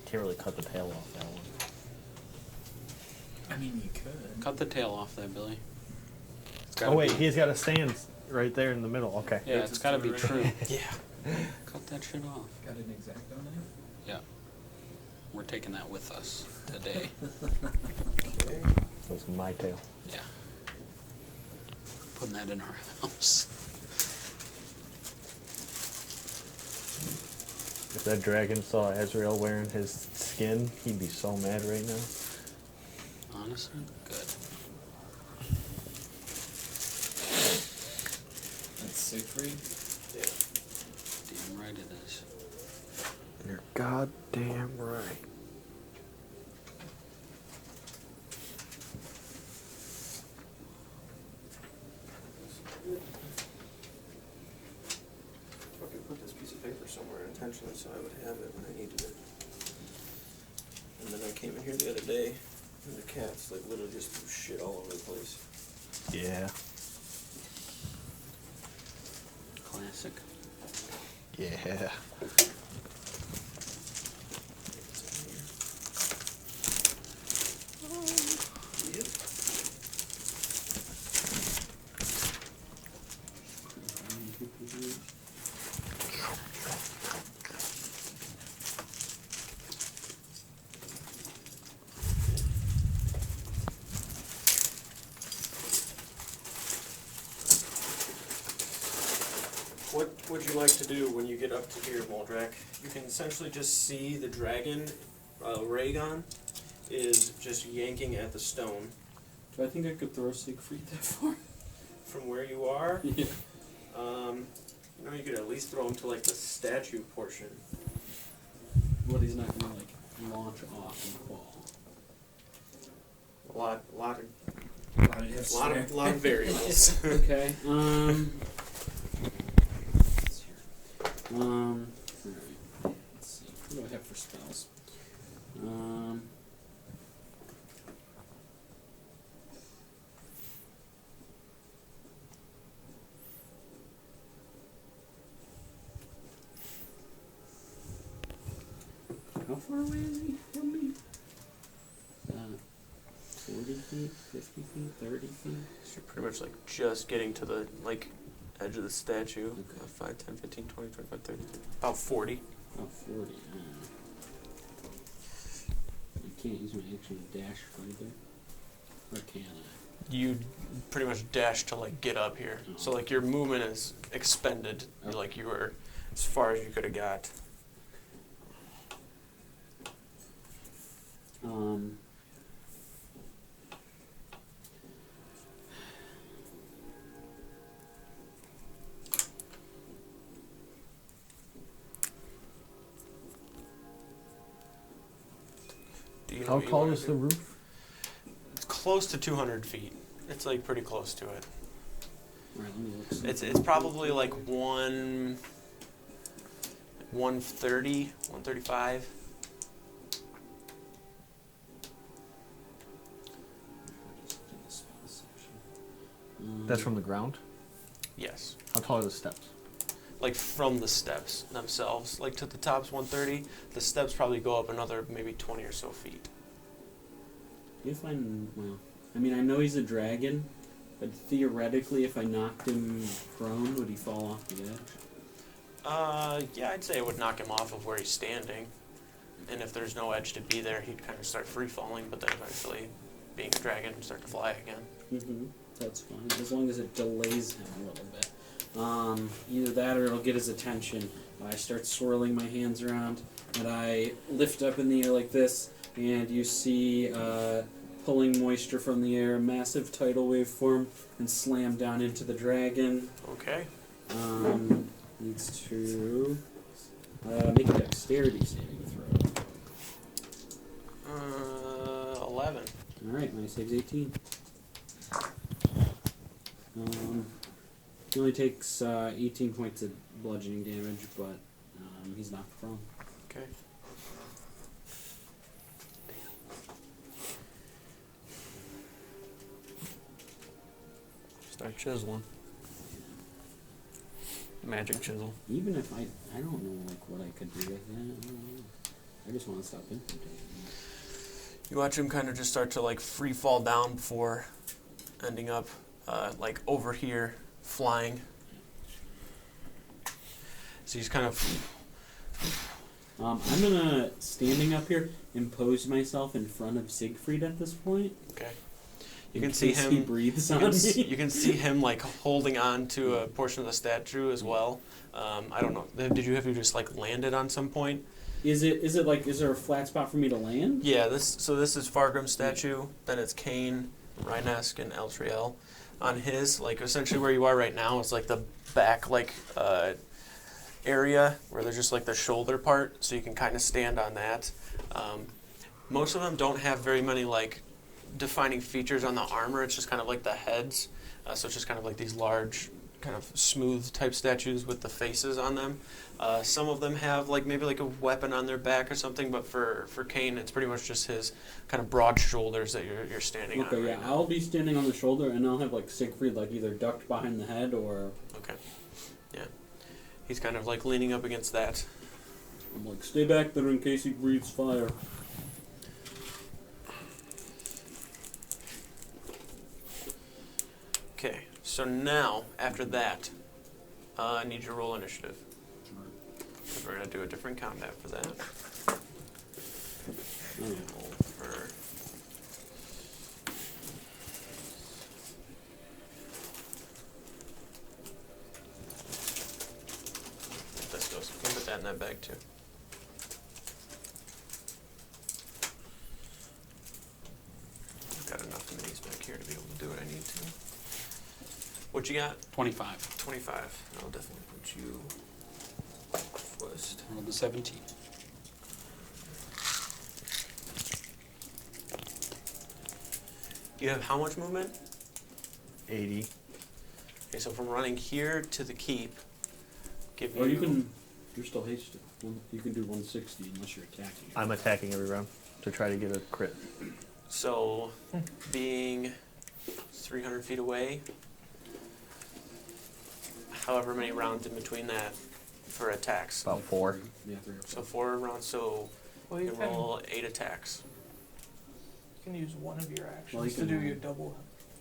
Speaker 4: Can't really cut the tail off that one.
Speaker 7: I mean, you could.
Speaker 8: Cut the tail off there, Billy. It's
Speaker 4: Oh
Speaker 8: gotta
Speaker 4: wait,
Speaker 8: be,
Speaker 4: he's got a stand right there in the middle. Okay.
Speaker 8: yeah, it's got to be true.
Speaker 1: Yeah.
Speaker 8: Cut that shit off.
Speaker 7: Got an X-Acto knife?
Speaker 8: Yeah. We're taking that with us today.
Speaker 1: Okay.
Speaker 4: That's my tail.
Speaker 8: Yeah. Putting that in our house.
Speaker 4: If that dragon saw Azrael wearing his skin, he'd be so mad right now.
Speaker 8: Honestly, good.
Speaker 7: That's Siegfried?
Speaker 8: Damn right it is.
Speaker 4: You're goddamn right.
Speaker 1: I put this piece of paper somewhere intentionally so I would have it when I needed it. And then I came in here the other day and the cats like literally just threw shit all over the place.
Speaker 4: Yeah.
Speaker 8: Classic.
Speaker 4: Yeah.
Speaker 1: Yep. What would you like to do when you get up to here, Moldrak? You can essentially just see the dragon, Rhaegon, is just yanking at the stone.
Speaker 7: Do I think I could throw Siegfried that far?
Speaker 1: from where you are.
Speaker 3: Yeah.
Speaker 1: You know, you could at least throw him to like the statue portion.
Speaker 3: But he's not gonna like launch off and fall.
Speaker 1: A lot of
Speaker 7: Lot of
Speaker 1: variables.
Speaker 3: Okay. Let's see here. Alright. Let's see. What do I have for spells? How far away is he from me? 40 feet, 50 feet, 30 feet?
Speaker 1: So you're pretty much like just getting to the like edge of the statue.
Speaker 3: Okay.
Speaker 1: 5, 10, 15, 20, 25, 30, about 40.
Speaker 3: Oh, 40. I can't use my action to dash further. Or can I?
Speaker 1: You pretty much dash to like get up here. So like your movement is expended.
Speaker 3: Okay.
Speaker 1: Like you were as far as you could have got. Do you know
Speaker 4: How
Speaker 1: what you
Speaker 4: tall
Speaker 1: wanna
Speaker 4: is
Speaker 1: do?
Speaker 4: the roof?
Speaker 1: It's close to 200 feet. It's like pretty close to it.
Speaker 3: Alright, let me look.
Speaker 1: It's probably like 130, 135.
Speaker 4: That's from the ground?
Speaker 1: Yes.
Speaker 4: How tall are the steps?
Speaker 1: Like from the steps themselves, like to the top's 130. The steps probably go up another maybe 20 or so feet.
Speaker 3: If I'm, well, I mean, I know he's a dragon, but theoretically, if I knocked him prone, would he fall off the edge?
Speaker 1: Yeah, I'd say it would knock him off of where he's standing. And if there's no edge to be there, he'd kind of start free falling, but then eventually, being a dragon, start to fly again.
Speaker 3: Mm-hmm. That's fine, as long as it delays him a little bit. Either that or it'll get his attention. I start swirling my hands around, and I lift up in the air like this, and you see pulling moisture from the air, a massive tidal wave form, and slam down into the dragon.
Speaker 1: Okay.
Speaker 3: Needs to make a dexterity saving throw.
Speaker 1: 11.
Speaker 3: Alright, my save's 18. He only takes 18 points of bludgeoning damage, but he's knocked prone.
Speaker 1: Okay.
Speaker 5: Start chiseling. Magic chisel.
Speaker 3: Even if I don't know like what I could do with that. I don't know. I just want to stop infiltrating.
Speaker 1: You watch him kind of just start to like free fall down before ending up like over here flying. So he's kind of.
Speaker 3: I'm gonna, standing up here, impose myself in front of Siegfried at this point.
Speaker 1: Okay. You
Speaker 3: in
Speaker 1: can see
Speaker 3: case
Speaker 1: him.
Speaker 3: He breathes
Speaker 1: You
Speaker 3: on
Speaker 1: can,
Speaker 3: me.
Speaker 1: you can see him like holding on to a portion of the statue as well. I don't know. Did you have you just like landed on some point?
Speaker 3: Is there a flat spot for me to land?
Speaker 1: Yeah. This is Fargrim's statue. Then it's Cain, Rhinesk, and Eltriel. On his, like essentially where you are right now, it's like the back area where there's just like the shoulder part, so you can kind of stand on that. Most of them don't have very many like defining features on the armor. It's just kind of like the heads. So it's just kind of like these large, kind of smooth type statues with the faces on them. Some of them have like maybe like a weapon on their back or something, but for Cain, it's pretty much just his kind of broad shoulders that you're standing on.
Speaker 3: Okay,
Speaker 1: right
Speaker 3: yeah,
Speaker 1: now.
Speaker 3: I'll be standing on the shoulder, and I'll have like Siegfried like either ducked behind the head or.
Speaker 1: Okay. Yeah. He's kind of like leaning up against that.
Speaker 3: I'm like, stay back there in case he breathes fire.
Speaker 1: Okay. So now after that, I need you to roll initiative. We're gonna do a different combat for that. Roll for. This goes. You can put that in that bag too. I've got enough minis back here to be able to do what I need to. what you got?
Speaker 8: 25.
Speaker 1: 25. I'll definitely put you first.
Speaker 8: Rolled the 17.
Speaker 1: You have how much movement?
Speaker 4: 80.
Speaker 1: Okay, so from running here to the keep, give
Speaker 9: Or you can. You're still hasted. You can do 160 unless you're attacking.
Speaker 4: I'm attacking every round to try to get a crit.
Speaker 1: So, being 300 feet away, however many rounds in between that for attacks.
Speaker 4: About 4.
Speaker 9: Yeah, 3 or 4.
Speaker 1: So 4 rounds, so
Speaker 2: Well,
Speaker 1: you
Speaker 2: you
Speaker 1: can
Speaker 2: can,
Speaker 1: roll 8 attacks.
Speaker 2: you can use one of your actions
Speaker 9: Well, you
Speaker 2: to
Speaker 9: can
Speaker 2: do
Speaker 9: roll-
Speaker 2: your double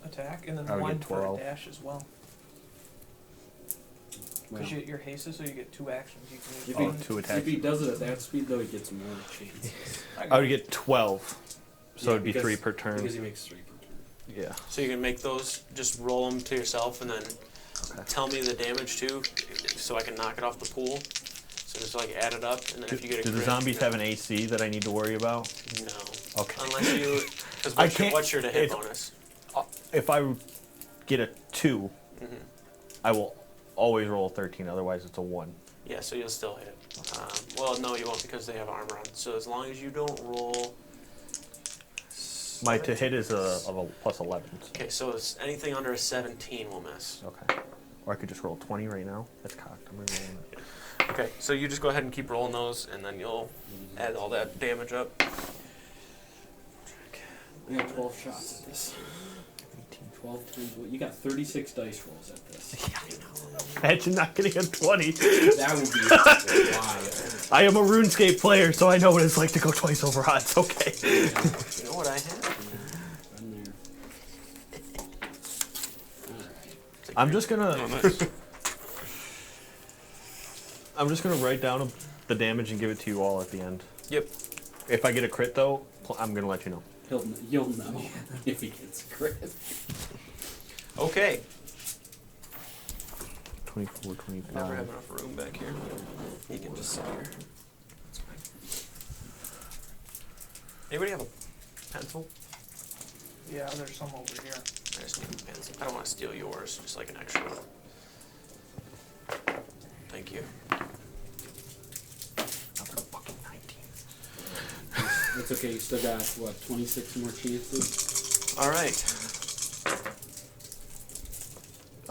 Speaker 2: attack, and then
Speaker 4: I would
Speaker 2: one
Speaker 4: get
Speaker 2: for a
Speaker 4: 12.
Speaker 2: dash as well.
Speaker 9: Well,
Speaker 2: Because you're hasted, so you get 2 actions. You can use
Speaker 9: if,
Speaker 4: Oh,
Speaker 2: one.
Speaker 4: 2 attacks.
Speaker 9: if he does it at that speed, though, he gets more chances.
Speaker 4: I would get 12. So
Speaker 9: Yeah,
Speaker 4: it'd be
Speaker 9: because-
Speaker 4: 3 per turn.
Speaker 9: Because he makes 3 per turn.
Speaker 4: Yeah.
Speaker 1: So you can make those, just roll them to yourself and then tell me the damage too, so I can knock it off the pool. So just like add it up, and then
Speaker 4: Do,
Speaker 1: if you get a
Speaker 4: do the
Speaker 1: crit,
Speaker 4: zombies have an AC that I need to worry about?
Speaker 1: No.
Speaker 4: Okay.
Speaker 1: Unless you, because
Speaker 4: I
Speaker 1: what's,
Speaker 4: can't-
Speaker 1: what's your to hit
Speaker 4: it's-
Speaker 1: bonus?
Speaker 4: If I get a 2,
Speaker 1: Hmm.
Speaker 4: I will always roll a 13. Otherwise, it's a 1.
Speaker 1: Yeah, so you'll still hit. Well, no, you won't because they have armor on. So as long as you don't roll.
Speaker 4: My to hit is of a plus 11.
Speaker 1: Okay, so it's anything under a 17 will miss.
Speaker 4: Okay. Or I could just roll 20 right now. That's cocked. I'm rolling it.
Speaker 1: Okay, so you just go ahead and keep rolling those, and then you'll add all that damage up.
Speaker 9: You got 12 shots at this. 12 times. Well, you got 36 dice rolls at this.
Speaker 4: Imagine not getting a 20.
Speaker 9: That would be wild.
Speaker 4: I am a RuneScape player, so I know what it's like to go twice over odds. Okay.
Speaker 1: You know what I have?
Speaker 9: Been there. Alright.
Speaker 4: I'm just gonna.
Speaker 5: Oh, nice.
Speaker 4: I'm just gonna write down the damage and give it to you all at the end.
Speaker 1: Yep.
Speaker 4: If I get a crit though, I'm gonna let you know.
Speaker 9: You'll know if he gets a crit.
Speaker 1: Okay.
Speaker 4: 24,
Speaker 1: Never have
Speaker 4: 25.
Speaker 1: enough room back here. You can just sit here. That's fine. Anybody have a pencil?
Speaker 2: Yeah, there's some over here.
Speaker 1: I just need a pencil. I don't want to steal yours, just like an extra one. Thank you.
Speaker 4: Another fucking 19.
Speaker 9: That's okay, you still got, what, 26 more chances?
Speaker 1: All right.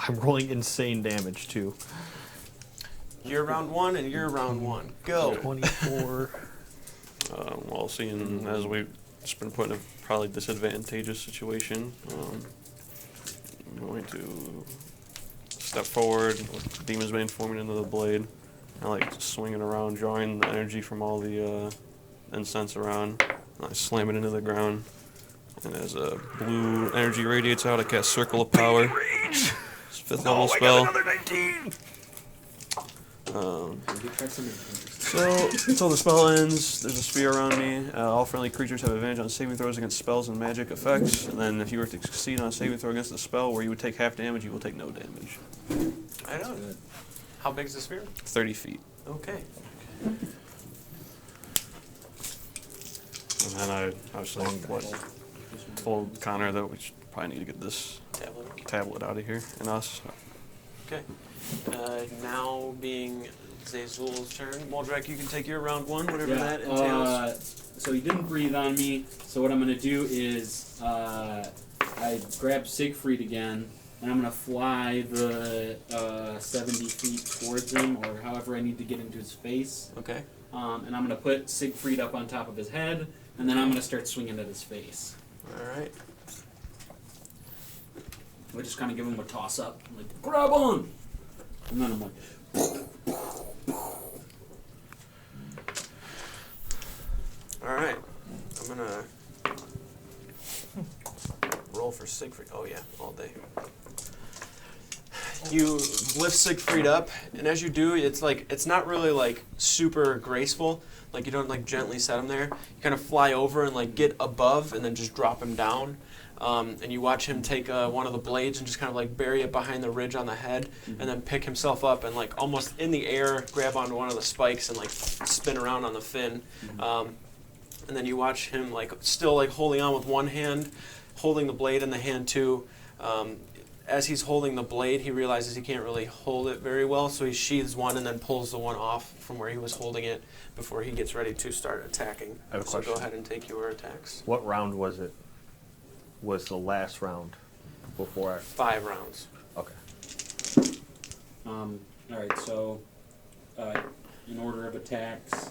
Speaker 4: I'm rolling insane damage too.
Speaker 1: You're round 1 and you're round 1. Go.
Speaker 4: 24.
Speaker 5: Well, seeing as we've just been put in a probably disadvantageous situation, I'm going to step forward, with Demon's Bane forming into the blade. I like swinging around, drawing the energy from all the incense around. And I slam it into the ground. And as blue energy radiates out, I cast Circle of Power. It's a 5th level spell.
Speaker 4: 19.
Speaker 9: You try something interesting.
Speaker 5: So, until the spell ends, there's a sphere around me. All friendly creatures have advantage on saving throws against spells and magic effects. And then if you were to succeed on a saving throw against the spell where you would take half damage, you will take no damage.
Speaker 1: I know.
Speaker 9: Good.
Speaker 1: How big is the sphere?
Speaker 5: 30 feet.
Speaker 1: Okay.
Speaker 5: And then I was like, what? Told Connor that we should probably need to get this
Speaker 1: Tablet.
Speaker 5: tablet out of here and us.
Speaker 1: Okay. Now being Zazul's turn. Moldrak, you can take your round 1, whatever that entails.
Speaker 9: So he didn't breathe on me, so what I'm going to do is I grab Siegfried again, and I'm going to fly the 70 feet towards him, or however I need to get into his face.
Speaker 1: Okay.
Speaker 9: And I'm going to put Siegfried up on top of his head, and then I'm going to start swinging at his face.
Speaker 1: All right.
Speaker 9: I just kind of give him a toss up, I'm like, grab on! And then I'm like,
Speaker 1: All right. I'm gonna roll for Siegfried. Oh yeah, all day. You lift Siegfried up, and as you do, it's not really like super graceful. Like you don't like gently set him there. You kind of fly over and like get above, and then just drop him down. And you watch him take one of the blades and just kind of like bury it behind the ridge on the head, and then pick himself up and like almost in the air grab onto one of the spikes and like spin around on the fin. And then you watch him like still like holding on with one hand, holding the blade in the hand too. as he's holding the blade, he realizes he can't really hold it very well, so he sheathes one and then pulls the one off from where he was holding it before he gets ready to start attacking.
Speaker 4: I have a
Speaker 1: so
Speaker 4: question.
Speaker 1: go ahead and take your attacks.
Speaker 4: What round was it? Was the last round before
Speaker 1: 5 rounds.
Speaker 4: Okay.
Speaker 9: All right, so in order of attacks,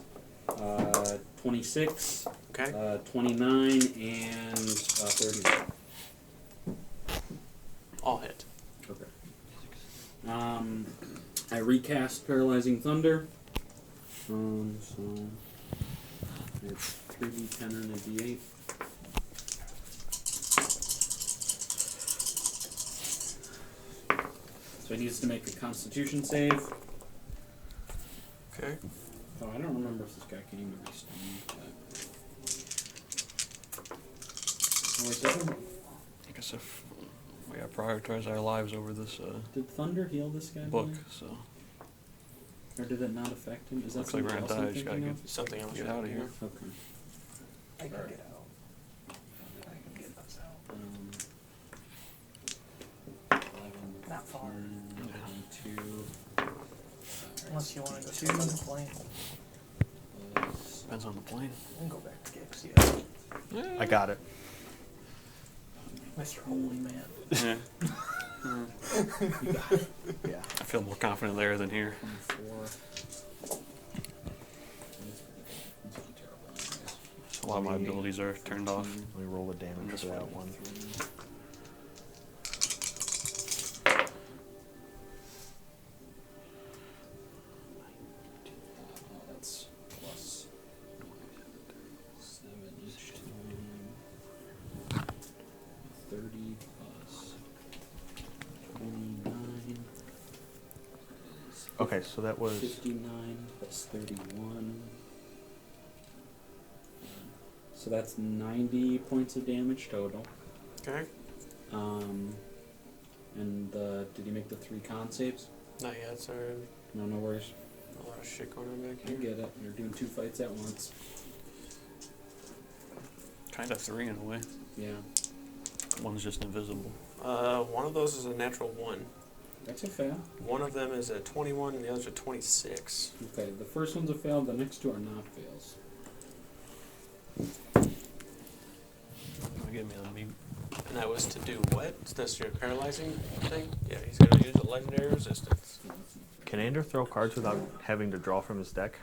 Speaker 9: 26,
Speaker 1: Okay.
Speaker 9: 29, and 31.
Speaker 1: All hit.
Speaker 9: Okay. I recast Paralyzing Thunder. So it's 3d10 and a d8. So he needs to make a Constitution save.
Speaker 1: Okay.
Speaker 9: Oh, I don't remember if this guy can even be stunned. Oh, it doesn't.
Speaker 5: I guess if we gotta prioritize our lives over this
Speaker 9: Did Thunder heal this guy?
Speaker 5: book,
Speaker 9: Billy?
Speaker 5: so
Speaker 9: Or did it not affect him? Is that
Speaker 5: looks like we're
Speaker 9: something
Speaker 5: gonna
Speaker 9: else
Speaker 5: die.
Speaker 9: I'm
Speaker 5: Just gotta
Speaker 9: thinking
Speaker 5: get
Speaker 9: of?
Speaker 1: Something else.
Speaker 5: get
Speaker 1: you're
Speaker 5: out of
Speaker 1: thinking
Speaker 5: here.
Speaker 9: Okay.
Speaker 2: I can
Speaker 9: Alright.
Speaker 2: get out. I can get us out.
Speaker 9: 11,
Speaker 2: Not far.
Speaker 9: 22.
Speaker 2: Unless you want to go to the plane.
Speaker 5: Depends on the plane.
Speaker 2: We can go back to Gix, yeah.
Speaker 4: I got it.
Speaker 2: Mr. Holy Man.
Speaker 5: Yeah.
Speaker 4: Yeah.
Speaker 5: I feel more confident there than here.
Speaker 9: 24.
Speaker 5: A lot of my abilities are turned off.
Speaker 4: Let me roll the damage for that one.
Speaker 9: That's plus 7 each time. 30 plus 29.
Speaker 4: Okay, so that was
Speaker 9: 59 plus 31. So that's 90 points of damage total.
Speaker 1: Okay.
Speaker 9: And did you make the 3 con saves?
Speaker 1: Not yet, sorry.
Speaker 9: No, no worries.
Speaker 1: A lot of shit going on back
Speaker 9: I
Speaker 1: here.
Speaker 9: get it. You're doing 2 fights at once.
Speaker 5: Kind of 3 in a way.
Speaker 9: Yeah.
Speaker 5: One's just invisible.
Speaker 1: One of those is a natural 1.
Speaker 9: That's a fail.
Speaker 1: One of them is a 21 and the other's a 26.
Speaker 9: Okay, the first one's a fail, the next 2 are not fails.
Speaker 5: Give me a mute.
Speaker 1: And that was to do what? Is this your paralyzing thing? Yeah, he's going to use a legendary resistance.
Speaker 4: Can Ander throw cards without having to draw from his deck?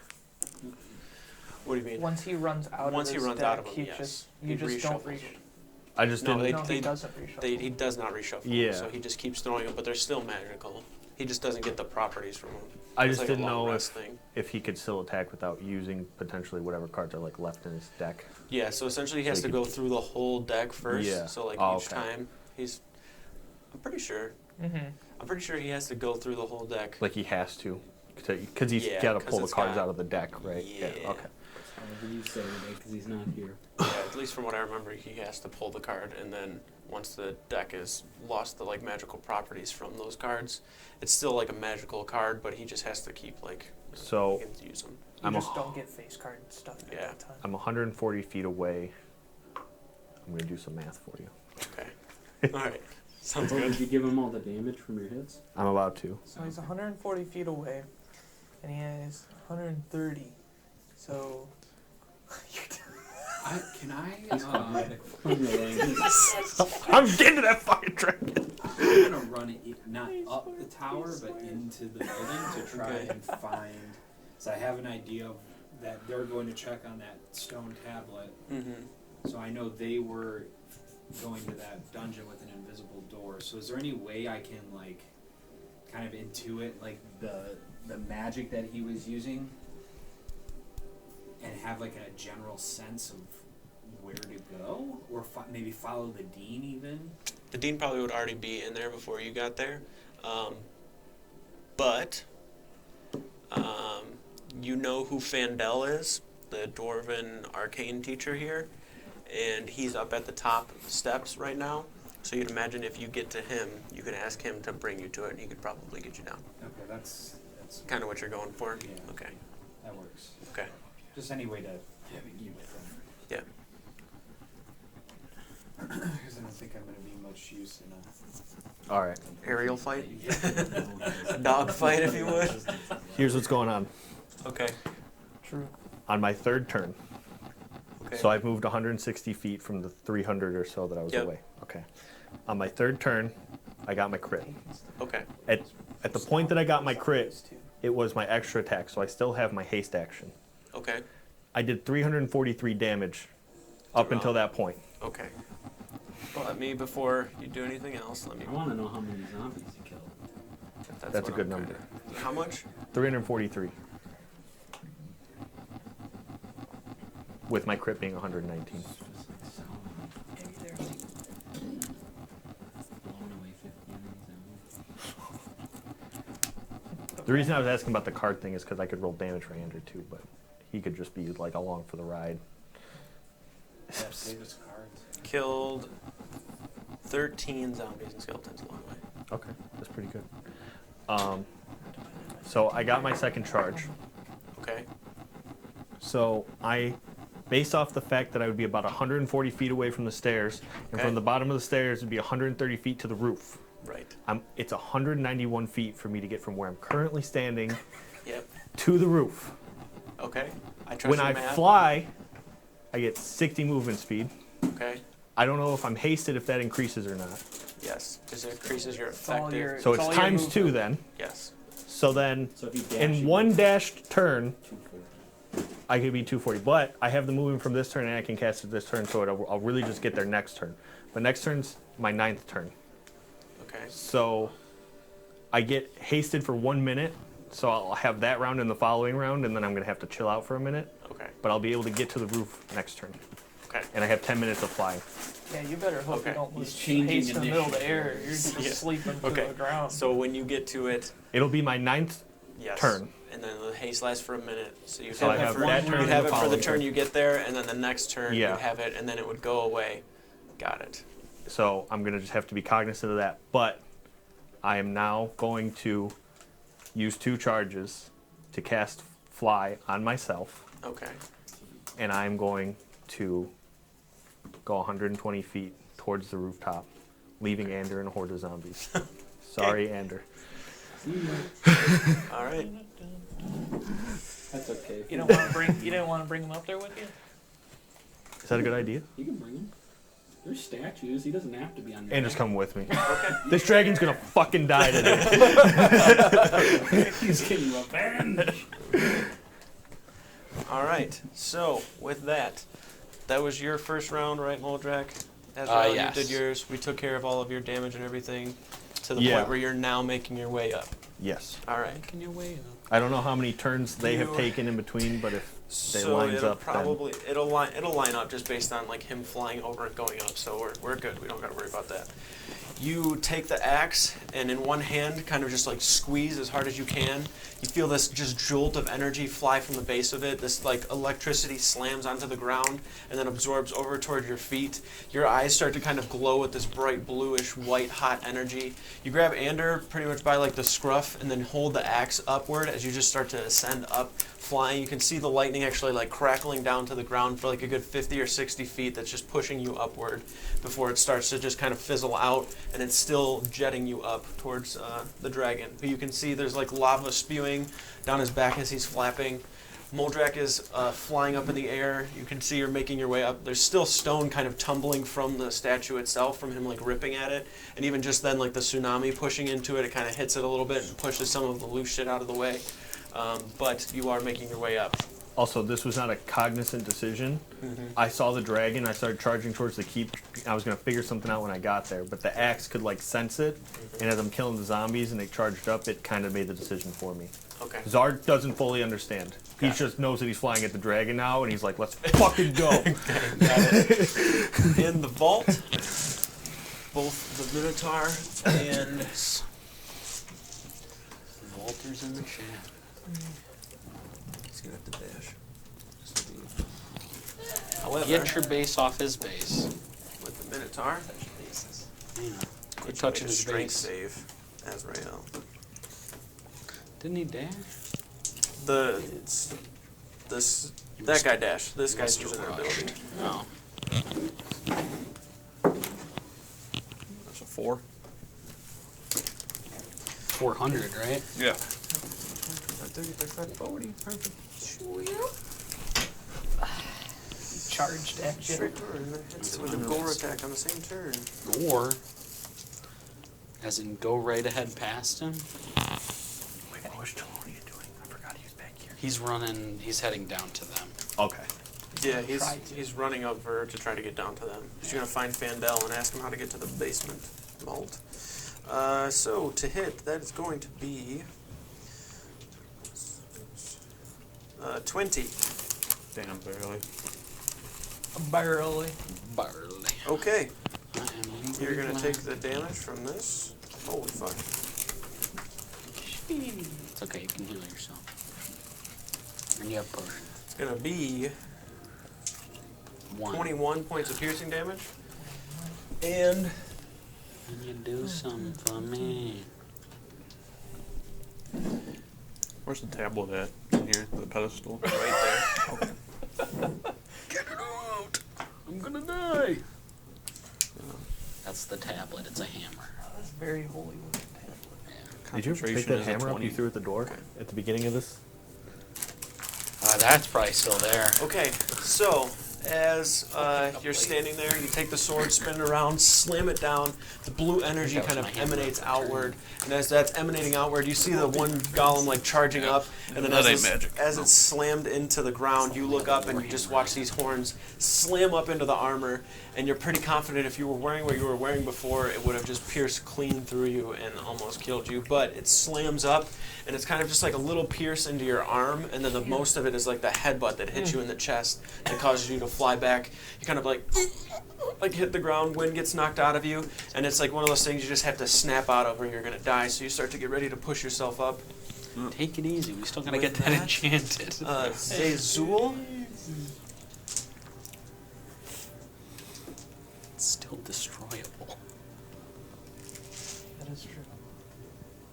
Speaker 1: What do you mean?
Speaker 2: Once he runs out
Speaker 1: Once
Speaker 2: of
Speaker 1: he
Speaker 2: his
Speaker 1: runs
Speaker 2: deck,
Speaker 1: out of them,
Speaker 2: he
Speaker 1: yes.
Speaker 2: just
Speaker 1: He
Speaker 2: you just don't
Speaker 1: reshuffles
Speaker 2: reshuffle.
Speaker 1: them.
Speaker 4: I just
Speaker 1: No,
Speaker 4: didn't.
Speaker 2: No, he doesn't reshuffle.
Speaker 1: He does not reshuffle them,
Speaker 4: Yeah.
Speaker 1: so he just keeps throwing them, but they're still magical. He just doesn't get the properties from them.
Speaker 4: I
Speaker 1: It's
Speaker 4: just
Speaker 1: like a
Speaker 4: didn't
Speaker 1: long
Speaker 4: know
Speaker 1: rest thing.
Speaker 4: if he could still attack without using potentially whatever cards are like left in his deck.
Speaker 1: Yeah, so essentially he has
Speaker 4: So
Speaker 1: to
Speaker 4: he
Speaker 1: go through the whole deck first.
Speaker 4: Yeah.
Speaker 1: So like
Speaker 4: Oh,
Speaker 1: each
Speaker 4: okay.
Speaker 1: time he's, I'm pretty sure
Speaker 2: Mm-hmm.
Speaker 1: he has to go through the whole deck.
Speaker 4: Like he has to, because he's
Speaker 1: Yeah,
Speaker 4: got to
Speaker 1: 'cause
Speaker 4: pull the
Speaker 1: it's
Speaker 4: cards
Speaker 1: got-
Speaker 4: out of the deck, right?
Speaker 1: Yeah.
Speaker 4: Okay.
Speaker 9: However you say it, because he's not here.
Speaker 1: Yeah, at least from what I remember, he has to pull the card, and then once the deck has lost the like magical properties from those cards, it's still like a magical card, but he just has to keep like
Speaker 4: So
Speaker 1: he can use them.
Speaker 2: You
Speaker 4: I'm a-
Speaker 2: just don't get face card stuff at
Speaker 1: Yeah.
Speaker 2: that time.
Speaker 4: I'm 140 feet away. I'm gonna do some math for you.
Speaker 1: Okay. All right. Sounds
Speaker 9: Or
Speaker 1: good.
Speaker 9: did you give him all the damage from your hits?
Speaker 4: I'm about to.
Speaker 2: So he's 140 feet away, and he has 130. So
Speaker 7: Can I?
Speaker 4: I'm getting to that fucking dragon.
Speaker 7: I'm gonna run it not up the tower, but into the building to try
Speaker 1: Okay.
Speaker 7: and find. So I have an idea of that they're going to check on that stone tablet.
Speaker 1: Mm-hmm.
Speaker 7: So I know they were going to that dungeon with an invisible door. So is there any way I can like kind of intuit like the magic that he was using and have like a general sense of where to go, or maybe follow the dean even?
Speaker 1: The dean probably would already be in there before you got there, but you know who Fandel is, the dwarven arcane teacher here, and he's up at the top steps right now. So you'd imagine if you get to him, you can ask him to bring you to it, and he could probably get you down.
Speaker 7: Okay, that's
Speaker 1: Kind of what you're going for?
Speaker 7: Yeah.
Speaker 1: Okay.
Speaker 7: that works.
Speaker 1: Okay.
Speaker 7: Just any way to keep it from
Speaker 1: Yeah.
Speaker 7: Because I don't think I'm going to be much use in a...
Speaker 4: All right.
Speaker 1: Aerial fight? A dog fight, if you would.
Speaker 4: Here's what's going on.
Speaker 1: Okay.
Speaker 2: True.
Speaker 4: On my third turn,
Speaker 1: Okay.
Speaker 4: so I've moved 160 feet from the 300 or so that I was
Speaker 1: Yep.
Speaker 4: away. Okay. On my third turn, I got my crit.
Speaker 1: Okay.
Speaker 4: At the point that I got my crit, it was my extra attack, so I still have my haste action.
Speaker 1: Okay.
Speaker 4: I did 343 damage up until that point.
Speaker 1: Okay. Well, let me, before you do anything else, let me.
Speaker 9: I want to know how many zombies you killed.
Speaker 1: if
Speaker 4: That's a
Speaker 1: what
Speaker 4: good
Speaker 1: I'm
Speaker 4: number.
Speaker 1: kinda- How much?
Speaker 4: 343. With my crit being 119.
Speaker 2: Maybe there's
Speaker 9: Blowing away 50 enemies at
Speaker 4: The reason I was asking about the card thing is because I could roll damage for Andrew too, but he could just be like along for the ride.
Speaker 7: Yeah, save his cards.
Speaker 1: Killed 13 zombies and skeletons along the way.
Speaker 4: Okay, that's pretty good. So I got my second charge.
Speaker 1: Okay.
Speaker 4: So based off the fact that I would be about 140 feet away from the stairs, and
Speaker 1: Okay.
Speaker 4: from the bottom of the stairs would be 130 feet to the roof.
Speaker 1: Right.
Speaker 4: It's 191 feet for me to get from where I'm currently standing
Speaker 1: Yep.
Speaker 4: to the roof.
Speaker 1: Okay. I trust
Speaker 4: When
Speaker 1: your
Speaker 4: I
Speaker 1: math.
Speaker 4: fly, I get 60 movement speed.
Speaker 1: Okay.
Speaker 4: I don't know if I'm hasted if that increases or not.
Speaker 1: Yes. Because it increases your
Speaker 2: It's all
Speaker 1: effective.
Speaker 2: your-
Speaker 4: So
Speaker 2: It's
Speaker 4: it's
Speaker 2: all your
Speaker 4: times 2
Speaker 2: movement.
Speaker 4: then.
Speaker 1: Yes.
Speaker 4: So then,
Speaker 9: So if you dash,
Speaker 4: in
Speaker 9: you
Speaker 4: one
Speaker 9: go
Speaker 4: dashed turn,
Speaker 9: 240.
Speaker 4: I could be 240. But I have the movement from this turn, and I can cast it this turn, so I'll really just get there next turn. But next turn's my 9th turn.
Speaker 1: Okay.
Speaker 4: So I get hasted for 1 minute, so I'll have that round in the following round, and then I'm going to have to chill out for a minute.
Speaker 1: Okay.
Speaker 4: But I'll be able to get to the roof next turn.
Speaker 1: Okay.
Speaker 4: And I have 10 minutes of flying.
Speaker 2: Yeah, you better hope
Speaker 1: Okay.
Speaker 2: you don't
Speaker 9: He's
Speaker 2: lose
Speaker 9: changing
Speaker 2: haste in the middle of the
Speaker 9: initiative.
Speaker 2: air. You're just
Speaker 1: Yeah.
Speaker 2: sleeping to
Speaker 1: Okay.
Speaker 2: the ground.
Speaker 1: So when you get to it,
Speaker 4: It'll be my 9th
Speaker 1: yes.
Speaker 4: turn.
Speaker 1: And then the haste lasts for a minute. So you
Speaker 4: So I have that turn
Speaker 1: you'd
Speaker 4: and
Speaker 1: have
Speaker 4: the
Speaker 1: it for the
Speaker 4: following
Speaker 1: turn
Speaker 4: turn.
Speaker 1: you get there, and then the next turn
Speaker 4: Yeah.
Speaker 1: you'd have it, and then it would go away. Got it.
Speaker 4: So I'm going to just have to be cognizant of that. But I am now going to use 2 charges to cast Fly on myself.
Speaker 1: Okay.
Speaker 4: And I'm going to go 120 feet towards the rooftop, leaving Ander and a horde of zombies. Sorry, Ander.
Speaker 1: All right.
Speaker 9: That's okay.
Speaker 2: you don't want to bring. You didn't want to bring him up there with you.
Speaker 4: Is that a good idea?
Speaker 9: You can bring him. There's statues. He doesn't have to be on your
Speaker 4: Anders,
Speaker 9: back.
Speaker 4: come with me.
Speaker 1: Okay.
Speaker 4: This dragon's gonna fucking die today.
Speaker 9: He's getting revenge.
Speaker 1: All right. So with that was your first round, right, Moldrak?
Speaker 8: Yes.
Speaker 1: You did yours. We took care of all of your damage and everything to the
Speaker 4: Yeah.
Speaker 1: point where you're now making your way up.
Speaker 4: Yes.
Speaker 1: All right.
Speaker 8: Making your way up.
Speaker 4: I don't know how many turns they have
Speaker 1: You-
Speaker 4: taken in between, but if they
Speaker 1: So
Speaker 4: lines
Speaker 1: it'll
Speaker 4: up,
Speaker 1: probably it'll line up just based on like him flying over and going up. So we're good. We don't got to worry about that. You take the axe and in one hand kind of just like squeeze as hard as you can. You feel this just jolt of energy fly from the base of it. This like electricity slams onto the ground and then absorbs over toward your feet. Your eyes start to kind of glow with this bright bluish white hot energy. You grab Ander pretty much by like the scruff and then hold the axe upward as you just start to ascend up flying. You can see the lightning actually like crackling down to the ground for like a good 50 or 60 feet that's just pushing you upward before it starts to just kind of fizzle out and it's still jetting you up towards the dragon. But you can see there's like lava spewing down his back as he's flapping. Moldrak is flying up in the air. You can see you're making your way up. There's still stone kind of tumbling from the statue itself, from him like ripping at it. And even just then, like the tsunami pushing into it, it kind of hits it a little bit and pushes some of the loose shit out of the way. But you are making your way up.
Speaker 4: also this was not a cognizant decision. I saw the dragon. I started charging towards the keep. I was gonna figure something out when I got there, but the axe could like sense it. And as I'm killing the zombies and they charged up, it kind of made the decision for me.
Speaker 1: Okay.
Speaker 4: Zard doesn't fully understand. He
Speaker 1: Got it.
Speaker 4: just knows that he's flying at the dragon now, and he's like, "Let's fucking go!"
Speaker 1: Got it. In the vault, both the Minotaur and
Speaker 8: Walter's in the chat.
Speaker 1: he's gonna have to dash. However,
Speaker 8: Get your base off his base.
Speaker 1: with the Minotaur,
Speaker 8: Yeah. Quit
Speaker 1: touching
Speaker 8: touching
Speaker 1: a
Speaker 8: his
Speaker 1: strength
Speaker 8: base.
Speaker 1: save, Azrael.
Speaker 8: Didn't he dash?
Speaker 1: That guy dashed. This guy's
Speaker 8: Mr.
Speaker 1: using an
Speaker 8: Rush.
Speaker 1: ability.
Speaker 8: No.
Speaker 5: 4.
Speaker 3: 400, right?
Speaker 5: Yeah.
Speaker 1: 35, 40, perfect.
Speaker 2: Charged at you.
Speaker 1: Straight through, and then hits it with a gore attack on the same turn.
Speaker 3: Or, as in go right ahead past him.
Speaker 4: Wait, what was Tony doing? I forgot he was back here.
Speaker 3: He's heading down to them.
Speaker 4: Okay.
Speaker 1: Yeah, he's running over to try to get down to them. He's gonna find Fandel and ask him how to get to the basement vault. So to hit, that is going to be 20.
Speaker 5: Damn, barely.
Speaker 2: Barely.
Speaker 3: Barley.
Speaker 1: Okay,
Speaker 3: I am legally
Speaker 1: you're gonna
Speaker 3: blind.
Speaker 1: take the damage from this. Holy fuck.
Speaker 3: It's okay, you can heal yourself. And you have potions.
Speaker 1: It's gonna be
Speaker 3: 1.
Speaker 1: 21 points of piercing damage. And
Speaker 3: Can you do something for me?
Speaker 5: Where's the tablet at? In here, the pedestal.
Speaker 1: right there.
Speaker 3: Get it out! I'm gonna die! That's the tablet, it's a hammer.
Speaker 2: That's very holy looking tablet.
Speaker 3: Yeah.
Speaker 4: Did you ever take
Speaker 5: Concentration
Speaker 4: that
Speaker 5: is a
Speaker 4: hammer up
Speaker 5: 20.
Speaker 4: you threw at the door at the beginning of this?
Speaker 3: That's probably still there.
Speaker 1: Okay, so as you're standing there, you take the sword, spin it around, slam it down. The blue energy
Speaker 3: That was
Speaker 1: kind of
Speaker 3: my hammer.
Speaker 1: emanates outward, and as that's emanating outward, you see the one golem like charging up, and then
Speaker 5: That ain't
Speaker 1: as
Speaker 5: magic.
Speaker 1: it's slammed into the ground, you look up and you just watch these horns slam up into the armor, and you're pretty confident if you were wearing what you were wearing before, it would have just pierced clean through you and almost killed you. But it slams up, and it's kind of just like a little pierce into your arm, and then the most of it is like the headbutt that hits you in the chest that causes you to fly back. You kind of like hit the ground, wind gets knocked out of you, and it's like one of those things you just have to snap out of or you're gonna die. So you start to get ready to push yourself up.
Speaker 3: Take it easy, we still gotta
Speaker 1: With
Speaker 3: get that
Speaker 1: that,
Speaker 3: enchanted.
Speaker 1: Zazul.
Speaker 3: It's still destroyable.
Speaker 2: That is true.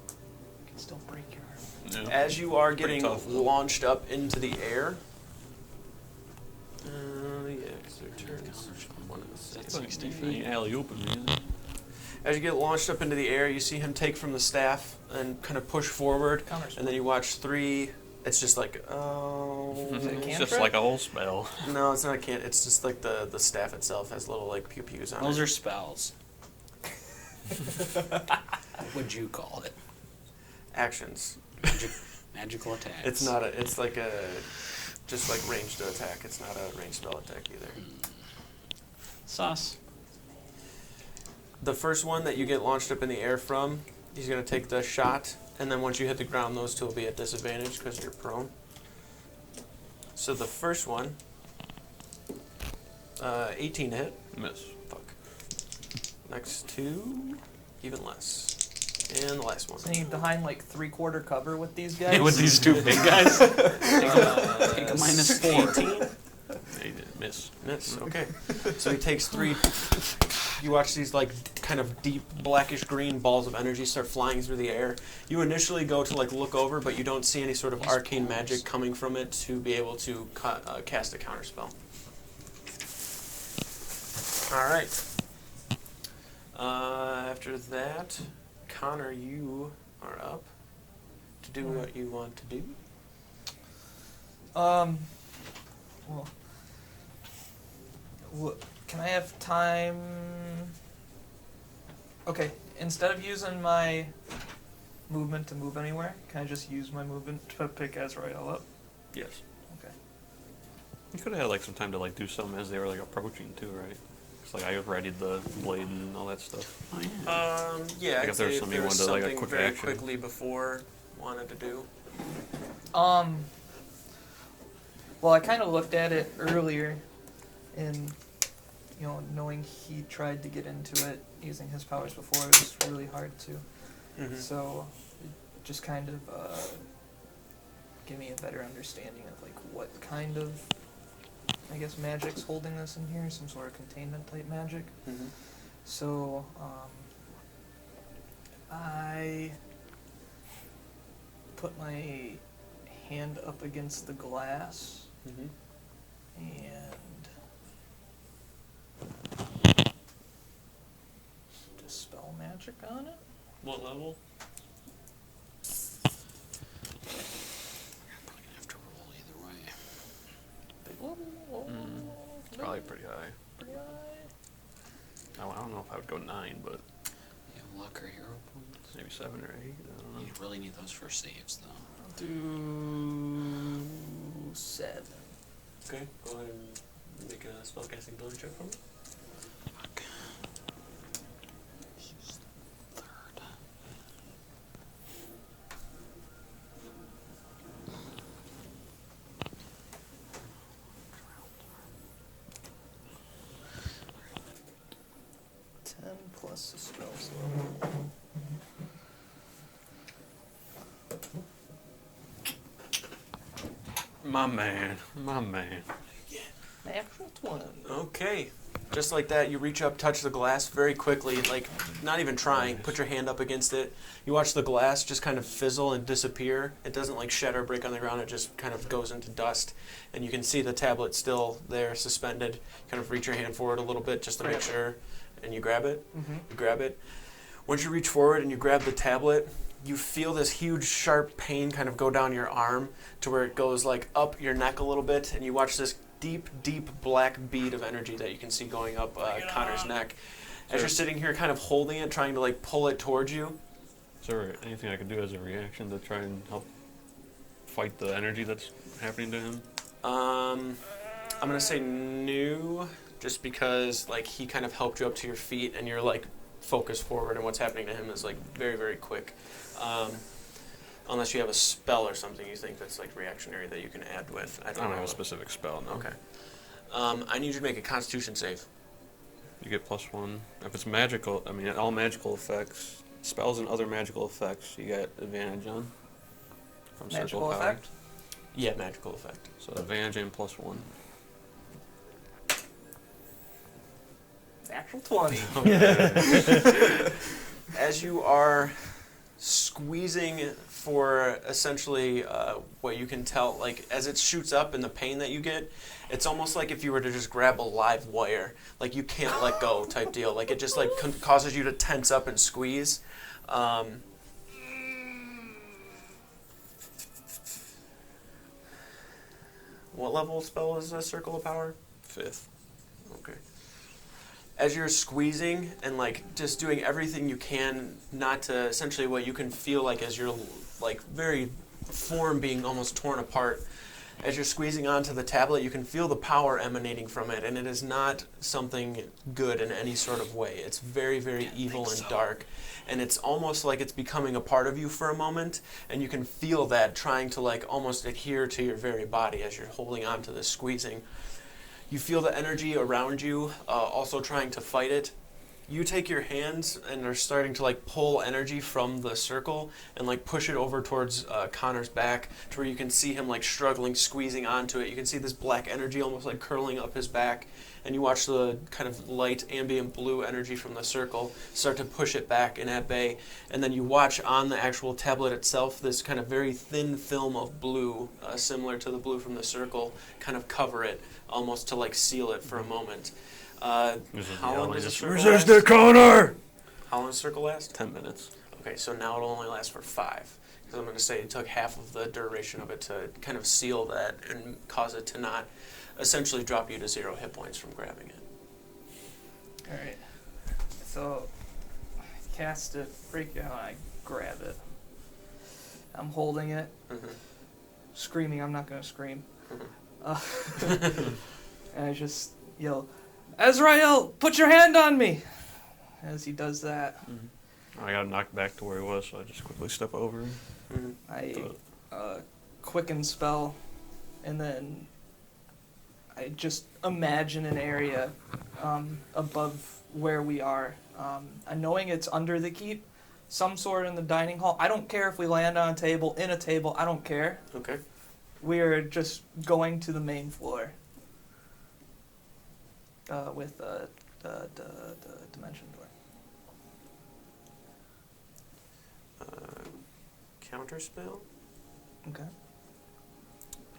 Speaker 2: You can still break your arm.
Speaker 5: Yeah.
Speaker 1: As you are
Speaker 5: Pretty
Speaker 1: getting
Speaker 5: tough.
Speaker 1: launched up into the air. Yeah, because their turns. One of the same.
Speaker 3: That's 60 feet.
Speaker 5: Ain't alley-ooping me.
Speaker 1: As you get launched up into the air, you see him take from the staff and kind of push forward, and then you watch 3. It's just like, oh.
Speaker 2: Is it a
Speaker 5: It's
Speaker 2: cantrip?
Speaker 5: just like a whole spell.
Speaker 1: No, it's not a can. It's just like the staff itself has little like pew pews on
Speaker 3: Those
Speaker 1: it.
Speaker 3: are spells. What would you call it?
Speaker 1: Actions.
Speaker 3: Magical attacks.
Speaker 1: It's not a. It's like a, just like ranged attack. It's not a ranged spell attack either.
Speaker 3: Sus.
Speaker 1: The first one that you get launched up in the air from, he's gonna take the shot, and then once you hit the ground, those two will be at disadvantage because you're prone. So the first one, 18 to hit.
Speaker 5: Miss.
Speaker 1: Fuck. Next two, even less. And the last one.
Speaker 2: So you behind like 3/4 cover with these guys?
Speaker 3: With these two big guys? Take a minus 4.
Speaker 1: 18.
Speaker 5: Miss.
Speaker 1: Miss. Okay. So he takes 3. You watch these like kind of deep blackish green balls of energy start flying through the air. You initially go to like look over, but you don't see any sort of arcane magic coming from it to be able to cast a counterspell. All right. After that, Connor, you are up to do what you want to do.
Speaker 2: Well, can I have time? Okay, instead of using my movement to move anywhere, can I just use my movement to pick Azrael up?
Speaker 5: Yes.
Speaker 2: Okay.
Speaker 5: You could have had like some time to like do something as they were like approaching too, right? It's like I readied the blade and all that stuff.
Speaker 3: Oh, yeah.
Speaker 1: Yeah,
Speaker 5: Like
Speaker 1: I'd
Speaker 5: if
Speaker 1: say
Speaker 5: there's
Speaker 1: if
Speaker 5: something
Speaker 1: there
Speaker 5: you
Speaker 1: was
Speaker 5: wanted, like, a
Speaker 1: something
Speaker 5: quick
Speaker 1: very
Speaker 5: action.
Speaker 1: quickly before wanted to do.
Speaker 2: Well, I kind of looked at it earlier, and knowing he tried to get into it using his powers before, it was really hard to.
Speaker 1: Mm-hmm.
Speaker 2: So, it just kind of give me a better understanding of like what kind of, I guess, magic's holding this in here, some sort of containment type magic.
Speaker 1: Mm-hmm.
Speaker 2: So, I put my hand up against the glass
Speaker 1: Mm-hmm.
Speaker 2: and dispel magic on it.
Speaker 1: What level?
Speaker 8: Probably gonna have to roll either way.
Speaker 5: It's probably pretty high.
Speaker 2: Pretty high.
Speaker 5: I don't know if I would go 9, but
Speaker 8: You have luck or hero points.
Speaker 5: maybe 7 or 8. I don't know.
Speaker 8: You really need those for saves, though.
Speaker 2: I'll do 7.
Speaker 1: Okay, go ahead and make a spellcasting ability check for me.
Speaker 8: Fuck. This is the third.
Speaker 2: Plus the spell slot.
Speaker 5: My man, my man.
Speaker 2: Natural 20.
Speaker 1: Okay. Just like that, you reach up, touch the glass very quickly, like not even trying. Put your hand up against it. You watch the glass just kind of fizzle and disappear. It doesn't like shed or break on the ground. It just kind of goes into dust. And you can see the tablet still there, suspended. Kind of reach your hand forward a little bit just to make sure. And you grab it.
Speaker 2: Mm-hmm.
Speaker 1: You grab it. Once you reach forward and you grab the tablet, you feel this huge sharp pain kind of go down your arm to where it goes like up your neck a little bit, and you watch this deep, deep black bead of energy that you can see going up Connor's neck. As you're sitting here kind of holding it, trying to like pull it towards you.
Speaker 5: Is there anything I could do as a reaction to try and help fight the energy that's happening to him?
Speaker 1: I'm gonna say no, just because like he kind of helped you up to your feet and you're like focused forward, and what's happening to him is like very, very quick. Unless you have a spell or something you think that's like reactionary that you can add with. I don't know.
Speaker 5: have a specific spell, no.
Speaker 1: Okay. I need you to make a Constitution save.
Speaker 5: You get +1. If it's magical, I mean, all magical effects, spells and other magical effects, you get advantage on. From
Speaker 2: Magical
Speaker 5: circle power.
Speaker 2: effect?
Speaker 1: Yeah, magical effect.
Speaker 5: So advantage and +1.
Speaker 2: Natural 20.
Speaker 1: As you are squeezing for essentially what you can tell, like as it shoots up and the pain that you get, it's almost like if you were to just grab a live wire, like you can't let go type deal. Like it just like causes you to tense up and squeeze. What level spell is a Circle of Power?
Speaker 5: 5th.
Speaker 1: Okay. As you're squeezing and like just doing everything you can not to essentially what you can feel like as your like very form being almost torn apart, as you're squeezing onto the tablet, you can feel the power emanating from it, and it is not something good in any sort of way. It's very, very evil and dark, and it's almost like it's becoming a part of you for a moment, and you can feel that trying to like almost adhere to your very body as you're holding on to this squeezing. You feel the energy around you also trying to fight it. You take your hands and are starting to like pull energy from the circle and like push it over towards Connor's back to where you can see him like struggling, squeezing onto it. You can see this black energy almost like curling up his back, and you watch the kind of light ambient blue energy from the circle start to push it back and at bay. And then you watch on the actual tablet itself this kind of very thin film of blue, similar to the blue from the circle, kind of cover it almost to like seal it for a moment. How long does the circle
Speaker 5: Resist
Speaker 1: last?
Speaker 5: it, Connor!
Speaker 1: How long does the circle last?
Speaker 5: 10 minutes.
Speaker 1: Okay, so now it'll only last for 5. Because I'm going to say it took half of the duration of it to kind of seal that and cause it to not essentially drop you to 0 hit points from grabbing it.
Speaker 2: Alright. So, I cast it, break it out, I grab it. I'm holding it,
Speaker 1: Mm-hmm.
Speaker 2: screaming, I'm not gonna scream.
Speaker 1: Mm-hmm.
Speaker 2: And I just yell, Azrael, put your hand on me! As he does that,
Speaker 5: I got knocked back to where he was, so I just quickly step over him.
Speaker 1: Mm-hmm.
Speaker 2: I quicken spell, and then I just imagine an area above where we are. Knowing it's under the keep, some sort in the dining hall. I don't care if we land on a table, in a table, I don't care.
Speaker 1: Okay.
Speaker 2: We are just going to the main floor with the dimension door.
Speaker 1: Counter spell,
Speaker 2: Okay.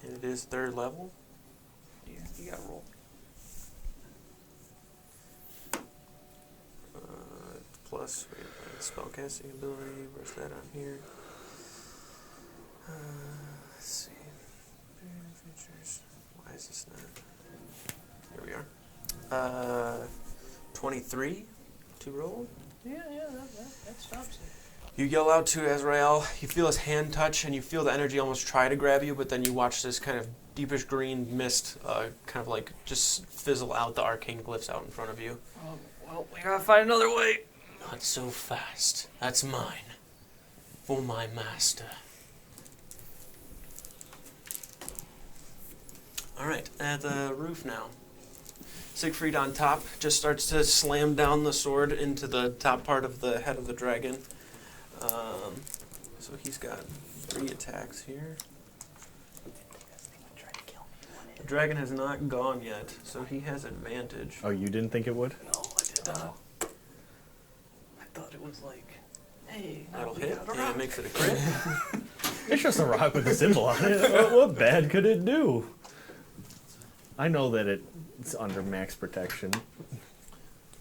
Speaker 1: and it is 3rd level.
Speaker 2: Yeah, you gotta roll.
Speaker 1: Plus, wait, spellcasting ability. Where's that on here? Let's see. Features. Why is this not? Here we are. 23 to roll.
Speaker 2: Yeah, that stops it.
Speaker 1: You yell out to Azrael. You feel his hand touch, and you feel the energy almost try to grab you, but then you watch this kind of deepish green mist kind of like just fizzle out the arcane glyphs out in front of you.
Speaker 2: Oh, well, we gotta find another way.
Speaker 1: Not so fast. That's mine. For my master. Alright, at the roof now. Siegfried on top just starts to slam down the sword into the top part of the head of the dragon. So he's got 3 attacks here. The dragon has not gone yet, so he has advantage.
Speaker 4: Oh, you didn't think it would?
Speaker 2: No, I did not. I thought it was like, hey,
Speaker 1: That'll
Speaker 2: we
Speaker 1: hit,
Speaker 2: got a
Speaker 1: and
Speaker 2: rock.
Speaker 1: it makes it a crit.
Speaker 4: It's just a rock with a symbol on it. What bad could it do? I know that it's under max protection.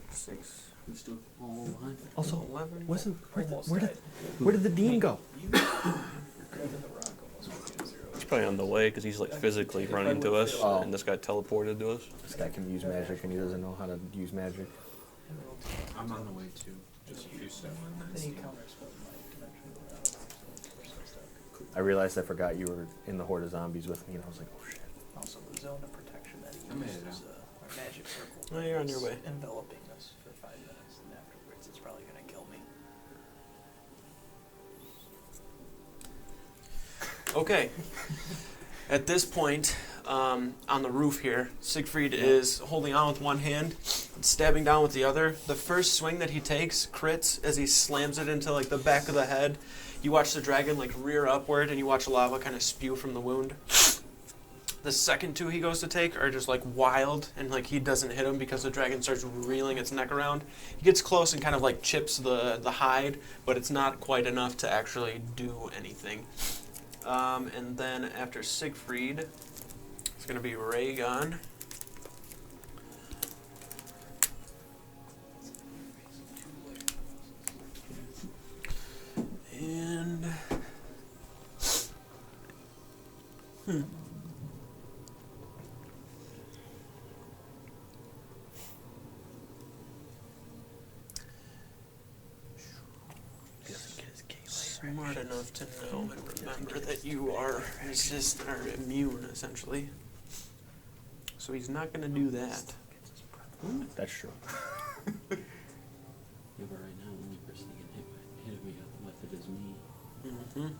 Speaker 1: 6,
Speaker 9: We're still all alive.
Speaker 4: Also,
Speaker 1: 11.
Speaker 4: wasn't
Speaker 2: Almost
Speaker 4: where did
Speaker 2: died.
Speaker 4: where did the dean go?
Speaker 2: Grabbing the rock almost went to 0.
Speaker 5: He's probably on the way because he's like physically running to us,
Speaker 4: Oh.
Speaker 5: and this guy teleported to us.
Speaker 4: This guy can use magic and he doesn't know how to use magic.
Speaker 7: I'm on the way too. Just a few steps.
Speaker 2: Then he counterspelled my dimension without, so we're so stuck.
Speaker 4: I realized I forgot you were in the horde of zombies with me, and I was like, oh shit.
Speaker 2: Also, the zone of protection that he
Speaker 7: I made it
Speaker 2: uses, our magic circle.
Speaker 1: Oh, you're on your way.
Speaker 2: is enveloping us for 5 minutes, and afterwards it's probably going to kill me.
Speaker 1: Okay. At this point, on the roof here, Siegfried is holding on with one hand, stabbing down with the other. The first swing that he takes crits as he slams it into like the back of the head. You watch the dragon like rear upward, and you watch lava kind of spew from the wound. The second 2 he goes to take are just like wild, and like he doesn't hit him because the dragon starts reeling its neck around. He gets close and kind of like chips the hide, but it's not quite enough to actually do anything. And then after Siegfried, it's going to be Rhaegon. And... Smart enough to know and remember that you are resistant or immune, essentially. So he's not going to do that.
Speaker 4: That's true.
Speaker 9: Yeah, but right now, the only person who can hit me with it is me.
Speaker 1: Mm-hmm.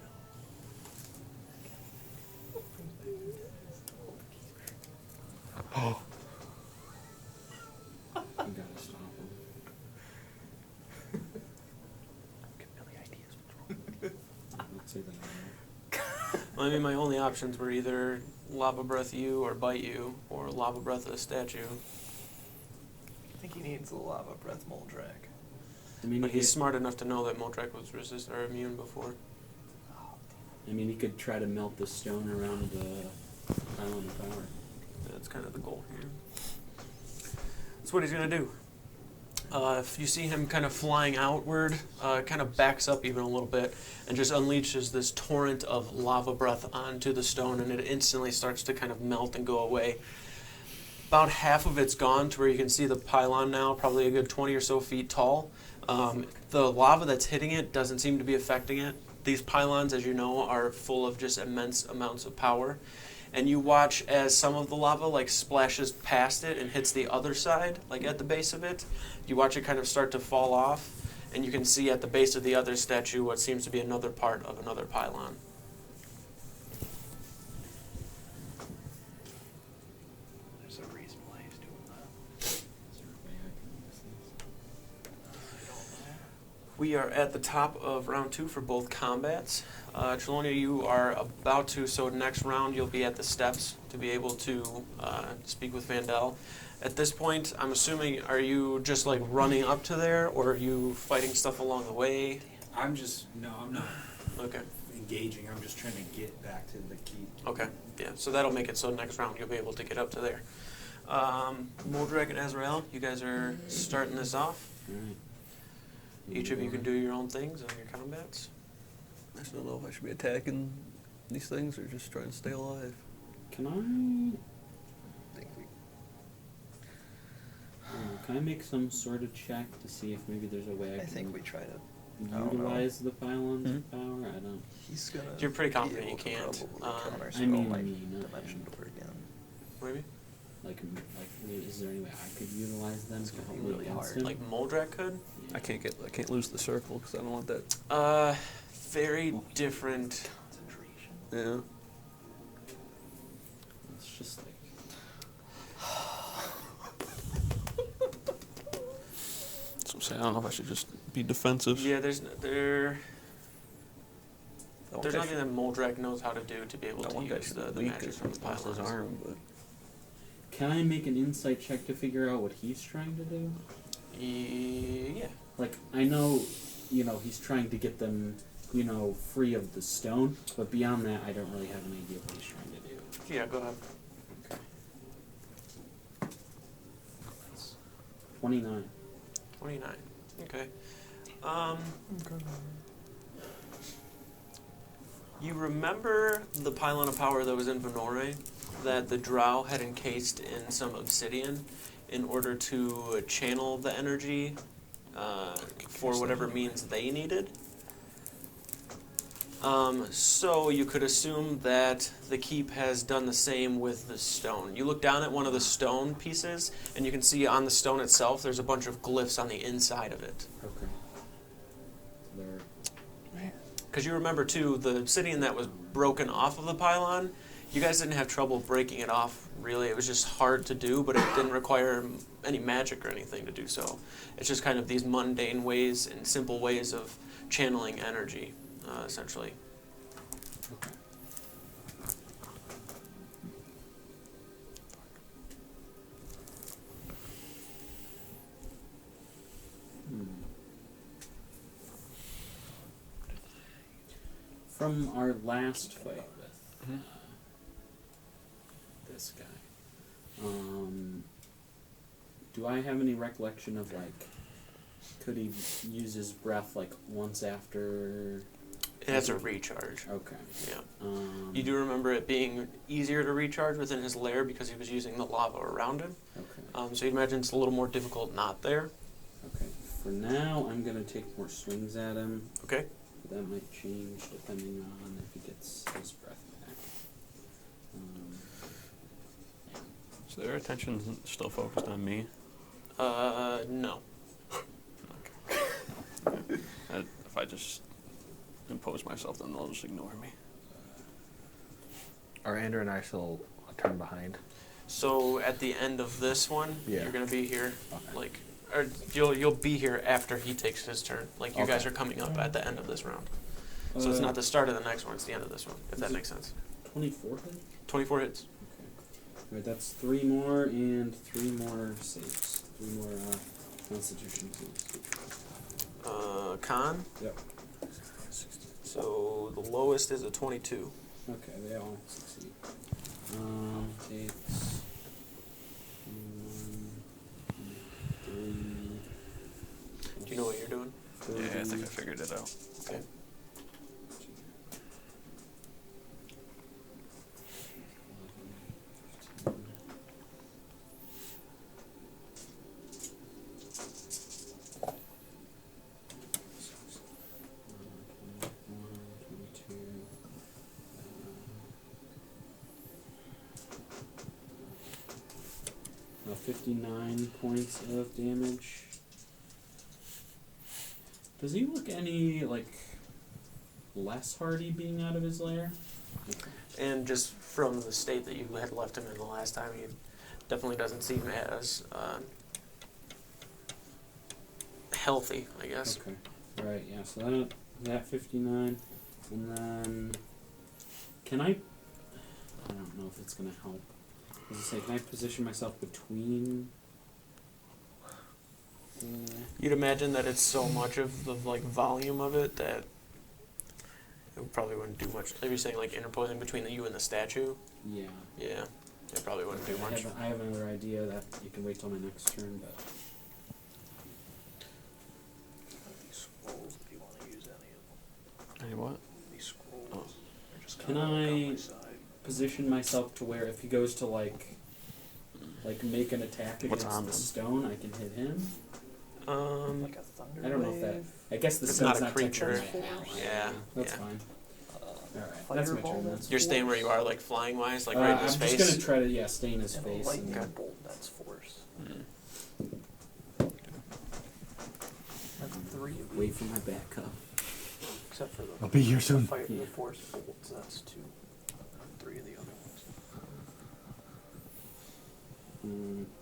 Speaker 9: You gotta stop him. Let's say that
Speaker 1: Well, I mean, my only options were either lava breath you or bite you, or lava breath the statue.
Speaker 2: I think he needs a lava breath Moldrak.
Speaker 9: I mean,
Speaker 1: But he's smart enough to know that Moldrak was resistant or immune before.
Speaker 9: he could try to melt the stone around the island of power.
Speaker 1: That's kind of the goal here. That's what he's going to do. If you see him kind of flying outward, kind of backs up even a little bit and just unleashes this torrent of lava breath onto the stone, and it instantly starts to kind of melt and go away. About half of it's gone to where you can see the pylon now, probably a good 20 or so feet tall. The lava that's hitting it doesn't seem to be affecting it. These pylons, as you know, are full of just immense amounts of power. And you watch as some of the lava like splashes past it and hits the other side, like at the base of it. You watch it kind of start to fall off, and you can see at the base of the other statue what seems to be another part of another pylon.
Speaker 2: There's a reason why he's doing that.
Speaker 9: Is there a way I can use these?
Speaker 2: I don't know.
Speaker 1: We are at the top of round 2 for both combats. Chelonia, you are about to, so next round you'll be at the steps to be able to speak with Vandal. At this point, I'm assuming, are you just like running up to there, or are you fighting stuff along the way?
Speaker 7: I'm not
Speaker 1: Okay.
Speaker 7: engaging. I'm just trying to get back to the keep.
Speaker 1: Okay, yeah, so that'll make it so next round you'll be able to get up to there. Moldrak and Azrael, you guys are starting this off.
Speaker 9: Alright.
Speaker 1: Each of you can do your own things on your combats.
Speaker 5: I just don't know if I should be attacking these things or just trying to stay alive.
Speaker 9: Can I make some sort of check to see if maybe there's a way I can
Speaker 5: think we try to.
Speaker 9: utilize the pylon's power? I don't.
Speaker 5: He's gonna.
Speaker 1: You're pretty confident you can't.
Speaker 9: I mean,
Speaker 5: dimension door again.
Speaker 1: Maybe?
Speaker 9: Like, is there any way I could utilize them
Speaker 5: It's
Speaker 9: to
Speaker 5: gonna
Speaker 9: help
Speaker 5: be
Speaker 9: me
Speaker 5: really
Speaker 9: against
Speaker 5: hard.
Speaker 9: him?
Speaker 1: Like Moldrak could?
Speaker 5: I can't lose the circle because I don't want that.
Speaker 1: Very different.
Speaker 5: Yeah.
Speaker 9: It's just like.
Speaker 5: That's what I'm saying. I don't know if I should just be defensive.
Speaker 1: Yeah, there's nothing that Moldrak knows how to do to be able
Speaker 5: That
Speaker 1: to
Speaker 5: one guy
Speaker 1: use
Speaker 5: should
Speaker 1: the
Speaker 5: be weak
Speaker 1: magic
Speaker 5: because
Speaker 1: from
Speaker 5: he
Speaker 1: the
Speaker 5: lost his
Speaker 1: pylons.
Speaker 5: arm, but.
Speaker 9: Can I make an insight check to figure out what he's trying to do?
Speaker 1: Yeah.
Speaker 9: Like, I know, he's trying to get them, free of the stone, but beyond that, I don't really have an idea what he's trying to do.
Speaker 1: Yeah, go ahead.
Speaker 9: Okay. 29.
Speaker 1: 29. Okay. You remember the pylon of power that was in Venore that the drow had encased in some obsidian in order to channel the energy for whatever means they needed? So you could assume that the keep has done the same with the stone. You look down at one of the stone pieces, and you can see on the stone itself there's a bunch of glyphs on the inside of it.
Speaker 9: Okay. There.
Speaker 1: Because you remember, too, the obsidian that was broken off of the pylon, you guys didn't have trouble breaking it off, really. It was just hard to do, but it didn't require any magic or anything to do so. It's just kind of these mundane ways and simple ways of channeling energy, essentially.
Speaker 9: Okay. From our last fight with this guy, do I have any recollection of, could he use his breath, once after?
Speaker 1: It has a recharge.
Speaker 9: Okay.
Speaker 1: Yeah. You do remember it being easier to recharge within his lair because he was using the lava around him.
Speaker 9: Okay.
Speaker 1: So you'd imagine it's a little more difficult not there.
Speaker 9: Okay. For now, I'm going to take more swings at him.
Speaker 1: Okay.
Speaker 9: But that might change depending on if he gets his breath back.
Speaker 5: So their attention's still focused on me.
Speaker 1: No.
Speaker 5: If I just impose myself, then they'll just ignore me.
Speaker 4: Are Andrew and I still a turn behind?
Speaker 1: So at the end of this one,
Speaker 4: Yeah.
Speaker 1: you're gonna be here,
Speaker 4: Okay.
Speaker 1: or you'll be here after he takes his turn. Like you guys
Speaker 4: Okay.
Speaker 1: are coming up at the end of this round. So it's not the start of the next one; it's the end of this one. If that makes sense.
Speaker 9: 24 hit?
Speaker 1: 24 hits.
Speaker 9: Okay. Alright, that's 3 more and 3 more saves. 3 more constitution saves.
Speaker 1: Con.
Speaker 9: Yep.
Speaker 1: So the lowest is a 22.
Speaker 9: Okay, they all succeed. Takes 1, 3.
Speaker 1: Do you know what you're doing?
Speaker 5: Yeah, I think I figured it out.
Speaker 1: Okay.
Speaker 9: Now 59 points of damage. Does he look any, less hardy being out of his lair? Okay.
Speaker 1: And just from the state that you had left him in the last time, he definitely doesn't seem as healthy, I guess.
Speaker 9: Okay. Alright, yeah, so that 59. And then, I don't know if it's going to help. As I say, can I position myself between?
Speaker 1: You'd imagine that it's so much of the volume of it that it probably wouldn't do much. If you're saying interposing between you and the statue,
Speaker 9: Yeah.
Speaker 1: yeah, it probably wouldn't do much.
Speaker 9: I have another idea that you can wait till my next turn, but.
Speaker 5: Hey, what?
Speaker 4: These scrolls
Speaker 5: Oh.
Speaker 4: are just
Speaker 9: Can
Speaker 4: kinda like on
Speaker 9: I
Speaker 4: my side.
Speaker 9: position myself to where if he goes to like make an attack
Speaker 5: What's
Speaker 9: against
Speaker 5: on
Speaker 9: the
Speaker 5: him?
Speaker 9: stone, I can hit him?
Speaker 2: Like a thunder
Speaker 9: I don't know if that.
Speaker 2: wave.
Speaker 9: I guess the
Speaker 1: It's
Speaker 9: stone's
Speaker 1: not a creature.
Speaker 9: technically my ally.
Speaker 1: Yeah.
Speaker 9: That's
Speaker 1: yeah.
Speaker 9: fine. Alright, that's my
Speaker 2: Fireball
Speaker 9: turn then.
Speaker 2: that's
Speaker 1: You're staying where
Speaker 2: force.
Speaker 1: you are, like flying wise, like right in his
Speaker 9: I'm
Speaker 1: face.
Speaker 9: just gonna try to stay in his
Speaker 2: And a
Speaker 9: face.
Speaker 2: lightning
Speaker 1: Okay.
Speaker 2: bolt, that's force.
Speaker 1: Mm.
Speaker 2: That's 3 of
Speaker 9: Wait
Speaker 2: each,
Speaker 9: for my back up.
Speaker 2: except for the
Speaker 4: I'll be here soon.
Speaker 2: fire,
Speaker 9: Yeah.
Speaker 2: the force bolts, that's 2. 3 of the other ones.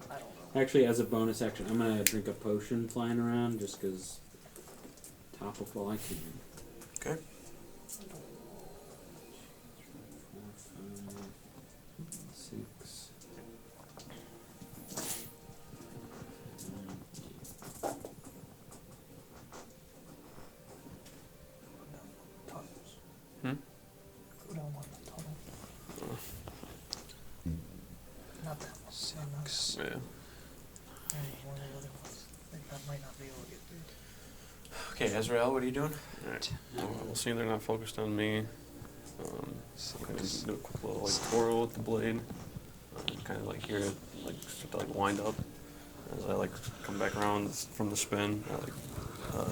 Speaker 2: I don't know.
Speaker 9: Actually, as a bonus action, I'm gonna drink a potion flying around just because topical I can.
Speaker 1: Okay.
Speaker 9: 6.
Speaker 2: Tunnels.
Speaker 5: Hmm?
Speaker 2: Go down one tunnel. Not that one.
Speaker 6: 6.
Speaker 5: Yeah.
Speaker 2: Maybe one of the other ones. I think that might not be able to get through.
Speaker 1: Okay, Ezreal, what are you doing?
Speaker 5: Alright. We'll see they're not focused on me. I'm gonna do a quick little like twirl with the blade. Kind of like hear it like start to like wind up. As I like come back around from the spin, I like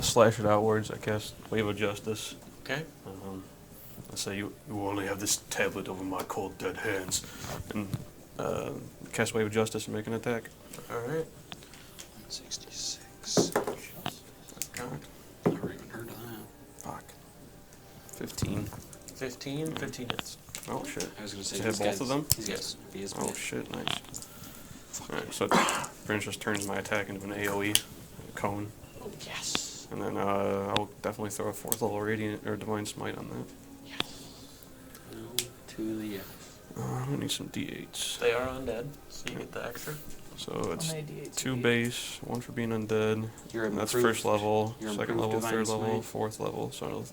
Speaker 5: slash it outwards. I cast Wave of Justice.
Speaker 1: Okay.
Speaker 5: I say you only have this tablet over my cold dead hands, and cast Wave of Justice and make an attack.
Speaker 1: All right.
Speaker 6: 166.
Speaker 1: God.
Speaker 8: Never even heard of that.
Speaker 5: Fuck. 15.
Speaker 1: 15 hits.
Speaker 5: Oh shit.
Speaker 8: I was gonna say
Speaker 5: Does it have
Speaker 8: these
Speaker 5: both
Speaker 8: guys-
Speaker 5: of them?
Speaker 8: These guys, he is
Speaker 5: Oh
Speaker 8: big.
Speaker 5: shit, nice. Alright, so it pretty much just turns my attack into an AoE cone.
Speaker 8: Oh yes.
Speaker 5: And then I'll definitely throw a 4th level Radiant or Divine Smite on that.
Speaker 8: Yes. No to the yes.
Speaker 5: I'm gonna need some D8s.
Speaker 1: They are undead, so you get the extra.
Speaker 5: So it's
Speaker 2: How many D8s
Speaker 5: 2
Speaker 2: you need?
Speaker 5: base, 1 for being undead.
Speaker 8: You're
Speaker 5: And that's
Speaker 8: improved.
Speaker 5: first level,
Speaker 8: You're
Speaker 5: 2nd
Speaker 8: improved
Speaker 5: level,
Speaker 8: Divine
Speaker 5: 3rd level,
Speaker 8: Smite.
Speaker 5: 4th level. So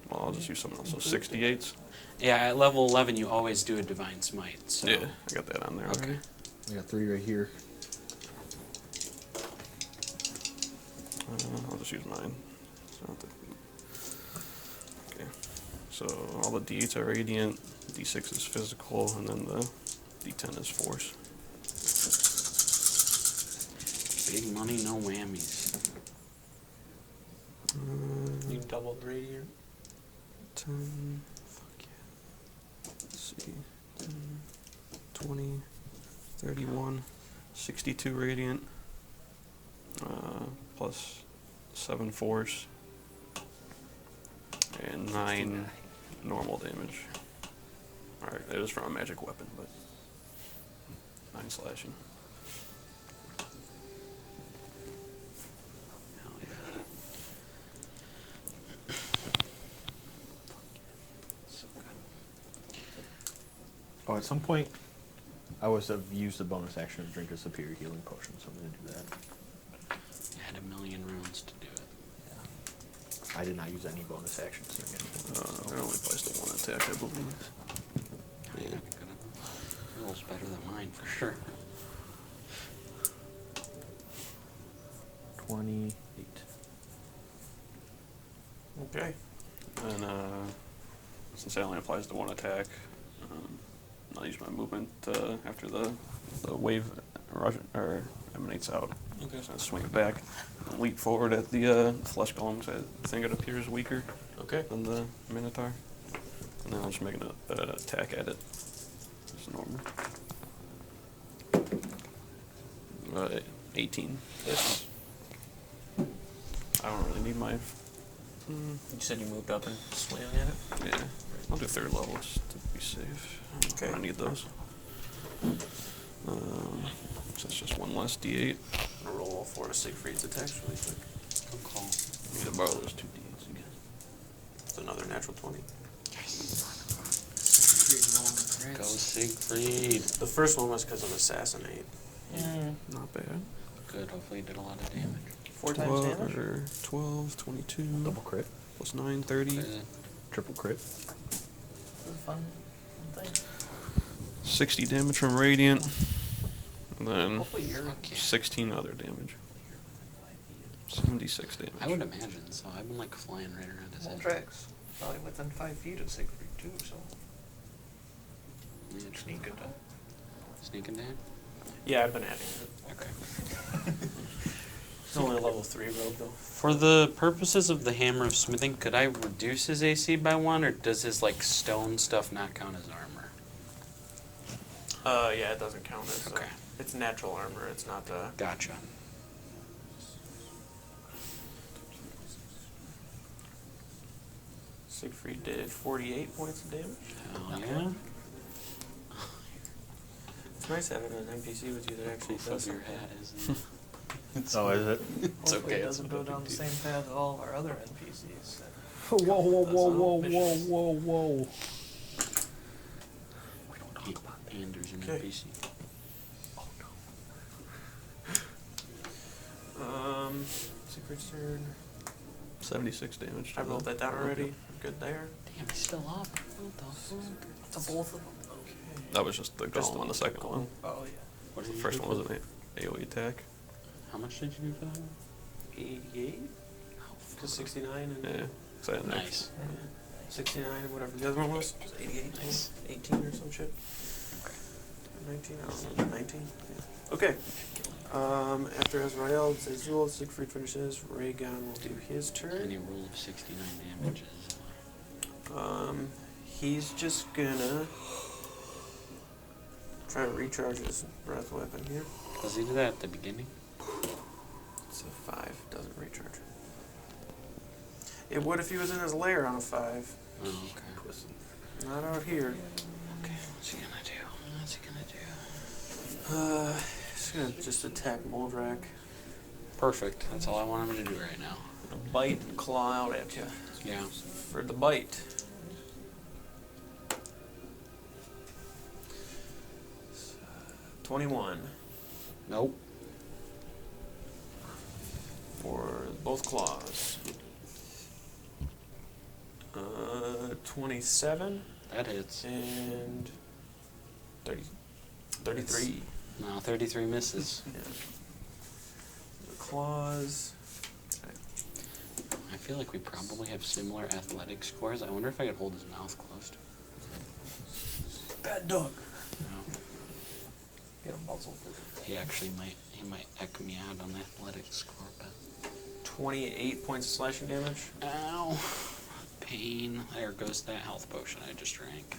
Speaker 5: well, I'll just use something else. So 6 D8s.
Speaker 8: Yeah, at level 11 you always do a divine smite. So.
Speaker 5: Yeah, I got that on there
Speaker 8: Okay.
Speaker 5: already.
Speaker 4: I got 3 right here.
Speaker 5: I'll just use mine. Okay. So all the D8s are radiant, D6 is physical, and then the D10 is force.
Speaker 8: Big money, no whammies.
Speaker 1: You doubled radiant.
Speaker 5: 10. Fuck yeah. Let's see. 10, 20, 31, 62 radiant. Plus 7 force. And 9 normal damage. Alright, it is from a magic weapon, but 9 slashing.
Speaker 8: Hell yeah. So good.
Speaker 4: Oh, at some point, I was have used the bonus action to drink a superior healing potion, so I'm gonna do that.
Speaker 8: Had a million rounds to do it.
Speaker 4: I did not use any bonus actions during it.
Speaker 5: It only applies to 1 attack, I believe.
Speaker 8: Yeah. Feels better than mine for sure.
Speaker 4: 28.
Speaker 1: Okay.
Speaker 5: And since it only applies to 1 attack, I'll use my movement after the wave emanates out.
Speaker 1: Okay.
Speaker 5: So I swing it back, and leap forward at the flesh golem. 'Cause I think it appears weaker
Speaker 1: Okay.
Speaker 5: than the minotaur, and then I'll just make an attack at it. It's normal. 18.
Speaker 1: Yes.
Speaker 5: I don't really need my.
Speaker 1: You said you moved up and swam at it?
Speaker 5: Yeah, I'll do 3rd level just to be safe.
Speaker 1: Okay.
Speaker 5: I need those. So it's just 1 less D8.
Speaker 1: I'm gonna roll all 4 of Siegfried's attacks really quick.
Speaker 8: Good call.
Speaker 5: I need to borrow those 2 D8s again.
Speaker 1: It's another natural 20.
Speaker 8: Go Siegfried.
Speaker 1: The first one was because of Assassinate.
Speaker 5: Not bad.
Speaker 8: Good, hopefully you did a lot of damage.
Speaker 2: 4 times damage?
Speaker 5: Or 12, 22,
Speaker 4: Double crit.
Speaker 5: plus 9, 30.
Speaker 4: Triple crit.
Speaker 2: This is a fun thing.
Speaker 5: 60 damage from Radiant. And then
Speaker 2: Hopefully you're
Speaker 8: Fuck yeah.
Speaker 5: 16 other damage. 76 damage.
Speaker 8: I would imagine so. I've been like flying right around his head.
Speaker 2: Moldrag's probably within 5 feet of Siegfried too, so
Speaker 8: Yeah,
Speaker 2: sneak it.
Speaker 8: Sneaking down?
Speaker 1: Yeah, I've been adding it.
Speaker 8: Okay.
Speaker 1: It's only a level 3 rogue though.
Speaker 8: For the purposes of the Hammer of Smithing, could I reduce his AC by 1, or does his like stone stuff not count as armor?
Speaker 1: Yeah, it doesn't count as.
Speaker 8: Okay.
Speaker 1: It's natural armor. It's not the.
Speaker 8: Gotcha.
Speaker 1: Siegfried did 48 points of damage.
Speaker 8: Hell yeah.
Speaker 1: It's nice having an NPC with you that actually
Speaker 8: Proof
Speaker 1: does
Speaker 8: of your
Speaker 1: something.
Speaker 8: hat, isn't it?
Speaker 4: Oh, is it?
Speaker 8: It's
Speaker 2: Hopefully
Speaker 8: okay.
Speaker 2: it
Speaker 8: It's
Speaker 2: doesn't
Speaker 8: not
Speaker 2: go
Speaker 8: a
Speaker 2: down
Speaker 8: big
Speaker 2: the
Speaker 8: deal.
Speaker 2: same path as all of our other NPCs.
Speaker 4: Whoa, whoa, whoa, whoa, whoa,
Speaker 2: Missions.
Speaker 4: whoa, whoa.
Speaker 8: Anders an
Speaker 1: Okay.
Speaker 8: NPC.
Speaker 1: Siegfried's turn.
Speaker 5: 76 damage.
Speaker 1: I rolled that down already. Good there.
Speaker 8: Damn, he's still up. What the fuck?
Speaker 2: To both of them.
Speaker 5: That was just the
Speaker 1: Just
Speaker 5: golem on the second one.
Speaker 2: Oh yeah.
Speaker 8: What
Speaker 5: The
Speaker 8: did you
Speaker 5: first
Speaker 8: do
Speaker 5: one
Speaker 8: for
Speaker 5: was an AoE attack.
Speaker 8: How much did you do for that one?
Speaker 1: 88? Because 69 and.
Speaker 5: Yeah. So I had an
Speaker 8: Nice.
Speaker 1: 69 and whatever the other one was. Was it 88?
Speaker 8: Nice.
Speaker 1: 18 or some shit.
Speaker 8: Okay.
Speaker 1: 19? I don't know. 19? Yeah. Okay. After Azrael, Zazul, Siegfried finishes. Rhaegon will do his turn.
Speaker 8: Any roll of 69 damage is.
Speaker 1: He's just gonna try to recharge his breath weapon here.
Speaker 8: Does he do that at the beginning?
Speaker 1: It's a 5, doesn't recharge. It would if he was in his lair on a 5.
Speaker 8: Oh, okay.
Speaker 1: Not out here.
Speaker 8: Okay, what's he gonna do? What's he gonna do?
Speaker 1: He's gonna just attack Moldrak.
Speaker 8: Perfect. That's all I want him to do right now.
Speaker 1: Gonna bite and claw out at you.
Speaker 8: Yeah.
Speaker 1: For the bite. Uh, 21
Speaker 8: Nope.
Speaker 1: for both claws. 27
Speaker 8: That hits.
Speaker 1: and 30, 33.
Speaker 8: No, 33 misses.
Speaker 1: Yeah. The claws.
Speaker 8: I feel like we probably have similar athletic scores. I wonder if I could hold his mouth closed.
Speaker 2: Bad dog.
Speaker 8: No.
Speaker 2: Get a muzzle.
Speaker 8: He actually might. He might echo me out on the athletic score, but
Speaker 1: 28 points of slashing damage.
Speaker 8: ow, pain. There goes that health potion I just drank.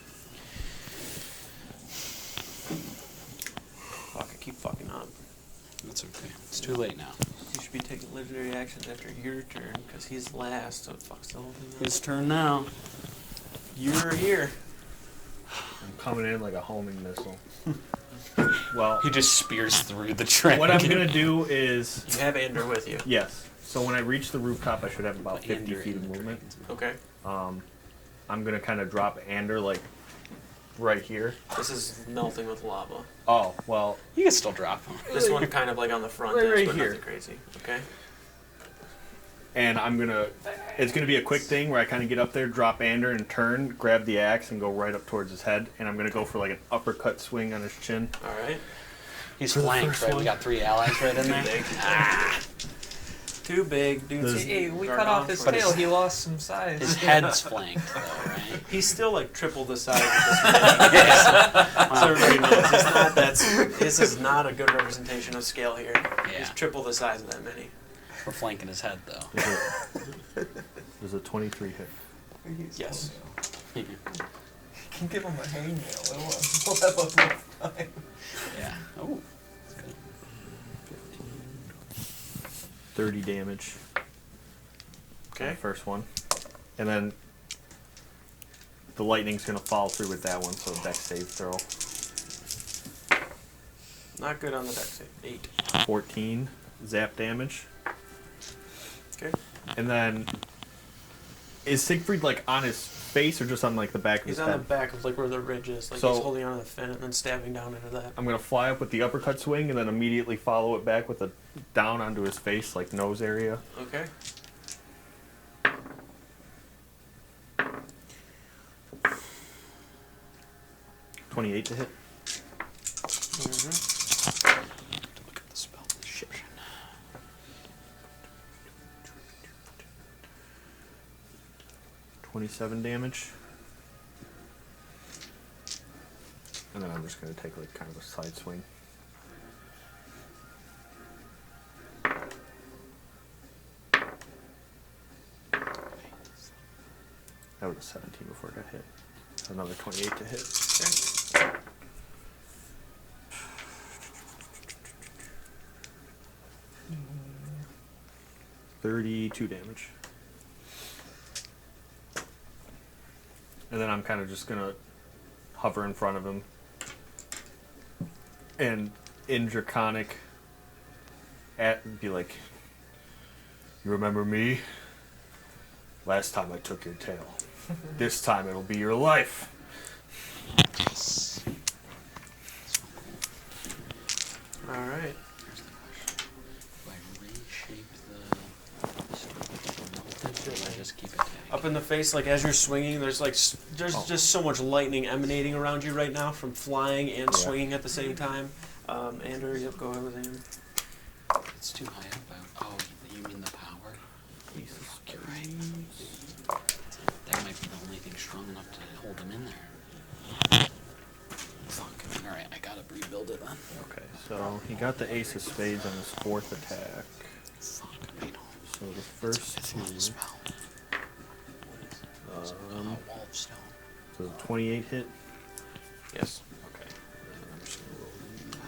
Speaker 1: Fuck, I keep fucking up.
Speaker 8: That's okay. It's too late now.
Speaker 1: You should be taking legendary actions after your turn, because he's last, so it fucks the whole thing up.
Speaker 8: His turn now.
Speaker 1: You're here.
Speaker 4: I'm coming in like a homing missile. Well,
Speaker 8: He just spears through the dragon.
Speaker 4: what I'm gonna do is
Speaker 1: You have Ander with you.
Speaker 4: yes. So when I reach the rooftop, I should have about
Speaker 8: Put
Speaker 4: 50
Speaker 8: Ander
Speaker 4: feet
Speaker 8: in
Speaker 4: of
Speaker 8: the
Speaker 4: movement.
Speaker 8: dragon's mouth.
Speaker 1: Okay.
Speaker 4: I'm gonna kind of drop Ander like right here.
Speaker 1: This is melting with lava.
Speaker 4: Oh well,
Speaker 8: You can still drop him.
Speaker 1: This one kind of like on the front
Speaker 4: Right-
Speaker 1: edge,
Speaker 4: right
Speaker 1: but
Speaker 4: here.
Speaker 1: nothing crazy. Okay.
Speaker 4: and it's gonna be a quick thing where I kind of get up there, drop Ander, and turn, grab the axe, and go right up towards his head. And I'm gonna go for like an uppercut swing on his chin.
Speaker 1: All right.
Speaker 8: He's
Speaker 4: For the
Speaker 8: flanked,
Speaker 4: first
Speaker 8: right? We
Speaker 4: one.
Speaker 8: got 3 allies right in
Speaker 1: Too
Speaker 8: there.
Speaker 1: big. Too big, dude.
Speaker 4: There's-
Speaker 2: Hey, we
Speaker 1: Gargant
Speaker 2: cut off his
Speaker 1: for-
Speaker 2: tail. He lost some size.
Speaker 8: His head's flanked, though, right?
Speaker 1: He's still like triple the size of this man. So everybody knows it's not this is not a good representation of scale here. He's
Speaker 8: Yeah.
Speaker 1: triple the size of that many.
Speaker 8: We're flanking his head, though.
Speaker 4: There's a 23 hit.
Speaker 1: Yes.
Speaker 2: You can give him a hangnail. We'll have enough time.
Speaker 8: Yeah. Oh. That's good.
Speaker 4: 30 damage.
Speaker 1: Okay.
Speaker 4: First one, and then the lightning's gonna follow through with that one. So dex save throw.
Speaker 1: Not good on the dex save. 8.
Speaker 4: 14 zap damage.
Speaker 1: Okay.
Speaker 4: And then is Siegfried like on his face or just on like the back of
Speaker 1: He's
Speaker 4: his
Speaker 1: on the
Speaker 4: head?
Speaker 1: back of like where the ridge is. Like
Speaker 4: So-
Speaker 1: he's holding onto the fin and then stabbing down into that.
Speaker 4: I'm gonna fly up with the uppercut swing and then immediately follow it back with a down onto his face, like nose area.
Speaker 1: Okay.
Speaker 4: .28 to hit.
Speaker 1: Mm-hmm.
Speaker 8: Look at the spell description.
Speaker 4: 27 damage. And then I'm just going to take like kind of a side swing. That was a 17 before it got hit. Another 28 to hit.
Speaker 1: Okay.
Speaker 4: 32 damage. And then I'm kind of just going to hover in front of him. And in Draconic, be like, you remember me? Last time I took your tail. This time it'll be your life.
Speaker 8: Yes.
Speaker 1: All right.
Speaker 8: Here's the question. Do I reshape the stone or do I just keep it tagged?
Speaker 1: Up in the face, like as you're swinging, there's just so much lightning emanating around you right now from flying and swinging at the same time. Andrew, yep, go ahead with him.
Speaker 8: It's too high up. Oh, you mean the power?
Speaker 4: Jesus
Speaker 8: You're right. That might be the only thing strong enough to hold him in there. Fuck. Alright, I gotta rebuild it then.
Speaker 4: Okay, so he got the Ace of Spades on his 4th attack.
Speaker 8: Fuck, I know.
Speaker 4: So the first
Speaker 8: It's
Speaker 4: two,
Speaker 8: not a spell. Wall of stone.
Speaker 4: so the 28 hit.
Speaker 1: Yes.
Speaker 4: Okay, and I'm just gonna roll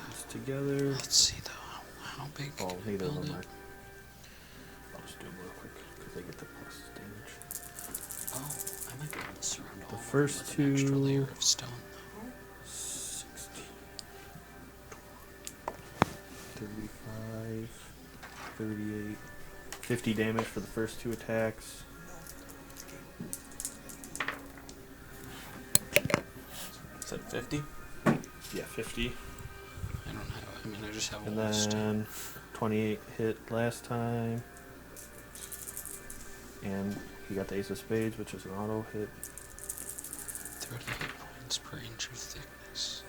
Speaker 4: these together.
Speaker 8: Let's see though. How big
Speaker 4: Oh,
Speaker 8: can we
Speaker 4: neither of
Speaker 8: build
Speaker 4: them
Speaker 8: it?
Speaker 4: are. I'll just do them real quick because they get the plus damage.
Speaker 8: Oh, I might be able to surround all
Speaker 4: The
Speaker 8: of them
Speaker 4: first
Speaker 8: with an extra
Speaker 4: two-
Speaker 8: layer of stone.
Speaker 4: 16, 35, 38, 50 damage for the first 2 attacks.
Speaker 1: Is that 50?
Speaker 4: Yeah, 50.
Speaker 8: I don't have. I mean, I just have
Speaker 4: And
Speaker 8: all the stone.
Speaker 4: then 28 hit last time. And he got the Ace of Spades, which is an auto hit.
Speaker 8: 38 points per inch of thickness.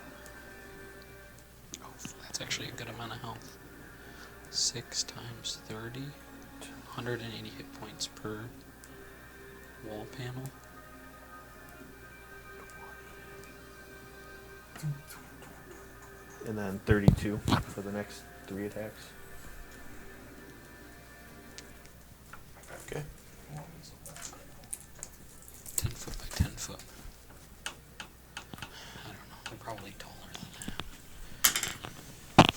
Speaker 8: Oh, that's actually a good amount of health. 6 times 30. 180 hit points per wall panel.
Speaker 4: And then 32 for the next 3 attacks.
Speaker 1: Okay.
Speaker 8: 10 foot by 10 foot. I don't know. They're probably taller than that.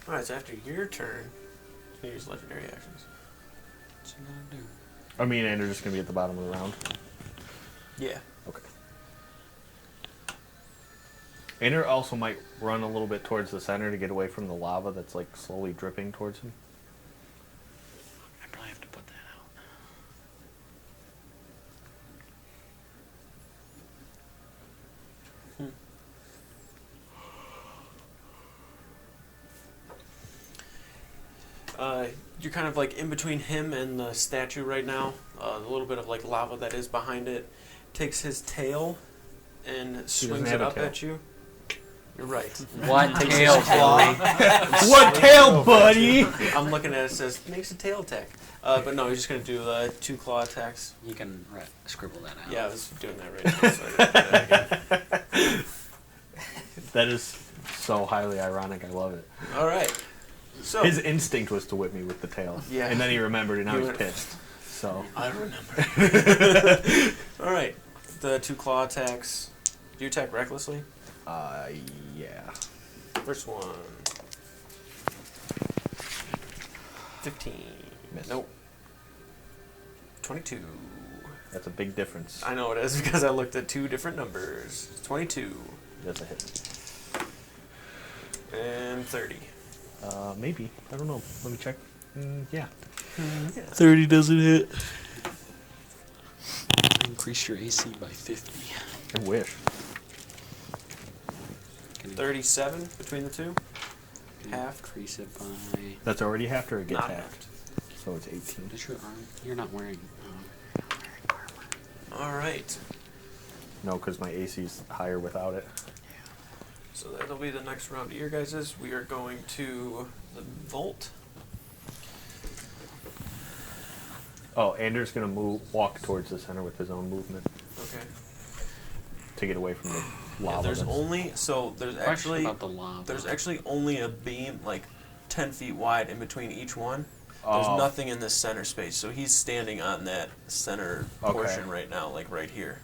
Speaker 1: Alright, so after your turn, you use legendary actions.
Speaker 8: What's he gonna do?
Speaker 4: I mean, and they're just going to be at the bottom of the round.
Speaker 1: Yeah.
Speaker 4: Okay. Ander also might run a little bit towards the center to get away from the lava that's like slowly dripping towards him.
Speaker 8: I probably have to put that out.
Speaker 1: You're kind of like in between him and the statue right now. A little bit of like lava that is behind it. Takes his tail and swings
Speaker 4: have
Speaker 1: it
Speaker 4: a
Speaker 1: up
Speaker 4: tail.
Speaker 1: at you. You're right.
Speaker 8: What
Speaker 1: Takes
Speaker 8: tail,
Speaker 1: his claw.
Speaker 8: Billy?
Speaker 4: What tail, buddy?
Speaker 1: I'm looking at it, it says makes a tail attack. But no, he's just gonna do 2 claw attacks.
Speaker 8: You can scribble that out.
Speaker 1: Yeah, I was doing that right now. So I didn't do that again.
Speaker 4: That is so highly ironic. I love it.
Speaker 1: All right. So
Speaker 4: His instinct was to whip me with the tail.
Speaker 1: Yeah.
Speaker 4: And then he remembered, and now
Speaker 1: He
Speaker 4: he's
Speaker 1: went-
Speaker 4: pissed. So
Speaker 1: I remember. All right. The 2 claw attacks. Do you attack recklessly?
Speaker 4: yeah.
Speaker 1: First one. 15.
Speaker 4: Miss.
Speaker 1: Nope. 22.
Speaker 4: That's a big difference.
Speaker 1: I know it is because I looked at 2 different numbers. 22
Speaker 4: That's a hit.
Speaker 1: and 30.
Speaker 4: Maybe. I don't know. Let me check. Yeah.
Speaker 8: 30 doesn't hit. Increase your AC by 50.
Speaker 4: I wish.
Speaker 8: Can you
Speaker 1: 37 between the 2. Half.
Speaker 8: Increase it by.
Speaker 4: That's already half or it gets
Speaker 1: Not
Speaker 4: half.
Speaker 1: halved.
Speaker 4: So it's 18.
Speaker 8: Does your arm? You're not wearing.
Speaker 1: All right.
Speaker 4: No, because my AC's higher without it.
Speaker 1: So that'll be the next round of your guys's. We are going to the vault.
Speaker 4: Oh, Anders gonna walk towards the center with his own movement
Speaker 1: Okay.
Speaker 4: to get away from the lava.
Speaker 1: Yeah, there's
Speaker 4: that's-
Speaker 1: there's
Speaker 8: Question
Speaker 1: actually
Speaker 8: about the lava.
Speaker 1: there's actually only a beam like 10 feet wide in between each one. There's
Speaker 4: Oh.
Speaker 1: nothing in this center space, so he's standing on that center
Speaker 4: Okay.
Speaker 1: portion right now, like right here.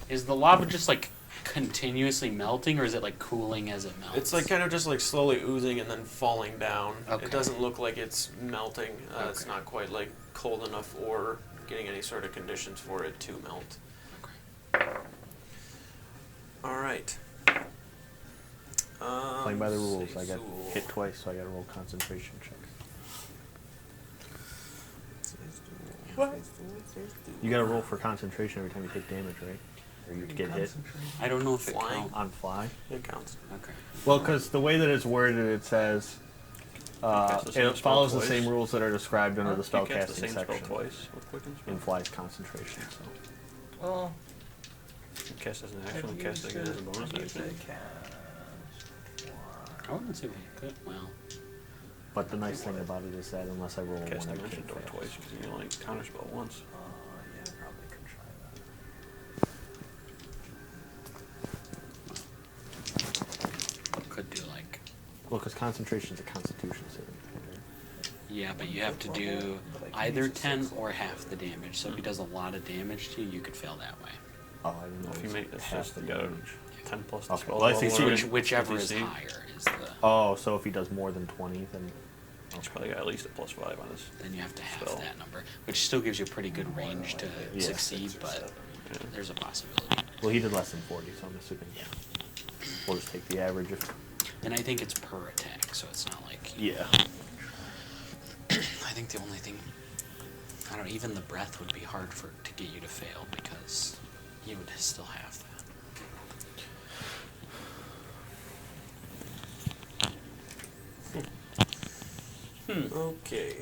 Speaker 8: Is the lava just like continuously melting, or is it like cooling as it melts?
Speaker 1: It's like kind of just like slowly oozing and then falling down.
Speaker 8: Okay.
Speaker 1: It doesn't look like it's melting. It's
Speaker 8: Okay.
Speaker 1: not quite like cold enough or getting any sort of conditions for it to melt. All right.
Speaker 4: Playing by the rules, I got
Speaker 1: Seisul.
Speaker 4: hit twice, so I got to roll concentration check.
Speaker 1: What?
Speaker 4: You got to roll for concentration every time you take damage, right? Or you get hit
Speaker 8: I don't know if it
Speaker 1: Flying?
Speaker 8: counts.
Speaker 4: on fly.
Speaker 1: It counts.
Speaker 8: Okay.
Speaker 4: Well, because the way that it's worded, it says
Speaker 5: cast the same
Speaker 4: it
Speaker 5: spell
Speaker 4: follows the
Speaker 5: twice.
Speaker 4: same rules that are described under the
Speaker 5: You cast the
Speaker 4: spellcasting
Speaker 5: same spell
Speaker 4: section
Speaker 5: twice with quicken spell.
Speaker 4: in fly's concentration. So
Speaker 2: Well,
Speaker 5: You cast as an action and cast it again as a bonus action.
Speaker 8: I wouldn't say we could. Well,
Speaker 4: but the nice thing about it is that unless I roll a
Speaker 5: Cast
Speaker 4: one, I
Speaker 5: dimension
Speaker 4: can't
Speaker 5: door
Speaker 4: fail.
Speaker 5: twice because you only counterspell once.
Speaker 2: Yeah, probably could try that.
Speaker 8: could do like.
Speaker 4: Well, because concentration is a constitution saving throw, right?
Speaker 8: Yeah, but you have to do either 10 or half the damage. So if he does a lot of damage to you, you could fail that way.
Speaker 4: Oh, I didn't know.
Speaker 5: If you
Speaker 4: it
Speaker 5: make
Speaker 4: was
Speaker 5: this
Speaker 4: half
Speaker 5: just
Speaker 4: the
Speaker 5: the
Speaker 4: damage.
Speaker 5: 10 plus the
Speaker 4: Okay,
Speaker 5: spell
Speaker 4: well, I see-
Speaker 5: level
Speaker 4: see
Speaker 5: or
Speaker 8: Whichever
Speaker 5: if
Speaker 8: is
Speaker 5: you see.
Speaker 8: higher is the.
Speaker 4: Oh, so if he does more than 20, then
Speaker 5: He's probably got at least a +5 on his.
Speaker 8: Then you have to half
Speaker 5: Spell.
Speaker 8: that number, which still gives you a pretty good range to
Speaker 4: Yeah.
Speaker 8: succeed, but
Speaker 5: Yeah.
Speaker 8: there's a possibility.
Speaker 4: well, he did less than 40, so I'm assuming.
Speaker 8: Yeah.
Speaker 4: We'll just take the average of.
Speaker 8: And I think it's per attack, so it's not like.
Speaker 4: Yeah.
Speaker 8: I think the only thing. I don't know, even the breath would be hard to get you to fail because you would still have that.
Speaker 1: Okay.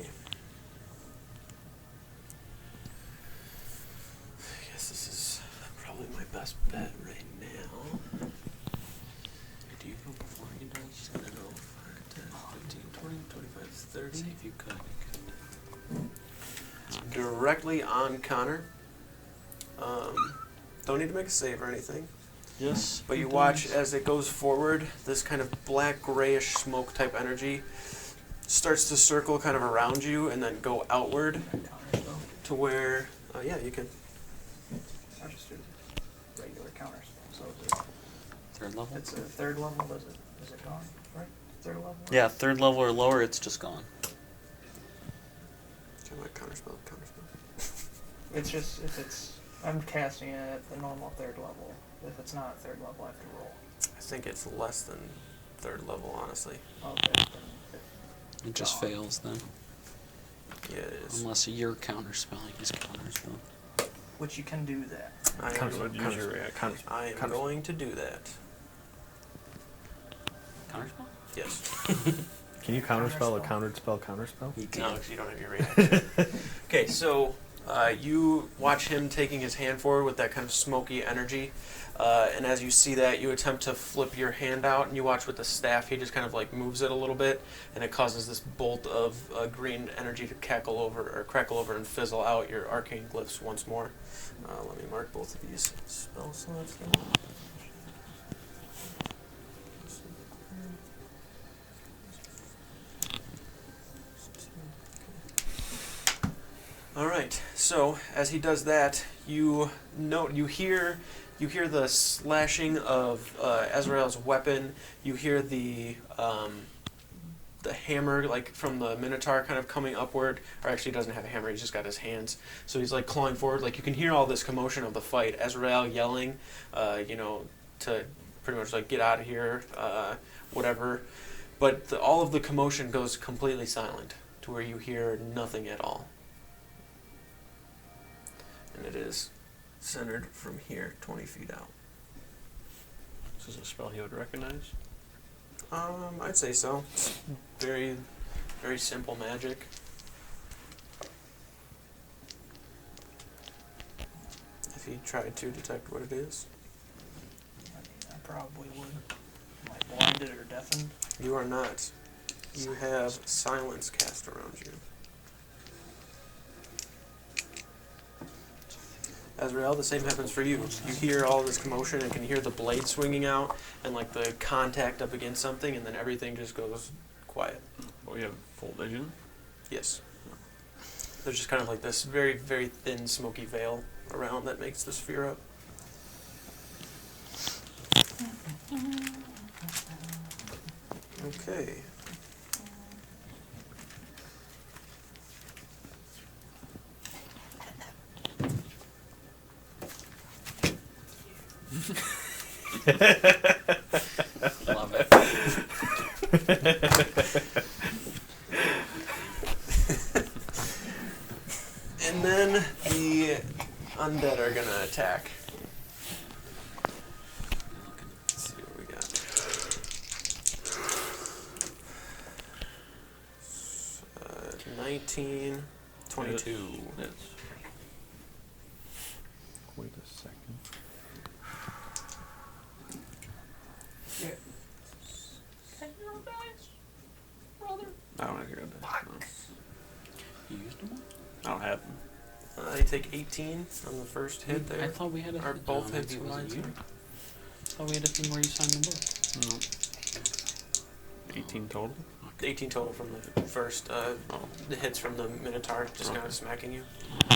Speaker 1: I guess this is probably my best bet right now.
Speaker 8: Do you go before he does?
Speaker 1: I don't know, 5, 10, 15, 20, 25, 30.
Speaker 8: See if you could.
Speaker 1: Directly on Connor. Don't need to make a save or anything.
Speaker 8: Yes.
Speaker 1: But you watch as it goes forward, this kind of black grayish smoke type energy starts to circle kind of around you and then go outward
Speaker 2: Counter spell.
Speaker 1: to where, yeah, you can.
Speaker 2: I'll just do regular counter spell. So
Speaker 8: Third level?
Speaker 2: it's a third level, is it gone? Right? Third level?
Speaker 8: Yeah, third level or lower, it's just gone.
Speaker 1: Kind of like counterspell.
Speaker 2: It's just, if it's, I'm casting it at the normal third level. If it's not third level, I have to roll.
Speaker 1: I think it's less than third level, honestly.
Speaker 2: Okay, then
Speaker 8: It just fails then.
Speaker 1: Yeah, it is.
Speaker 8: Unless you're counterspelling his counterspell.
Speaker 2: which you can do that.
Speaker 1: I
Speaker 4: Counter-
Speaker 1: am,
Speaker 5: Use your reaction.
Speaker 1: I am
Speaker 4: Counter-
Speaker 1: going to do that.
Speaker 8: Counterspell?
Speaker 1: Yes.
Speaker 4: Can you counterspell a
Speaker 2: Counterspell.
Speaker 4: counterspell?
Speaker 8: You
Speaker 1: No, because you don't have your reaction. Okay, so you watch him taking his hand forward with that kind of smoky energy, and as you see that, you attempt to flip your hand out, and you watch with the staff, he just kind of like moves it a little bit, and it causes this bolt of green energy to crackle over and fizzle out your arcane glyphs once more. Let me mark both of these spell slots down. All right. So as he does that, you hear the slashing of Azrael's weapon. You hear the hammer, like from the Minotaur, kind of coming upward. Or actually, he doesn't have a hammer. He's just got his hands. So he's like clawing forward. Like you can hear all this commotion of the fight. Azrael yelling, to pretty much like get out of here, whatever. But all of the commotion goes completely silent, to where you hear nothing at all. And it is centered from here, 20 feet out.
Speaker 5: This is a spell he would recognize.
Speaker 1: I'd say so. It's very, very simple magic. If he tried to detect what it is.
Speaker 2: I mean, I probably would. Am I blinded or deafened?
Speaker 1: You are not. You have silence cast around you. Azrael, the same happens for you. You hear all this commotion and can hear the blade swinging out and like the contact up against something, and then everything just goes quiet.
Speaker 5: Oh, you have full vision?
Speaker 1: Yes. There's just kind of like this very, very thin, smoky veil around that makes the sphere up. Okay.
Speaker 8: Love it.
Speaker 1: And then the undead are gonna attack. Let's see what we got. 19, 22.
Speaker 5: Yes. Wait a second. I don't have your dice. No.
Speaker 8: You used them
Speaker 5: I don't have them.
Speaker 1: You take 18 on the first hit
Speaker 8: all? I
Speaker 1: there.
Speaker 8: thought we had a
Speaker 1: Are both
Speaker 8: maybe
Speaker 1: hits
Speaker 8: it
Speaker 1: from
Speaker 8: wasn't
Speaker 1: mine
Speaker 8: you.
Speaker 1: too?
Speaker 8: I thought we had a thing where you signed the book.
Speaker 5: No. 18 total?
Speaker 1: 18 total from the first the hits from the Minotaur, just kind
Speaker 5: Okay.
Speaker 1: of smacking you.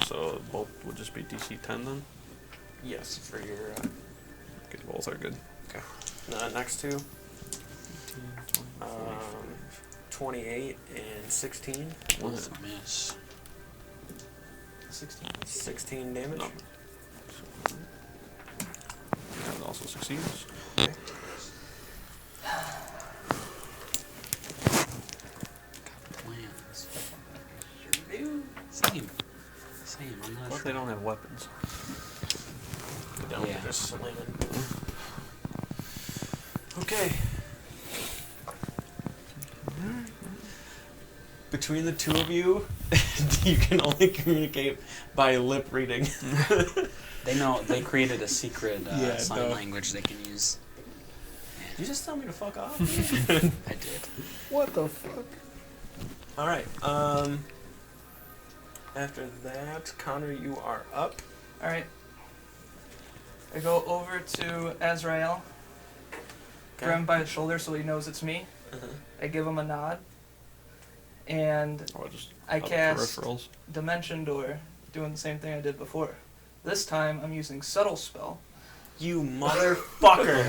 Speaker 5: So both would just be DC 10 then?
Speaker 1: Yes, for your
Speaker 5: Okay, both are good.
Speaker 1: next two.
Speaker 5: 18, 20,
Speaker 1: 28 and 16.
Speaker 5: One
Speaker 8: Both
Speaker 5: hit.
Speaker 8: miss.
Speaker 1: 16 damage.
Speaker 5: No. That also succeeds.
Speaker 1: Okay.
Speaker 8: Plans. Same. I'm not
Speaker 5: But
Speaker 8: sure.
Speaker 5: they don't have weapons.
Speaker 1: They don't,
Speaker 8: Yeah.
Speaker 1: they're just slamming. Okay. Between the two of you, you can only communicate by lip reading.
Speaker 8: They know they created a secret
Speaker 1: Yeah,
Speaker 8: sign
Speaker 1: no.
Speaker 8: language they can use.
Speaker 1: Did you just tell me to fuck off?
Speaker 8: I did.
Speaker 2: What the fuck?
Speaker 1: Alright, after that, Connor, you are up.
Speaker 2: Alright. I go over to Azrael, grab him by the shoulder so he knows it's me.
Speaker 1: Uh-huh.
Speaker 2: I give him a nod, and
Speaker 5: Or just
Speaker 2: I
Speaker 5: other
Speaker 2: cast
Speaker 5: peripherals.
Speaker 2: Dimension Door, doing the same thing I did before. This time I'm using Subtle Spell.
Speaker 1: You motherfucker!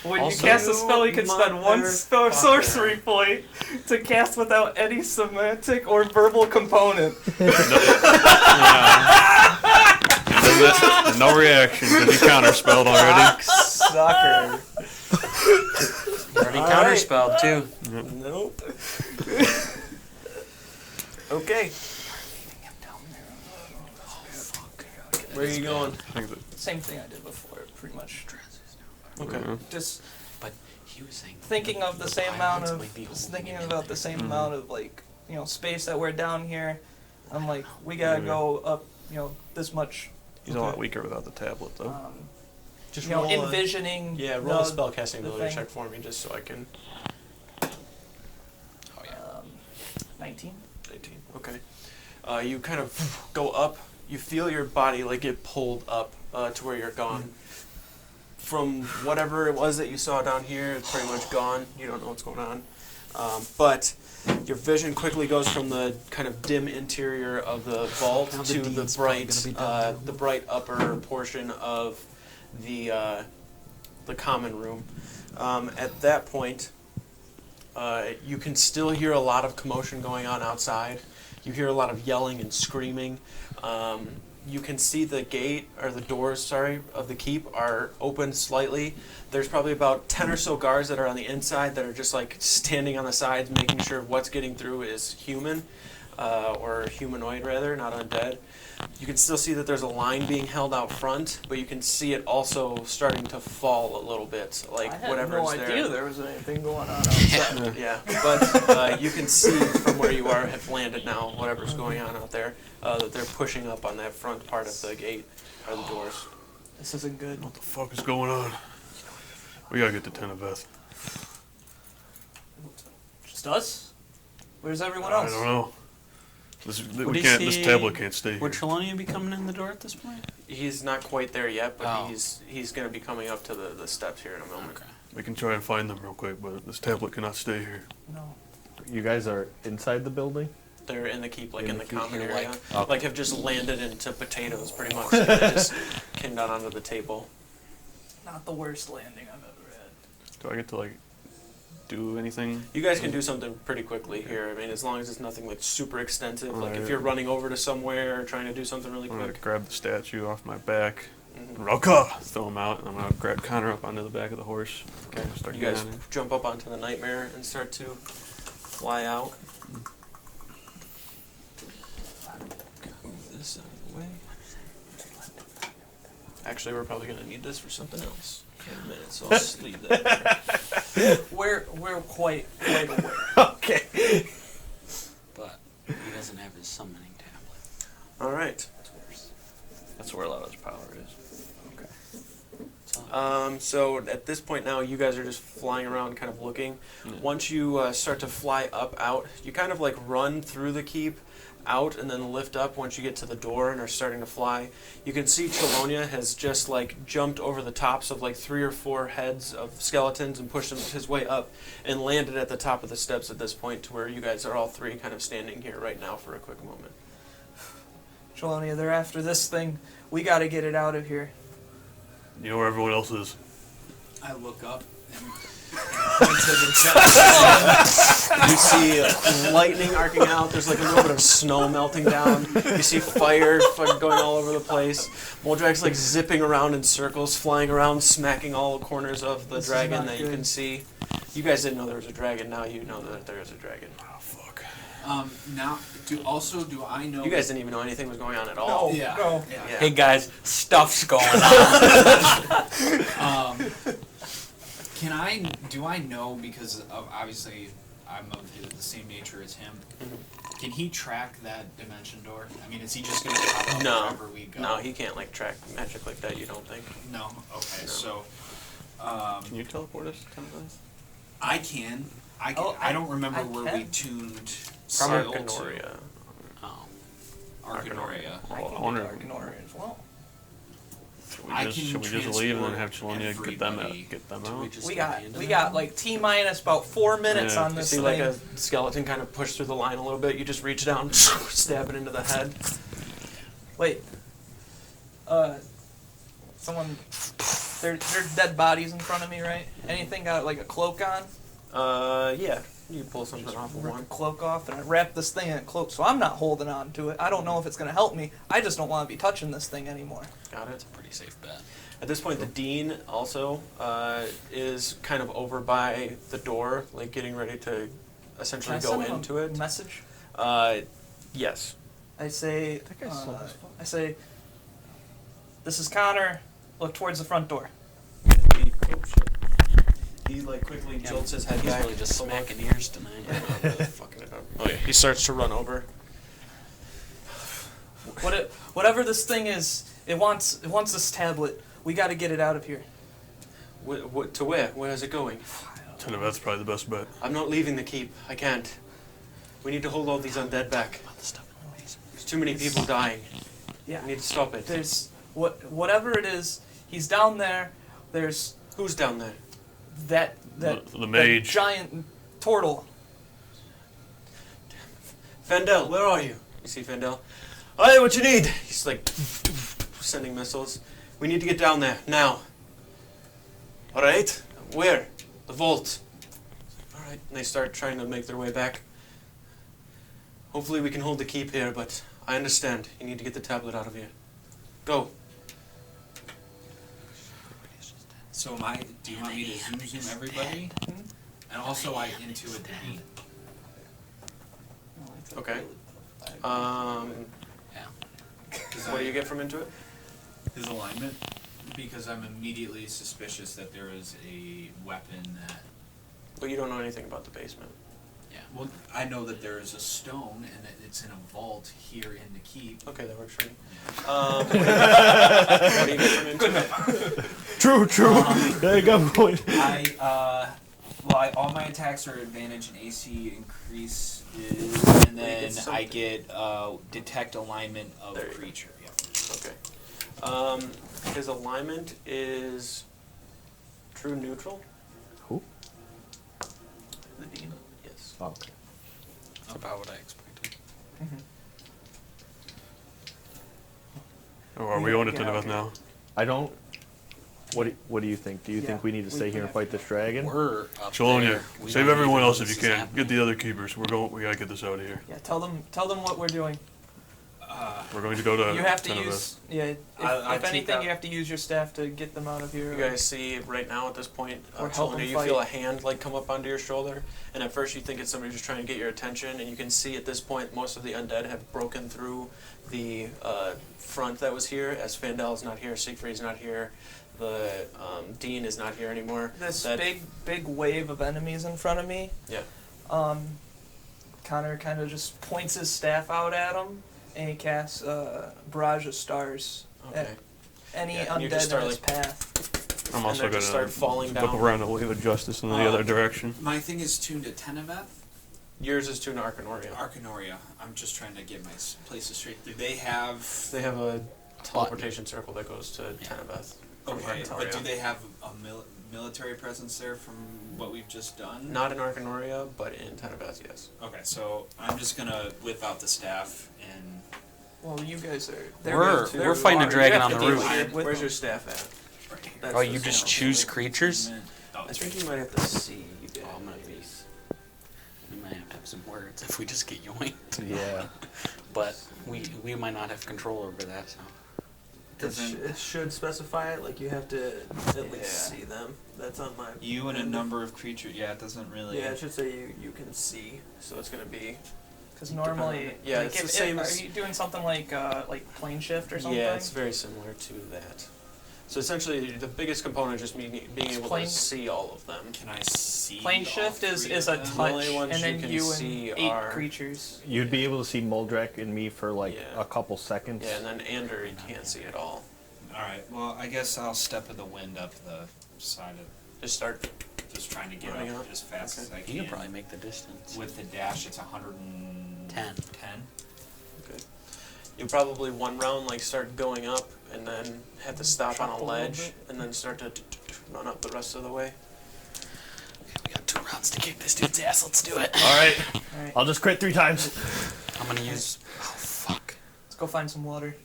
Speaker 2: When
Speaker 1: Also,
Speaker 2: you cast a spell, you can spend one
Speaker 1: motherfucker.
Speaker 2: sorcery point to cast without any semantic or verbal component.
Speaker 5: No reaction because he counterspelled already.
Speaker 2: Sucker.
Speaker 8: You already
Speaker 1: All
Speaker 8: counterspelled too.
Speaker 1: Nope. Okay, where are you going?
Speaker 5: I think that,
Speaker 2: Same thing I did before, pretty much.
Speaker 1: Okay.
Speaker 2: Just
Speaker 8: But he was saying
Speaker 2: thinking of the same amount
Speaker 8: violence
Speaker 2: of,
Speaker 8: might be
Speaker 2: just
Speaker 8: holding
Speaker 2: thinking
Speaker 8: him in
Speaker 2: about the
Speaker 8: there.
Speaker 2: same
Speaker 5: Mhm.
Speaker 2: amount of like, space that we're down here. I'm like, we gotta go up, this much.
Speaker 5: he's a lot weaker without the tablet though.
Speaker 1: Just
Speaker 2: roll
Speaker 1: roll a-
Speaker 2: envisioning.
Speaker 1: Yeah, roll a
Speaker 2: the,
Speaker 1: spellcasting
Speaker 2: the
Speaker 1: ability
Speaker 2: thing.
Speaker 1: check for me, just so I can.
Speaker 8: Oh yeah.
Speaker 2: 19.
Speaker 1: 19. Okay. You kind of go up. You feel your body like get pulled up to where you're gone. From whatever it was that you saw down here, it's pretty much gone. You don't know what's going on. But your vision quickly goes from the kind of dim interior of the vault
Speaker 8: Now the
Speaker 1: to the
Speaker 8: deed's probably
Speaker 1: bright,
Speaker 8: gonna be done now.
Speaker 1: the bright upper portion of the common room. At that point, you can still hear a lot of commotion going on outside. You hear a lot of yelling and screaming. You can see the gate, or the doors, of the keep are open slightly. There's probably about 10 or so guards that are on the inside that are just like standing on the sides, making sure what's getting through is human, or humanoid rather, not undead. You can still see that there's a line being held out front, but you can see it also starting to fall a little bit, like
Speaker 2: I had
Speaker 1: whatever's
Speaker 2: no
Speaker 1: there.
Speaker 2: idea there was anything going on outside.
Speaker 1: Yeah, but you can see from where you are have landed now, whatever's going on out there, that they're pushing up on that front part of the gate, or the doors.
Speaker 2: This isn't good.
Speaker 5: What the fuck is going on? We gotta get to Tenebeth.
Speaker 2: Just us? Where's everyone
Speaker 5: I
Speaker 2: else?
Speaker 5: don't know.
Speaker 8: Would
Speaker 5: We
Speaker 8: he
Speaker 5: can't. This
Speaker 8: see-
Speaker 5: tablet can't stay
Speaker 8: Would
Speaker 5: here.
Speaker 8: Trelawney be coming in the door at this point?
Speaker 1: He's not quite there yet, but
Speaker 8: Oh.
Speaker 1: he's going to be coming up to the steps here in a moment.
Speaker 8: Okay.
Speaker 5: We can try and find them real quick, but this tablet cannot stay here.
Speaker 2: No.
Speaker 4: You guys are inside the building?
Speaker 1: They're in the keep, like
Speaker 4: In
Speaker 1: in
Speaker 4: the
Speaker 1: the
Speaker 4: keep,
Speaker 1: common
Speaker 8: you're
Speaker 1: area.
Speaker 4: Okay.
Speaker 1: Like have just landed into potatoes, pretty much. They just came down onto the table.
Speaker 2: Not the worst landing I've ever had.
Speaker 5: Do I get to like do anything?
Speaker 1: You guys can do something pretty quickly here. I mean, as long as it's nothing like super extensive. Like if you're running over to somewhere or trying to do something really
Speaker 5: I'm gonna
Speaker 1: quick.
Speaker 5: grab the statue off my back,
Speaker 1: Mhm.
Speaker 5: Roka, throw him out, and I'm gonna grab Connor up onto the back of the horse.
Speaker 1: Okay.
Speaker 5: Start
Speaker 1: You
Speaker 5: getting
Speaker 1: guys
Speaker 5: on him.
Speaker 1: jump up onto the nightmare and start to fly out. Move this out of the way. Actually, we're probably going to need this for something else in a minute, so I'll just leave that.
Speaker 2: We're quite aware.
Speaker 4: Okay.
Speaker 8: But he doesn't have his summoning tablet.
Speaker 1: All right.
Speaker 5: That's where a lot of his power is.
Speaker 1: So at this point now, you guys are just flying around, kind of looking.
Speaker 5: Yeah.
Speaker 1: Once you start to fly up, out, you kind of like run through the keep, out, and then lift up once you get to the door and are starting to fly. You can see Chelonia has just like jumped over the tops of like 3 or 4 heads of skeletons and pushed his way up and landed at the top of the steps at this point, to where you guys are all 3 kind of standing here right now for a quick moment.
Speaker 2: Chelonia, they're after this thing. We gotta get it out of here.
Speaker 5: You know where everyone else is.
Speaker 7: I look up and
Speaker 1: You see lightning arcing out. There's like a little bit of snow melting down. You see fire fucking going all over the place. Moldrag's like zipping around in circles, flying around, smacking all the corners of the
Speaker 2: This is
Speaker 1: dragon
Speaker 2: not
Speaker 1: that you
Speaker 2: good.
Speaker 1: can see. You guys didn't know there was a dragon. Now you know that there is a dragon.
Speaker 5: Oh fuck.
Speaker 7: now do I know?
Speaker 1: You guys didn't even know anything was going on at all.
Speaker 7: Yeah.
Speaker 2: No.
Speaker 7: Yeah.
Speaker 1: Yeah.
Speaker 8: Hey guys, stuff's going on.
Speaker 7: Do I know, because of, obviously I'm of the same nature as him, can he track that dimension door? I mean, is he just going to pop up
Speaker 1: No.
Speaker 7: wherever we go?
Speaker 1: No, he can't like track magic like that. You don't think?
Speaker 7: No? Okay,
Speaker 1: No.
Speaker 7: so
Speaker 5: Can you teleport us 10 times?
Speaker 7: I can.
Speaker 2: Oh,
Speaker 7: I don't remember
Speaker 2: I
Speaker 7: where we
Speaker 2: can.
Speaker 7: tuned
Speaker 1: From
Speaker 7: sail to.
Speaker 1: Arcanoria.
Speaker 8: Oh.
Speaker 7: Arcanoria.
Speaker 2: I
Speaker 5: Well,
Speaker 2: can
Speaker 5: I wonder-
Speaker 2: get Arcanoria as well.
Speaker 5: Should we just leave and then have Chelonia get them out?
Speaker 7: everybody.
Speaker 5: Get them
Speaker 8: Do we
Speaker 5: out?
Speaker 8: just
Speaker 2: We got
Speaker 8: abandon
Speaker 2: like T-minus about 4 minutes
Speaker 5: Yeah.
Speaker 2: on
Speaker 1: You
Speaker 2: this
Speaker 1: see
Speaker 2: thing.
Speaker 1: like a skeleton kind of push through the line a little bit. You just reach down, stab it into the head.
Speaker 2: Wait. Someone. There's dead bodies in front of me, right? Anything got like a cloak on?
Speaker 1: Yeah. You pull something off of
Speaker 2: Rip
Speaker 1: one.
Speaker 2: the cloak off, and I wrap this thing in a cloak, so I'm not holding on to it. I don't know if it's gonna help me. I just don't want to be touching this thing anymore.
Speaker 1: Got it.
Speaker 8: Pretty safe bet.
Speaker 1: At this point, the dean also is kind of over by the door, like getting ready to essentially
Speaker 2: Can I
Speaker 1: go
Speaker 2: send him
Speaker 1: into
Speaker 2: a
Speaker 1: it.
Speaker 2: message?
Speaker 1: Yes.
Speaker 2: I say,
Speaker 4: That guy's slow as fuck.
Speaker 2: I say, this is Connor. Look towards the front door.
Speaker 1: He like quickly
Speaker 8: Yeah,
Speaker 1: jolts his head
Speaker 8: He's
Speaker 1: back.
Speaker 8: really just
Speaker 1: to look.
Speaker 8: smacking ears tonight.
Speaker 1: Fucking it up. Oh yeah. He starts to run over.
Speaker 2: Whatever this thing is, it wants this tablet. We got to get it out of here.
Speaker 1: To where? Where is it going?
Speaker 5: That's probably the best bet.
Speaker 1: I'm not leaving the keep. I can't. We need to hold all these undead back. There's too many people dying.
Speaker 2: Yeah.
Speaker 1: We need to stop it.
Speaker 2: There's whatever it is. He's down there. There's
Speaker 1: Who's down there?
Speaker 2: that
Speaker 5: The
Speaker 2: that
Speaker 5: mage.
Speaker 2: giant turtle.
Speaker 1: Fandel, where are you? You see Fandel? Hey, what you need? He's like sending missiles. We need to get down there now. All right, where? The vault. All right, and they start trying to make their way back. Hopefully we can hold the keep here, but I understand. You need to get the tablet out of here. Go.
Speaker 7: So do you want me to zoom everybody? And also I intuit the dean.
Speaker 1: Okay.
Speaker 8: Yeah.
Speaker 1: What do you get from Intuit?
Speaker 7: His alignment? Because I'm immediately suspicious that there is a weapon that...
Speaker 1: But you don't know anything about the basement.
Speaker 8: Yeah.
Speaker 7: Well, I know that there is a stone and that it's in a vault here in the keep.
Speaker 1: Okay, that works for me. What do you get from Intuit?
Speaker 4: True. There you go. Point.
Speaker 7: All my attacks are advantage and AC increase, and then I get detect alignment of
Speaker 1: There you go.
Speaker 7: creature. Yeah.
Speaker 1: Okay. His alignment is true neutral.
Speaker 4: Who?
Speaker 1: The Dean. Yes.
Speaker 4: Oh, okay.
Speaker 8: That's about what I expected.
Speaker 5: Or are we
Speaker 2: Yeah,
Speaker 5: on to
Speaker 2: get
Speaker 5: Tenebeth
Speaker 2: out
Speaker 5: now?
Speaker 4: I don't. What do you think? Do you
Speaker 2: Yeah,
Speaker 4: think we need to
Speaker 2: we
Speaker 4: stay here and fight this dragon?
Speaker 8: We're up
Speaker 5: Chelonia,
Speaker 8: there. We
Speaker 5: save
Speaker 8: don't
Speaker 5: everyone
Speaker 8: even
Speaker 5: else
Speaker 8: know
Speaker 5: if you
Speaker 8: this is
Speaker 5: can.
Speaker 8: happening.
Speaker 5: Get the other keepers. We gotta get this out of here.
Speaker 2: Yeah, tell them what we're doing.
Speaker 5: We're going to go to
Speaker 2: You have to
Speaker 5: Tenebeth.
Speaker 2: use if
Speaker 7: I take
Speaker 2: anything,
Speaker 7: out-
Speaker 2: you have to use your staff to get them out of here.
Speaker 1: You guys see right now at this point,
Speaker 2: Or help
Speaker 1: Chelonia,
Speaker 2: them
Speaker 1: you feel a
Speaker 2: fight.
Speaker 1: hand like come up onto your shoulder, and at first you think it's somebody just trying to get your attention, and you can see at this point most of the undead have broken through the front that was here, as Fandel's not here, Siegfried's not here, the Dean is not here anymore.
Speaker 2: This
Speaker 1: That-
Speaker 2: big wave of enemies in front of me.
Speaker 1: Yeah.
Speaker 2: Connor kind of just points his staff out at him, and he casts barrage of stars
Speaker 1: Okay.
Speaker 2: at any
Speaker 1: Yeah, and you
Speaker 2: undead
Speaker 1: just start,
Speaker 2: in his
Speaker 1: like,
Speaker 2: path.
Speaker 5: I'm
Speaker 1: And
Speaker 5: also
Speaker 1: they
Speaker 5: going
Speaker 1: just
Speaker 5: to
Speaker 1: start falling
Speaker 5: whip
Speaker 1: down.
Speaker 5: around a wave of justice in the other direction.
Speaker 7: My thing is tuned to Tenebeth,
Speaker 1: Yours is tuned to Arkanoria.
Speaker 7: Arkanoria. I'm just trying to get my places straight. Do they have?
Speaker 1: They have a teleportation circle that goes to Tenebeth. from
Speaker 7: Okay, but do
Speaker 1: Arkanoria.
Speaker 7: they have a military presence there from what we've just done?
Speaker 1: Not in Arkanoria, but in Tenebeth, yes.
Speaker 7: Okay, so I'm just gonna whip out the staff and.
Speaker 2: Well, you guys are.
Speaker 8: We're fighting a dragon on the roof.
Speaker 1: Where's your staff at?
Speaker 7: Right here.
Speaker 1: That's
Speaker 8: Oh,
Speaker 1: the
Speaker 8: you just
Speaker 1: staff.
Speaker 8: choose creatures?
Speaker 7: Oh,
Speaker 1: I think you might have to see. You guys.
Speaker 8: Oh, maybe. We might have to have some words if we just get yoinked.
Speaker 4: Yeah.
Speaker 8: But we might not have control over that, so.
Speaker 1: It should specify it. Like you have to at least see them. That's on my.
Speaker 7: You and a
Speaker 1: end.
Speaker 7: number of creatures. Yeah, it doesn't really.
Speaker 1: Yeah, it should say you can see. So it's gonna be.
Speaker 2: Because normally,
Speaker 1: Yeah,
Speaker 2: like
Speaker 1: it's the
Speaker 2: if,
Speaker 1: same
Speaker 2: are
Speaker 1: as-
Speaker 2: you doing something like plane shift or something?
Speaker 1: Yeah, it's very similar to that. So essentially, the biggest component is just being able
Speaker 2: Plane-
Speaker 1: to see all of them.
Speaker 7: Can I see?
Speaker 2: Plane
Speaker 7: all
Speaker 2: shift is
Speaker 7: three
Speaker 2: is
Speaker 7: of
Speaker 2: a
Speaker 7: them?
Speaker 2: touch,
Speaker 1: The only ones
Speaker 2: and
Speaker 1: you
Speaker 2: then
Speaker 1: can
Speaker 2: you
Speaker 1: see
Speaker 2: and 8
Speaker 1: are-
Speaker 2: creatures.
Speaker 4: You'd be able to see Moldrek and me for like
Speaker 1: Yeah.
Speaker 4: a couple seconds.
Speaker 1: Yeah, and then Ander you can't see at all.
Speaker 7: All right. Well, I guess I'll step in the wind up the side of.
Speaker 1: Just start.
Speaker 7: Just trying to get
Speaker 1: Running
Speaker 7: up
Speaker 1: up?
Speaker 7: as fast as I
Speaker 8: You
Speaker 7: can.
Speaker 8: can probably make the distance.
Speaker 7: With the dash, it's 110.
Speaker 8: 10.
Speaker 1: Okay. You probably one round like start going up, and then have to stop on
Speaker 2: Drop
Speaker 1: a
Speaker 2: a little
Speaker 1: ledge,
Speaker 2: bit.
Speaker 1: and then start to run up the rest of the way.
Speaker 8: Okay, we got 2 rounds to kick this dude's ass. Let's do it.
Speaker 4: All right.
Speaker 2: All right,
Speaker 4: I'll just crit 3 times.
Speaker 8: I'm gonna use. Oh fuck.
Speaker 2: let's go find some water.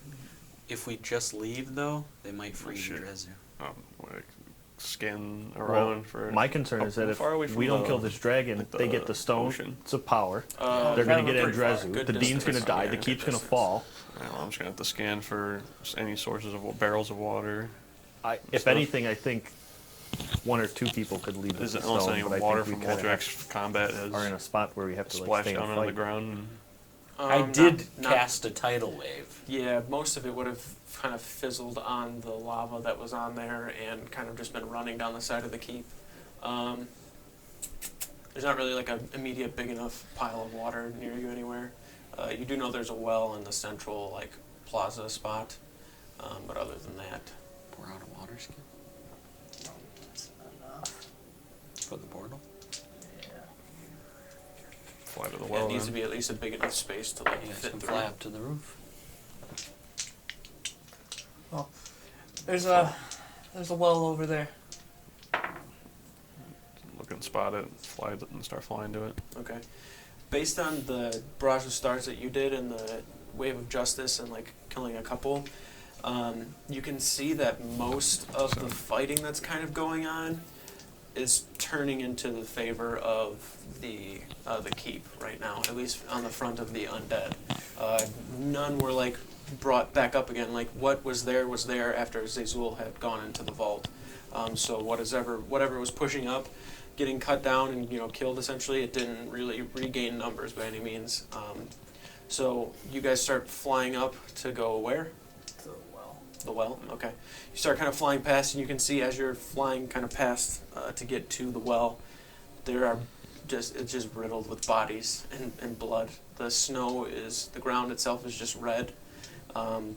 Speaker 8: If we just leave though, they might freeze
Speaker 5: shit.
Speaker 8: Drezu.
Speaker 5: Like, scan around for.
Speaker 4: My concern is that
Speaker 5: How
Speaker 4: if
Speaker 5: far are we from
Speaker 4: we don't
Speaker 5: the-
Speaker 4: kill this dragon,
Speaker 5: like
Speaker 4: they
Speaker 5: the
Speaker 4: get the stone
Speaker 5: ocean?
Speaker 4: of power.
Speaker 2: They're
Speaker 4: They're gonna get
Speaker 1: pretty far.
Speaker 4: Andrezu.
Speaker 1: Good
Speaker 4: The Dean's gonna
Speaker 1: distance.
Speaker 4: die.
Speaker 5: Yeah,
Speaker 4: The
Speaker 5: good
Speaker 4: keep's gonna
Speaker 1: distance.
Speaker 4: fall.
Speaker 5: I'm just gonna have to scan for any sources of barrels of water.
Speaker 4: If
Speaker 5: Stuff.
Speaker 4: anything, I think 1 or 2 people could leave the
Speaker 5: Is it
Speaker 4: stone,
Speaker 5: also any
Speaker 4: but I
Speaker 5: water
Speaker 4: think
Speaker 5: from
Speaker 4: we kinda
Speaker 5: Moldrak's combat has
Speaker 4: are in a spot where we have to like
Speaker 5: splashed
Speaker 4: stay
Speaker 5: down
Speaker 4: and
Speaker 5: on the
Speaker 4: fight.
Speaker 5: ground?
Speaker 8: I
Speaker 1: Not-
Speaker 8: did
Speaker 1: not-
Speaker 8: cast a tidal wave.
Speaker 1: Yeah, most of it would have kind of fizzled on the lava that was on there and kind of just been running down the side of the keep. There's not really like an immediate big enough pile of water near you anywhere. You do know there's a well in the central like plaza spot, but other than that,
Speaker 8: Pour out a water skin
Speaker 2: That's not enough.
Speaker 8: for the portal.
Speaker 2: Yeah.
Speaker 5: Fly to the
Speaker 1: yeah,
Speaker 5: well.
Speaker 1: it needs to
Speaker 5: then.
Speaker 1: be at least a big enough space to like
Speaker 8: You guys
Speaker 1: fit
Speaker 8: can
Speaker 1: through.
Speaker 8: fly up to the roof.
Speaker 2: There's a well over there.
Speaker 5: Look and spot it, fly it, and start flying to it.
Speaker 1: Okay. Based on the barrage of stars that you did and the wave of justice and like killing a couple, you can see that most of the fighting that's kind of going on is turning into the favor of the keep right now, at least on the front of the undead. None were like brought back up again. Like what was there after Zazul had gone into the vault. So whatever was pushing up, getting cut down and killed essentially, it didn't really regain numbers by any means. So you guys start flying up to go where?
Speaker 2: The well.
Speaker 1: The well? Okay. You start kind of flying past, and you can see as you're flying kind of past to get to the well, it's just riddled with bodies and blood. The ground itself is just red.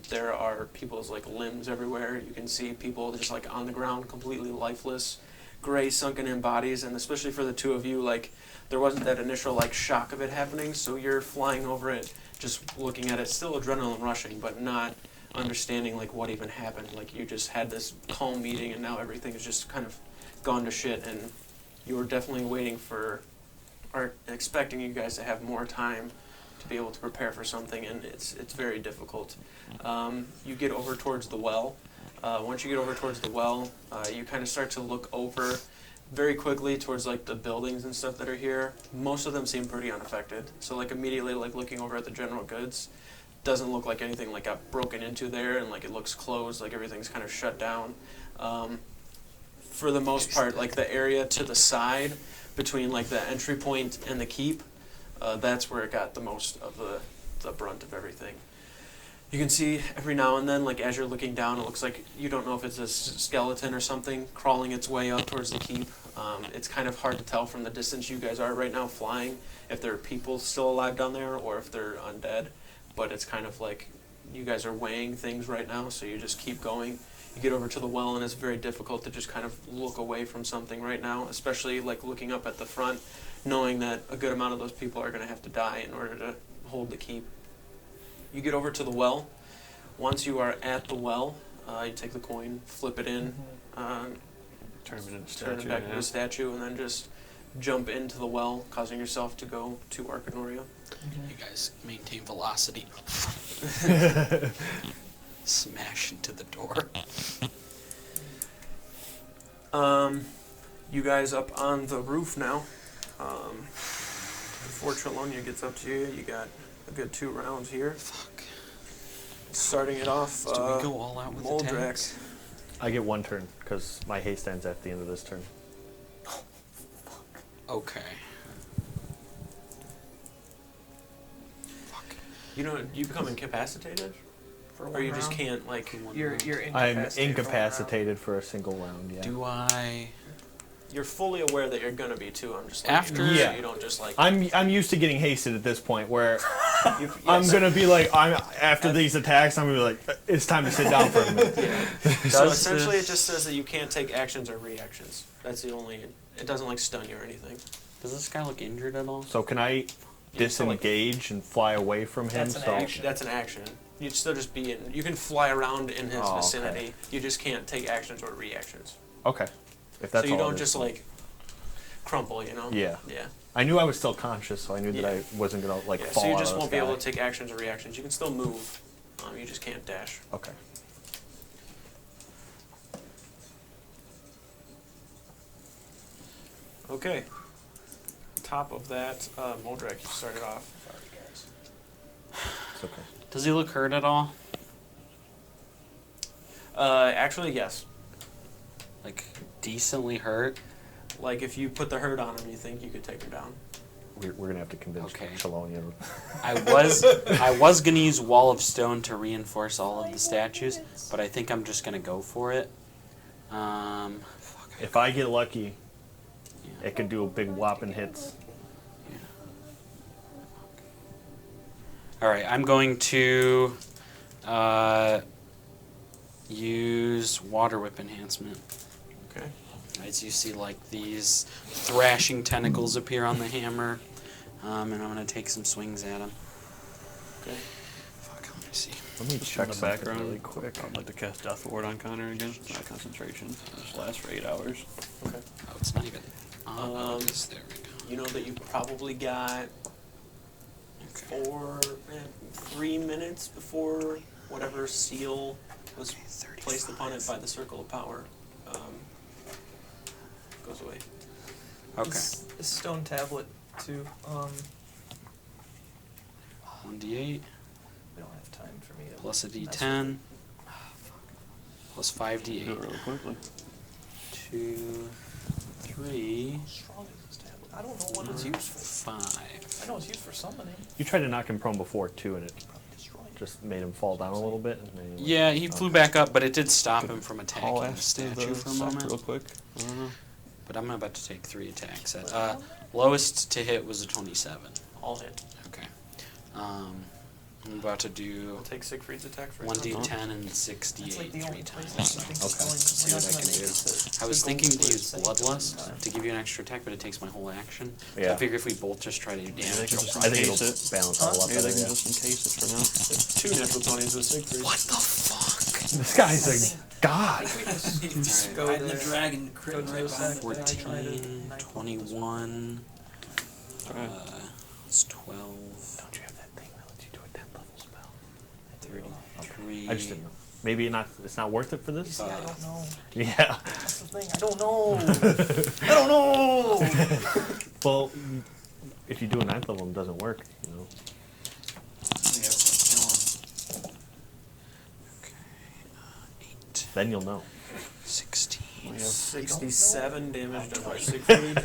Speaker 1: There are people's like limbs everywhere. You can see people just like on the ground, completely lifeless, gray sunken in bodies, and especially for the two of you, like there wasn't that initial like shock of it happening, so you're flying over it, just looking at it, still adrenaline rushing, but not understanding like what even happened. Like you just had this calm meeting and now everything is just kind of gone to shit, and you were definitely waiting for, or expecting you guys to have more time to be able to prepare for something, and it's very difficult. You get over towards the well. Once you get over towards the well, you kind of start to look over very quickly towards like the buildings and stuff that are here. Most of them seem pretty unaffected. So like immediately like looking over at the general goods, doesn't look like anything like got broken into there, and like it looks closed, like everything's kind of shut down. For the most part, like the area to the side between like the entry point and the keep, that's where it got the most of the brunt of everything. You can see every now and then, like as you're looking down, it looks like you don't know if it's a skeleton or something crawling its way up towards the keep. It's kind of hard to tell from the distance you guys are right now flying if there are people still alive down there or if they're undead. But it's kind of like you guys are weighing things right now, so you just keep going. You get over to the well, and it's very difficult to just kind of look away from something right now, especially like looking up at the front, knowing that a good amount of those people are going to have to die in order to hold the keep. You get over to the well. Once you are at the well, you take the coin, flip it in,
Speaker 5: Turn it into a
Speaker 1: turn it
Speaker 5: statue,
Speaker 1: back
Speaker 5: yeah.
Speaker 1: into a statue, and then just jump into the well, causing yourself to go to Arkanoria.
Speaker 8: You guys maintain velocity. Smash into the door.
Speaker 1: You guys up on the roof now. Before Trelonia gets up to you, you got a good 2 rounds here.
Speaker 8: Fuck.
Speaker 1: Starting it off,
Speaker 8: Do we go all out with
Speaker 1: Moldrak.
Speaker 8: attacks?
Speaker 4: I get 1 turn because my haste ends at the end of this turn.
Speaker 8: Okay. Fuck.
Speaker 1: You know, you become incapacitated,
Speaker 2: For
Speaker 1: or
Speaker 2: one
Speaker 1: you just
Speaker 2: round.
Speaker 1: can't like.
Speaker 2: You're
Speaker 4: I'm
Speaker 2: incapacitated.
Speaker 4: incapacitated for a single round. Yeah.
Speaker 8: Do I...
Speaker 1: You're fully aware that you're gonna be too. I'm just
Speaker 8: After-
Speaker 1: so
Speaker 4: Yeah.
Speaker 1: you don't just like.
Speaker 4: I'm used to getting hasted at this point where I'm
Speaker 1: yes.
Speaker 4: gonna be like after these attacks I'm gonna be like it's time to sit down for a minute.
Speaker 1: So
Speaker 8: Does
Speaker 1: essentially,
Speaker 8: this-
Speaker 1: it just says that you can't take actions or reactions. That's the only. It doesn't like stun you or anything.
Speaker 8: Does this guy look injured at all?
Speaker 4: So can I disengage and fly away from him?
Speaker 2: That's an
Speaker 4: So
Speaker 2: action.
Speaker 1: That's an action. You'd still just be in. You can fly around in his
Speaker 4: Oh, okay.
Speaker 1: vicinity. You just can't take actions or reactions.
Speaker 4: okay, if that's
Speaker 1: so you
Speaker 4: all it
Speaker 1: don't
Speaker 4: is.
Speaker 1: just like crumple, you know.
Speaker 4: Yeah.
Speaker 1: Yeah.
Speaker 4: I knew I was still conscious, so I knew that
Speaker 1: Yeah.
Speaker 4: I wasn't gonna like
Speaker 1: Yeah.
Speaker 4: fall
Speaker 1: So you
Speaker 4: out
Speaker 1: just
Speaker 4: of the
Speaker 1: won't be able
Speaker 4: sky.
Speaker 1: to take actions or reactions. You can still move. You just can't dash.
Speaker 4: Okay.
Speaker 1: Okay. Top of that, Moldrak, you started off. Sorry, guys.
Speaker 4: It's okay.
Speaker 8: Does he look hurt at all?
Speaker 1: Actually, yes.
Speaker 8: Like, decently hurt?
Speaker 1: Like if you put the hurt on him, you think you could take him down.
Speaker 4: We're gonna have to convince
Speaker 8: Okay.
Speaker 4: Trelonia.
Speaker 8: I was gonna use Wall of Stone to reinforce all of the statues, but I think I'm just gonna go for it. Fuck.
Speaker 4: If I get lucky,
Speaker 8: Yeah.
Speaker 4: it could do a big whopping hits.
Speaker 8: Alright, I'm going to use Water Whip Enhancement.
Speaker 1: Okay.
Speaker 8: As you see, like, these thrashing tentacles appear on the hammer, and I'm going to take some swings at him.
Speaker 1: Okay.
Speaker 8: Fuck, let me see.
Speaker 4: Let me
Speaker 5: Just
Speaker 4: check
Speaker 5: in the
Speaker 4: something
Speaker 5: background,
Speaker 4: really quick.
Speaker 5: I'd like to cast Death Ward on Connor again. Not concentration. Just lasts for 8 hours.
Speaker 1: Okay.
Speaker 8: Oh, it's not even... Oh, it is. There we go.
Speaker 1: You know that you probably got
Speaker 8: Okay.
Speaker 1: 3 minutes before whatever seal was
Speaker 8: Okay, 35.
Speaker 1: placed upon it by the Circle of Power goes away.
Speaker 8: Okay.
Speaker 2: This stone tablet too.
Speaker 8: 1d8
Speaker 2: We don't have time for me to
Speaker 8: plus a
Speaker 2: mess with
Speaker 8: d10 plus
Speaker 5: Do it
Speaker 8: 5d8.
Speaker 5: really quickly.
Speaker 8: 2, 3,
Speaker 2: How strong is this tablet? I don't know what it's used for.
Speaker 8: 5.
Speaker 2: I know it's used for summoning.
Speaker 4: You tried to knock him prone before too, and it
Speaker 2: Probably destroyed it.
Speaker 4: just made him fall down a little bit. And then he went-
Speaker 8: Yeah, he flew back up, but it did stop him from
Speaker 5: I'll
Speaker 8: attacking the
Speaker 5: ask the
Speaker 8: statue for a
Speaker 5: sack
Speaker 8: moment.
Speaker 5: real quick. I don't know.
Speaker 8: But I'm about to take 3 attacks. Lowest to hit was a 27.
Speaker 1: All hit.
Speaker 8: Okay. I'm about to do
Speaker 1: I'll take Siegfried's attack for
Speaker 8: 1d10 and 6d8
Speaker 2: That's like the
Speaker 8: 3
Speaker 2: only place
Speaker 8: times.
Speaker 2: I think
Speaker 8: So
Speaker 2: it's going.
Speaker 8: see
Speaker 2: We're
Speaker 8: what
Speaker 2: not
Speaker 8: I
Speaker 2: gonna
Speaker 8: can
Speaker 2: make
Speaker 8: do.
Speaker 2: it to
Speaker 8: I was
Speaker 2: the
Speaker 8: thinking to
Speaker 2: gold
Speaker 8: use
Speaker 2: thing.
Speaker 8: Bloodlust to give you an extra attack, but it takes my whole action. So I
Speaker 4: Yeah.
Speaker 8: figure if we both just try to do
Speaker 5: they
Speaker 8: damage,
Speaker 5: can
Speaker 8: it'll
Speaker 5: just
Speaker 4: I
Speaker 8: probably
Speaker 4: think
Speaker 5: Encase
Speaker 4: it'll
Speaker 5: it.
Speaker 4: balance all up
Speaker 5: Maybe they
Speaker 4: better.
Speaker 5: can
Speaker 4: Yeah.
Speaker 5: just encase it for now.
Speaker 1: 2 natural 20s with Siegfried.
Speaker 8: What the
Speaker 4: This guy's a god.
Speaker 2: Just go
Speaker 7: Riding
Speaker 2: there.
Speaker 7: the dragon,
Speaker 2: Go
Speaker 7: crit
Speaker 2: to
Speaker 7: right
Speaker 2: the
Speaker 7: behind
Speaker 2: side.
Speaker 7: it.
Speaker 3: 14, 21,
Speaker 5: Alright.
Speaker 3: it's 12,
Speaker 4: Don't you have that thing that lets you do a 10th level spell?
Speaker 3: 33.
Speaker 4: I just didn't know. Maybe it's not worth it for
Speaker 2: You
Speaker 4: this?
Speaker 2: see, I don't know.
Speaker 4: Yeah.
Speaker 2: That's the thing. I don't know. I don't know.
Speaker 4: Well, if you do a 9th level and it doesn't work, you know.
Speaker 3: Okay, 8,
Speaker 4: Then you'll know.
Speaker 3: 16.
Speaker 5: We have
Speaker 1: 67 damage done by Siegfried.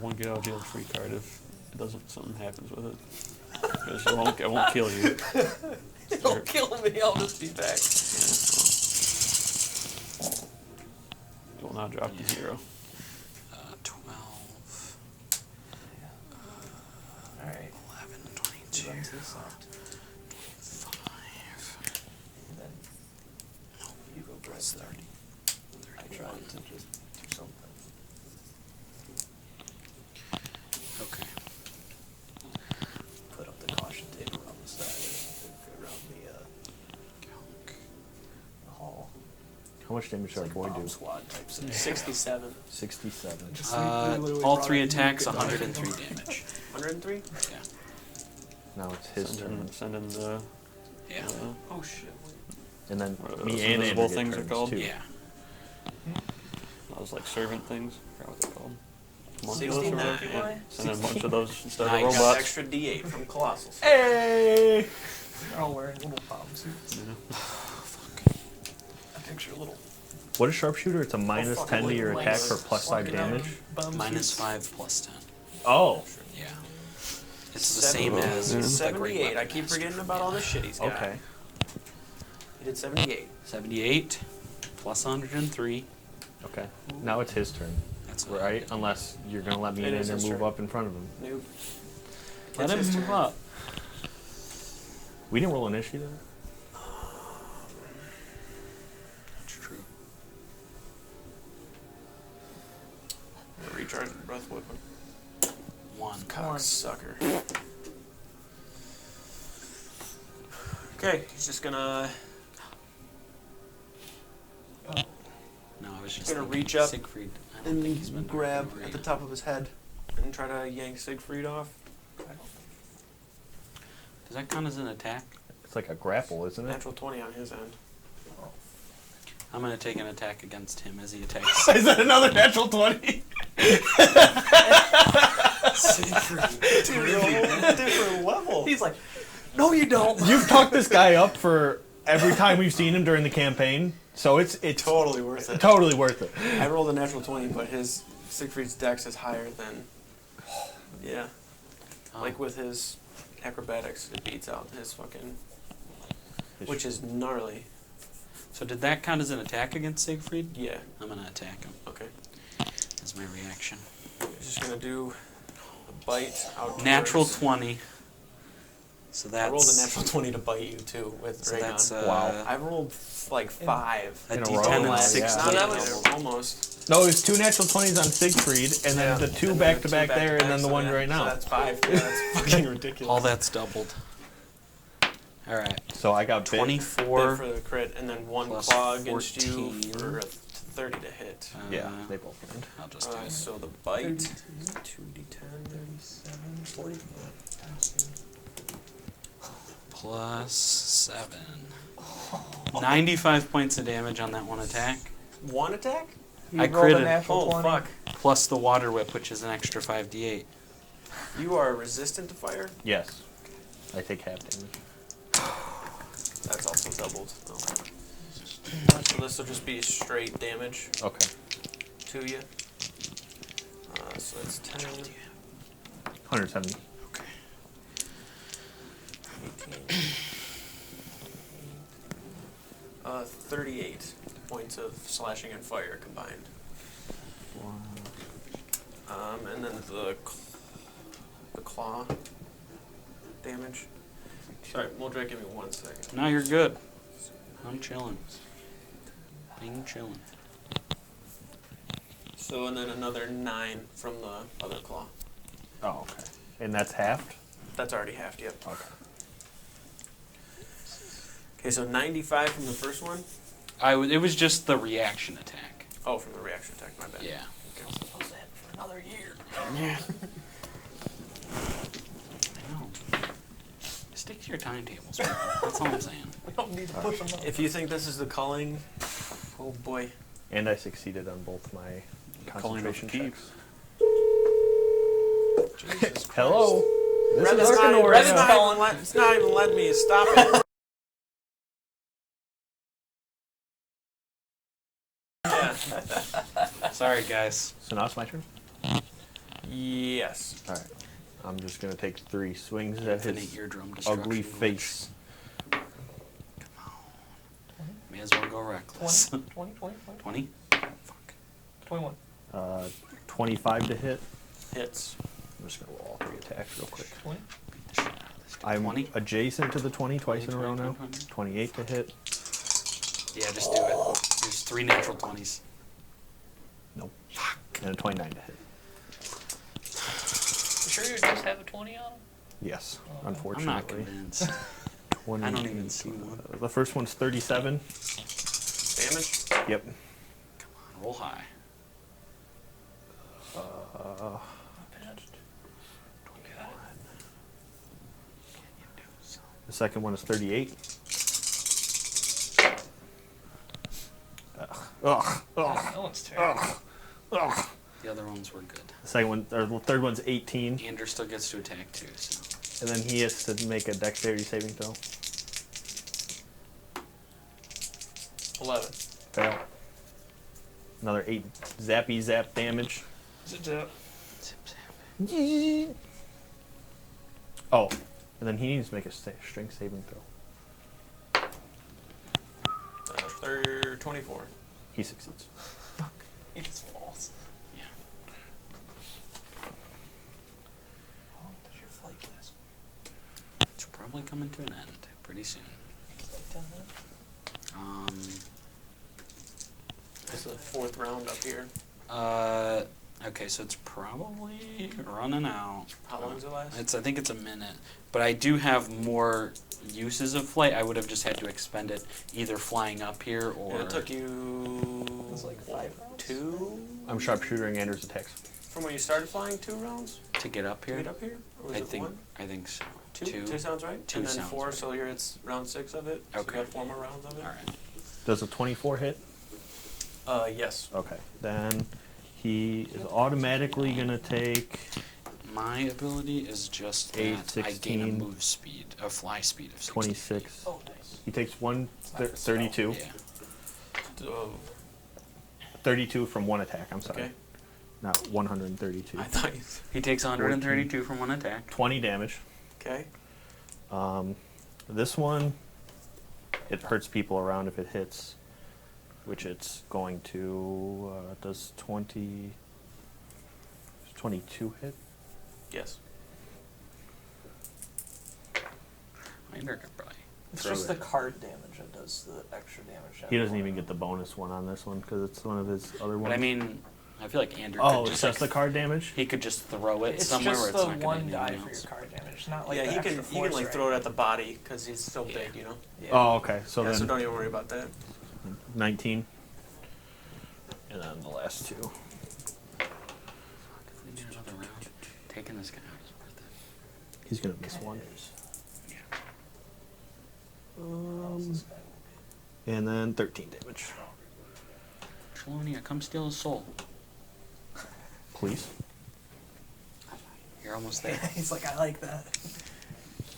Speaker 5: one get out of jail free card if it doesn't something happens with it. Because it won't kill you.
Speaker 1: Don't kill me, I'll just be back.
Speaker 5: It will not drop to 0.
Speaker 3: 12,
Speaker 2: Alright.
Speaker 3: 11,
Speaker 2: Two
Speaker 3: 22,
Speaker 2: runs this sucked.
Speaker 3: 5,
Speaker 2: And then you go press 30. I tried to just do something.
Speaker 3: okay.
Speaker 2: Put up the caution tape around the side, around the hall.
Speaker 4: How much damage
Speaker 2: It's
Speaker 4: does our
Speaker 2: like
Speaker 4: boy
Speaker 2: bomb
Speaker 4: do?
Speaker 2: squad type scenario.
Speaker 1: 67.
Speaker 4: 67.
Speaker 3: All 3 attacks, 103 damage.
Speaker 1: 103?
Speaker 3: Yeah.
Speaker 4: Now it's his turn.
Speaker 5: Send in the
Speaker 3: Yeah.
Speaker 1: Oh shit.
Speaker 4: And then
Speaker 5: What are
Speaker 4: me
Speaker 5: those
Speaker 4: and
Speaker 5: invisible
Speaker 4: Andrew get
Speaker 5: things are
Speaker 4: turns,
Speaker 5: called?
Speaker 4: too.
Speaker 3: Yeah.
Speaker 5: those like servant things. I forgot what they're called.
Speaker 1: 69.
Speaker 5: Yeah. Send in a bunch of those instead
Speaker 3: Nice.
Speaker 5: of
Speaker 1: Got
Speaker 5: robots.
Speaker 1: extra D8 from Colossals.
Speaker 4: Hey!
Speaker 2: They're all wearing little bomb suits.
Speaker 5: Yeah.
Speaker 2: I picture little
Speaker 4: What is sharpshooter? It's a minus
Speaker 1: fucking
Speaker 4: 10 to your
Speaker 1: wooden
Speaker 4: attack
Speaker 1: legs.
Speaker 4: for plus 5
Speaker 2: walking out
Speaker 4: damage.
Speaker 2: bomb
Speaker 3: Minus
Speaker 2: suits.
Speaker 3: 5 plus 10.
Speaker 4: Oh,
Speaker 3: Yeah. It's the same as
Speaker 5: Yeah.
Speaker 3: the great
Speaker 1: 78. I
Speaker 3: weapon
Speaker 1: keep
Speaker 3: master
Speaker 1: forgetting
Speaker 3: from
Speaker 1: about all the
Speaker 3: Beyond.
Speaker 1: shit he's got.
Speaker 4: okay.
Speaker 1: He did 78.
Speaker 3: 78 plus 103.
Speaker 4: Okay. Now it's his turn,
Speaker 3: That's
Speaker 4: right? Unless you're going to let me
Speaker 1: It
Speaker 4: and
Speaker 1: is
Speaker 4: Andrew
Speaker 1: his
Speaker 4: move
Speaker 1: turn.
Speaker 4: up in front of him.
Speaker 1: Nope.
Speaker 3: Let
Speaker 1: It's
Speaker 3: him
Speaker 1: his
Speaker 3: move
Speaker 1: turn.
Speaker 3: up.
Speaker 4: We didn't roll initiative.
Speaker 3: That's true.
Speaker 1: Recharge the breath weapon.
Speaker 3: 1.
Speaker 1: Cocksucker. Okay, he's just gonna
Speaker 3: No, I was just
Speaker 1: Gonna
Speaker 3: thinking
Speaker 1: reach up
Speaker 3: Siegfried. I don't think he's been
Speaker 1: and grab
Speaker 3: over
Speaker 1: at the
Speaker 3: yet.
Speaker 1: top of his head and try to yank Siegfried off.
Speaker 3: Does that count as an attack?
Speaker 4: It's like a grapple, isn't it?
Speaker 1: Natural 20 on his end.
Speaker 3: I'm gonna take an attack against him as he attacks.
Speaker 4: Is that another natural 20?
Speaker 1: Different level.
Speaker 2: He's like, no, you don't.
Speaker 4: You've talked this guy up for every time we've seen him during the campaign, so it's
Speaker 1: Totally worth it.
Speaker 4: totally worth it.
Speaker 1: I rolled a natural 20, but his Siegfried's dex is higher than. Yeah.
Speaker 3: Oh.
Speaker 1: Like with his acrobatics, it beats out his fucking. Which is gnarly.
Speaker 3: So did that count as an attack against Siegfried?
Speaker 1: Yeah.
Speaker 3: I'm gonna attack him.
Speaker 1: Okay.
Speaker 3: That's my reaction.
Speaker 1: He's just gonna do a bite out.
Speaker 3: Natural
Speaker 1: towards-
Speaker 3: 20. So that's
Speaker 1: I rolled a natural 20 to bite you too with
Speaker 3: so
Speaker 1: Raygon.
Speaker 3: that's
Speaker 4: Wow.
Speaker 1: I rolled like 5.
Speaker 3: a
Speaker 4: in a
Speaker 3: D10
Speaker 4: row.
Speaker 3: and
Speaker 4: Yeah.
Speaker 3: 6
Speaker 4: Yeah.
Speaker 1: No, that
Speaker 3: damage.
Speaker 1: was almost.
Speaker 4: No, it was 2 natural 20s on Siegfried, and then
Speaker 1: Yeah.
Speaker 4: the 2
Speaker 1: And then
Speaker 4: back
Speaker 1: the
Speaker 4: to back
Speaker 1: two
Speaker 4: there, and then the
Speaker 1: so
Speaker 4: one
Speaker 1: yeah,
Speaker 4: right
Speaker 1: So
Speaker 4: now.
Speaker 1: that's 5. Yeah, that's fucking ridiculous.
Speaker 3: All that's doubled. Alright.
Speaker 4: So I got bit.
Speaker 3: 24.
Speaker 1: for the crit, and then 1
Speaker 3: plus
Speaker 1: claw against you
Speaker 3: 14.
Speaker 1: for a 30 to hit.
Speaker 4: Yeah, they both went.
Speaker 3: I'll just do it.
Speaker 1: So the bite,
Speaker 2: 2d10, 37, 40.
Speaker 3: Plus 7. 95 points of damage on that one attack.
Speaker 1: 1 attack?
Speaker 2: You
Speaker 3: I
Speaker 2: rolled a
Speaker 3: critted.
Speaker 2: natural
Speaker 1: Oh
Speaker 2: 20.
Speaker 1: fuck!
Speaker 3: Plus the water whip, which is an extra 5d8.
Speaker 1: You are resistant to fire.
Speaker 4: Yes. I take half damage.
Speaker 1: That's also doubled. Oh. So this will just be straight damage
Speaker 4: Okay.
Speaker 1: to you. So it's 10,
Speaker 4: 170.
Speaker 3: Okay.
Speaker 1: 18, 38 points of slashing and fire combined. And then the claw damage. Sorry, Moldrak, give me 1 second.
Speaker 3: Now you're good. I'm chilling. Being chilling.
Speaker 1: So, and then another 9 from the other claw.
Speaker 4: Oh, okay. And that's halved?
Speaker 1: That's already halved, yep.
Speaker 4: Okay.
Speaker 1: Okay, so 95 from the first one.
Speaker 8: It was just the reaction attack.
Speaker 1: Oh, from the reaction attack. My bad.
Speaker 8: Yeah.
Speaker 2: I'm supposed to hit for another year.
Speaker 8: I know. Stick to your timetables, people. That's all I'm saying.
Speaker 2: We don't need to push them up.
Speaker 1: If you think this is the culling, oh boy.
Speaker 4: And I succeeded on both my
Speaker 5: Culling of
Speaker 4: concentration
Speaker 5: keep.
Speaker 4: checks.
Speaker 1: Jesus Christ.
Speaker 4: Hello. This
Speaker 1: Red's
Speaker 4: is
Speaker 1: not,
Speaker 4: Arcanor.
Speaker 1: Red's not even it's not even letting me stop it. Yeah.
Speaker 8: Sorry, guys.
Speaker 4: So now it's my turn.
Speaker 1: Yes.
Speaker 4: All right. I'm just gonna take 3 swings at
Speaker 8: Infinite
Speaker 4: his
Speaker 8: eardrum destruction.
Speaker 4: ugly face.
Speaker 8: May as well go reckless.
Speaker 2: 20, 20, 20, 20,
Speaker 8: 20?
Speaker 2: 21.
Speaker 4: 25 to hit.
Speaker 1: Hits.
Speaker 4: I'm just gonna roll all 3 attacks real quick.
Speaker 2: 20.
Speaker 8: Beat the shit out of this guy.
Speaker 4: I'm
Speaker 8: 20?
Speaker 4: adjacent to the 20 twice in a
Speaker 8: 20,
Speaker 4: row now.
Speaker 8: 20.
Speaker 4: 28 to hit.
Speaker 8: Yeah, just do it. There's 3 natural 20s.
Speaker 4: Nope. And a 29 to hit.
Speaker 2: You sure you just have a 20 on him?
Speaker 4: Yes,
Speaker 2: Oh, okay.
Speaker 8: I'm
Speaker 4: unfortunately.
Speaker 8: not convinced.
Speaker 4: 20,
Speaker 8: I don't even see one.
Speaker 4: The first one's 37.
Speaker 1: Damage.
Speaker 4: Yep.
Speaker 8: Come on, roll high.
Speaker 4: Uh, the second one is 38. Ugh.
Speaker 2: That one's terrible.
Speaker 4: Ugh.
Speaker 8: The other ones were good.
Speaker 4: The second one, or the third one's 18,
Speaker 8: Andrew still gets to attack too, so.
Speaker 4: and then he has to make a dexterity saving throw.
Speaker 1: 11.
Speaker 4: Fail. Another 8 zappy zap damage.
Speaker 8: Zip zap.
Speaker 4: Oh, and then he needs to make a strength saving throw.
Speaker 1: 24.
Speaker 4: He succeeds.
Speaker 2: He just falls.
Speaker 8: Yeah.
Speaker 2: How long does your flight last?
Speaker 8: It's probably coming to an end pretty soon.
Speaker 2: Like 10 minutes?
Speaker 1: This is the 4th round up here.
Speaker 8: Okay, so it's probably running out.
Speaker 1: How long does it last?
Speaker 8: I think it's a minute. But I do have more uses of flight. I would have just had to expend it either flying up here or...
Speaker 1: And it took you...
Speaker 2: It was like 5 rounds?
Speaker 1: 2?
Speaker 4: I'm sharpshootering Anders' attacks.
Speaker 1: From when you started flying, 2 rounds?
Speaker 8: to get up
Speaker 1: To
Speaker 8: here.
Speaker 1: get up here? Or was
Speaker 8: I
Speaker 1: it
Speaker 8: think
Speaker 1: 1?
Speaker 8: I think so.
Speaker 1: 2? 2 sounds right?
Speaker 8: Two
Speaker 1: and then
Speaker 8: sounds
Speaker 1: 4,
Speaker 8: right.
Speaker 1: so it's round 6 of it. So
Speaker 8: Okay.
Speaker 1: you got 4 more rounds of it?
Speaker 8: All right.
Speaker 4: Does a 24 hit?
Speaker 1: Yes.
Speaker 4: Okay. Then he is automatically going to take...
Speaker 8: My ability is just
Speaker 4: 8,
Speaker 8: that I gain a
Speaker 4: 16,
Speaker 8: move speed, a fly speed of 60
Speaker 4: 26.
Speaker 2: Oh, nice.
Speaker 4: He takes one
Speaker 2: not a spell.
Speaker 4: 32.
Speaker 8: Yeah.
Speaker 4: 32 from one attack, I'm sorry.
Speaker 1: Okay.
Speaker 4: Not 132.
Speaker 1: I thought you...
Speaker 8: He takes 132 from one attack.
Speaker 4: 20 damage.
Speaker 1: Okay.
Speaker 4: This one, it hurts people around if it hits, which it's going to, does 22 hit?
Speaker 1: Yes.
Speaker 8: I could probably
Speaker 2: It's
Speaker 8: throw
Speaker 2: just
Speaker 8: it.
Speaker 2: the card damage that does the extra damage.
Speaker 4: He doesn't even get the bonus one on this one because it's one of his other ones.
Speaker 8: But I mean, I feel like Andrew
Speaker 4: oh,
Speaker 8: could
Speaker 4: it's
Speaker 8: just
Speaker 4: just the card damage?
Speaker 8: he could just throw it
Speaker 2: It's
Speaker 8: somewhere where
Speaker 2: just
Speaker 8: it's
Speaker 2: the
Speaker 8: not going to
Speaker 2: one
Speaker 8: hit
Speaker 2: die
Speaker 8: anything
Speaker 2: for your
Speaker 8: else.
Speaker 2: card damage, not like
Speaker 1: yeah,
Speaker 2: the
Speaker 1: he
Speaker 2: extra
Speaker 1: can
Speaker 2: force
Speaker 1: like
Speaker 2: or
Speaker 1: throw it at the body because he's so
Speaker 8: Yeah.
Speaker 1: big, you know?
Speaker 2: Yeah.
Speaker 4: Oh, okay. So
Speaker 1: yeah,
Speaker 4: then
Speaker 1: so don't even worry about that.
Speaker 4: 19. And then the last 2.
Speaker 8: Fuck, if we did another round, taking this guy out is worth it.
Speaker 4: He's going to miss one. And then 13 damage.
Speaker 8: Chelonia, come steal his soul.
Speaker 4: Please.
Speaker 8: You're almost there.
Speaker 2: He's like, I like that.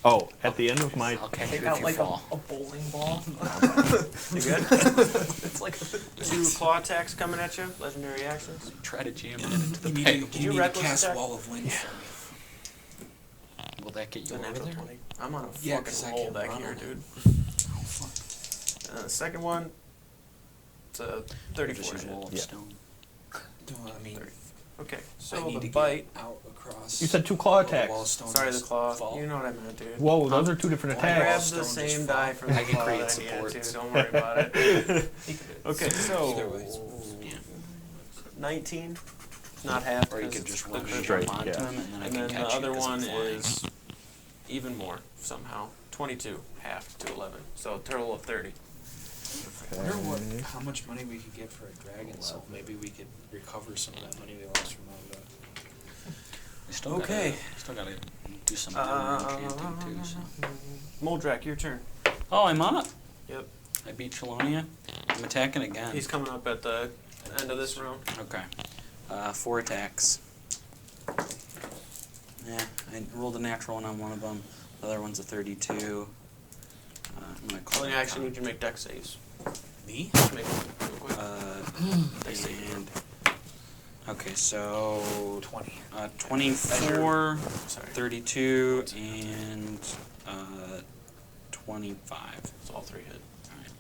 Speaker 4: Oh, at the end of my...
Speaker 8: I'll catch
Speaker 2: Take
Speaker 8: you if
Speaker 2: out
Speaker 8: you
Speaker 2: like
Speaker 8: fall.
Speaker 2: a bowling ball.
Speaker 1: You good?
Speaker 2: It's like
Speaker 1: 2 claw attacks coming at you. Legendary actions.
Speaker 8: Try to jam it into the
Speaker 6: You
Speaker 8: peg.
Speaker 6: need,
Speaker 1: Did
Speaker 6: you
Speaker 1: you
Speaker 6: need to
Speaker 1: reckless
Speaker 6: cast
Speaker 1: attack?
Speaker 6: Wall of Wind for
Speaker 8: Will that get
Speaker 1: It's
Speaker 8: you
Speaker 1: a
Speaker 8: over
Speaker 1: natural
Speaker 8: there?
Speaker 1: 20. I'm on a
Speaker 6: Yeah, 'cause I
Speaker 1: fucking roll
Speaker 6: can't
Speaker 1: back
Speaker 6: run
Speaker 1: here,
Speaker 6: on it.
Speaker 1: dude.
Speaker 8: Oh fuck.
Speaker 1: The second one, it's a 34
Speaker 8: Just use
Speaker 1: hit.
Speaker 8: wall of
Speaker 4: Yeah.
Speaker 8: stone.
Speaker 6: me. No, I mean,
Speaker 1: 30. Okay,
Speaker 6: I
Speaker 1: so
Speaker 6: need
Speaker 1: the
Speaker 6: to
Speaker 1: bite.
Speaker 6: get out across.
Speaker 4: You said 2 claw
Speaker 6: the
Speaker 4: attacks.
Speaker 6: wall of stone
Speaker 1: Sorry, the
Speaker 6: has
Speaker 1: claw.
Speaker 6: fall.
Speaker 1: You know what I meant, dude.
Speaker 4: Whoa, those are 2 different
Speaker 6: Why
Speaker 1: I
Speaker 6: grab
Speaker 1: grabbed
Speaker 4: attacks.
Speaker 1: the
Speaker 6: Stone
Speaker 1: same
Speaker 6: just
Speaker 1: die
Speaker 6: fall.
Speaker 1: for the
Speaker 8: I can
Speaker 1: claw
Speaker 8: create
Speaker 1: that I needed
Speaker 8: support.
Speaker 1: to. Don't worry about it. Okay,
Speaker 6: Either
Speaker 1: so
Speaker 6: way.
Speaker 1: 19, not half.
Speaker 8: Or you
Speaker 1: 'cause
Speaker 8: could
Speaker 1: it's
Speaker 8: just
Speaker 1: the
Speaker 8: run
Speaker 1: crit.
Speaker 4: straight.
Speaker 8: onto
Speaker 4: yeah.
Speaker 8: him and then I
Speaker 1: And
Speaker 8: can
Speaker 1: then
Speaker 8: catch
Speaker 1: the other
Speaker 8: you 'cause I'm
Speaker 1: one
Speaker 8: flying.
Speaker 1: is even more somehow. 22, half to 11. So a total of 30.
Speaker 6: I wonder how much money we could get for a dragon soul. Maybe we could recover some of that money we lost from all the.
Speaker 3: We still
Speaker 1: Okay.
Speaker 3: gotta do some enchanting too. So.
Speaker 1: Moldrak, your turn.
Speaker 3: Oh, I'm up.
Speaker 1: Yep.
Speaker 3: I beat Chelonia. I'm attacking again.
Speaker 1: He's coming up at the end of this round.
Speaker 3: Okay. 4 attacks. Yeah, I rolled a natural one on one of them. The other one's a 32. I'm gonna call
Speaker 1: Only
Speaker 3: it
Speaker 1: actually need you to make dex saves.
Speaker 6: Me?
Speaker 1: Just make them real quick. Dex save.
Speaker 3: and okay, so
Speaker 6: 20.
Speaker 3: 24,
Speaker 1: Sorry.
Speaker 3: 32, and 25.
Speaker 1: It's all 3 hit.
Speaker 3: Alright.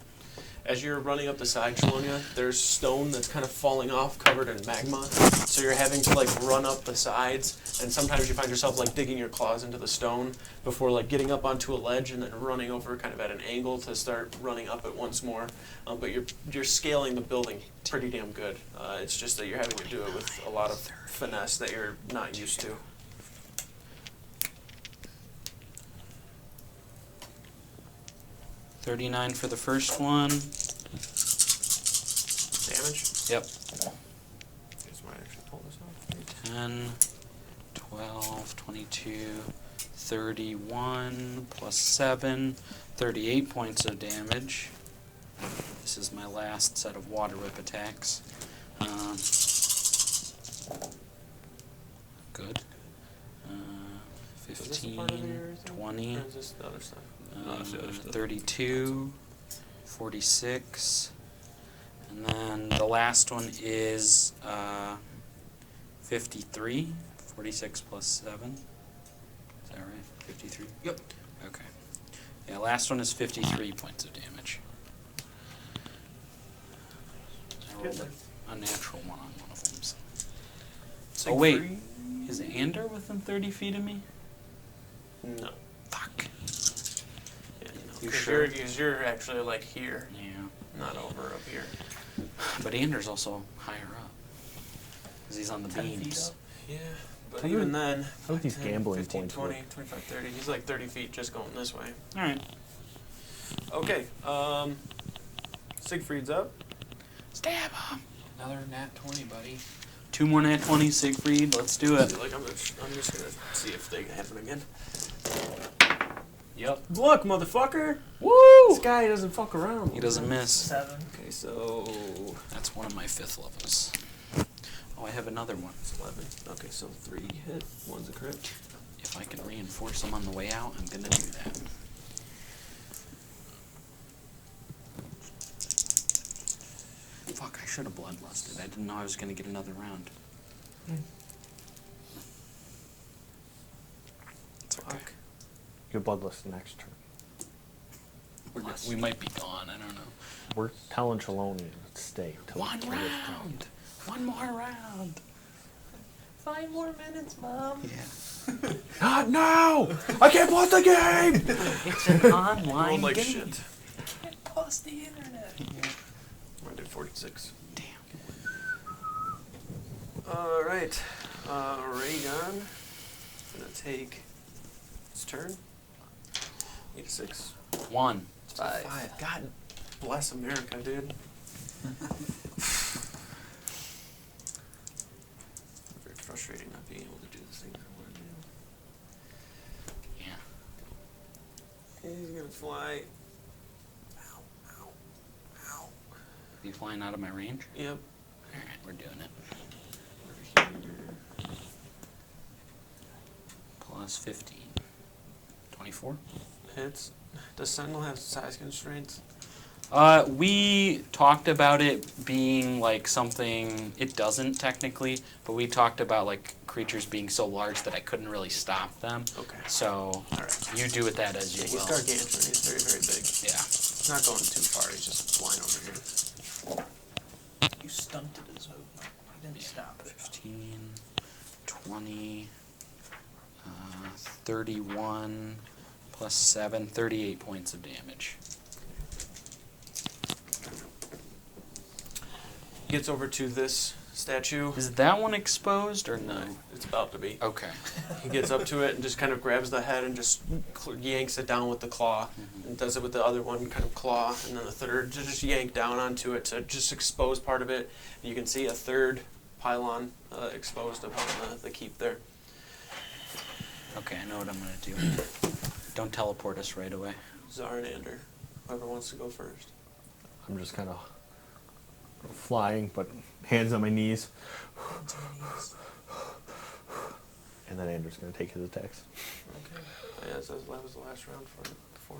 Speaker 1: As you're running up the side, Chelonia, there's stone that's kind of falling off, covered in magma. So you're having to like run up the sides, and sometimes you find yourself like digging your claws into the stone before like getting up onto a ledge and then running over kind of at an angle to start running up it once more. But you're scaling the building pretty damn good. It's just that you're having to do it with a lot of finesse that you're not used to.
Speaker 3: $39 for the first one.
Speaker 1: Damage?
Speaker 3: Yep.
Speaker 1: Guess might actually pull this off.
Speaker 3: 10, 12, 22, 31, plus 7, 38 points of damage. This is my last set of water whip attacks. Good.
Speaker 1: Is this a part of
Speaker 3: 15,
Speaker 1: your thing?
Speaker 3: 20,
Speaker 1: Or is this the other stuff? No, that's the other stuff.
Speaker 3: 32, 46, and then the last one is 53, 46 plus 7. Is that right? 53?
Speaker 1: Yep.
Speaker 3: Okay. Yeah, last one is 53 points of damage. I rolled a natural one on one of them. So. Oh, wait. Is Ander within 30 feet of me?
Speaker 1: No.
Speaker 3: Fuck.
Speaker 1: Yeah, no.
Speaker 3: You
Speaker 1: 'Cause
Speaker 3: sure?
Speaker 1: You're actually like here,
Speaker 3: Yeah.
Speaker 1: not over up here.
Speaker 3: But Ander's also higher up. Because he's on the
Speaker 2: 10 feet
Speaker 3: beams.
Speaker 2: up.
Speaker 1: Yeah, but
Speaker 4: How
Speaker 1: even
Speaker 4: do-
Speaker 1: then,
Speaker 4: how do these
Speaker 1: 10,
Speaker 4: gambling
Speaker 1: 15,
Speaker 4: points
Speaker 1: 20,
Speaker 4: work?
Speaker 1: 25, 30. He's like 30 feet just going this way.
Speaker 3: Alright.
Speaker 1: Okay, Siegfried's up.
Speaker 3: Stab him!
Speaker 6: Another nat 20, buddy.
Speaker 3: 2 more nat 20, Siegfried. Let's do it.
Speaker 1: Like I'm just gonna see if they happen again.
Speaker 3: Yep.
Speaker 1: Look, motherfucker!
Speaker 3: Woo!
Speaker 1: This guy doesn't fuck around.
Speaker 3: He doesn't miss.
Speaker 2: 7.
Speaker 1: Okay, so
Speaker 3: That's one of my 5th levels. Oh, I have another one.
Speaker 1: it's 11. Okay, so 3 hit, 1's a crit.
Speaker 3: If I can reinforce them on the way out, I'm gonna do that. Fuck, I should have bloodlusted. I didn't know I was gonna get another round. It's okay.
Speaker 1: Fuck.
Speaker 4: Your bloodlust next turn.
Speaker 3: We might be gone, I don't know.
Speaker 4: We're telling Chelonia to stay. till
Speaker 3: One
Speaker 4: till this turn.
Speaker 3: round! One more round!
Speaker 2: 5 more minutes, Mom.
Speaker 3: Yeah.
Speaker 4: Not now! I can't pause the game!
Speaker 3: It's an online
Speaker 1: Rolled like
Speaker 3: game.
Speaker 1: shit.
Speaker 2: Can't pause the internet.
Speaker 1: I did 46.
Speaker 3: Damn.
Speaker 1: Alright. Raygun. Gonna take his turn. 86.
Speaker 3: 1.
Speaker 1: 5. God bless America, dude. Very frustrating not being able to do the things I want to do.
Speaker 3: Yeah.
Speaker 1: He's gonna fly. Ow, ow, ow.
Speaker 3: Be flying out of my range?
Speaker 1: Yep.
Speaker 3: Alright, we're doing it.
Speaker 1: Over here.
Speaker 3: Plus 15. 24?
Speaker 1: Hits. Does Sentinel have size constraints?
Speaker 3: We talked about it being like something, it doesn't technically, but we talked about like creatures being so large that I couldn't really stop them.
Speaker 1: Okay.
Speaker 3: So,
Speaker 1: Alright.
Speaker 3: you do with that as you
Speaker 1: He's
Speaker 3: will.
Speaker 1: gargantuan. He's very, very big.
Speaker 3: Yeah.
Speaker 1: He's not going too far. He's just flying over here.
Speaker 2: You stunted his movement. You didn't stop it.
Speaker 3: 15, 20, 31, plus 7, 38 points of damage.
Speaker 1: Gets over to this statue.
Speaker 8: Is that one exposed or no?
Speaker 1: It's about to be.
Speaker 8: Okay.
Speaker 1: He gets up to it and just kind of grabs the head and just yanks it down with the claw. And does it with the other one, kind of claw, and then the third to just yank down onto it to just expose part of it. And you can see a third pylon exposed upon the keep there.
Speaker 8: Okay, I know what I'm gonna do. Don't teleport us right away.
Speaker 1: Zar and Ander, whoever wants to go first.
Speaker 4: I'm just kind of flying, but hands on my knees. And then Andrew's going to take his attacks.
Speaker 1: Okay. Yeah, so that was the last round for four.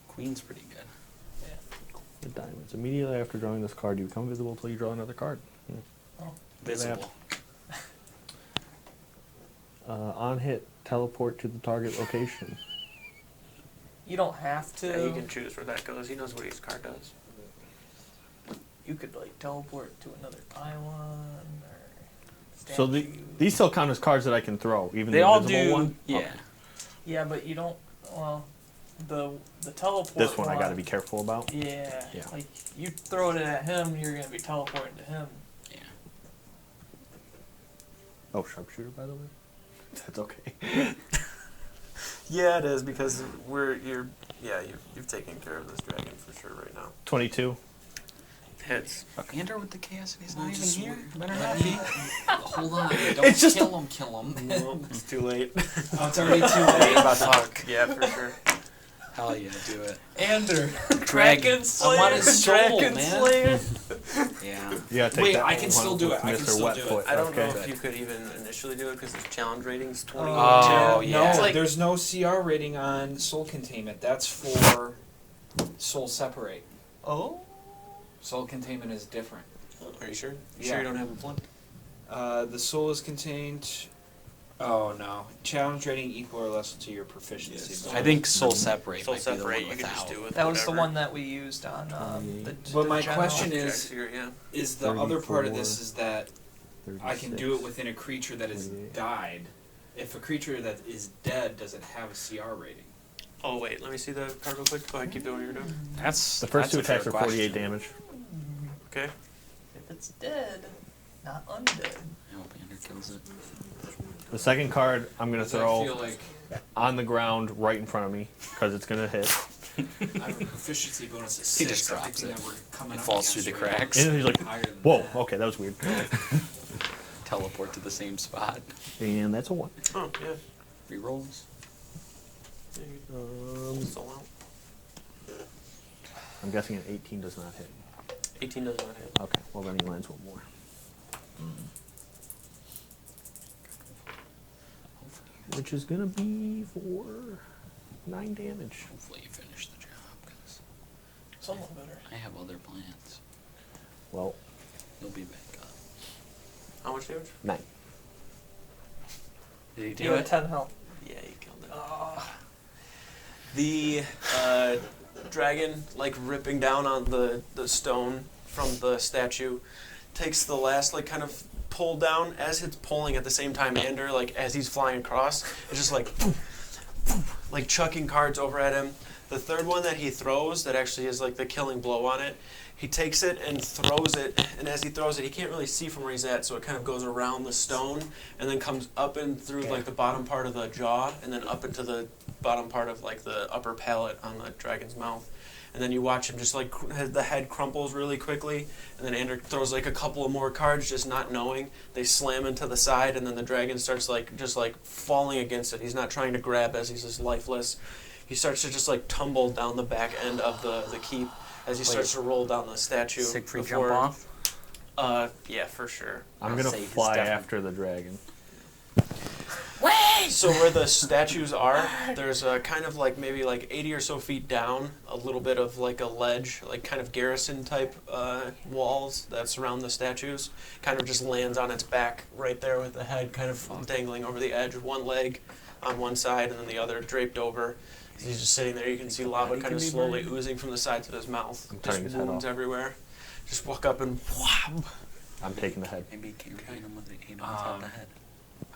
Speaker 8: Queen's pretty good.
Speaker 4: The diamonds. Immediately after drawing this card, you become visible until you draw another card.
Speaker 8: Visible.
Speaker 4: On hit, teleport to the target location.
Speaker 2: You don't have to.
Speaker 1: Yeah, he can choose where that goes. He knows what each card does.
Speaker 2: You could like teleport to another pylon or.
Speaker 4: So these still count as cards that I can throw, even
Speaker 8: They
Speaker 4: the
Speaker 8: all
Speaker 4: invisible
Speaker 8: do.
Speaker 4: one?
Speaker 8: Yeah.
Speaker 4: Okay.
Speaker 2: Yeah, but you don't. Well, the teleport.
Speaker 4: This one I got to be careful about.
Speaker 2: Yeah.
Speaker 4: Yeah.
Speaker 2: Like you throw it at him, you're gonna be teleporting to him.
Speaker 8: Yeah.
Speaker 4: Oh, sharpshooter, by the way. That's okay.
Speaker 1: Yeah, it is because you've taken care of this dragon for sure right now.
Speaker 4: 22.
Speaker 1: Hits.
Speaker 8: Ander with the chaos and he's not even
Speaker 6: Just
Speaker 8: here. Better
Speaker 6: let
Speaker 8: not
Speaker 6: me-
Speaker 8: be.
Speaker 6: Hold on. Don't
Speaker 4: It's just
Speaker 6: kill him. Kill him.
Speaker 1: Well, it's too late.
Speaker 6: Oh, it's already too late.
Speaker 8: About to
Speaker 1: Fuck. Yeah, for sure.
Speaker 8: Hell yeah, do it.
Speaker 2: Ander.
Speaker 8: Dragon
Speaker 2: Slayer.
Speaker 6: I want his soul,
Speaker 2: Dragon
Speaker 6: man.
Speaker 2: Slayer.
Speaker 8: Yeah.
Speaker 4: Yeah, take
Speaker 6: Wait,
Speaker 4: that
Speaker 6: I
Speaker 4: one
Speaker 6: can still
Speaker 4: with
Speaker 6: do it. I
Speaker 4: Mr.
Speaker 6: can still do it.
Speaker 4: Wetfoot.
Speaker 1: I don't
Speaker 4: Okay.
Speaker 1: know if you could even initially do it because the challenge rating's 20.
Speaker 8: Oh, yeah.
Speaker 6: No,
Speaker 2: It's like-
Speaker 6: there's no CR rating on soul containment. That's for soul separate.
Speaker 2: Oh.
Speaker 6: Soul containment is different.
Speaker 1: Are you sure? You
Speaker 6: Yeah.
Speaker 1: sure you don't have a flip?
Speaker 6: The soul is contained. Oh no! Challenge rating equal or less to your proficiency.
Speaker 1: Yes.
Speaker 8: I think soul separate
Speaker 1: Soul
Speaker 8: might be the
Speaker 1: separate,
Speaker 8: one
Speaker 1: you can
Speaker 8: without.
Speaker 1: just do with
Speaker 2: That was the
Speaker 1: whatever.
Speaker 2: one that we used on
Speaker 6: But my
Speaker 2: general.
Speaker 6: question is-
Speaker 1: Jaxier, yeah.
Speaker 6: Is the other part of
Speaker 4: 34,
Speaker 6: this is that I can do it within a creature that has
Speaker 4: 38.
Speaker 6: died. If a creature that is dead, does it have a CR rating?
Speaker 1: Oh wait, let me see the card real quick. Go ahead, keep doing what you're doing.
Speaker 8: That's
Speaker 4: The first two
Speaker 8: that's a fair
Speaker 4: attacks are 48
Speaker 8: question.
Speaker 4: damage.
Speaker 1: Okay.
Speaker 2: If it's dead, not undead.
Speaker 8: I hope Ander kills it.
Speaker 4: The second card I'm going to
Speaker 6: Does that
Speaker 4: throw
Speaker 6: feel like
Speaker 4: on the ground right in front of me because it's going to hit.
Speaker 6: I have a proficiency bonus of
Speaker 8: He
Speaker 6: 6.
Speaker 8: just drops
Speaker 6: Everything
Speaker 8: it.
Speaker 6: that we're coming
Speaker 8: It
Speaker 6: up
Speaker 8: falls
Speaker 6: against
Speaker 8: through the
Speaker 6: right now
Speaker 8: cracks.
Speaker 6: is
Speaker 4: And he's like,
Speaker 6: higher than
Speaker 4: whoa,
Speaker 6: that.
Speaker 4: okay, that was weird.
Speaker 8: Teleport to the same spot.
Speaker 4: And that's a 1.
Speaker 1: Oh yeah.
Speaker 8: Rerolls.
Speaker 1: Soul out.
Speaker 4: I'm guessing an 18 does not hit.
Speaker 1: 18 does not hit.
Speaker 4: Okay, well then he lands one more. Which is going to be for 9 damage.
Speaker 8: Hopefully you finish the job, because
Speaker 2: Somewhat better.
Speaker 8: I have other plans.
Speaker 4: Well,
Speaker 8: You'll be back up.
Speaker 1: How much damage?
Speaker 4: 9.
Speaker 8: Did he
Speaker 2: You
Speaker 8: do
Speaker 2: have
Speaker 8: it?
Speaker 2: 10 health.
Speaker 1: Yeah, you killed it.
Speaker 2: Oh.
Speaker 1: The dragon, like ripping down on the stone from the statue, takes the last like kind of pull down as it's pulling at the same time. Ander, like as he's flying across, is just like chucking cards over at him. The third one that he throws, that actually is like the killing blow on it, he takes it and throws it, and as he throws it, he can't really see from where he's at, so it kind of goes around the stone, and then comes up and through like the bottom part of the jaw, and then up into the bottom part of like the upper palate on the dragon's mouth. And then you watch him just like the head crumples really quickly, and then Ander throws like a couple of more cards, just not knowing. They slam into the side, and then the dragon starts like just like falling against it. He's not trying to grab as he's just lifeless. He starts to just like tumble down the back end of the keep as he starts to roll down the statue.
Speaker 8: Siegfried jump off?
Speaker 1: Yeah, for sure.
Speaker 4: I'm
Speaker 8: I'll
Speaker 4: going to
Speaker 8: say he's
Speaker 4: fly
Speaker 8: definitely-
Speaker 4: after the dragon.
Speaker 1: So where the statues are, there's a kind of like maybe like 80 or so feet down, a little bit of like a ledge, like kind of garrison type walls that surround the statues. Kind of just lands on its back right there with the head kind of dangling over the edge, one leg on one side and then the other draped over. As he's just sitting there, you can see lava kind of slowly oozing from the sides of his mouth.
Speaker 4: I'm
Speaker 1: Just
Speaker 4: cutting his head
Speaker 1: wounds
Speaker 4: off.
Speaker 1: everywhere. Just walk up and whap.
Speaker 4: I'm taking the head.
Speaker 8: Maybe you can't hit him with the 8 on top of the head.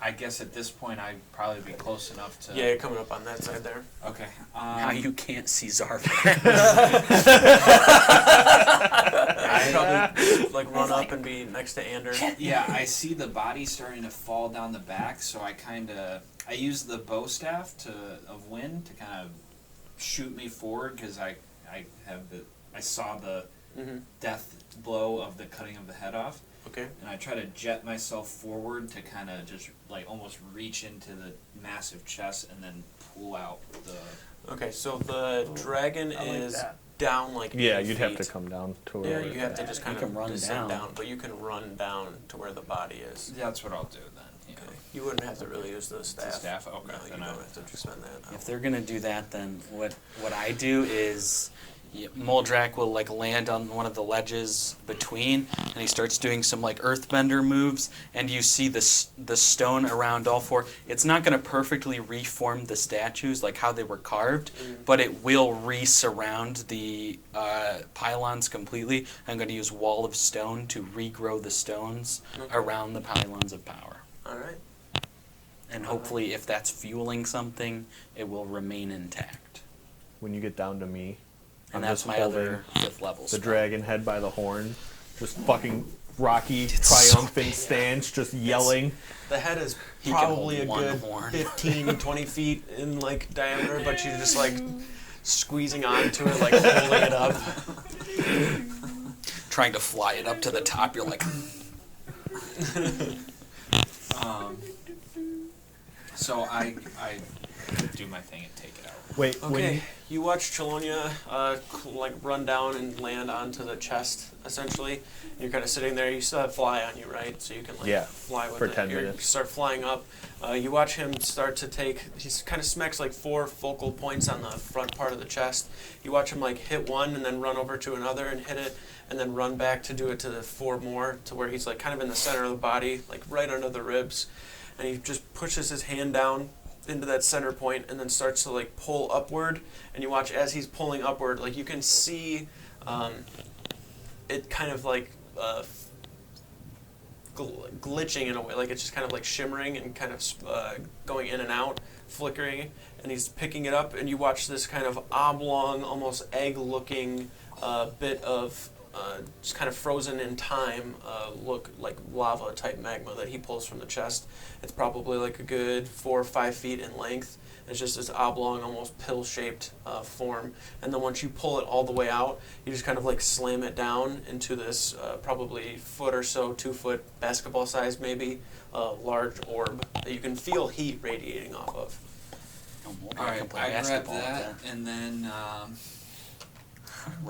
Speaker 6: I guess at this point I'd probably be close enough to.
Speaker 1: Yeah, you're coming up on that side there.
Speaker 6: Okay.
Speaker 8: Now you can't see Zarvin.
Speaker 1: I'd probably like run up up and be next to Ander.
Speaker 6: Yeah, I see the body starting to fall down the back, so I use the bow staff of wind to kind of shoot me forward because I saw the death blow of the cutting of the head off.
Speaker 1: Okay.
Speaker 6: And I try to jet myself forward to kind of just like almost reach into the massive chest and then pull out the.
Speaker 1: Okay, so the dragon
Speaker 2: I like
Speaker 1: is
Speaker 2: that.
Speaker 1: down like
Speaker 4: Yeah,
Speaker 1: 8
Speaker 4: you'd have
Speaker 1: feet.
Speaker 4: to come down to
Speaker 1: Yeah,
Speaker 4: where.
Speaker 1: you have to just kind
Speaker 3: You
Speaker 1: of
Speaker 3: can run
Speaker 1: descend
Speaker 3: down.
Speaker 1: down, but you can run down to where the body is.
Speaker 6: That's what I'll do then. Yeah.
Speaker 1: Okay. You wouldn't have to really use the staff.
Speaker 6: staff? Okay,
Speaker 1: No, you
Speaker 6: then
Speaker 1: don't
Speaker 6: I-
Speaker 1: have to spend that.
Speaker 3: If they're gonna do that, then what I do is Moldrak will like land on one of the ledges between, and he starts doing some like earthbender moves, and you see the stone around all four. It's not gonna perfectly reform the statues like how they were carved, but it will re-surround the pylons completely. I'm gonna use wall of stone to regrow the stones around the pylons of power.
Speaker 1: All right.
Speaker 3: And hopefully, if that's fueling something, it will remain intact.
Speaker 4: When you get down to me,
Speaker 3: And
Speaker 4: I'm
Speaker 3: that's
Speaker 4: just
Speaker 3: my
Speaker 4: holding
Speaker 3: other 5th level
Speaker 4: the
Speaker 3: spell.
Speaker 4: dragon head by the horn, just fucking Rocky
Speaker 3: so
Speaker 4: triumphant stance, just yelling.
Speaker 1: The head is
Speaker 3: He can
Speaker 1: probably a
Speaker 3: hold one
Speaker 1: good
Speaker 3: horn.
Speaker 1: 15, 20 feet in like diameter, but you're just like squeezing onto it, like holding it up.
Speaker 3: Trying to fly it up to the top, you're like,
Speaker 6: So I do my thing and take it out.
Speaker 4: Wait,
Speaker 1: Okay, you watch Chelonia like run down and land onto the chest, essentially. You're kind of sitting there. You still have fly on you, right? So you can like
Speaker 4: Yeah,
Speaker 1: fly with
Speaker 4: for
Speaker 1: it.
Speaker 4: 10
Speaker 1: You
Speaker 4: minutes.
Speaker 1: start flying up. You watch him start to take. He kind of smacks like 4 focal points on the front part of the chest. You watch him like hit one and then run over to another and hit it, and then run back to do it to the 4 more, to where he's like kind of in the center of the body, like right under the ribs, and he just pushes his hand down into that center point and then starts to like pull upward, and you watch as he's pulling upward, like you can see it kind of like glitching in a way, like it's just kind of like shimmering and kind of going in and out, flickering, and he's picking it up, and you watch this kind of oblong, almost egg-looking bit of just kind of frozen in time, look like lava type magma that he pulls from the chest. It's probably like a good 4 or 5 feet in length. It's just this oblong, almost pill-shaped form. And then once you pull it all the way out, you just kind of like slam it down into this probably foot or so, 2 foot, basketball size maybe, large orb that you can feel heat radiating off of.
Speaker 6: Alright, I grab that and then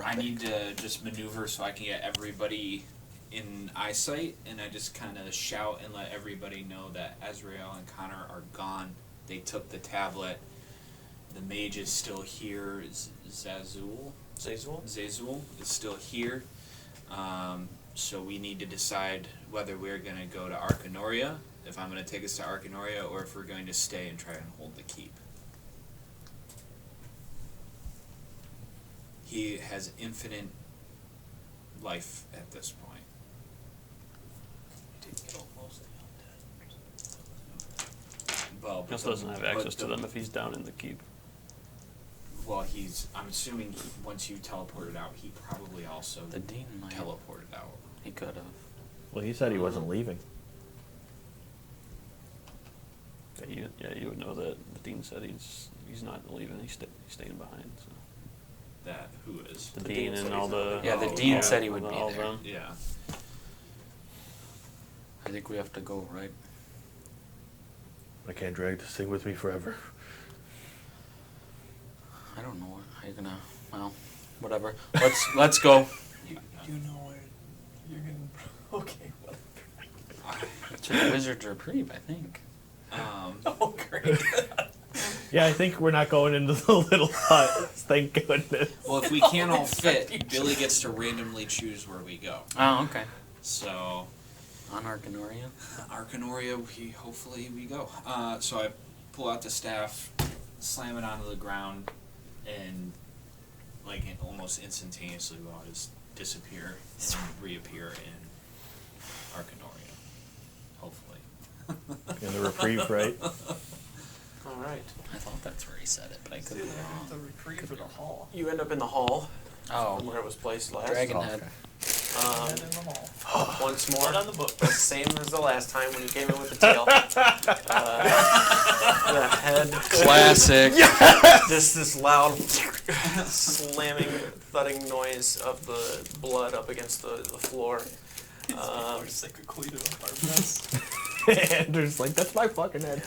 Speaker 6: I need to just maneuver so I can get everybody in eyesight, and I just kind of shout and let everybody know that Azrael and Connor are gone. They took the tablet. The mage is still here. Zazul is still here. So we need to decide whether we're going to go to Arcanoria, if I'm going to take us to Arcanoria, or if we're going to stay and try and hold the keep. He has infinite life at this point. Well,
Speaker 5: He also doesn't have access to them if he's down in the keep.
Speaker 6: Well, I'm assuming once you teleported out, he probably also
Speaker 3: The dean might.
Speaker 6: teleported out.
Speaker 3: He could have.
Speaker 4: Well, he said he wasn't leaving.
Speaker 5: Yeah, you would know that. The dean said he's not leaving. He's staying behind. So.
Speaker 6: That who is?
Speaker 5: The
Speaker 1: The
Speaker 5: dean
Speaker 1: dean
Speaker 5: and
Speaker 1: said
Speaker 5: all
Speaker 1: he's not
Speaker 5: the
Speaker 1: leaving.
Speaker 3: Yeah, the dean said he would be
Speaker 5: all of
Speaker 3: there.
Speaker 5: them.
Speaker 6: Yeah.
Speaker 3: I think we have to go, right?
Speaker 4: I can't drag this thing with me forever.
Speaker 3: I don't know. How you're gonna? Well, whatever. Let's go.
Speaker 2: You know where you're gonna. Okay.
Speaker 3: To the Wizard's Reprieve, I think.
Speaker 2: Oh, great.
Speaker 4: Yeah, I think we're not going into the little hut. Thank goodness.
Speaker 6: Well, if we can't all fit, Billy gets to randomly choose where we go.
Speaker 3: Oh, okay.
Speaker 6: So,
Speaker 3: On Arcanoria.
Speaker 6: Arcanoria, hopefully we go. So I pull out the staff, slam it onto the ground, and almost instantaneously we'll just disappear and reappear in Arcanoria. Hopefully.
Speaker 4: In the reprieve, right?
Speaker 1: All right.
Speaker 3: I thought that's where he said it, but I could be
Speaker 2: The
Speaker 3: wrong.
Speaker 2: reprieve for the hall.
Speaker 1: You end up in the hall from
Speaker 3: Oh,
Speaker 1: where it was placed last.
Speaker 3: Dragon
Speaker 4: Oh,
Speaker 3: Head.
Speaker 4: okay.
Speaker 2: Head in the hole.
Speaker 1: Once more,
Speaker 4: Blood on the book.
Speaker 1: the same as the last time when you came in with the tail. The head.
Speaker 8: Classic.
Speaker 1: Just this loud slamming, thudding noise of the blood up against the floor.
Speaker 4: Andrew's like, that's my fucking head.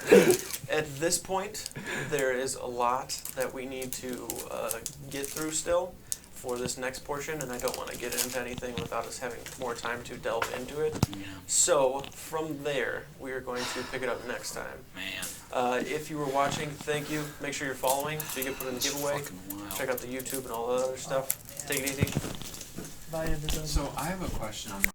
Speaker 1: At this point, there is a lot that we need to get through still for this next portion, and I don't want to get into anything without us having more time to delve into it.
Speaker 8: Yeah,
Speaker 1: So, from there, we are going to pick it up next time.
Speaker 8: man.
Speaker 1: If you were watching, thank you. Make sure you're following so you get put in the
Speaker 8: It's
Speaker 1: giveaway.
Speaker 8: fucking wild.
Speaker 1: Check out the YouTube and all the other stuff. Take it easy.
Speaker 2: Bye, everybody.
Speaker 6: So I have a question on the